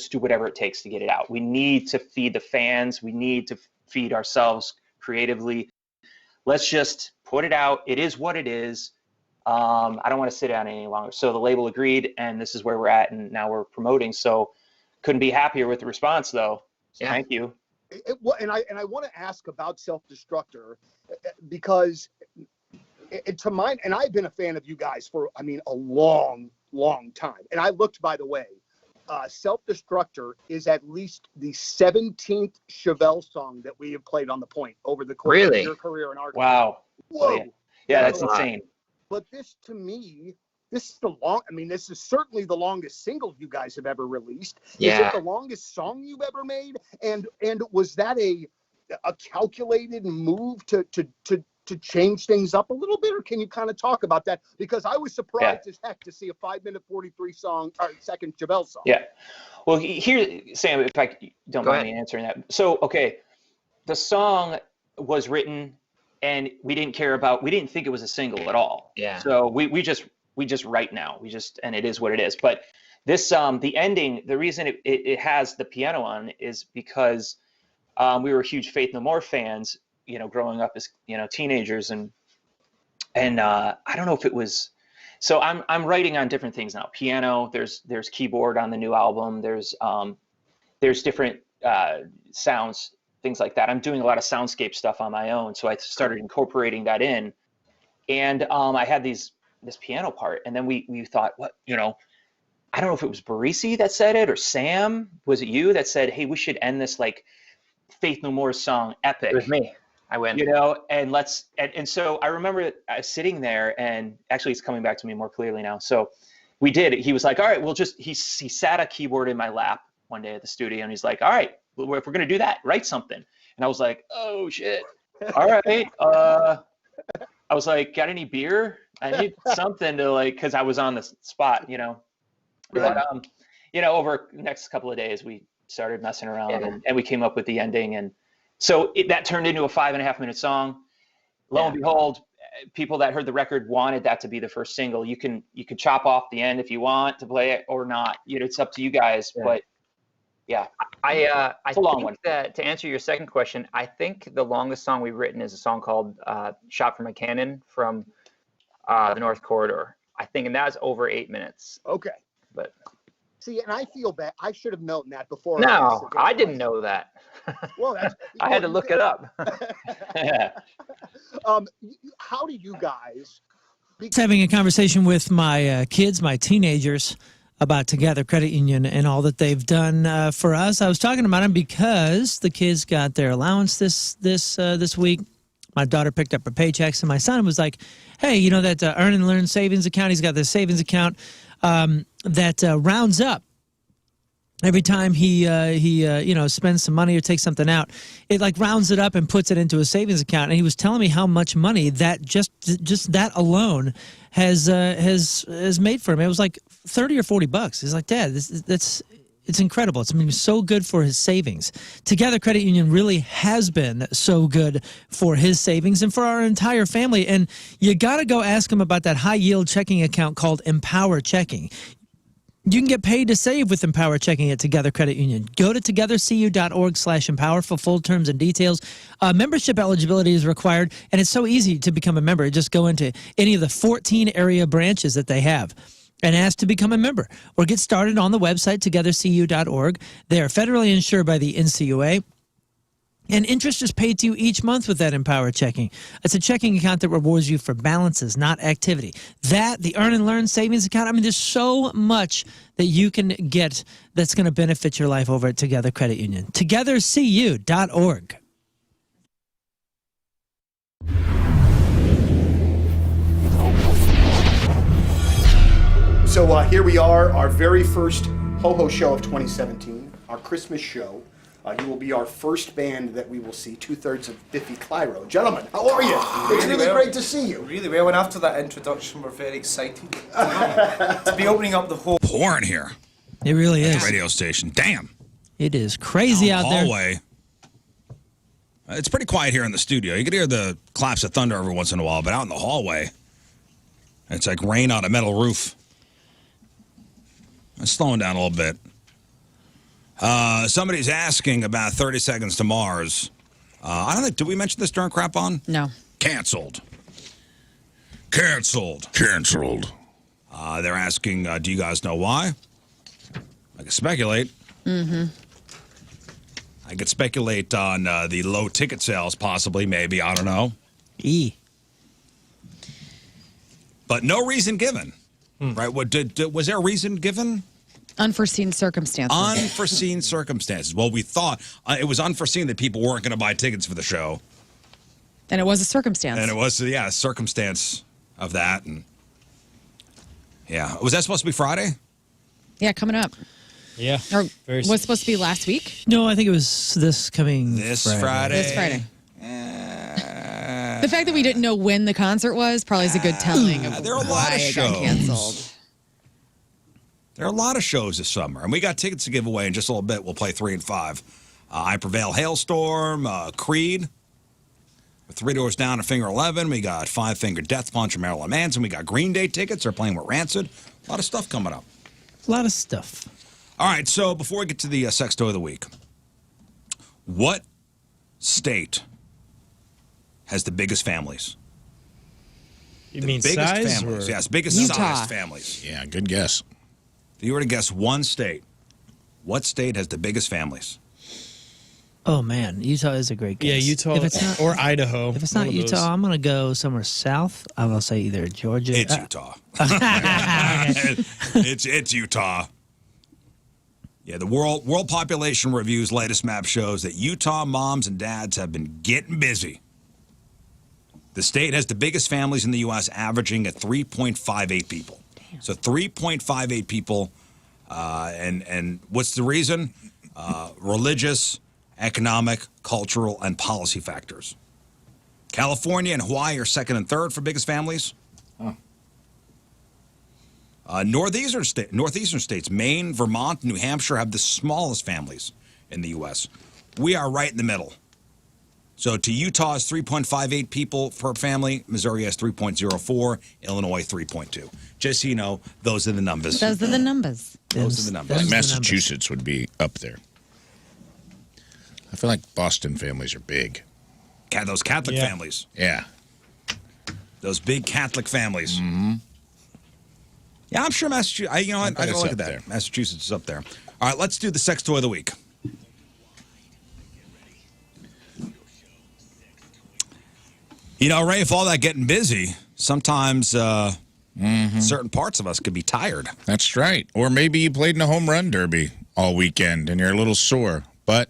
do whatever it takes to get it out. We need to feed the fans. We need to feed ourselves creatively. Let's just put it out. It is what it is. I don't want to sit down any longer. So the label agreed and this is where we're at. And now we're promoting. So couldn't be happier with the response though. So thank you. And I want to ask about Self-Destructor because to mine, and I've been a fan of you guys for, I mean, a long, long time. And I looked, by the way, Self-Destructor is at least the 17th Chevelle song that we have played on the Point over the course of your career in our career. Wow. Whoa. Yeah, that's insane. But this, to me, this is certainly the longest single you guys have ever released. Yeah. Is it the longest song you've ever made? And was that a calculated move to change things up a little bit, or can you kind of talk about that? Because I was surprised as heck to see a 5-minute 43-second Chevelle song. Yeah. Well, here, Sam, if I don't mind me answering that. So, okay, the song was written, and we didn't think it was a single at all. Yeah. So we just write now. And it is what it is. But this, the ending, the reason it has the piano on is because we were huge Faith No More fans, growing up as, teenagers, and I don't know if it was, so I'm writing on different things now. Piano, there's keyboard on the new album. There's different sounds, things like that. I'm doing a lot of soundscape stuff on my own. So I started incorporating that in, and I had this piano part, and then we thought, what, I don't know if it was Barisi that said it, or Sam, was it you that said, hey, we should end this like Faith No More song epic? It was me. I went. And so I remember sitting there, and actually it's coming back to me more clearly now. So we did. He was like, all right, he sat a keyboard in my lap one day at the studio, and he's like, all right, if we're going to do that, write something. And I was like, oh shit. All right. I was like, got any beer? I need something to cause I was on the spot, But, over the next couple of days, we started messing around and we came up with the ending. And so that turned into a 5.5-minute song. Lo and behold, people that heard the record wanted that to be the first single. You can chop off the end if you want to play it or not. It's up to you guys. Yeah. But yeah, I think that to answer your second question, I think the longest song we've written is a song called "Shot from a Cannon" from the North Corridor. I think, and that's over 8 minutes. Okay. But see, and I feel bad. I should have known that before. No, I didn't know that. Well, I had to look it up. How do you guys? Having a conversation with my kids, my teenagers, about Together Credit Union and all that they've done for us. I was talking about them because the kids got their allowance this week. My daughter picked up her paychecks, and my son was like, "Hey, that Earn and Learn savings account? He's got this savings account that rounds up every time he spends some money or takes something out. It rounds it up and puts it into a savings account." And he was telling me how much money that just that alone has made for him. It was like $30 or $40. He's like, "Dad, it's incredible. It's so good for his savings." Together Credit Union really has been so good for his savings and for our entire family. And you got to go ask him about that high yield checking account called Empower Checking. You can get paid to save with Empower Checking at Together Credit Union. Go to togethercu.org/empower for full terms and details. Membership eligibility is required, and it's so easy to become a member. Just go into any of the 14 area branches that they have and ask to become a member, or get started on the website, togethercu.org. They are federally insured by the NCUA, and interest is paid to you each month with that Empower Checking. It's a checking account that rewards you for balances, not activity. The Earn and Learn savings account, there's so much that you can get that's going to benefit your life over at Together Credit Union. Togethercu.org. So here we are, our very first Ho-Ho show of 2017, our Christmas show. You will be our first band that we will see, 2/3 of Biffy Clyro. Gentlemen, how are you? It's really great to see you. Really well, and after that introduction, we're very excited to be opening up the whole... Pouring here. It really is. Radio station. Damn. It is crazy out there. Hallway. It's pretty quiet here in the studio. You can hear the claps of thunder every once in a while, but out in the hallway, it's like rain on a metal roof. It's slowing down a little bit. Somebody's asking about 30 Seconds to Mars. I don't think, did we mention this during Crap On? No. Canceled. Canceled. They're asking, do you guys know why? I can speculate. Mm-hmm. I could speculate on the low ticket sales, possibly, maybe. I don't know. but no reason given. Right? What was there a reason given? Unforeseen circumstances. Unforeseen circumstances. Well, we thought it was unforeseen that people weren't going to buy tickets for the show. And it was a circumstance. And it was, a circumstance of that. And yeah. Was that supposed to be Friday? Yeah, coming up. Yeah. Or was it supposed to be last week? No, I think it was this coming Friday. This Friday. The fact that we didn't know when the concert was probably is a good telling of there are a lot why of it got shows. canceled. There are a lot of shows this summer, and we got tickets to give away in just a little bit. We'll play 3 and 5. I Prevail, Hailstorm, Creed, 3 Doors Down at Finger 11. We got 5 Finger Death Punch and Marilyn Manson. We got Green Day tickets. They're playing with Rancid. A lot of stuff coming up. A lot of stuff. All right, so before we get to the sex toy of the week, what state has the biggest families? You The mean biggest size? families. Or? Yes, biggest Utah. sized families. Yeah, good guess. If you were to guess one state, what state has the biggest families? Oh man, Utah is a great guess. Yeah, Utah If it's not, or Idaho. if it's one not of Utah, those. I'm gonna go somewhere south. I'm gonna say either Georgia. It's Utah. it's Utah. Yeah, the World Population Review's latest map shows that Utah moms and dads have been getting busy. The state has the biggest families in the U.S., averaging at 3.58 people. Damn. So 3.58 people, and what's the reason? Religious, economic, cultural, and policy factors. California and Hawaii are second and third for biggest families. Northeastern states, Maine, Vermont, New Hampshire, have the smallest families in the U.S. We are right in the middle. So to Utah is 3.58 people per family. Missouri has 3.04. Illinois 3.2. Just so you know, those are the numbers. Those are the numbers. Those are the numbers. Like Massachusetts would be up there. I feel like Boston families are big. Those Catholic Yeah. families. Yeah. Those big Catholic families. Mm-hmm. Yeah, I'm sure Massachusetts. I gotta it's look up at that. there. Massachusetts is up there. All right, let's do the sex toy of the week. You know, Rafe, all that getting busy, sometimes certain parts of us could be tired. That's right. Or maybe you played in a home run derby all weekend and you're a little sore, but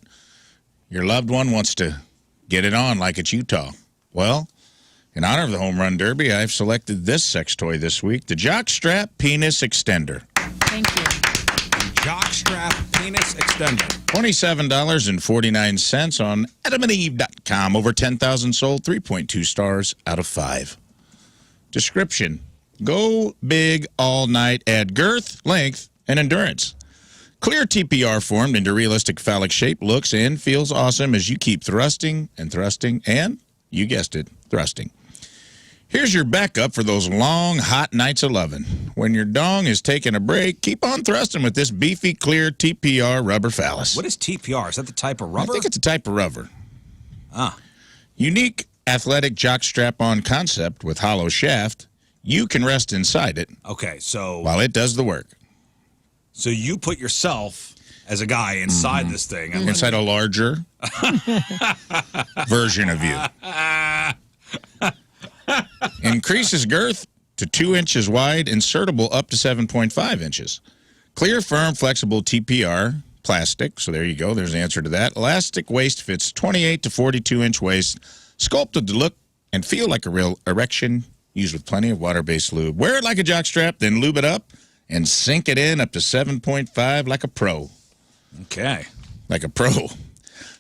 your loved one wants to get it on like it's Utah. Well, in honor of the home run derby, I've selected this sex toy this week, the Jockstrap Penis Extender. Thank you. Jockstrap Penis Extender. $27.49 on adamandeve.com. Over 10,000 sold, 3.2 stars out of 5. Description: go big all night, add girth, length, and endurance. Clear TPR formed into realistic phallic shape looks and feels awesome as you keep thrusting and thrusting and, you guessed it, thrusting. Here's your backup for those long, hot nights of loving. When your dong is taking a break, keep on thrusting with this beefy, clear TPR rubber phallus. What is TPR? Is that the type of I rubber? think it's a type of rubber. Ah. Unique athletic jock strap-on concept with hollow shaft. You can rest inside it Okay, so while it does the work. so you put yourself as a guy inside this thing. and Inside a larger version of you. Increases girth to 2 inches wide, insertable up to 7.5 inches. Clear, firm, flexible TPR plastic. So there you go. There's the answer to that. Elastic waist fits 28 to 42-inch waist. Sculpted to look and feel like a real erection. Used with plenty of water-based lube. Wear it like a jockstrap, then lube it up and sink it in up to 7.5 like a pro. Okay. Like a pro.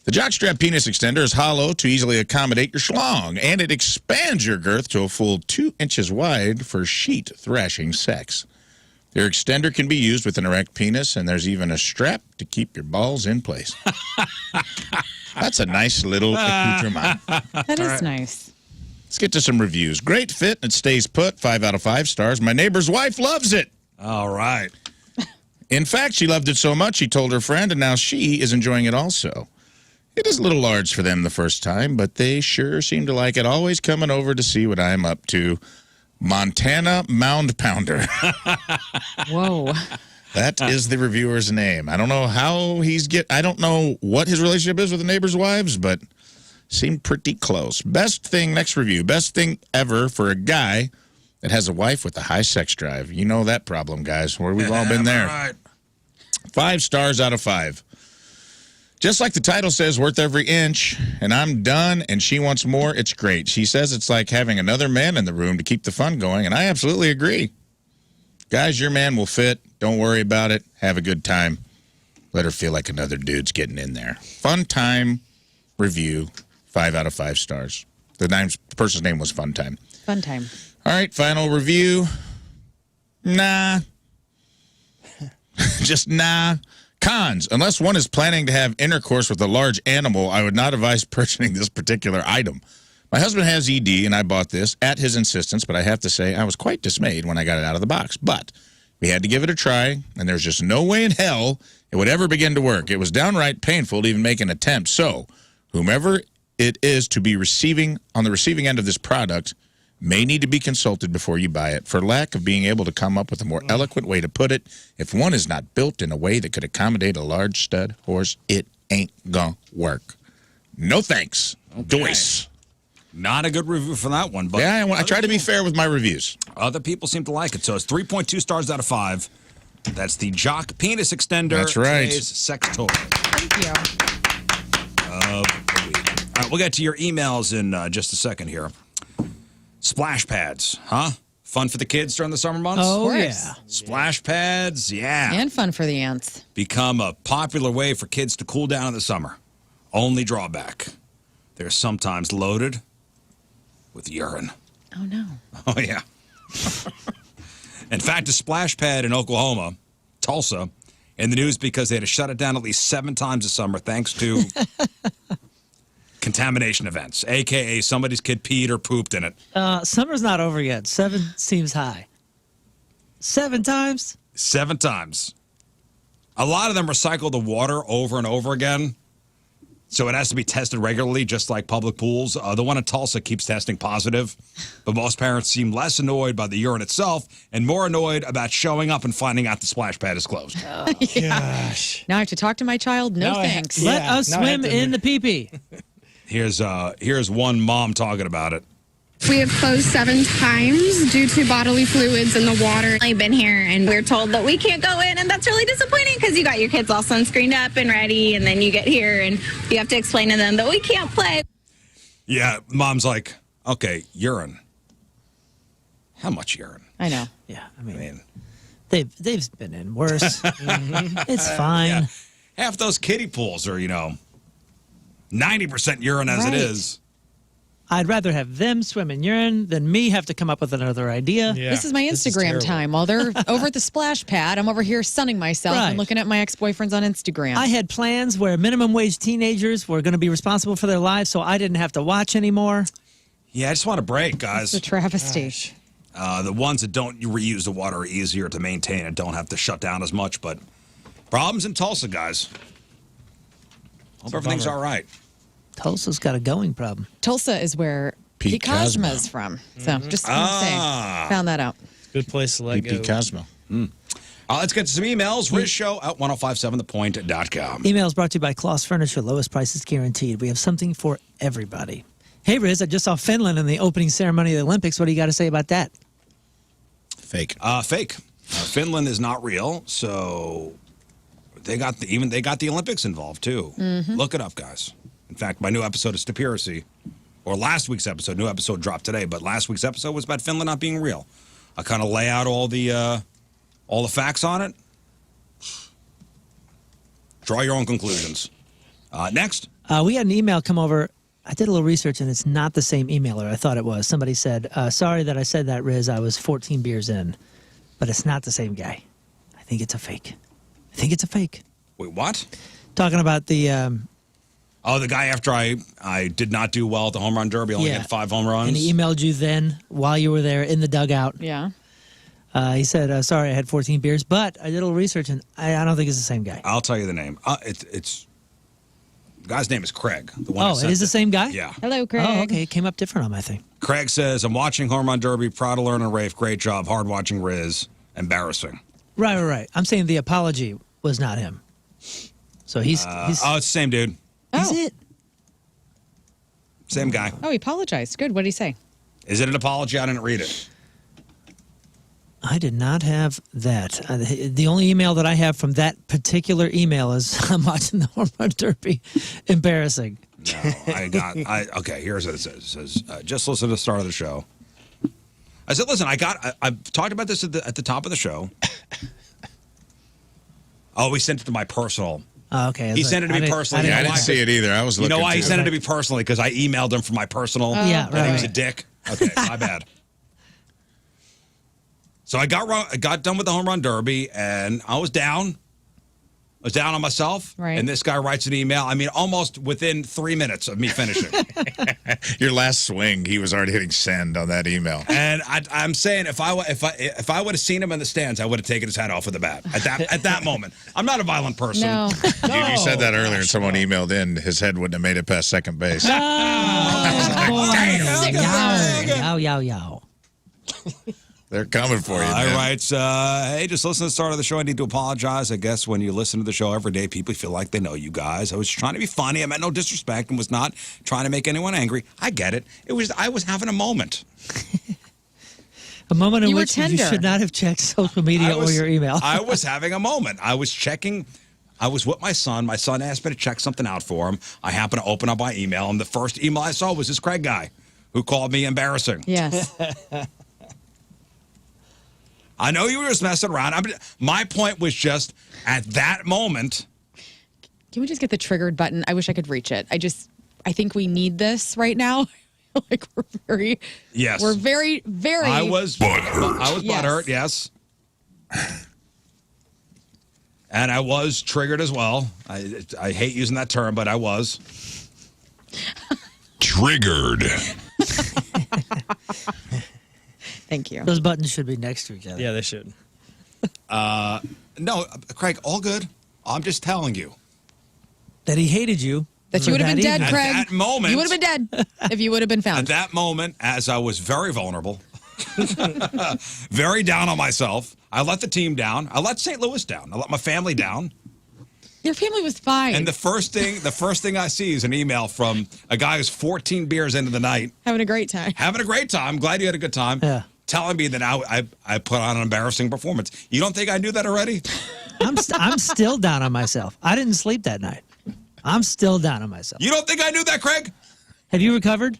The Jockstrap Penis Extender is hollow to easily accommodate your schlong, and it expands your girth to a full 2 inches wide for sheet thrashing sex. Your extender can be used with an erect penis, and there's even a strap to keep your balls in place. That's a nice little accoutrement. That is nice. Let's get to some reviews. Great fit, and it stays put. 5 out of 5 stars. My neighbor's wife loves it. All right. In fact, she loved it so much, she told her friend, and now she is enjoying it also. It is a little large for them the first time, but they sure seem to like it. Always coming over to see what I'm up to. Montana Mound Pounder. Whoa. That is the reviewer's name. I don't know how I don't know what his relationship is with the neighbors' wives, but seemed pretty close. Best thing, next review. Best thing ever for a guy that has a wife with a high sex drive. You know that problem, guys. Where we've all been there. Right. 5 stars out of 5. Just like the title says, worth every inch, and I'm done, and she wants more. It's great. She says it's like having another man in the room to keep the fun going, and I absolutely agree. Guys, your man will fit. Don't worry about it. Have a good time. Let her feel like another dude's getting in there. Fun time review, 5 out of 5 stars. The person's name was Fun Time. Fun time. All right, final review. Nah. Just nah. Cons. Unless one is planning to have intercourse with a large animal, I would not advise purchasing this particular item. My husband has ED, and I bought this at his insistence, but I have to say I was quite dismayed when I got it out of the box. But we had to give it a try, and there's just no way in hell it would ever begin to work. It was downright painful to even make an attempt. So, whomever it is to be on the receiving end of this product may need to be consulted before you buy it. For lack of being able to come up with a more eloquent way to put it, if one is not built in a way that could accommodate a large stud horse, it ain't gonna work. No thanks. Okay. Dois. Not a good review for that one. But yeah, I try to be fair with my reviews. Other people seem to like it. So it's 3.2 stars out of 5. That's the Jock Penis Extender. That's right. Today's sex toy. Thank you. Of the week. All right, we'll get to your emails in just a second here. Splash pads, huh? Fun for the kids during the summer months? Oh, yeah. Splash pads, yeah. And fun for the ants. Become a popular way for kids to cool down in the summer. Only drawback, they're sometimes loaded with urine. Oh, no. Oh, yeah. In fact, a splash pad in Oklahoma, Tulsa, in the news because they had to shut it down at least 7 times this summer thanks to contamination events, a.k.a. somebody's kid peed or pooped in it. Summer's not over yet. 7 seems high. 7 times? 7 times. A lot of them recycle the water over and over again, so it has to be tested regularly, just like public pools. The one in Tulsa keeps testing positive, but most parents seem less annoyed by the urine itself and more annoyed about showing up and finding out the splash pad is closed. Oh, gosh. Now I have to talk to my child? No, thanks. Let us swim in the pee-pee. Here's one mom talking about it. We have closed 7 times due to bodily fluids in the water. I've been here and we're told that we can't go in, and that's really disappointing because you got your kids all sunscreened up and ready, and then you get here and you have to explain to them that we can't play. Yeah, mom's like, okay, urine. How much urine? I know. Yeah, I mean they've been in worse. It's fine. Yeah. Half those kiddie pools are, 90% urine as it is. I'd rather have them swim in urine than me have to come up with another idea. Yeah, this is my Instagram time. While they're over at the splash pad, I'm over here sunning myself and looking at my ex-boyfriends on Instagram. I had plans where minimum wage teenagers were going to be responsible for their lives, so I didn't have to watch anymore. Yeah, I just want a break, guys. It's a travesty. The ones that don't reuse the water are easier to maintain and don't have to shut down as much, but problems in Tulsa, guys. Hope everything's all right. Tulsa's got a going problem. Tulsa is where Pete Cosma is from. So just saying, found that out. Good place to let go. Pete Cosmo. Let's get to some emails. Rizzo at 1057thepoint.com. Emails brought to you by Kloss Furniture. Lowest prices guaranteed. We have something for everybody. Hey, Riz, I just saw Finland in the opening ceremony of the Olympics. What do you got to say about that? Fake. Fake. Finland is not real, so they got the Olympics involved too. Mm-hmm. Look it up, guys. In fact, my new episode of Stapiracy, or last week's episode, new episode dropped today, but last week's episode was about Finland not being real. I kind of lay out all the facts on it. Draw your own conclusions. Next. We had an email come over. I did a little research, and it's not the same emailer I thought it was. Somebody said, sorry that I said that, Riz. I was 14 beers in. But it's not the same guy. I think it's a fake. Wait, what? Talking about the... the guy after I did not do well at the home run derby, only hit 5 home runs. And he emailed you then while you were there in the dugout. Yeah. He said, sorry, I had 14 beers, but I did a little research, and I don't think it's the same guy. I'll tell you the name. The guy's name is Craig. The one it is the same guy? Yeah. Hello, Craig. Oh, okay. It came up different on my thing. Craig says, I'm watching Home Run Derby, proud to learn and Rafe. Great job. Hard watching Riz. Embarrassing. Right. I'm saying the apology was not him. So he's it's the same dude. Is it? Same guy. Oh, he apologized. Good. What did he say? Is it an apology? I didn't read it. I did not have that. The only email that I have from that particular email is I'm watching the Home Run Derby. Embarrassing. No, okay, here's what it says. It says, just listen to the start of the show. I said, listen, I've talked about this at the top of the show. Oh, he sent it to my personal. Oh, okay. He sent it to me personally. I didn't see it either. I was looking. You know why he sent it to me personally? Because I emailed him from my personal. Yeah, right. And he was a dick. Okay, my bad. So I got done with the Home Run Derby, and I was down. I was down on myself. Right. And this guy writes an email. I mean, almost within 3 minutes of me finishing. Your last swing, he was already hitting send on that email. And I'm saying, if I would have seen him in the stands, I would have taken his head off with a bat at that moment. I'm not a violent person. No. You said that earlier, and someone emailed in. His head wouldn't have made it past second base. Yow. They're coming for you. I man. writes, hey, just listen to the start of the show. I need to apologize. I guess when you listen to the show every day, people feel like they know you guys. I was trying to be funny. I meant no disrespect and was not trying to make anyone angry. I get it. I was having a moment. A moment in You were which you tender. should not have checked social media or your email. I was having a moment. I was checking. I was with my son. My son asked me to check something out for him. I happened to open up my email, and the first email I saw was this Craig guy who called me embarrassing. Yes. I know you were just messing around. My point was just, at that moment. Can we just get the triggered button? I wish I could reach it. I think we need this right now. Like we're very, very. I was butthurt. I was Yes. butthurt, yes. And I was triggered as well. I hate using that term, but I was. Triggered. Thank you. Those buttons should be next to each other. Yeah, they should. No, Craig, all good. I'm just telling you. That he hated you. That you would have been dead, At Craig. that moment. You would have been dead if you would have been At found. that moment, as I was very vulnerable, very down on myself, I let the team down. I let St. Louis down. I let my family down. Your family was fine. And the first thing I see is an email from a guy who's 14 beers into the night. Having a great time. Having a great time. Glad you had a good time. Yeah. Telling me that I put on an embarrassing performance. You don't think I knew that already? I'm still down on myself. I didn't sleep that night. I'm still down on myself. You don't think I knew that, Craig? Have you recovered?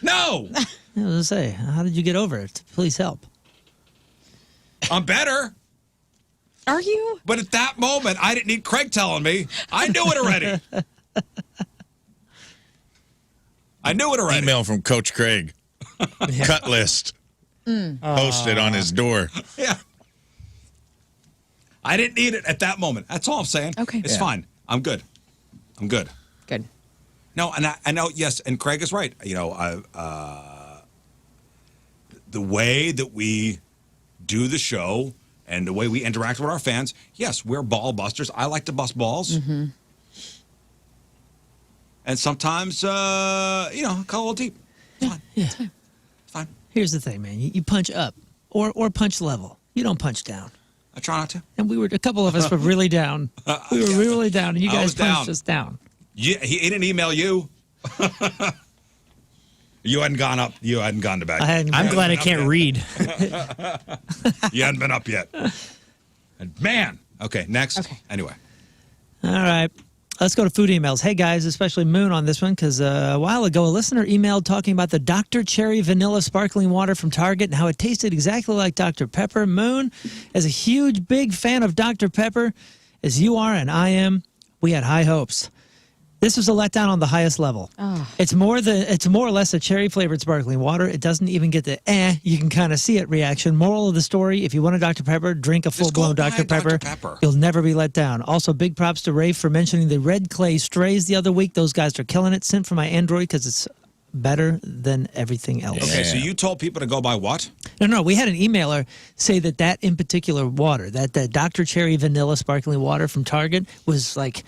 No. I was going to say, how did you get over it? Please help. I'm better. Are you? But at that moment, I didn't need Craig telling me. I knew it already. I knew it already. Email from Coach Craig. Cut list. Posted on his door. Yeah. I didn't need it at that moment. That's all I'm saying. Okay. It's fine. I'm good. I'm good. Good. No, and I know, yes, and Craig is right. You know, the way that we do the show and the way we interact with our fans, yes, we're ball busters. I like to bust balls. Mm-hmm. And sometimes, cut a little deep. It's fine. Yeah. It's fine. Here's the thing, man. You punch up or punch level. You don't punch down. I try not to. And a couple of us were really down. We were really down, and you I guys was punched down. us down. Yeah, he didn't email you. You hadn't gone up. You hadn't gone to bed. I'm glad I can't read. You hadn't been up yet. And man. Okay, next. Okay. Anyway. All right. Let's go to food emails. Hey, guys, especially Moon on this one, because a while ago, a listener emailed talking about the Dr. Cherry Vanilla Sparkling Water from Target and how it tasted exactly like Dr. Pepper. Moon, as a huge, big fan of Dr. Pepper, as you are and I am, we had high hopes. This was a letdown on the highest level. Oh. It's more or less a cherry-flavored sparkling water. It doesn't even get the you can kind of see it reaction. Moral of the story, if you want a Dr. Pepper, drink a full-blown Dr. Pepper. You'll never be let down. Also, big props to Rafe for mentioning the red clay strays the other week. Those guys are killing it. Sent for my Android because it's better than everything else. Okay, so you told people to go buy what? No, we had an emailer say that in particular water, that Dr. Cherry Vanilla Sparkling Water from Target was like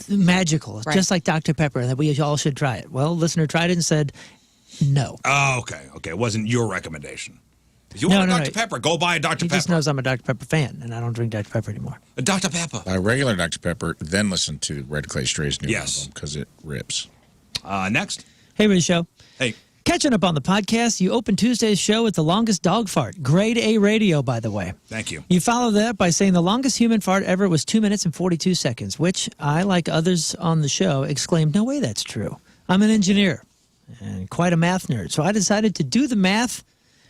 magical, just like Dr. Pepper, and that we all should try it. Well, listener tried it and said no. Oh, okay. It wasn't your recommendation. If you want a Dr. Pepper, go buy a Dr. He Pepper. just knows I'm a Dr. Pepper fan, and I don't drink Dr. Pepper anymore. A Dr. Pepper. Buy regular Dr. Pepper, then listen to Red Clay Stray's new album because it rips. Next. Hey, Riz Show. Hey. Catching up on the podcast, you opened Tuesday's show with the longest dog fart. Grade A radio, by the way. Thank you. You followed that by saying the longest human fart ever was 2 minutes and 42 seconds, which I, like others on the show, exclaimed, no way that's true. I'm an engineer and quite a math nerd, so I decided to do the math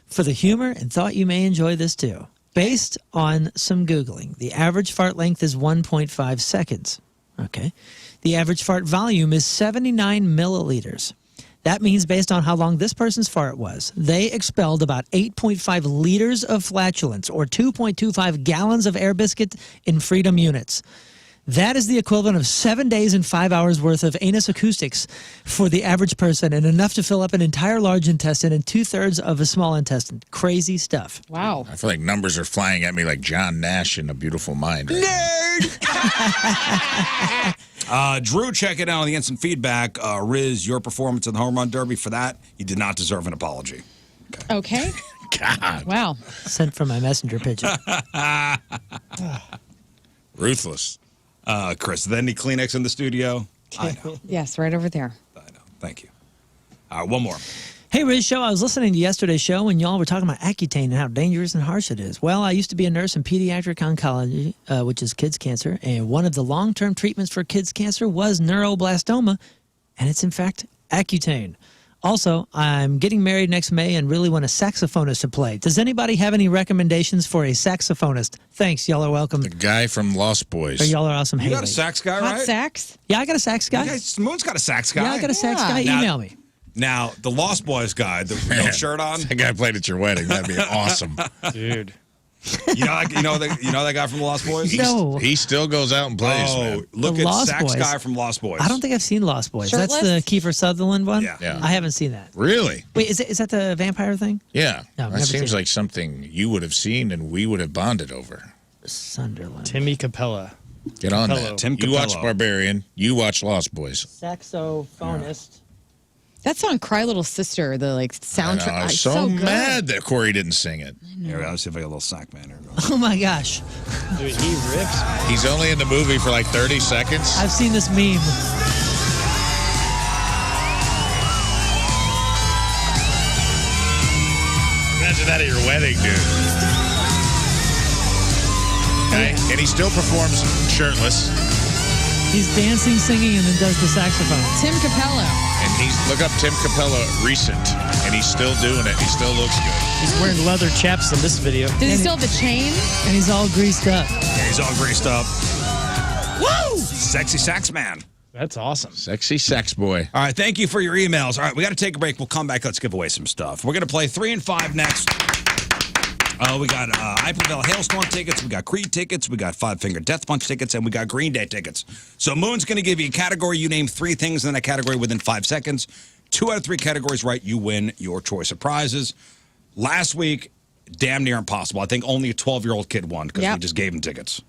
for the humor and thought you may enjoy this too. Based on some Googling, the average fart length is 1.5 seconds. Okay. The average fart volume is 79 milliliters. That means based on how long this person's fart was, they expelled about 8.5 liters of flatulence or 2.25 gallons of air biscuit in freedom units. That is the equivalent of 7 days and 5 hours worth of anus acoustics for the average person and enough to fill up an entire large intestine and 2/3 of a small intestine. Crazy stuff. Wow. I feel like numbers are flying at me like John Nash in A Beautiful Mind. Drew checking out on the instant feedback. Riz, your performance in the home run derby, for that, you did not deserve an apology. Okay. God. Wow. Sent from my messenger pigeon. Ruthless. Chris, then the Kleenex in the studio? I know. Yes, right over there. Thank you. All right, one more. Hey, Riz Show, I was listening to yesterday's show and y'all were talking about Accutane and how dangerous and harsh it is. Well, I used to be a nurse in pediatric oncology, which is kids' cancer, and one of the long-term treatments for kids' cancer was neuroblastoma, and it's in fact Accutane. Also, I'm getting married next May and really want a saxophonist to play. Does anybody have any recommendations for a saxophonist? Thanks, y'all are welcome. The guy from Lost Boys. Y'all are awesome. You got a sax guy, Hot right? sax? Yeah, I got a sax guy. Moon's got a sax guy. Yeah, I got a sax guy. Now- Email me. Now, the Lost Boys guy, the no shirt on. That guy played at your wedding. That'd be awesome. Dude. You know that guy from the Lost Boys? No. He still goes out and plays, Oh, man. look The at Lost sax Boys. guy from Lost Boys. I don't think I've seen Lost Boys. Shirtless? That's the Kiefer Sutherland one? Yeah. I haven't seen that. Really? Wait, is that the vampire thing? Yeah. No, never that seen seems it. like something you would have seen and we would have bonded over. Sunderland. Timmy Capella. Get on Capello. that. Tim You watch Capello. Barbarian. You watch Lost Boys. Saxophonist. That song "Cry Little Sister," the soundtrack. I was it's so good. mad that Corey didn't sing it. Here, let's see if I get a little sack man here. Oh my gosh. Dude, he rips. He's only in the movie for like 30 seconds. I've seen this meme. Imagine that at your wedding, dude. And he still performs shirtless. He's dancing, singing, and then does the saxophone. Tim Capello. And look up Tim Capella recent, and he's still doing it. He still looks good. He's wearing leather chaps in this video. Does he still have the chain? And he's all greased up. Yeah, he's all greased up. Woo! Sexy sax man. That's awesome. Sexy sex boy. All right, thank you for your emails. All right, we got to take a break. We'll come back. Let's give away some stuff. We're going to play 3 and 5 next. We got Iperville Hailstorm tickets. We got Creed tickets. We got Five Finger Death Punch tickets. And we got Green Day tickets. So Moon's going to give you a category. You name 3 things in that category within 5 seconds. 2 out of 3 categories right, you win your choice of prizes. Last week, damn near impossible. I think only a 12-year-old kid won because we just gave him tickets.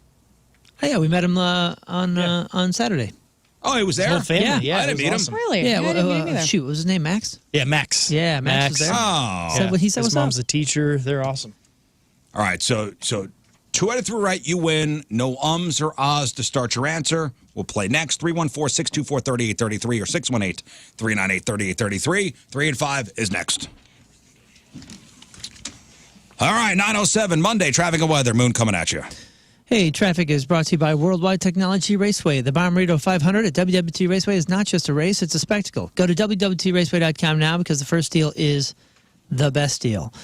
Oh, yeah, we met him on Saturday. Oh, he was there? His whole family. Yeah. Yeah, I didn't it meet was him. awesome. Really? Yeah, I didn't meet him either. shoot, what was his name, Max? Yeah, Max. Yeah, Max was there. Oh. Said what he said His was mom's up. a teacher. They're awesome. All right, so 2 out of 3 right, you win. No ums or ahs to start your answer. We'll play next. 314-624-3833 or 618-398-3833. 3 and 5 is next. All right, 9:07 Monday, traffic and weather. Moon coming at you. Hey, traffic is brought to you by Worldwide Technology Raceway. The Bommarito 500 at WWT Raceway is not just a race, it's a spectacle. Go to WWTRaceway.com now because the first deal is the best deal.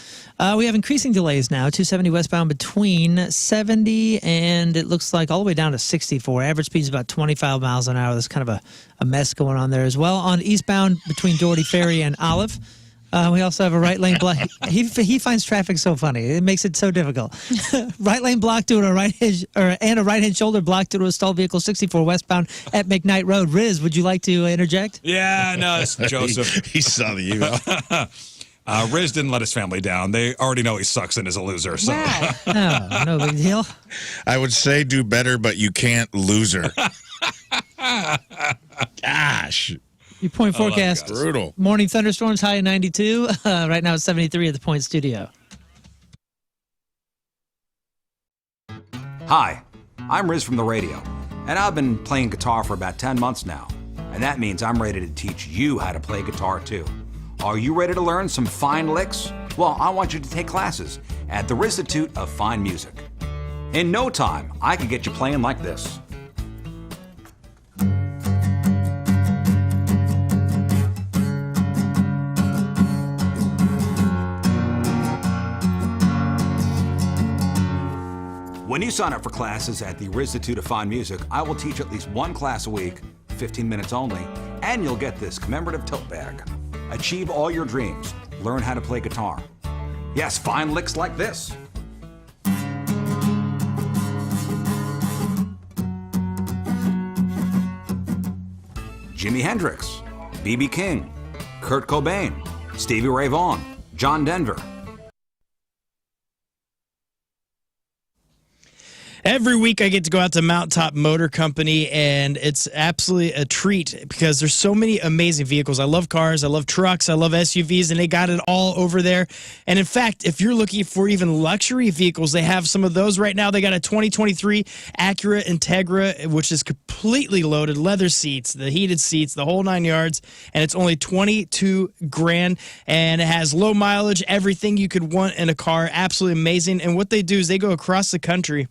We have increasing delays now. 270 westbound between 70 and it looks like all the way down to 64. Average speed is about 25 miles an hour. There's kind of a mess going on there as well. On eastbound between Doherty Ferry and Olive. We also have a right lane block. He finds traffic so funny. It makes it so difficult. Right lane block due to a right hinge, and a right hand shoulder block due to a stalled vehicle 64 westbound at McKnight Road. Riz, would you like to interject? Yeah, no, it's Joseph. He saw the email. Riz didn't let his family down. They already know he sucks and is a loser. So. Wow. No big deal. I would say do better, but you can't loser. Gosh. Your point forecast. Brutal. Morning thunderstorms, high of 92. Right now it's 73 at the Point Studio. Hi, I'm Riz from the radio, and I've been playing guitar for about 10 months now. And that means I'm ready to teach you how to play guitar too. Are you ready to learn some fine licks? Well, I want you to take classes at the Rizzuto of Fine Music. In no time, I can get you playing like this. When you sign up for classes at the Rizzuto of Fine Music, I will teach at least one class a week, 15 minutes only, and you'll get this commemorative tote bag. Achieve all your dreams. Learn how to play guitar. Yes, fine licks like this. Jimi Hendrix, B.B. King, Kurt Cobain, Stevie Ray Vaughan, John Denver. Every week I get to go out to Mountaintop Motor Company, and it's absolutely a treat because there's so many amazing vehicles. I love cars, I love trucks, I love SUVs, and they got it all over there. And in fact, if you're looking for even luxury vehicles, they have some of those right now. They got a 2023 Acura Integra, which is completely loaded, leather seats, the heated seats, the whole 9 yards, and it's only $22,000, and it has low mileage, everything you could want in a car. Absolutely amazing. And what they do is they go across the country.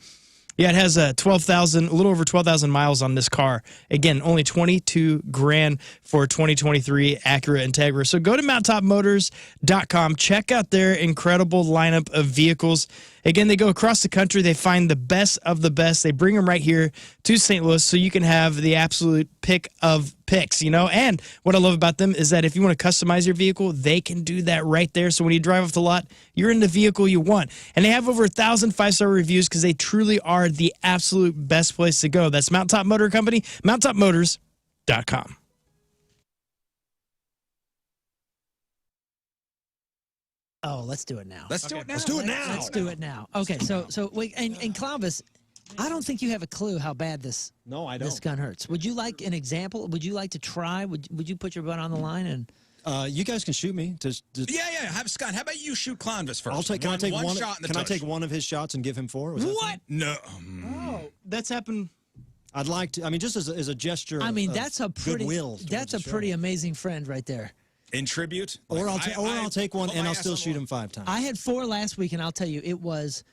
Yeah, it has a little over 12,000 miles on this car. Again, only $22,000 for a 2023 Acura Integra. So go to mountaintopmotors.com. Check out their incredible lineup of vehicles. Again, they go across the country. They find the best of the best. They bring them right here to St. Louis so you can have the absolute pick of picks, you know? And what I love about them is that if you want to customize your vehicle, they can do that right there. So when you drive off the lot, you're in the vehicle you want. And they have over 1,000 5-star reviews because they truly are the absolute best place to go. That's Mountaintop Motor Company, mountaintopmotors.com. Oh, let's do it now. Let's do it now. Let's do it now. Let's do it now. Okay, so wait, and Clovis, I don't think you have a clue how bad this this gun hurts. Would you like an example? Would you like to try? Would you put your butt on the line and? You guys can shoot me. Yeah. Have Scott. How about you shoot Clovis first? Can I take one shot in the Can I tush. take one of his shots and give him 4? Was that What? fine? No. Oh, that's happened. I'd like to. I mean, just as a gesture. I mean, of that's a pretty. goodwill. That's a pretty amazing friend right there. In tribute? Or I'll take one and I'll still shoot him 5 times. I had 4 last week, and I'll tell you, it was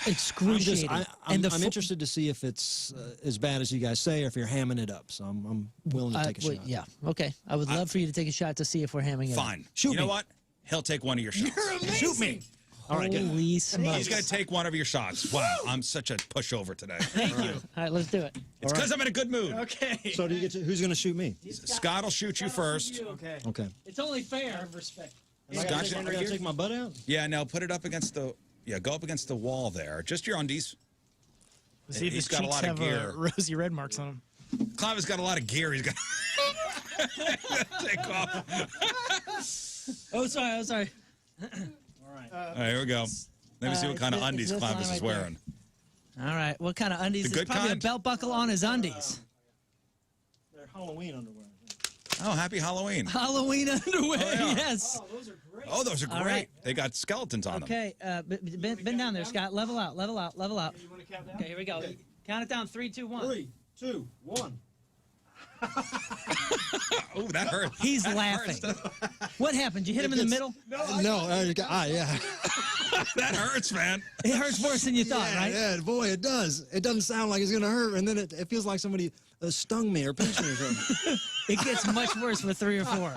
excruciating. I'm interested to see if it's as bad as you guys say, or if you're hamming it up. So I'm willing to take a shot. Yeah, okay. I would love for you to take a shot to see if we're hamming it up. Fine. Shoot me. You know what? He'll take one of your shots. You're amazing. Shoot me. All right, good. Holy smokes. He's going to take one of your shots. Wow, I'm such a pushover today. Thank you. All right, let's do it. It's because I'm in a good mood. Okay. So do you get to, who's going to shoot me? Scott will shoot you first. Okay. Okay. It's only fair. Respect. I gotta take my butt out? Yeah, now put it up against the, go up against the wall there. Just your undies. See if He's his got a cheeks lot of have gear. rosy red marks on him. Clive's got a lot of gear. He's got take off. Oh, sorry. All right. All right, here we go. Let me see what kind of undies Clive is wearing. All right, what kind of undies? The There's good probably kind? a belt buckle on his undies. They're Halloween underwear. Oh, happy Halloween. Halloween underwear, Oh, yeah. yes. Oh, those are great. Oh, those are great. All right. They got skeletons on them. Okay, bend down there, Scott. Level out. You want to count down? Okay, here we go. Count it down. 3, 2, 1. 3, 2, 1. Oh, that hurt. He's That laughing. hurts. What happened? You hit him in the middle? Yeah. That hurts, man. It hurts worse than you thought, right? Yeah, boy, it does. It doesn't sound like it's going to hurt, and then it feels like somebody stung me or pinched me or something. It gets much worse with 3 or 4.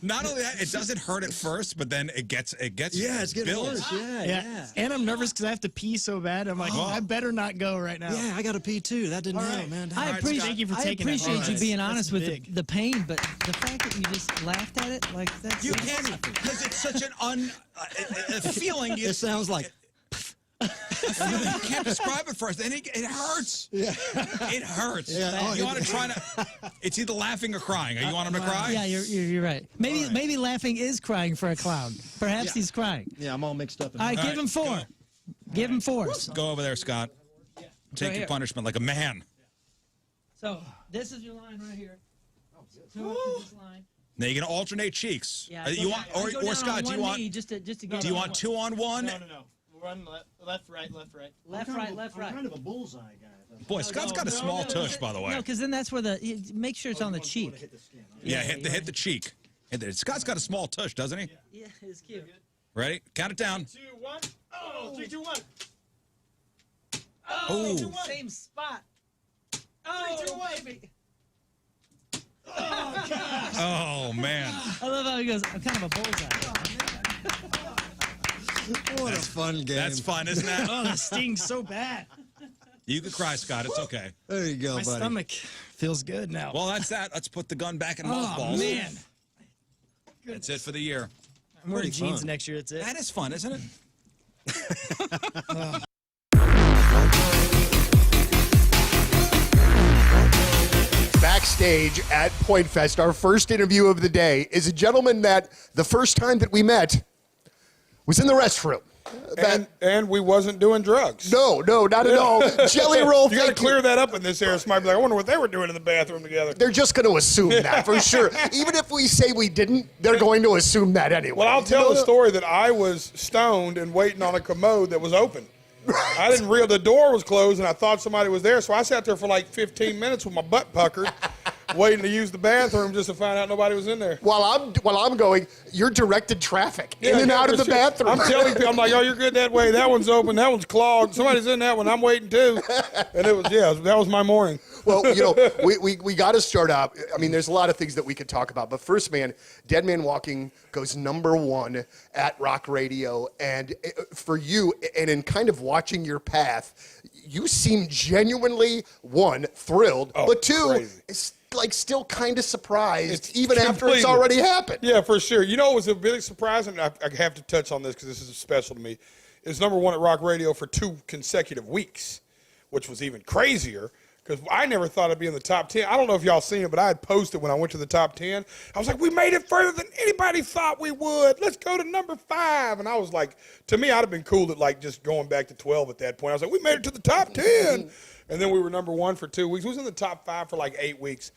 Not only that, it doesn't hurt at first, but then it gets Yeah, it's getting built. worse. Yeah. And I'm nervous because I have to pee so bad. I'm like, I better not go right now. Yeah, I got to pee too. That didn't help, man. I right, appreciate, thank you for taking that. appreciate you That's- being honest with big. the pain, but the fact that you just laughed at it, like that's You can't, because it's such an a feeling. It sounds like. You can't describe it first, and it hurts. Yeah. It hurts. Yeah. You want to try to? It's either laughing or crying. You want him to cry? Yeah, you're right. Maybe laughing is crying for a clown. Perhaps he's crying. Yeah, I'm all mixed up. All right, give him 4. Give him 4. Go over there, Scott. Take Right your here. punishment like a man. So this is your line right here. Go up to this line. Now you're gonna alternate cheeks. Yeah, You want, go down or on Scott? Do you one want? knee just to get Do you want 2 on 1? No. Run left, right. left, right. I'm kind of a bullseye guy. Boy, Scott's got a small tush, by the way. No, because then that's where make sure it's on the cheek. Yeah, hit the cheek. Scott's got a small tush, doesn't he? Yeah, it's cute. Ready? Count it down. 2, 1. Oh, 3, 2, 1. Oh. Same spot. 3, 2, 1. Baby. Oh, gosh. Oh, man. I love how he goes, I'm kind of a bullseye. What a fun game. That's fun, isn't that? Oh, that stings so bad. You can cry, Scott. It's okay. There you go, My buddy. stomach feels good now. Well, that's that. Let's put the gun back in Oh, mothballs. man. That's it for the year. I'm wearing Pretty jeans fun. next year. That's it. That is fun, isn't it? Backstage at Pointfest, our first interview of the day is a gentleman that the first time that we met was in the restroom. And we wasn't doing drugs. No, not at all. Jelly Roll, You got to clear that up in this era. Somebody be like, I wonder what they were doing in the bathroom together. They're just going to assume that for sure. Even if we say we didn't, they're going to assume that anyway. Well, I'll tell the story that I was stoned and waiting on a commode that was open. I didn't realize the door was closed, and I thought somebody was there, so I sat there for like 15 minutes with my butt puckered, waiting to use the bathroom just to find out nobody was in there. While I'm going, you're directed traffic in and out of the bathroom. I'm telling people, I'm like, oh, you're good that way. That one's open. That one's clogged. Somebody's in that one. I'm waiting too. And it was, that was my morning. Well, we got to start out. I mean, there's a lot of things that we could talk about. But first, man, Dead Man Walking goes #1 at rock radio. And for you, and in kind of watching your path, you seem genuinely, one, thrilled, but two, crazy. Like still kind of surprised, It's even after it's completely- already happened. Yeah, for sure. You know, it was a big surprise, and I have to touch on this because this is special to me. It's #1 at rock radio for 2 consecutive weeks, which was even crazier. Because I never thought I'd be in the top 10. I don't know if y'all seen it, but I had posted when I went to the top 10. I was like, we made it further than anybody thought we would. Let's go to #5. And I was like, to me, I'd have been cool at like just going back to 12 at that point. I was like, we made it to the top 10. And then we were #1 for 2 weeks. We was in the top 5 for like 8 weeks.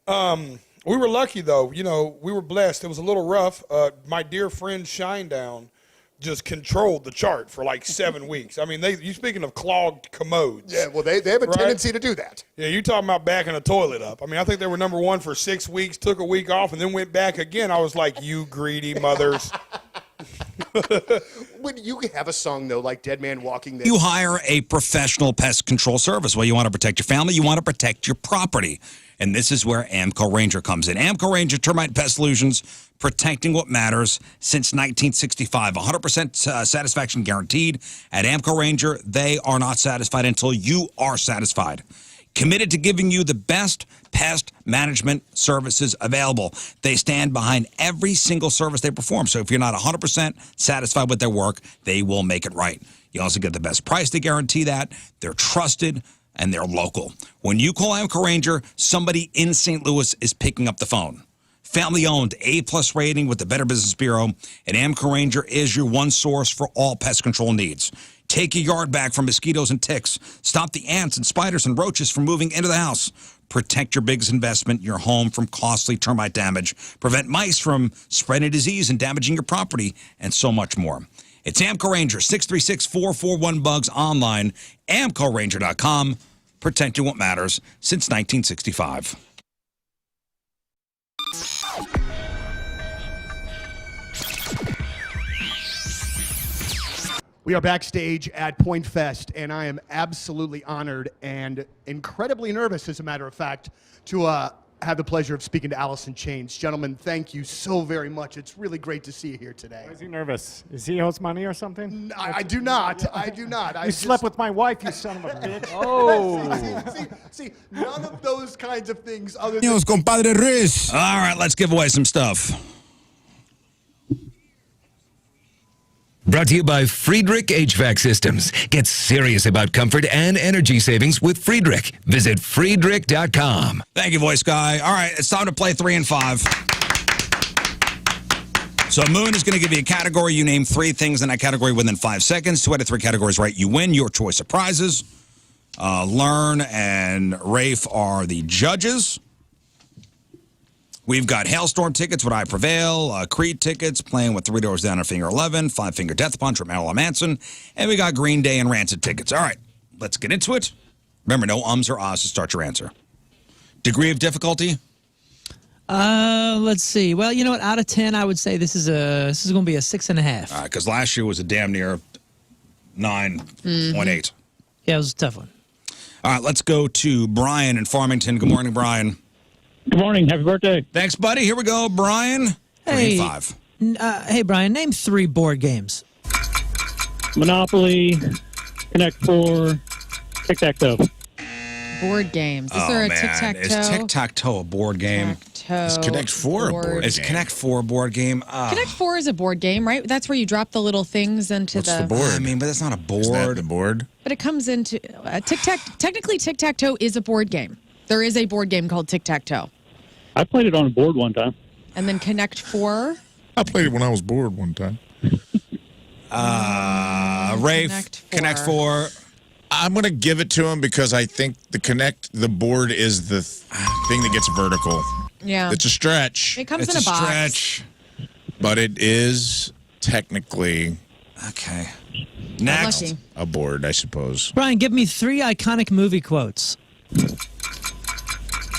We were lucky, though. You know, we were blessed. It was a little rough. My dear friend Shinedown just controlled the chart for like 7 weeks. I mean, you speaking of clogged commodes. Yeah, well, they have a tendency to do that. Yeah, you talking about backing a toilet up. I mean, I think they were #1 for 6 weeks, took a week off, and then went back again. I was like, you greedy mothers. When you have a song, though, like Dead Man Walking... You hire a professional pest control service. Well, you want to protect your family, you want to protect your property. And this is where Amco Ranger comes in. Amco Ranger Termite Pest Solutions, protecting what matters since 1965. 100% satisfaction guaranteed. At Amco Ranger, they are not satisfied until you are satisfied. Committed to giving you the best pest management services available. They stand behind every single service they perform. So if you're not 100% satisfied with their work, they will make it right. You also get the best price. They guarantee that. They're trusted and they're local. When you call Amco Ranger, somebody in St. Louis is picking up the phone. Family owned, A+ rating with the Better Business Bureau, and Amco Ranger is your one source for all pest control needs. Take your yard back from mosquitoes and ticks. Stop the ants and spiders and roaches from moving into the house. Protect your biggest investment, your home, from costly termite damage. Prevent mice from spreading disease and damaging your property, and so much more. It's Amco Ranger, 636-441-BUGS, online, AmcoRanger.com. Protecting what matters since 1965. We are backstage at Pointfest, and I am absolutely honored and incredibly nervous, as a matter of fact, to have the pleasure of speaking to Alice in Chains. Gentlemen, thank you so very much. It's really great to see you here today. Why is he nervous? Is he owes money or something? I do not. I do not. You slept with my wife, you son of a bitch. Oh. See, none of those kinds of things other than... compadre Riz. All right, let's give away some stuff. Brought to you by Friedrich HVAC Systems. Get serious about comfort and energy savings with Friedrich. Visit Friedrich.com. Thank you, voice guy. All right, it's time to play 3 and 5. So Moon is going to give you a category. You name 3 things in that category within 5 seconds. 2 out of 3 categories right, you win. Your choice of prizes. Lern and Rafe are the judges. We've got Hailstorm tickets, Would I Prevail, Creed tickets, Playing with 3 Doors Down at Finger 11, 5 Finger Death Punch from Marilyn Manson, and we got Green Day and Rancid tickets. All right, let's get into it. Remember, no ums or ahs to start your answer. Degree of difficulty? Let's see. Well, you know what? Out of 10, I would say this is going to be a 6.5. All right, because last year was a damn near 9.8. Yeah, it was a tough one. All right, let's go to Brian in Farmington. Good morning, Brian. Good morning. Happy birthday. Thanks, buddy. Here we go, Brian. Hey, 5. Hey, Brian, name 3 board games. Monopoly, Connect 4, Tic-Tac-Toe. Board games. Is there a tic-tac-toe? Is tic-tac-toe a board game? Is Connect 4 a board game? Is Connect 4 a board game? Connect 4 is a board game, right? That's where you drop the little things into What's the board? I mean, but that's not a board. Is that the board? But it comes into technically tic-tac-toe is a board game. There is a board game called tic-tac-toe. I played it on a board one time. And then Connect 4. I played it when I was bored one time. Rafe, Connect 4. I'm going to give it to him because I think the board is the thing that gets vertical. Yeah. It's a stretch. It comes in a box. Stretch. But it is technically Okay. Next. Next. a board, I suppose. Brian, give me 3 iconic movie quotes.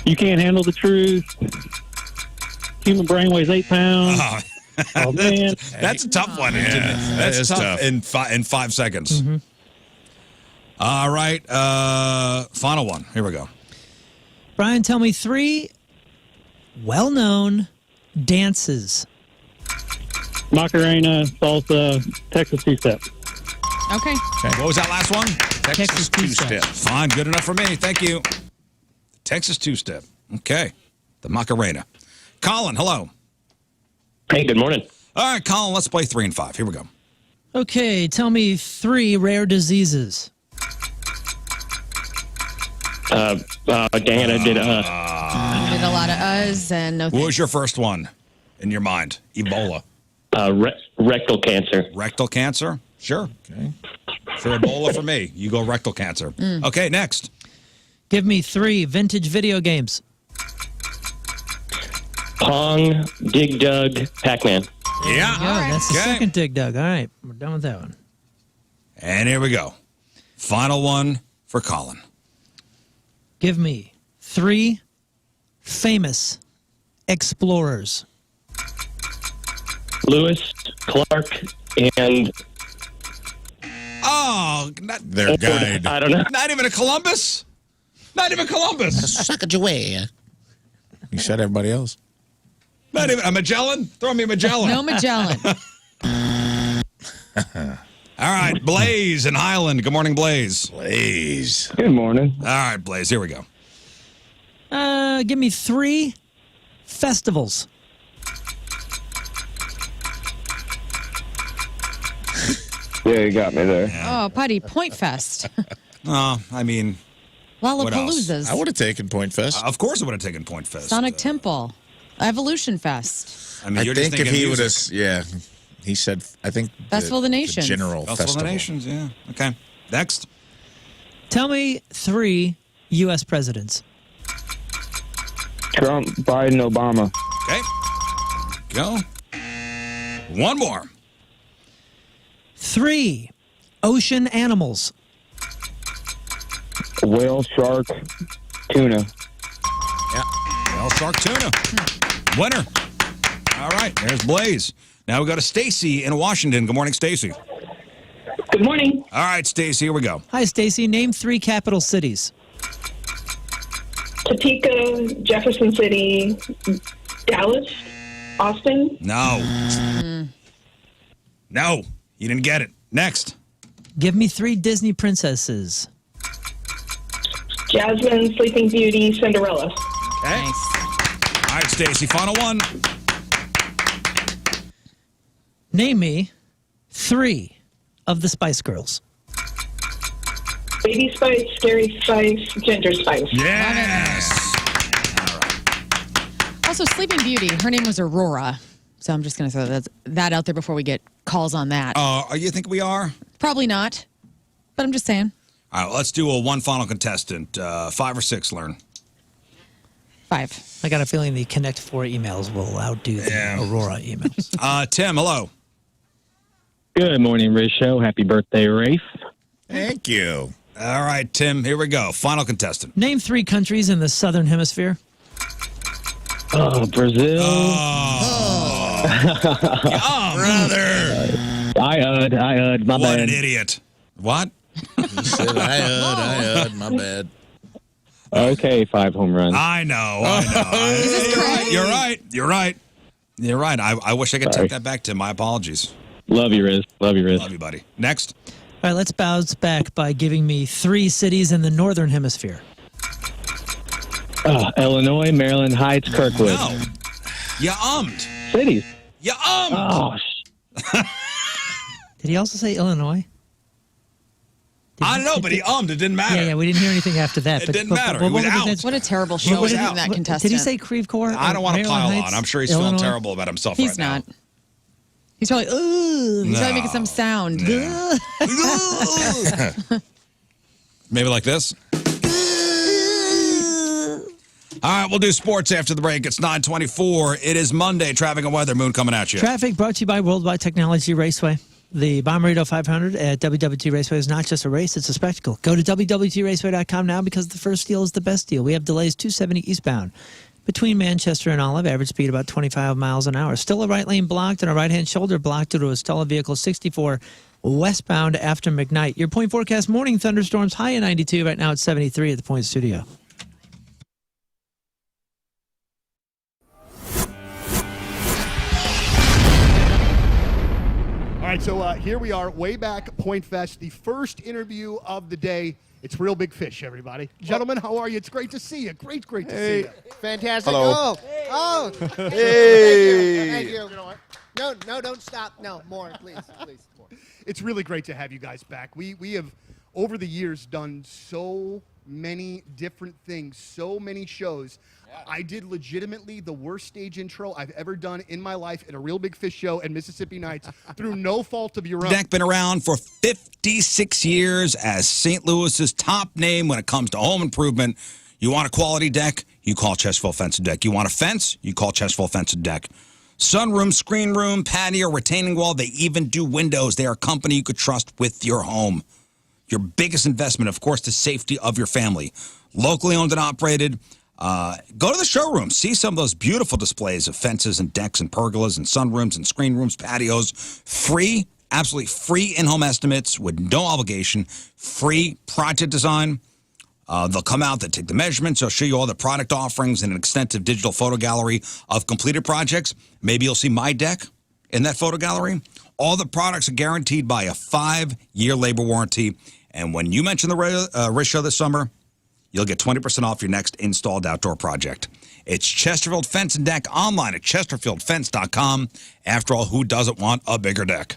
You can't handle the truth. Human brain weighs 8 pounds. Oh, man. That's a tough one. Yeah, That's that is tough. In 5 seconds. Mm-hmm. All right. Final one. Here we go. Brian, tell me 3 well-known dances. Macarena, salsa, Texas two-step. Okay. What was that last one? Texas two-step. Fine. Good enough for me. Thank you. Texas two-step. Okay. The Macarena. Colin, hello. Hey, good morning. All right, Colin, let's play 3 and 5. Here we go. Okay, tell me 3 rare diseases. Dang it, I did. Did a lot of uhs and no What thanks. was your first one in your mind? Ebola. Rectal cancer. Rectal cancer? Sure. Okay. For Ebola for me. You go rectal cancer. Okay, next. Give me 3 vintage video games. Pong, Dig Dug, Pac-Man. Yeah. Oh, that's the Okay. second Dig Dug. All right, we're done with that one. And here we go. Final one for Colin. Give me 3 famous explorers. Lewis, Clark, and Oh, Their guide. I don't know. not even a Columbus? Not even Columbus. Suck it away. You said everybody else. Not even a Magellan? Throw me a Magellan. No Magellan. All right, Blaze in Highland. Good morning, Blaze. Please. Good morning. All right, Blaze, here we go. Give me 3 festivals. Yeah, you got me there. Oh, Putty, Pointfest. I mean, Lollapaloozas. I would have taken Pointfest. of course I would have taken Pointfest. Sonic Temple. Evolution Fest. I mean, I you're just think if thinking he would have, music. yeah, he said, I think Festival of the Nations. general Festival festival. of the Nations, yeah. Okay. Next. Tell me 3 U.S. presidents. Trump, Biden, Obama. Okay. Go. One more. 3 ocean animals. Whale, shark, tuna. Yeah. Well, shark tuna. Winner. All right. There's Blaze. Now we go to Stacy in Washington. Good morning, Stacy. Good morning. All right, Stacy, here we go. Hi, Stacy. Name 3 capital cities. Topeka, Jefferson City, Dallas, Austin. No. No. You didn't get it. Next. Give me 3 Disney princesses. Jasmine, Sleeping Beauty, Cinderella. Okay. All right, Stacy, final one. Name me 3 of the Spice Girls. Baby Spice, Scary Spice, Ginger Spice. Yes. Also, Sleeping Beauty, her name was Aurora. So I'm just going to throw that out there before we get calls on that. You think we are? Probably not, but I'm just saying. All right, let's do one final contestant. 5 or 6, Lern. 5. I got a feeling the Connect 4 emails will outdo the Aurora emails. Tim, hello. Good morning, Rizzuto. Happy birthday, Rafe. Thank you. All right, Tim, here we go. Final contestant. Name 3 countries in the Southern Hemisphere. Oh, Brazil. Brother. I heard. My What bad. an idiot. What? He said, I heard, my bad. Okay, 5 home runs. I know. You're right. I wish I could take that back, Tim. My apologies. Love you, Riz. Love you, buddy. Next. All right, let's bounce back by giving me 3 cities in the Northern Hemisphere. Illinois, Maryland Heights, Kirkwood. No. You ummed. Cities. You ummed. Oh, Did he also say Illinois? I don't know, but he ummed. It didn't matter. Yeah, we didn't hear anything after that. It didn't matter. It was out. What a terrible show was with out. that contestant. Did he say Creve Coeur? I don't want to Maryland pile Heights, on. I'm sure he's Illinois? feeling terrible about himself He's right not. He's probably, ooh. He's probably No. making some sound. now. Maybe like this. All right, we'll do sports after the break. It's 9:24. It is Monday. Traffic and weather. Moon coming at you. Traffic brought to you by Worldwide Technology Raceway. The Bommarito 500 at WWT Raceway is not just a race, it's a spectacle. Go to WWTRaceway.com now because the first deal is the best deal. We have delays 270 eastbound between Manchester and Olive, average speed about 25 miles an hour. Still a right lane blocked and a right-hand shoulder blocked due to a stall of vehicle 64 westbound after McKnight. Your Point forecast, morning thunderstorms, high of 92. Right now it's 73 at the Point Studio. All right, so here we are, way back Pointfest, the first interview of the day. It's Real Big Fish, everybody. Gentlemen, how are you? It's great to see you. Great to see you. Fantastic. Hello. Oh. Hey. Thank you. No, don't stop. No, more, please, more. It's really great to have you guys back. We have, over the years, done so many different things, so many shows. I did legitimately the worst stage intro I've ever done in my life at a Real Big Fish show and Mississippi Nights through no fault of your own. Deck been around for 56 years as St. Louis's top name when it comes to home improvement. You want a quality deck? You call Chevelle Fence and Deck. You want a fence? You call Chevelle Fence and Deck. Sunroom, screen room, patio, retaining wall. They even do windows. They are a company you could trust with your home. Your biggest investment, of course, the safety of your family. Locally owned and operated. Go to the showroom. See some of those beautiful displays of fences and decks and pergolas and sunrooms and screen rooms, patios. Free, absolutely free in-home estimates with no obligation. Free project design. They'll come out, they'll take the measurements, they'll show you all the product offerings and an extensive digital photo gallery of completed projects. Maybe you'll see my deck in that photo gallery. All the products are guaranteed by a 5-year labor warranty. And when you mention the Riz Show this summer, you'll get 20% off your next installed outdoor project. It's Chesterfield Fence and Deck online at chesterfieldfence.com. After all, who doesn't want a bigger deck?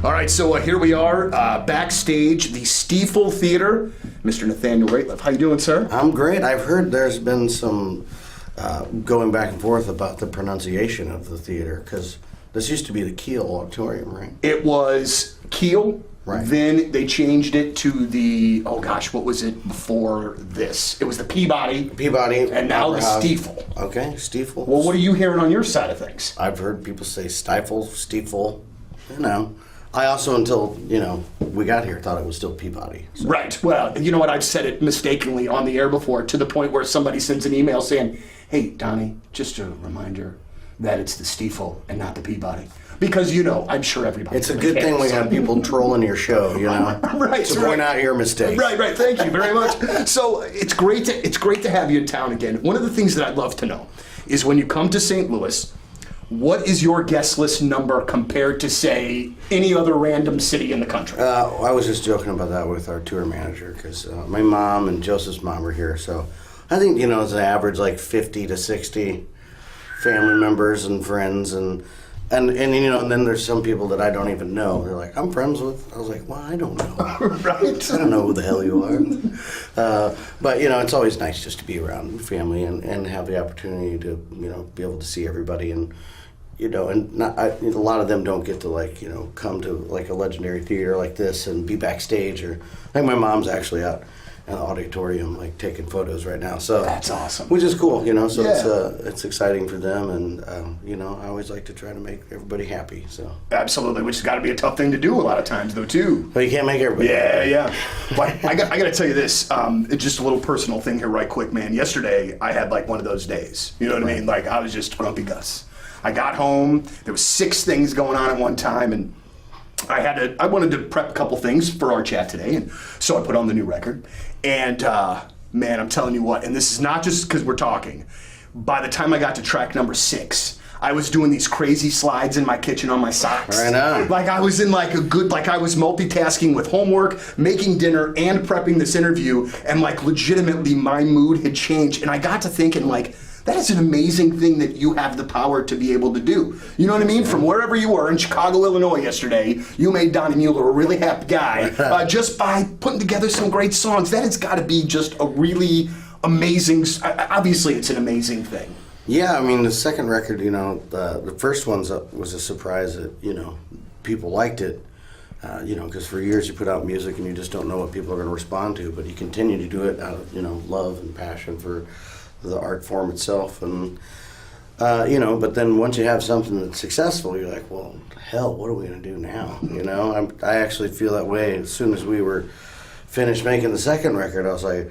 All right, so here we are backstage, the Stiefel Theater. Mr. Nathaniel Rateliff, how you doing, sir? I'm great. I've heard there's been some going back and forth about the pronunciation of the theater, because this used to be the Kiel Auditorium, right? It was Kiel. Right. Then they changed it to the, oh gosh, what was it before this? It was the Peabody. And now the Stiefel. Okay, Stiefel. Well, what are you hearing on your side of things? I've heard people say Stifle, Stiefel, you know. I also, until, we got here, thought it was still Peabody. So. Right. Well, you know what? I've said it mistakenly on the air before, to the point where somebody sends an email saying, hey, Donnie, just a reminder that it's the Stiefel and not the Peabody. Because, I'm sure everybody. It's a good thing we have people trolling your show, Right. To point out your mistakes. Right. Thank you very much. So it's great to have you in town again. One of the things that I'd love to know is when you come to St. Louis, what is your guest list number compared to, say, any other random city in the country? I was just joking about that with our tour manager, because my mom and Joseph's mom are here. So I think, it's an average like 50 to 60 family members and friends. And then there's some people that I don't even know. They're like, I'm friends with. I was like, well, I don't know. Right. I don't know who the hell you are. But, it's always nice just to be around family and have the opportunity to, be able to see everybody. And, a lot of them don't get to, come to, a legendary theater like this and be backstage. Or I think my mom's actually out the auditorium, like taking photos right now. So That's awesome. Which is cool, you know. So Yeah. it's exciting for them, and you know, I always like to try to make everybody happy. So Absolutely, which has got to be a tough thing to do a lot of times, though, too. but you can't make everybody. Yeah. But I got to tell you this, just a little personal thing here right quick, man. Yesterday, I had like one of those days. You know what I mean? Like, I was just grumpy Gus. I got home, there was 6 things going on at one time, and I wanted to prep a couple things for our chat today, and so I put on the new record. And man, I'm telling you what, and this is not just because we're talking. By the time I got to track number 6, I was doing these crazy slides in my kitchen on my socks. Right on. Like I was in like I was multitasking with homework, making dinner, and prepping this interview, and like legitimately my mood had changed. And I got to thinking like, that is an amazing thing that you have the power to be able to do. You know what I mean? From wherever you were in Chicago, Illinois yesterday, you made Donnie Mueller a really happy guy just by putting together some great songs. That has got to be just a really amazing, obviously it's an amazing thing. Yeah, I mean, the second record, you know, the first one was a surprise that, you know, people liked it. You know, because for years you put out music and you just don't know what people are going to respond to, but you continue to do it out of, you know, love and passion for the art form itself. And, you know, but then once you have something that's successful, you're like, well, hell, what are we going to do now? You know, I actually feel that way. As soon as we were finished making the second record, I was like,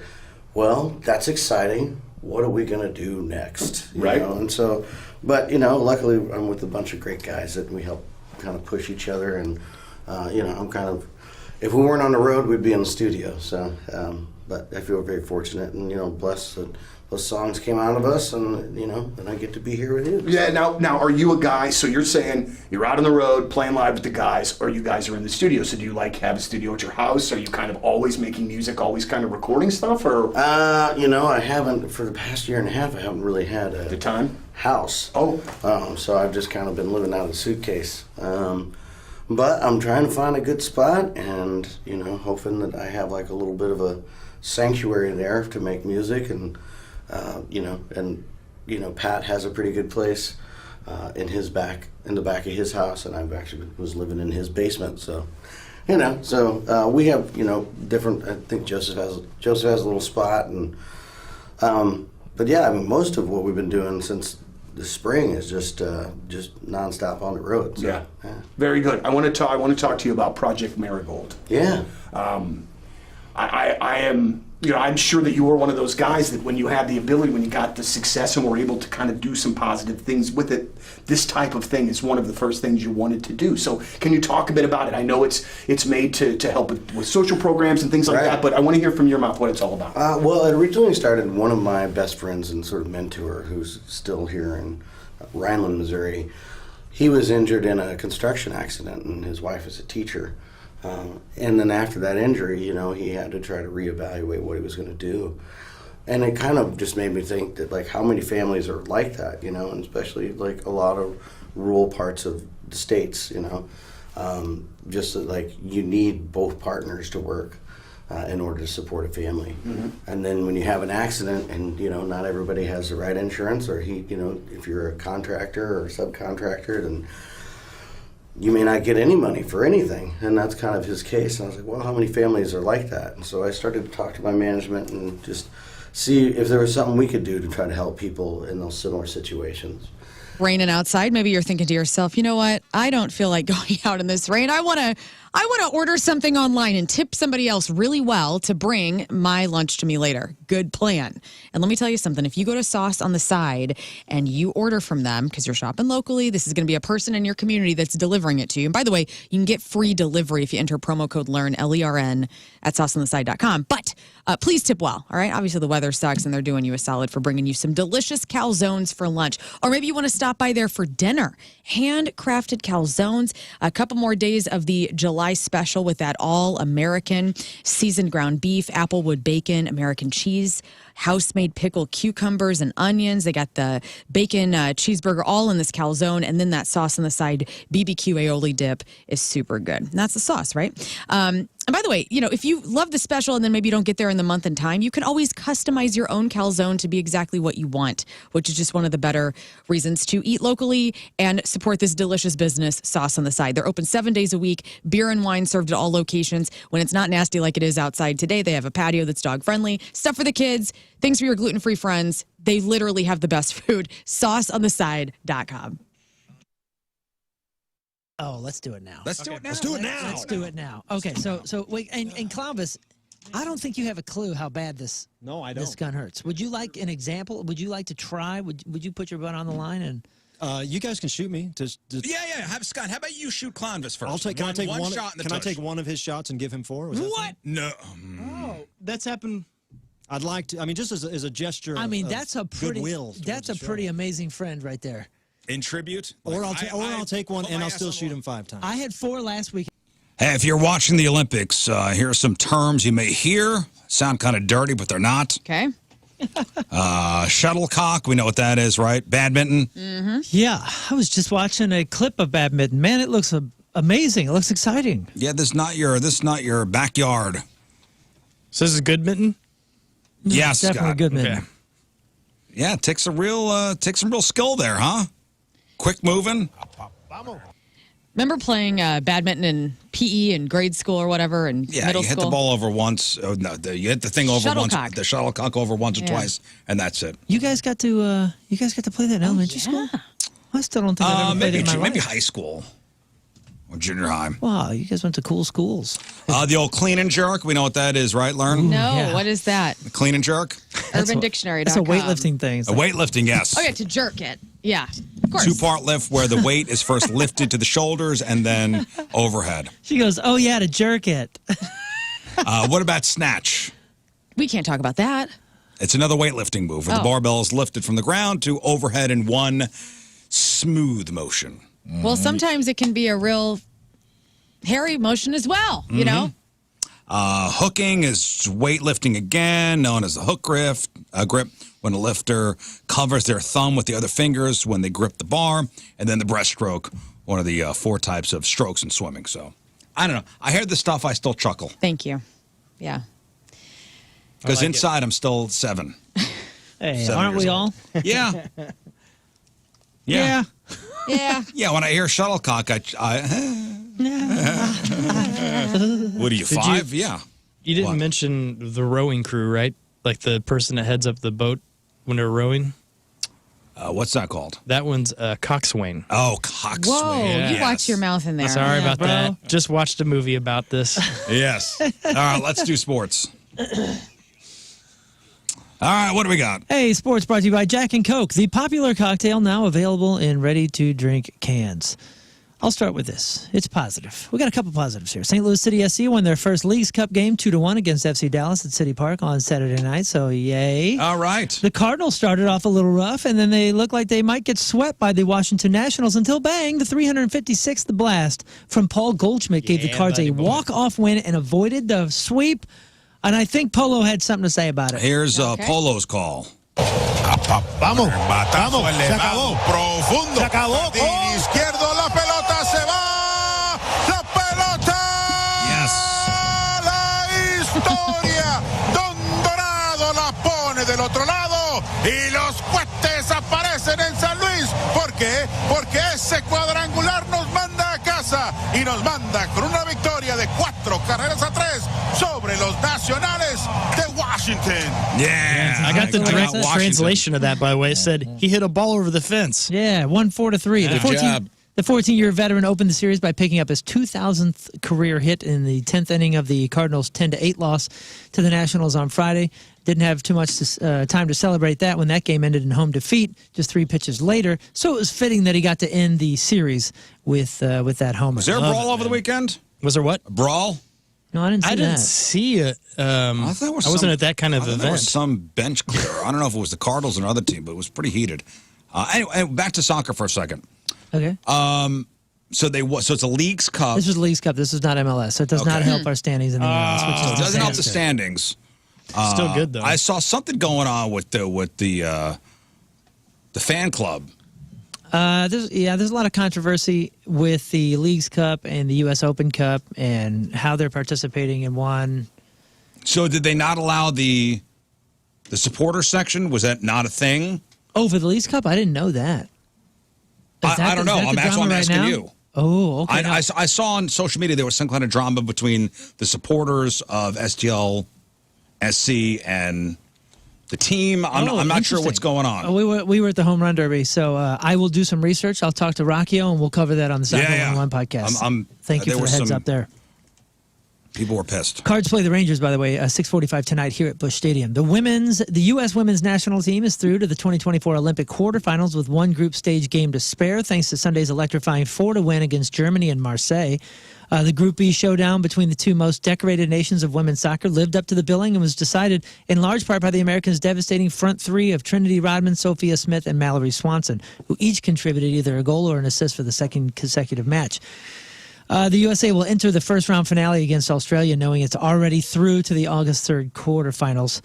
well, that's exciting. What are we going to do next? You Right. know? And so, but, you know, luckily I'm with a bunch of great guys that we help kind of push each other. And, you know, I'm kind of, if we weren't on the road, we'd be in the studio. So, but I feel very fortunate and, you know, blessed that those songs came out of us, and, you know, and I get to be here with you. Yeah, now are you a guy, so you're saying you're out on the road playing live with the guys, or you guys are in the studio, so do you like have a studio at your house? Are you kind of always making music, always kind of recording stuff, or? You know, I haven't, for the past year and a half, I haven't really had a house. Oh. So I've just kind of been living out of the suitcase. But I'm trying to find a good spot, and, you know, hoping that I have like a little bit of a sanctuary there to make music. And you know, Pat has a pretty good place in the back of his house, and I've actually was living in his basement. So, you know, we have, you know, different. I think Joseph has a little spot, and but yeah, I mean, most of what we've been doing since the spring is just nonstop on the road. So, Yeah. Very good. I want to talk to you about Project Marigold. Yeah. I am, you know, I'm sure that you were one of those guys that when you had the ability, when you got the success and were able to kind of do some positive things with it, this type of thing is one of the first things you wanted to do. So can you talk a bit about it? I know it's made to help with social programs and things like that, but I want to hear from your mouth what it's all about. Well, it originally started, one of my best friends and sort of mentor, who's still here in Rhineland, Missouri. He was injured in a construction accident, and his wife is a teacher. And then after that injury, you know, he had to try to reevaluate what he was going to do. And it kind of just made me think that, like, how many families are like that, you know, and especially, like, a lot of rural parts of the states, you know, just that, like, you need both partners to work in order to support a family. Mm-hmm. And then when you have an accident and, you know, not everybody has the right insurance, or you know, if you're a contractor or a subcontractor, then you may not get any money for anything. And that's kind of his case. And I was like, well, how many families are like that? And so I started to talk to my management and just see if there was something we could do to try to help people in those similar situations. Raining outside, maybe you're thinking to yourself, you know what? I don't feel like going out in this rain. I want to order something online and tip somebody else really well to bring my lunch to me later. Good plan. And let me tell you something. If you go to Sauce on the Side and you order from them, because you're shopping locally, this is going to be a person in your community that's delivering it to you. And by the way, you can get free delivery if you enter promo code LERN, L-E-R-N, at sauceontheside.com. But please tip well, all right? Obviously, the weather sucks, and they're doing you a solid for bringing you some delicious calzones for lunch. Or maybe you want to stop by there for dinner. Handcrafted calzones, a couple more days of the July special with that all-American seasoned ground beef, applewood bacon, American cheese, house-made pickled cucumbers and onions. They got the bacon cheeseburger all in this calzone, and then that sauce on the side, BBQ aioli dip, is super good. And that's the sauce, right? And by the way, if you love the special and then maybe you don't get there in the month and time, you can always customize your own calzone to be exactly what you want, which is just one of the better reasons to eat locally and support this delicious business, Sauce on the Side. They're open 7 days a week, beer and wine served at all locations. When it's not nasty like it is outside today, they have a patio that's dog-friendly, stuff for the kids, things for your gluten-free friends. They literally have the best food. SauceOnTheSide.com. Oh, let's do it now. Let's do it now. Let's do it now. Let's do it now. Okay, so wait, and Clovis, I don't think you have a clue how bad this this gun hurts. Would you like an example? Would you like to try? Would you put your butt on the line and? You guys can shoot me. Yeah. Have Scott. How about you shoot Clovis first? Can I take one shot in the Can I tush. take one of his shots and give him 4? Was that What? No. Oh, that's happened. I'd like to. I mean, just as a gesture. I mean, of that's a pretty. goodwill. That's a pretty amazing friend right there. In tribute? Or I'll take one put and my I'll ass still on the shoot line. him 5 times. I had 4 last week. Hey, if you're watching the Olympics, here are some terms you may hear. Sound kind of dirty, but they're not. Okay. Shuttlecock, we know what that is, right? Badminton. Mm-hmm. Yeah, I was just watching a clip of badminton. Man, it looks amazing. It looks exciting. Yeah, this is not your backyard. So this is good mitten? Yes, definitely Scott. good mitten. Okay. Yeah, it takes some real skill there, huh? Quick moving. Remember playing badminton in PE in grade school or whatever and Yeah, middle you hit school? the ball over once. Oh, no, you hit the thing over once. Shuttlecock. The shuttlecock over once or Yeah. twice, and that's it. You guys got to play that in elementary school? I still don't think I've ever played it in my Maybe life. high school or junior high. Wow, you guys went to cool schools. The old clean and jerk. We know what that is, right, Lern? No, Yeah. what is that? Clean and jerk. UrbanDictionary.com. That's a weightlifting thing. It's A like- weightlifting, yes. Oh, yeah, to jerk it. Yeah, of course. 2-part lift where the weight is first lifted to the shoulders and then overhead. She goes, oh yeah, to jerk it. What about snatch? We can't talk about that. It's another weightlifting move where the Oh. barbell is lifted from the ground to overhead in one smooth motion. Well, sometimes it can be a real hairy motion as well, you know? Hooking is weightlifting again, known as the hook grip, when a lifter covers their thumb with the other fingers when they grip the bar, and then the breaststroke, one of the 4 types of strokes in swimming. So, I don't know. I hear this stuff, I still chuckle. Thank you. Yeah. Because I like inside, I'm still 7. Hey, 7 aren't years we old. all? Yeah. Yeah. Yeah. Yeah, when I hear shuttlecock, what are you, 5? Yeah. You didn't What? mention the rowing crew, right? Like the person that heads up the boat when they're rowing. What's that called? That one's coxswain. Oh, coxswain. Whoa, you Yes. watch your mouth in there. Sorry Yeah, about bro. that. Just watched a movie about this. Yes. All right, let's do sports. All right, what do we got? Hey, sports brought to you by Jack and Coke, the popular cocktail now available in ready-to-drink cans. I'll start with this. It's positive. We got a couple positives here. St. Louis City SC won their first Leagues Cup game 2-1 against FC Dallas at City Park on Saturday night, so yay. All right. The Cardinals started off a little rough, and then they looked like they might get swept by the Washington Nationals until bang, the 356th blast from Paul Goldschmidt gave the Cards a walk-off win and avoided the sweep. And I think Polo had something to say about it. Here's Polo's call. Vamos, vamos, se acabó. Profundo. Se acabó. Patín izquierdo, la pelota se va. La pelota. Yes. La historia. Don Dorado la pone del otro lado. Y los cohetes aparecen en San Luis. ¿Por qué? Porque ese cuadrangular nos manda a casa. Y nos manda con una victoria de 4-3 sobre los Nacionales de Washington. Yeah. I got the direct Washington. translation of that, by the way. It said he hit a ball over the fence. Yeah, won 4-3. Good job. The 14-year veteran opened the series by picking up his 2,000th career hit in the 10th inning of the Cardinals' 10-8 loss to the Nationals on Friday. Didn't have too much time to celebrate that when that game ended in home defeat just 3 pitches later. So it was fitting that he got to end the series with that homer. Was there a brawl over the weekend? Was there what? A brawl? No, I didn't see I didn't that. see it. I thought it was I wasn't some- at that kind of I thought event. There was some bench clear. I don't know if it was the Cardinals or another team, but it was pretty heated. Anyway, back to soccer for a second. Okay. So it's a Leagues Cup. This was Leagues Cup. This is not MLS, so it does not help our standings in the MLS, which is It doesn't help the disaster. standings. Still good though. I saw something going on with the fan club. There's a lot of controversy with the Leagues Cup and the U.S. Open Cup and how they're participating in one. So did they not allow the supporter section? Was that not a thing? Oh, for the Leagues Cup? I didn't know that. I don't know. That's why I'm asking you. Oh, okay. I saw on social media there was some kind of drama between the supporters of STL SC and the team. I'm not sure what's going on. We were at the Home Run Derby, so I will do some research. I'll talk to Rockio, and we'll cover that on the Soccer One podcast. Thank you for the heads up there. People were pissed. Cards play the Rangers, by the way, 6:45 tonight here at Busch Stadium. The U.S. women's national team is through to the 2024 Olympic quarterfinals with one group stage game to spare, thanks to Sunday's electrifying 4-0 win against Germany and Marseille. The Group B showdown between the two most decorated nations of women's soccer lived up to the billing and was decided in large part by the Americans' devastating front three of Trinity Rodman, Sophia Smith, and Mallory Swanson, who each contributed either a goal or an assist for the second consecutive match. The USA will enter the first-round finale against Australia, knowing it's already through to the August 3rd quarterfinals.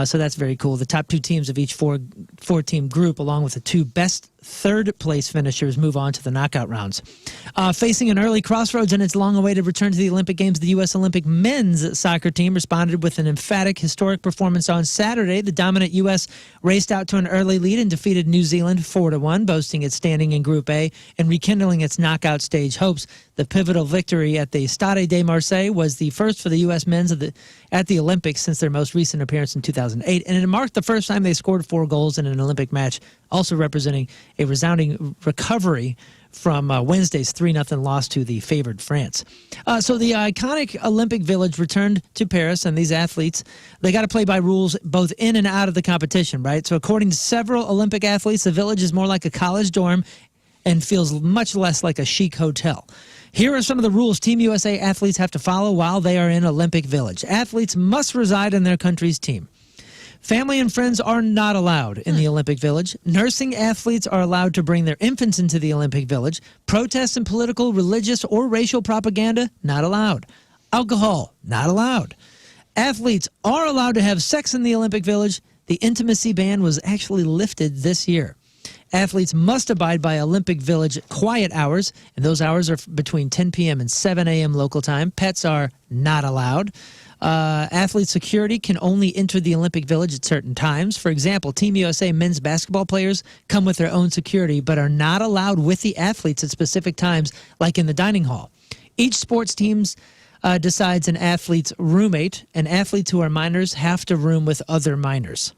So that's very cool. The top two teams of each four-team group, along with the two best third-place finishers, move on to the knockout rounds. Facing an early crossroads in its long-awaited return to the Olympic Games, the U.S. Olympic men's soccer team responded with an emphatic, historic performance on Saturday. The dominant U.S. raced out to an early lead and defeated New Zealand 4-1, boasting its standing in Group A and rekindling its knockout stage hopes. The pivotal victory at the Stade de Marseille was the first for the U.S. men's at the Olympics since their most recent appearance in 2008, and it marked the first time they scored 4 goals in an Olympic match, also representing a resounding recovery from Wednesday's 3-0 loss to the favored France. So the iconic Olympic Village returned to Paris, and these athletes, they got to play by rules both in and out of the competition, right? So according to several Olympic athletes, the Village is more like a college dorm and feels much less like a chic hotel. Here are some of the rules Team USA athletes have to follow while they are in Olympic Village. Athletes must reside in their country's team. Family and friends are not allowed in the Olympic Village. Nursing athletes are allowed to bring their infants into the Olympic Village. Protests and political, religious, or racial propaganda, not allowed. Alcohol, not allowed. Athletes are allowed to have sex in the Olympic Village. The intimacy ban was actually lifted this year. Athletes must abide by Olympic Village quiet hours, and those hours are between 10 p.m. and 7 a.m. local time. Pets are not allowed. Athlete security can only enter the Olympic Village at certain times. For example, Team USA men's basketball players come with their own security, but are not allowed with the athletes at specific times, like in the dining hall. Each sports team decides an athlete's roommate, and athletes who are minors have to room with other minors.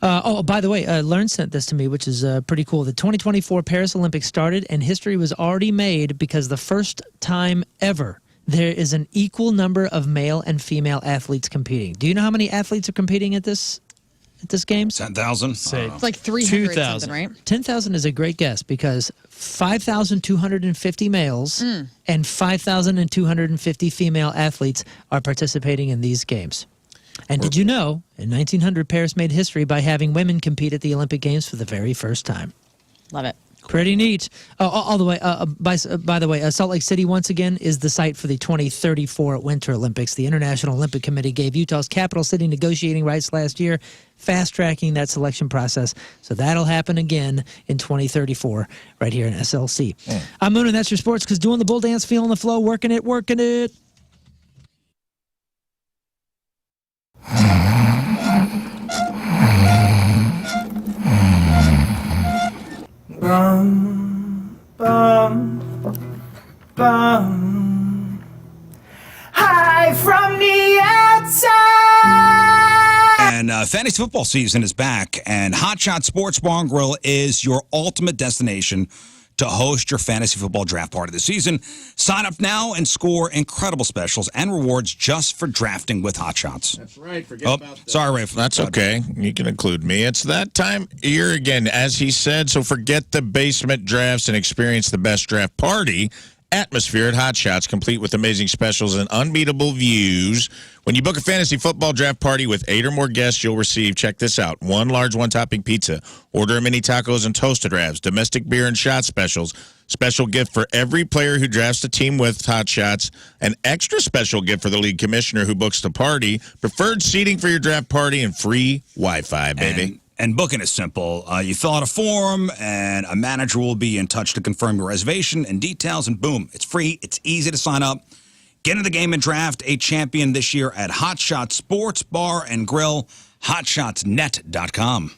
By the way, Lern sent this to me, which is pretty cool. The 2024 Paris Olympics started, and history was already made because the first time ever there is an equal number of male and female athletes competing. Do you know how many athletes are competing at this game? 10,000? It's like 300 something, right? 10,000 is a great guess because 5,250 males and 5,250 female athletes are participating in these games. And did you know, in 1900, Paris made history by having women compete at the Olympic Games for the very first time. Love it. Pretty neat. All the way. By the way, Salt Lake City once again is the site for the 2034 Winter Olympics. The International Olympic Committee gave Utah's capital city negotiating rights last year, fast-tracking that selection process. So that'll happen again in 2034 right here in SLC. I'm Moon, and that's your sports, because doing the bull dance, feeling the flow, working it. Bum, bum, bum. Hi from the outside. And fantasy football season is back, and Hot Shot Sports Bar and Grill is your ultimate destination to host your fantasy football draft party this season. Sign up now and score incredible specials and rewards just for drafting with Hot Shots. That's right. Forget about that. Sorry, Rafe. That's okay. You can include me. It's that time of year again, as he said. So forget the basement drafts and experience the best draft party atmosphere at Hot Shots, complete with amazing specials and unbeatable views. When you book a fantasy football draft party with 8 or more guests, you'll receive, check this out, 1 large one-topping pizza, order mini tacos and toasted wraps, domestic beer and shot specials, special gift for every player who drafts the team with Hot Shots, an extra special gift for the league commissioner who books the party, preferred seating for your draft party, and free Wi-Fi, baby. And booking is simple. You fill out a form, and a manager will be in touch to confirm your reservation and details, and boom, it's free. It's easy to sign up. Get in the game and draft a champion this year at Hot Shot Sports Bar and Grill, hotshotsnet.com.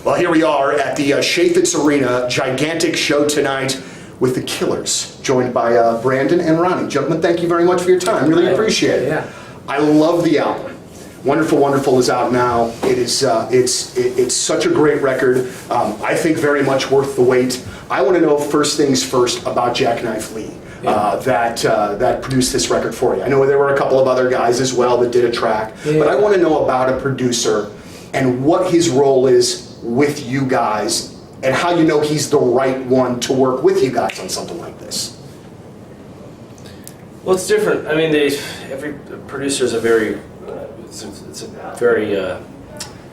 Well, here we are at the Chaffetz Arena, gigantic show tonight with the Killers, joined by Brandon and Ronnie. Gentlemen, thank you very much for your time. Really appreciate it. Yeah. I love the album. Wonderful, Wonderful is out now. It is it's such a great record. I think very much worth the wait. I want to know first things first about Jackknife Lee. That produced this record for you. I know there were a couple of other guys as well that did a track, but I want to know about a producer and what his role is with you guys and how you know he's the right one to work with you guys on something like this. Well, it's different. I mean, every producer is a very, it's a very,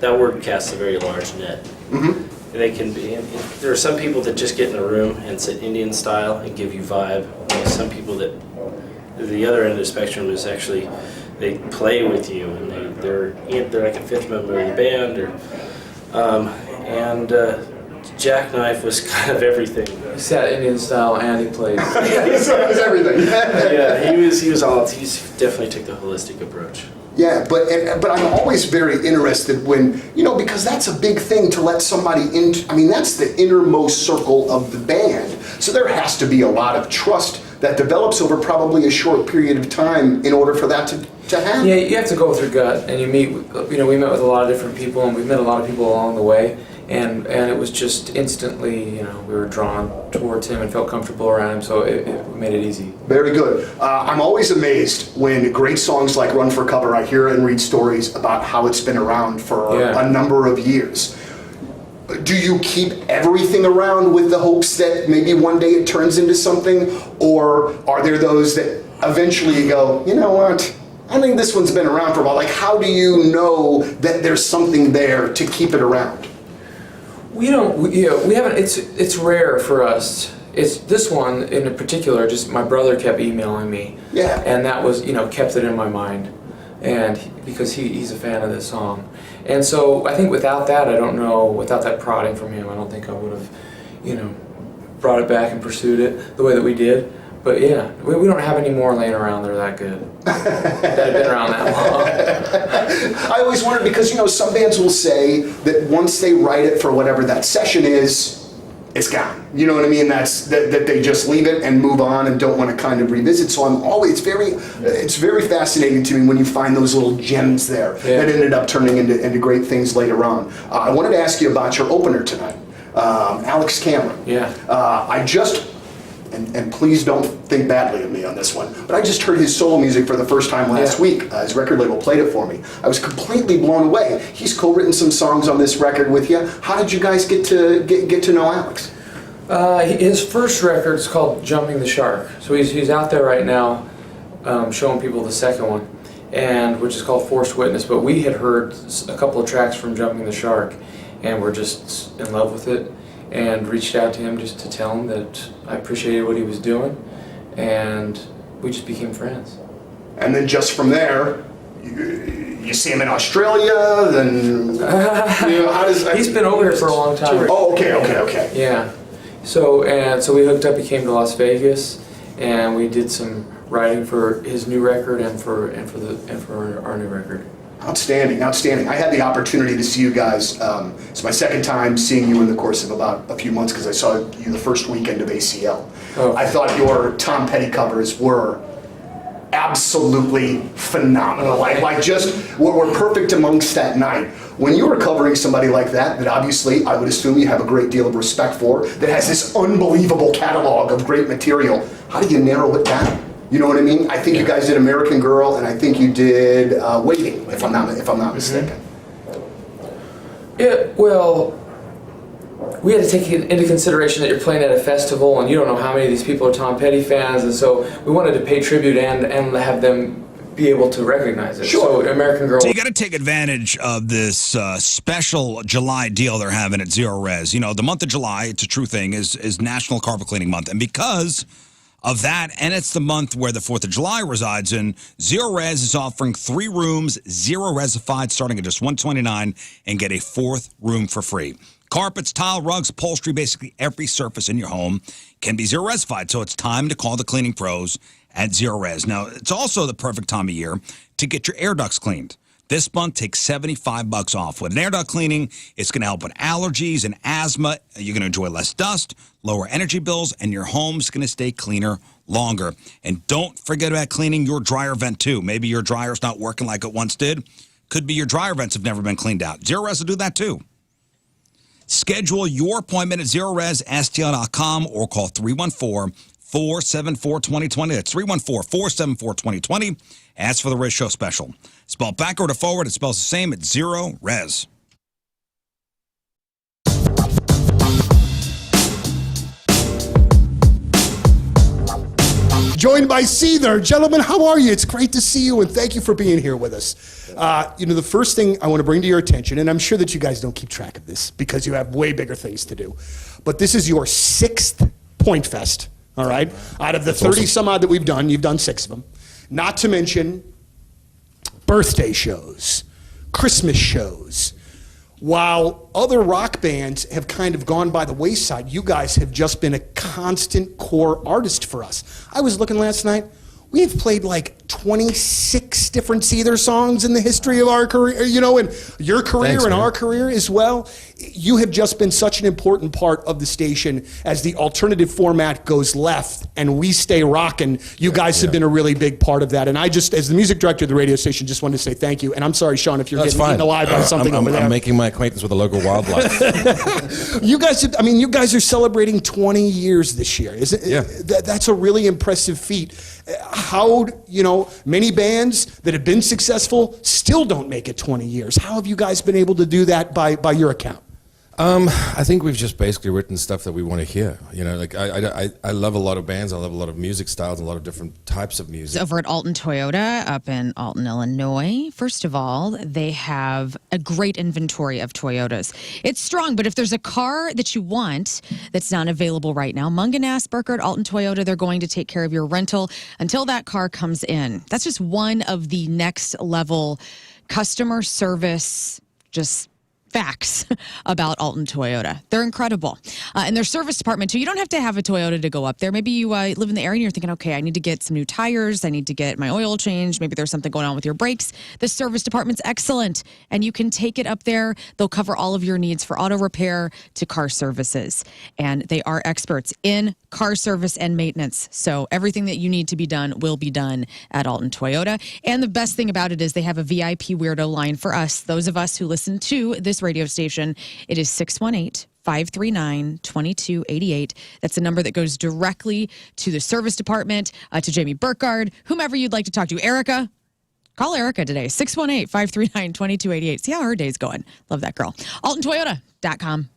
that word casts a very large net. Mm-hmm. They can be, there are some people that just get in a room and sit Indian style and give you vibe. There's some people that, the other end of the spectrum is actually, they play with you and they're like a fifth member of the band. Jackknife was kind of everything. He sat Indian style and he played. It was everything. Yeah, he definitely took the holistic approach. Yeah, but I'm always very interested when, because that's a big thing to let somebody in. I mean, that's the innermost circle of the band. So there has to be a lot of trust that develops over probably a short period of time in order for that to happen. Yeah, you have to go with your gut, and you meet. We met with a lot of different people, and we've met a lot of people along the way, and it was just instantly, we were drawn towards him and felt comfortable around him, so it made it easy. Very good. I'm always amazed when great songs like Run for Cover, I hear and read stories about how it's been around for a number of years. Do you keep everything around with the hopes that maybe one day it turns into something? Or are there those that eventually you go, you know what? I think this one's been around for a while. Like, how do you know that there's something there to keep it around? We haven't, it's rare for us. It's this one in particular, just my brother kept emailing me. Yeah. And that was, kept it in my mind. And because he's a fan of this song. And so I think without that, without that prodding from him, I don't think I would have, brought it back and pursued it the way that we did. But yeah, we don't have any more laying around that are that good. that have been around that long. I always wondered because, some bands will say that once they write it for whatever that session is, it's gone. You know what I mean? That they just leave it and move on and don't want to kind of revisit. So it's very fascinating to me when you find those little gems there that ended up turning into great things later on. I wanted to ask you about your opener tonight, Alex Cameron. Yeah. And please don't think badly of me on this one, but I just heard his solo music for the first time last week. His record label played it for me. I was completely blown away. He's co-written some songs on this record with you. How did you guys get to know Alex? His first record is called Jumping the Shark. So he's out there right now showing people the second one, which is called Forced Witness. But we had heard a couple of tracks from Jumping the Shark, and we're just in love with it. And reached out to him just to tell him that I appreciated what he was doing, and we just became friends. And then just from there, you see him in Australia, then he's been over here for a long time. Oh, okay. Yeah. So we hooked up. He came to Las Vegas, and we did some writing for his new record and for our new record. Outstanding. I had the opportunity to see you guys. It's my second time seeing you in the course of about a few months because I saw you the first weekend of ACL. Oh. I thought your Tom Petty covers were absolutely phenomenal. Like just were perfect amongst that night. When you were covering somebody like that obviously I would assume you have a great deal of respect for, that has this unbelievable catalog of great material, how do you narrow it down? You know what I mean? I think you guys did American Girl, and I think you did Waiting, if I'm not mistaken. Yeah, well, we had to take into consideration that you're playing at a festival, and you don't know how many of these people are Tom Petty fans, and so we wanted to pay tribute and have them be able to recognize it. Sure. So American Girl. So you got to take advantage of this special July deal they're having at Zero Res. You know, the month of July, it's a true thing, is National Carpet Cleaning Month. And because of that, and it's the month where the 4th of July resides in, Zero Res is offering 3 rooms, zero resified, starting at just $129, and get a 4th room for free. Carpets, tile, rugs, upholstery, basically every surface in your home can be zero resified. So it's time to call the cleaning pros at Zero Res. Now, it's also the perfect time of year to get your air ducts cleaned. This month, take $75 off. With an air duct cleaning, it's going to help with allergies and asthma. You're going to enjoy less dust, lower energy bills, and your home's going to stay cleaner longer. And don't forget about cleaning your dryer vent, too. Maybe your dryer's not working like it once did. Could be your dryer vents have never been cleaned out. Zero Res will do that, too. Schedule your appointment at ZeroResSTL.com or call 314-474-2020. That's 314-474-2020. Ask for the Riz Show special. Spelled backward or forward, it spells the same at Zero Res. Joined by Seether. Gentlemen, how are you? It's great to see you, and thank you for being here with us. The first thing I want to bring to your attention, and I'm sure that you guys don't keep track of this because you have way bigger things to do, but this is your 6th Pointfest, all right? Out of the 30 some odd that we've done, you've done 6 of them. Not to mention birthday shows, Christmas shows. While other rock bands have kind of gone by the wayside, you guys have just been a constant core artist for us. I was looking last night. We have played like 26 different Seether songs in the history of our career, and your career. Thanks, and man. Our career as well. You have just been such an important part of the station as the alternative format goes left and we stay rocking. You guys have been a really big part of that. And I just, as the music director of the radio station, just wanted to say thank you. And I'm sorry, Sean, if you're getting eaten alive by something over there. I'm making my acquaintance with the local wildlife. You guys are celebrating 20 years this year. That's a really impressive feat. How, many bands that have been successful still don't make it 20 years. How have you guys been able to do that by your account? I think we've just basically written stuff that we want to hear. I love a lot of bands. I love a lot of music styles, a lot of different types of music. It's over at Alton Toyota up in Alton, Illinois. First of all, they have a great inventory of Toyotas. It's strong, but if there's a car that you want that's not available right now, Munganasberger at Alton Toyota, they're going to take care of your rental until that car comes in. That's just one of the next level customer service, just facts about Alton Toyota. They're incredible. And their service department, too. You don't have to have a Toyota to go up there. Maybe you live in the area and you're thinking, okay, I need to get some new tires. I need to get my oil changed. Maybe there's something going on with your brakes. The service department's excellent. And you can take it up there. They'll cover all of your needs for auto repair to car services. And they are experts in car service and maintenance. So everything that you need to be done will be done at Alton Toyota. And the best thing about it is they have a VIP weirdo line for us, those of us who listen to this radio station. It is 618-539-2288. That's a number that goes directly to the service department, to Jamie Burkhardt, whomever you'd like to talk to. Erica, call Erica today, 618-539-2288. See how her day's going. Love that girl. AltonToyota.com.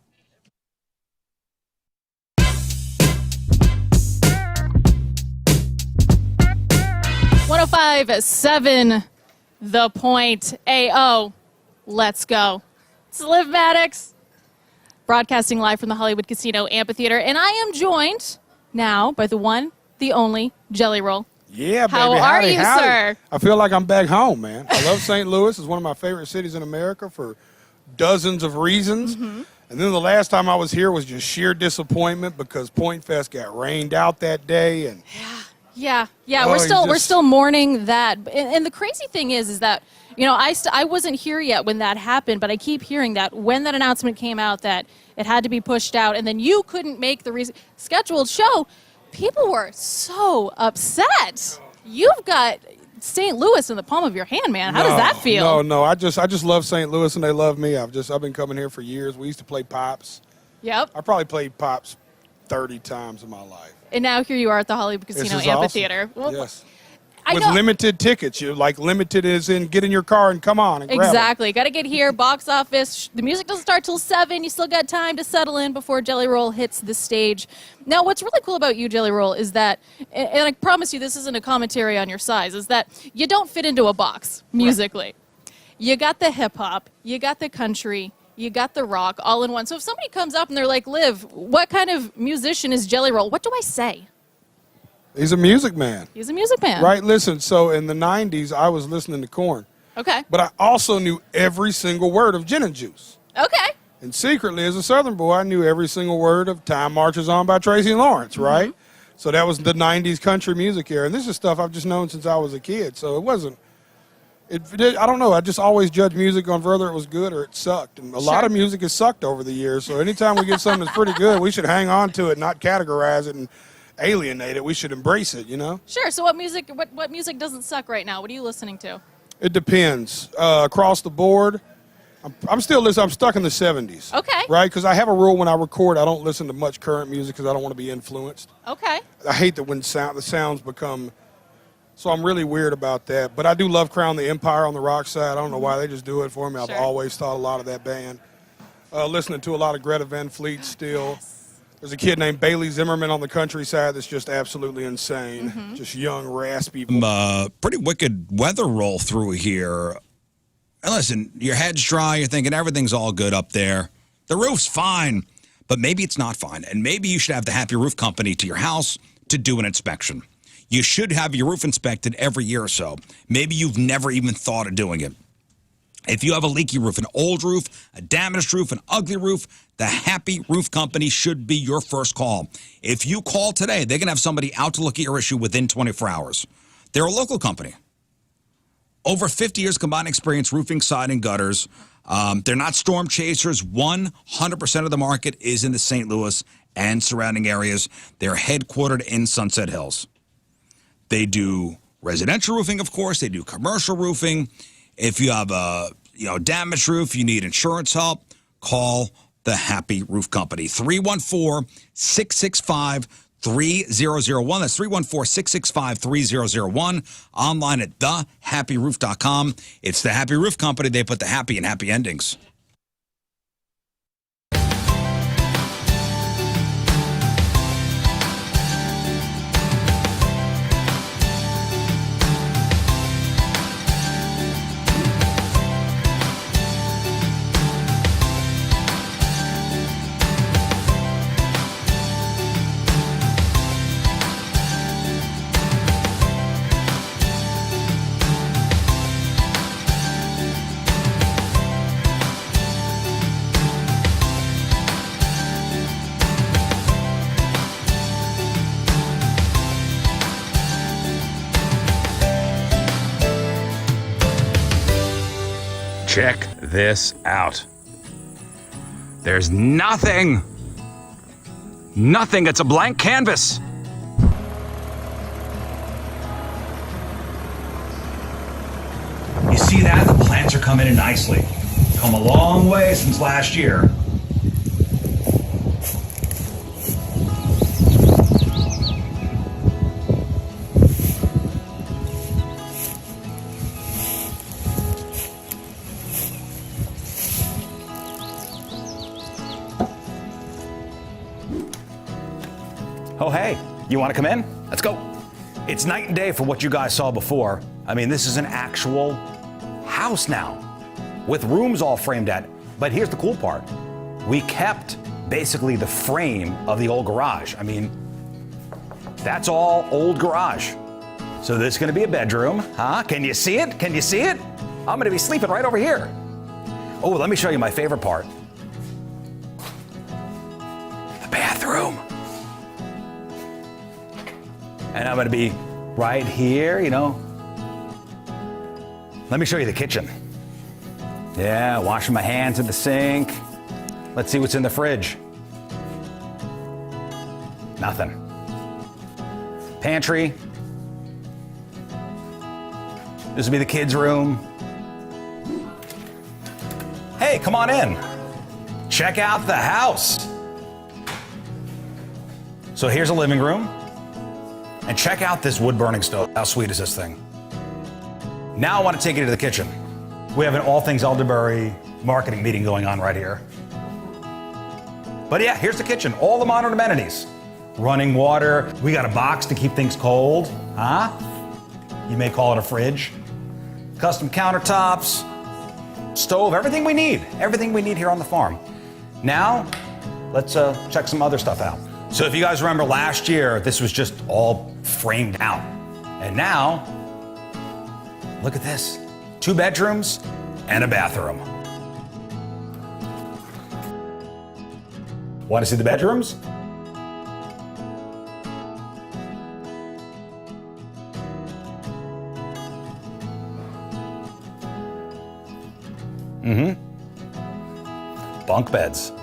.7 The Point. AO. Let's go. It's Liv Maddox, broadcasting live from the Hollywood Casino Amphitheater, and I am joined now by the one, the only, Jelly Roll. Yeah, baby. How are you, sir? I feel like I'm back home, man. I love St. Louis. It's one of my favorite cities in America for dozens of reasons. Mm-hmm. And then the last time I was here was just sheer disappointment because Pointfest got rained out that day. And Yeah. We're still mourning that. And the crazy thing is that, I wasn't here yet when that happened, but I keep hearing that when that announcement came out that it had to be pushed out and then you couldn't make the scheduled show, people were so upset. You've got St. Louis in the palm of your hand, man. How does that feel? No. I just love St. Louis and they love me. I've been coming here for years. We used to play Pops. Yep. I probably played Pops 30 times in my life. And now here you are at the Hollywood Casino Amphitheater. Awesome. Yes. with know. limited tickets. You're like limited as in get in your car and come on and grab 'em. Exactly. Got to get here, box office. The music doesn't start till 7. You still got time to settle in before Jelly Roll hits the stage. Now, what's really cool about you, Jelly Roll, is that, and I promise you this isn't a commentary on your size, is that you don't fit into a box musically. Right. You got the hip-hop, you got the country, you got the rock all in one. So if somebody comes up and they're like, Liv, what kind of musician is Jelly Roll? What do I say? He's a music man. He's a music man. Right, listen, so in the 90s, I was listening to Korn. Okay. But I also knew every single word of Gin and Juice. Okay. And secretly, as a Southern boy, I knew every single word of Time Marches On by Tracy Lawrence, right? So that was the 90s country music era. And this is stuff I've just known since I was a kid. So it wasn't, I don't know, I just always judged music on whether it was good or it sucked. And a lot of music has sucked over the years. So anytime we get something that's pretty good, we should hang on to it, not categorize it and alienate it. We should embrace it, you know? Sure. So what music doesn't suck right now? What are you listening to? It depends. Across the board, I'm still listening. I'm stuck in the 70s. Okay. Right? Because I have a rule when I record, I don't listen to much current music because I don't want to be influenced. Okay. I hate that when the sounds become, so I'm really weird about that. But I do love Crown the Empire on the rock side. I don't know why, they just do it for me. I've always thought a lot of that band. Listening to a lot of Greta Van Fleet still. Yes. There's a kid named Bailey Zimmerman on the countryside that's just absolutely insane. Just young, raspy. Pretty wicked weather roll through here. And listen, your head's dry, you're thinking everything's all good up there. The roof's fine, but maybe it's not fine. And maybe you should have the Happy Roof Company to your house to do an inspection. You should have your roof inspected every year or so. Maybe you've never even thought of doing it. If you have a leaky roof, an old roof, a damaged roof, an ugly roof, the Happy Roof Company should be your first call. If you call today, they can have somebody out to look at your issue within 24 hours. They're a local company. Over 50 years combined experience roofing, siding, gutters. They're not storm chasers. 100% of the market is in the St. Louis and surrounding areas. They're headquartered in Sunset Hills. They do residential roofing, of course. They do commercial roofing. If you have a damaged roof, you need insurance help, call the Happy Roof Company. 314-665-3001. That's 314-665-3001. Online at thehappyroof.com. It's the Happy Roof Company. They put the happy in happy endings. Check this out. There's nothing. It's a blank canvas. You see that? The plants are coming in nicely. Come a long way since last year. Oh, hey, you want to come in? Let's go. It's night and day from what you guys saw before. I mean, this is an actual house now with rooms all framed at. But here's the cool part. We kept basically the frame of the old garage. I mean, that's all old garage. So this is going to be a bedroom, huh? Can you see it? Can you see it? I'm going to be sleeping right over here. Oh, let me show you my favorite part. The bathroom. And I'm going to be right here, Let me show you the kitchen. Yeah, washing my hands in the sink. Let's see what's in the fridge. Nothing. Pantry. This will be the kids' room. Hey, come on in. Check out the house. So here's a living room. And check out this wood burning stove. How sweet is this thing? Now I want to take you to the kitchen. We have an all things elderberry marketing meeting going on right here. But yeah, here's the kitchen. All the modern amenities. Running water. We got a box to keep things cold. Huh? You may call it a fridge. Custom countertops. Stove. Everything we need. Everything we need here on the farm. Now, let's check some other stuff out. So if you guys remember last year, this was just all framed out. And now, look at this. 2 bedrooms and a bathroom. Want to see the bedrooms? Bunk beds.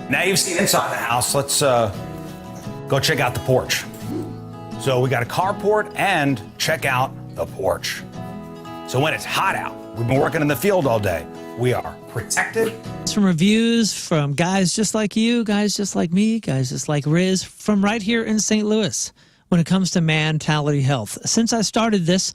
Now you've seen inside the house, let's go check out the porch. So we got a carport and check out the porch. So when it's hot out, we've been working in the field all day, we are protected. Some reviews from guys just like you, guys just like me, guys just like Riz, from right here in St. Louis when it comes to mentality health. Since I started this,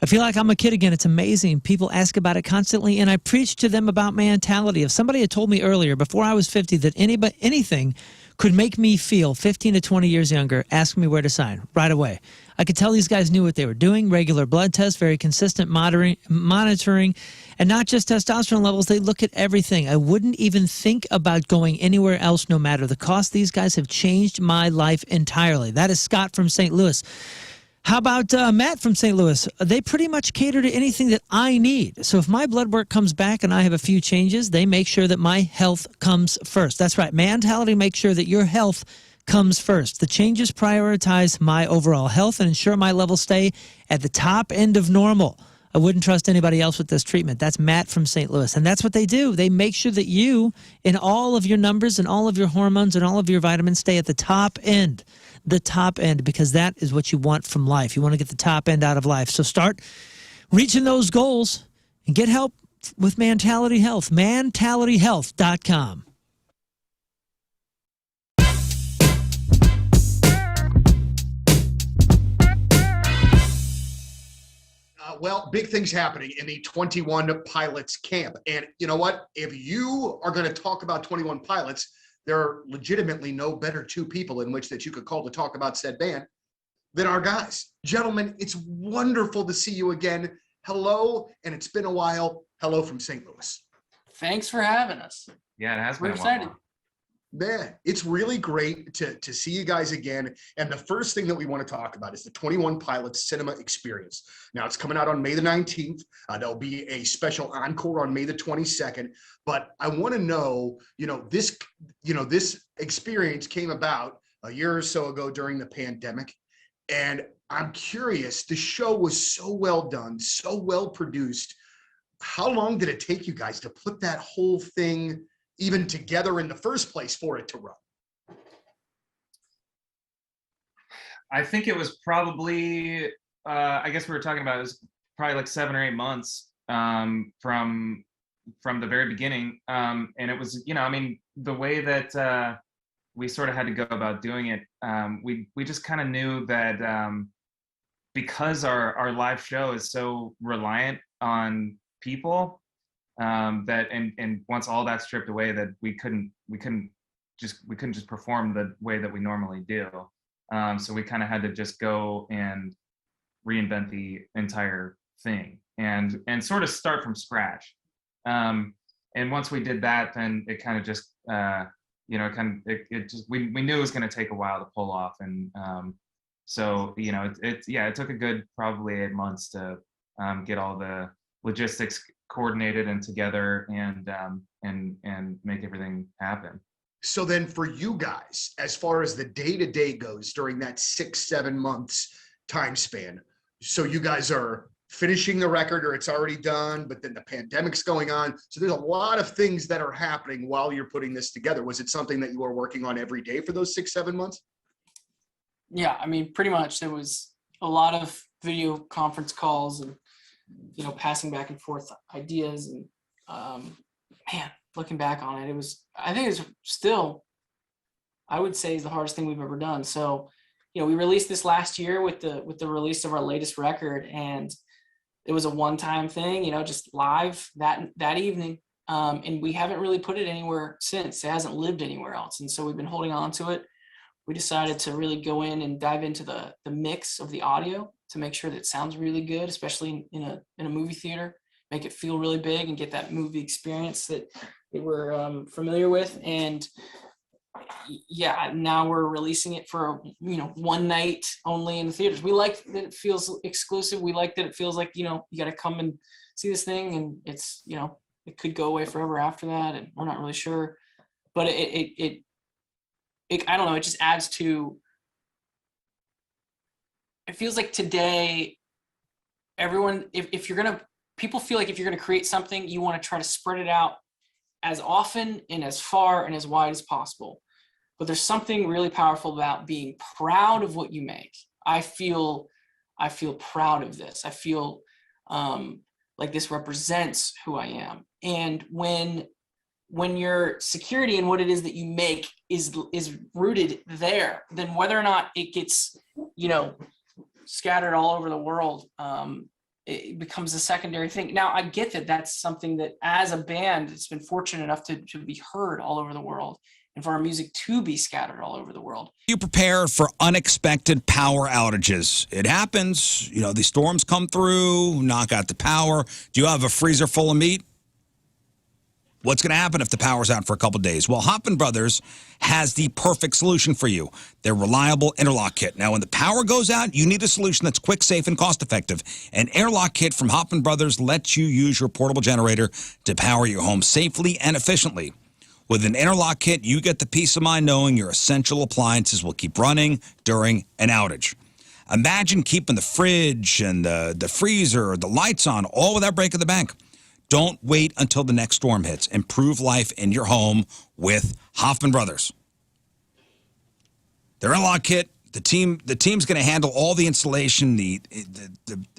I feel like I'm a kid again. It's amazing. People ask about it constantly, and I preach to them about mentality. If somebody had told me earlier, before I was 50, that anything could make me feel 15 to 20 years younger, ask me where to sign right away. I could tell these guys knew what they were doing. Regular blood tests, very consistent monitoring, and not just testosterone levels. They look at everything. I wouldn't even think about going anywhere else, no matter the cost. These guys have changed my life entirely. That is Scott from St. Louis. How about Matt from St. Louis? They pretty much cater to anything that I need. So if my blood work comes back and I have a few changes, they make sure that my health comes first. That's right. Mentality makes sure that your health comes first. The changes prioritize my overall health and ensure my levels stay at the top end of normal. I wouldn't trust anybody else with this treatment. That's Matt from St. Louis. And that's what they do. They make sure that you, in all of your numbers and all of your hormones and all of your vitamins, stay at the top end. The top end, because that is what you want from life. You want to get the top end out of life. So start reaching those goals and get help with Mentality Health. Mentalityhealth.com. Well, big things happening in the 21 Pilots camp. And you know what? If you are going to talk about 21 Pilots, there are legitimately no better 2 people in which that you could call to talk about said band than our guys. Gentlemen, it's wonderful to see you again. Hello, and it's been a while. Hello from St. Louis. Thanks for having us. Yeah, it has been We're a excited. while. Man, it's really great to see you guys again. And the first thing that we want to talk about is the 21 Pilots Cinema Experience. Now, it's coming out on May the 19th. There'll be a special encore on May the 22nd. But I want to know, this experience came about a year or so ago during the pandemic. And I'm curious, the show was so well done, so well produced. How long did it take you guys to put that whole thing even together in the first place for it to run? I think it was probably, I guess we were talking about it was probably like 7 or 8 months from the very beginning. And it was, the way that we sort of had to go about doing it, we just kind of knew that because our live show is so reliant on people, that and once all that stripped away, that we couldn't just perform the way that we normally do. So we kind of had to just go and reinvent the entire thing and sort of start from scratch. And once we did that, then it kind of just we knew it was going to take a while to pull off. And so it took a good probably 8 months to get all the logistics coordinated and together and make everything happen. So then for you guys, as far as the day-to-day goes during that 6-7 months time span, so you guys are finishing the record or it's already done, but then the pandemic's going on. So there's a lot of things that are happening while you're putting this together. Was it something that you were working on every day for those 6-7 months? Yeah, I mean, pretty much. There was a lot of video conference calls and passing back and forth ideas, and looking back on it, I think it's still, I would say, is the hardest thing we've ever done. So we released this last year with the release of our latest record, and it was a one-time thing, just live that evening. And we haven't really put it anywhere since. It hasn't lived anywhere else. And so we've been holding on to it. We decided to really go in and dive into the mix of the audio to make sure that it sounds really good, especially in a movie theater, make it feel really big and get that movie experience that we're familiar with. And yeah, now we're releasing it for, one night only in the theaters. We like that it feels exclusive. We like that it feels like, you got to come and see this thing, and it's, it could go away forever after that. And we're not really sure, but it I don't know. It just adds to, it feels like today, everyone, people feel like if you're going to create something, you want to try to spread it out as often and as far and as wide as possible. But there's something really powerful about being proud of what you make. I feel proud of this. I feel like this represents who I am. And when your security in what it is that you make is rooted there, then whether or not it gets, scattered all over the world, it becomes a secondary thing. Now, I get that that's something that as a band, it's been fortunate enough to be heard all over the world, and for our music to be scattered all over the world. You prepare for unexpected power outages. It happens. These storms come through, knock out the power. Do you have a freezer full of meat? What's going to happen if the power's out for a couple days? Well, Hoffman Brothers has the perfect solution for you. Their reliable interlock kit. Now, when the power goes out, you need a solution that's quick, safe, and cost-effective. An interlock kit from Hoffman Brothers lets you use your portable generator to power your home safely and efficiently. With an interlock kit, you get the peace of mind knowing your essential appliances will keep running during an outage. Imagine keeping the fridge and the freezer, the lights on, all without breaking the bank. Don't wait until the next storm hits. Improve life in your home with Hoffman Brothers. Their interlock kit, the team's going to handle all the installation, the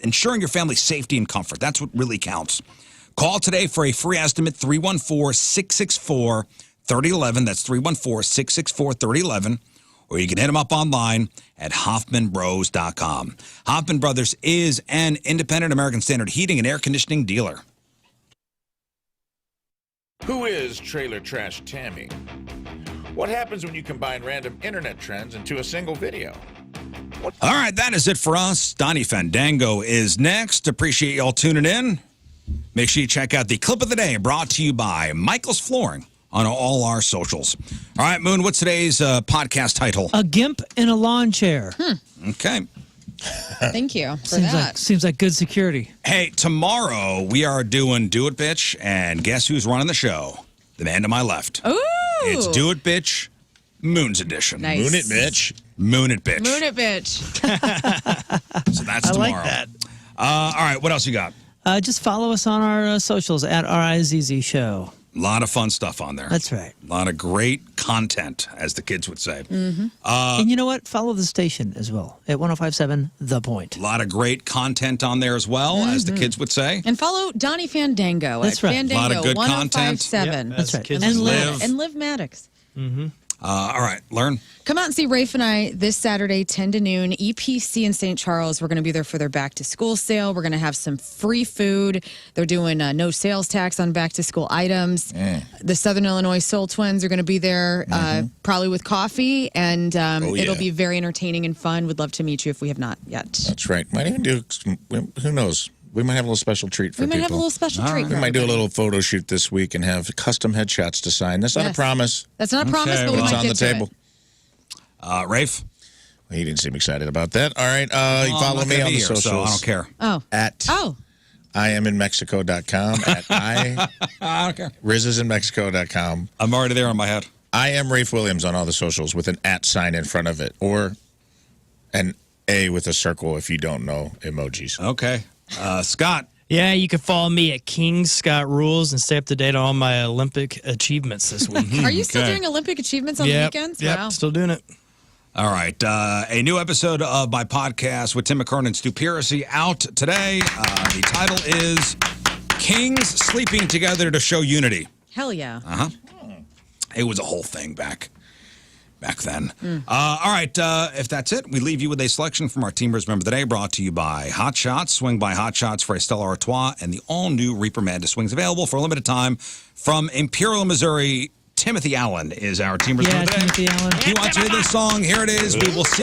ensuring your family's safety and comfort. That's what really counts. Call today for a free estimate, 314-664-3011. That's 314-664-3011. Or you can hit them up online at HoffmanBros.com. Hoffman Brothers is an independent American Standard heating and air conditioning dealer. Who is Trailer Trash Tammy? What happens when you combine random internet trends into a single video? All right, that is it for us. Donnie Fandango is next. Appreciate y'all tuning in. Make sure you check out the clip of the day brought to you by Michael's Flooring on all our socials. All right, Moon, what's today's podcast title? A Gimp in a lawn chair. Okay. Thank you for that. Seems like good security. Hey, tomorrow we are doing Do It Bitch, and guess who's running the show? The man to my left. Ooh. It's Do It Bitch, Moon's edition. Nice. Moon it, bitch. Moon it, bitch. Moon it, bitch. So that's I tomorrow. like that. All right, what else you got? Just follow us on our socials at RIZZ Show. A lot of fun stuff on there. That's right. A lot of great content, as the kids would say. And you know what? Follow the station as well at 105.7 The Point. A lot of great content on there as well, as the kids would say. And follow Donnie Fandango That's at right. Fandango A lot of good content. 1057. That's right. kids And live. Liv Maddox. All right, Lern. Come out and see Rafe and I this Saturday, 10 to noon, EPC in St. Charles. We're going to be there for their back-to-school sale. We're going to have some free food. They're doing no sales tax on back-to-school items. The Southern Illinois Soul Twins are going to be there, probably with coffee, and it'll be very entertaining and fun. Would love to meet you if we have not yet. That's right. Might even do, who knows? We might have a little special treat for We people. might have a little special treat. We might do a little photo shoot this week and have custom headshots to sign. That's not a Yes. promise. That's not a promise, but we It's might on get the to table. it. Rafe? Well, he didn't seem excited about that. All right. You I'm follow not me gonna on be the here, socials. so I don't care. Oh. At Oh. IamInMexico.com. At I don't care. RizIsInMexico.com. I'm already there on my head. I am Rafe Williams on all the socials with an @ sign in front of it, or an A with a circle if you don't know emojis. Okay. Scott? Yeah, you can follow me at King Scott Rules and stay up to date on all my Olympic achievements this week. Are you still doing Olympic achievements on the weekends? Yep, Wow. still doing it. All right. A new episode of my podcast with Tim McKernan and Stu Piercy out today. The title is Kings Sleeping Together to Show Unity. Hell yeah. It was a whole thing back back then. All right, if that's it, we leave you with a selection from our Teamers Member today, brought to you by Hot Shots. Swing by Hot Shots for a Stella Artois and the all-new Reaper Madness swings available for a limited time from Imperial, Missouri. Timothy Allen is our Teamers Member today. Timothy Allen. If you want to hear this song, here it is. We will see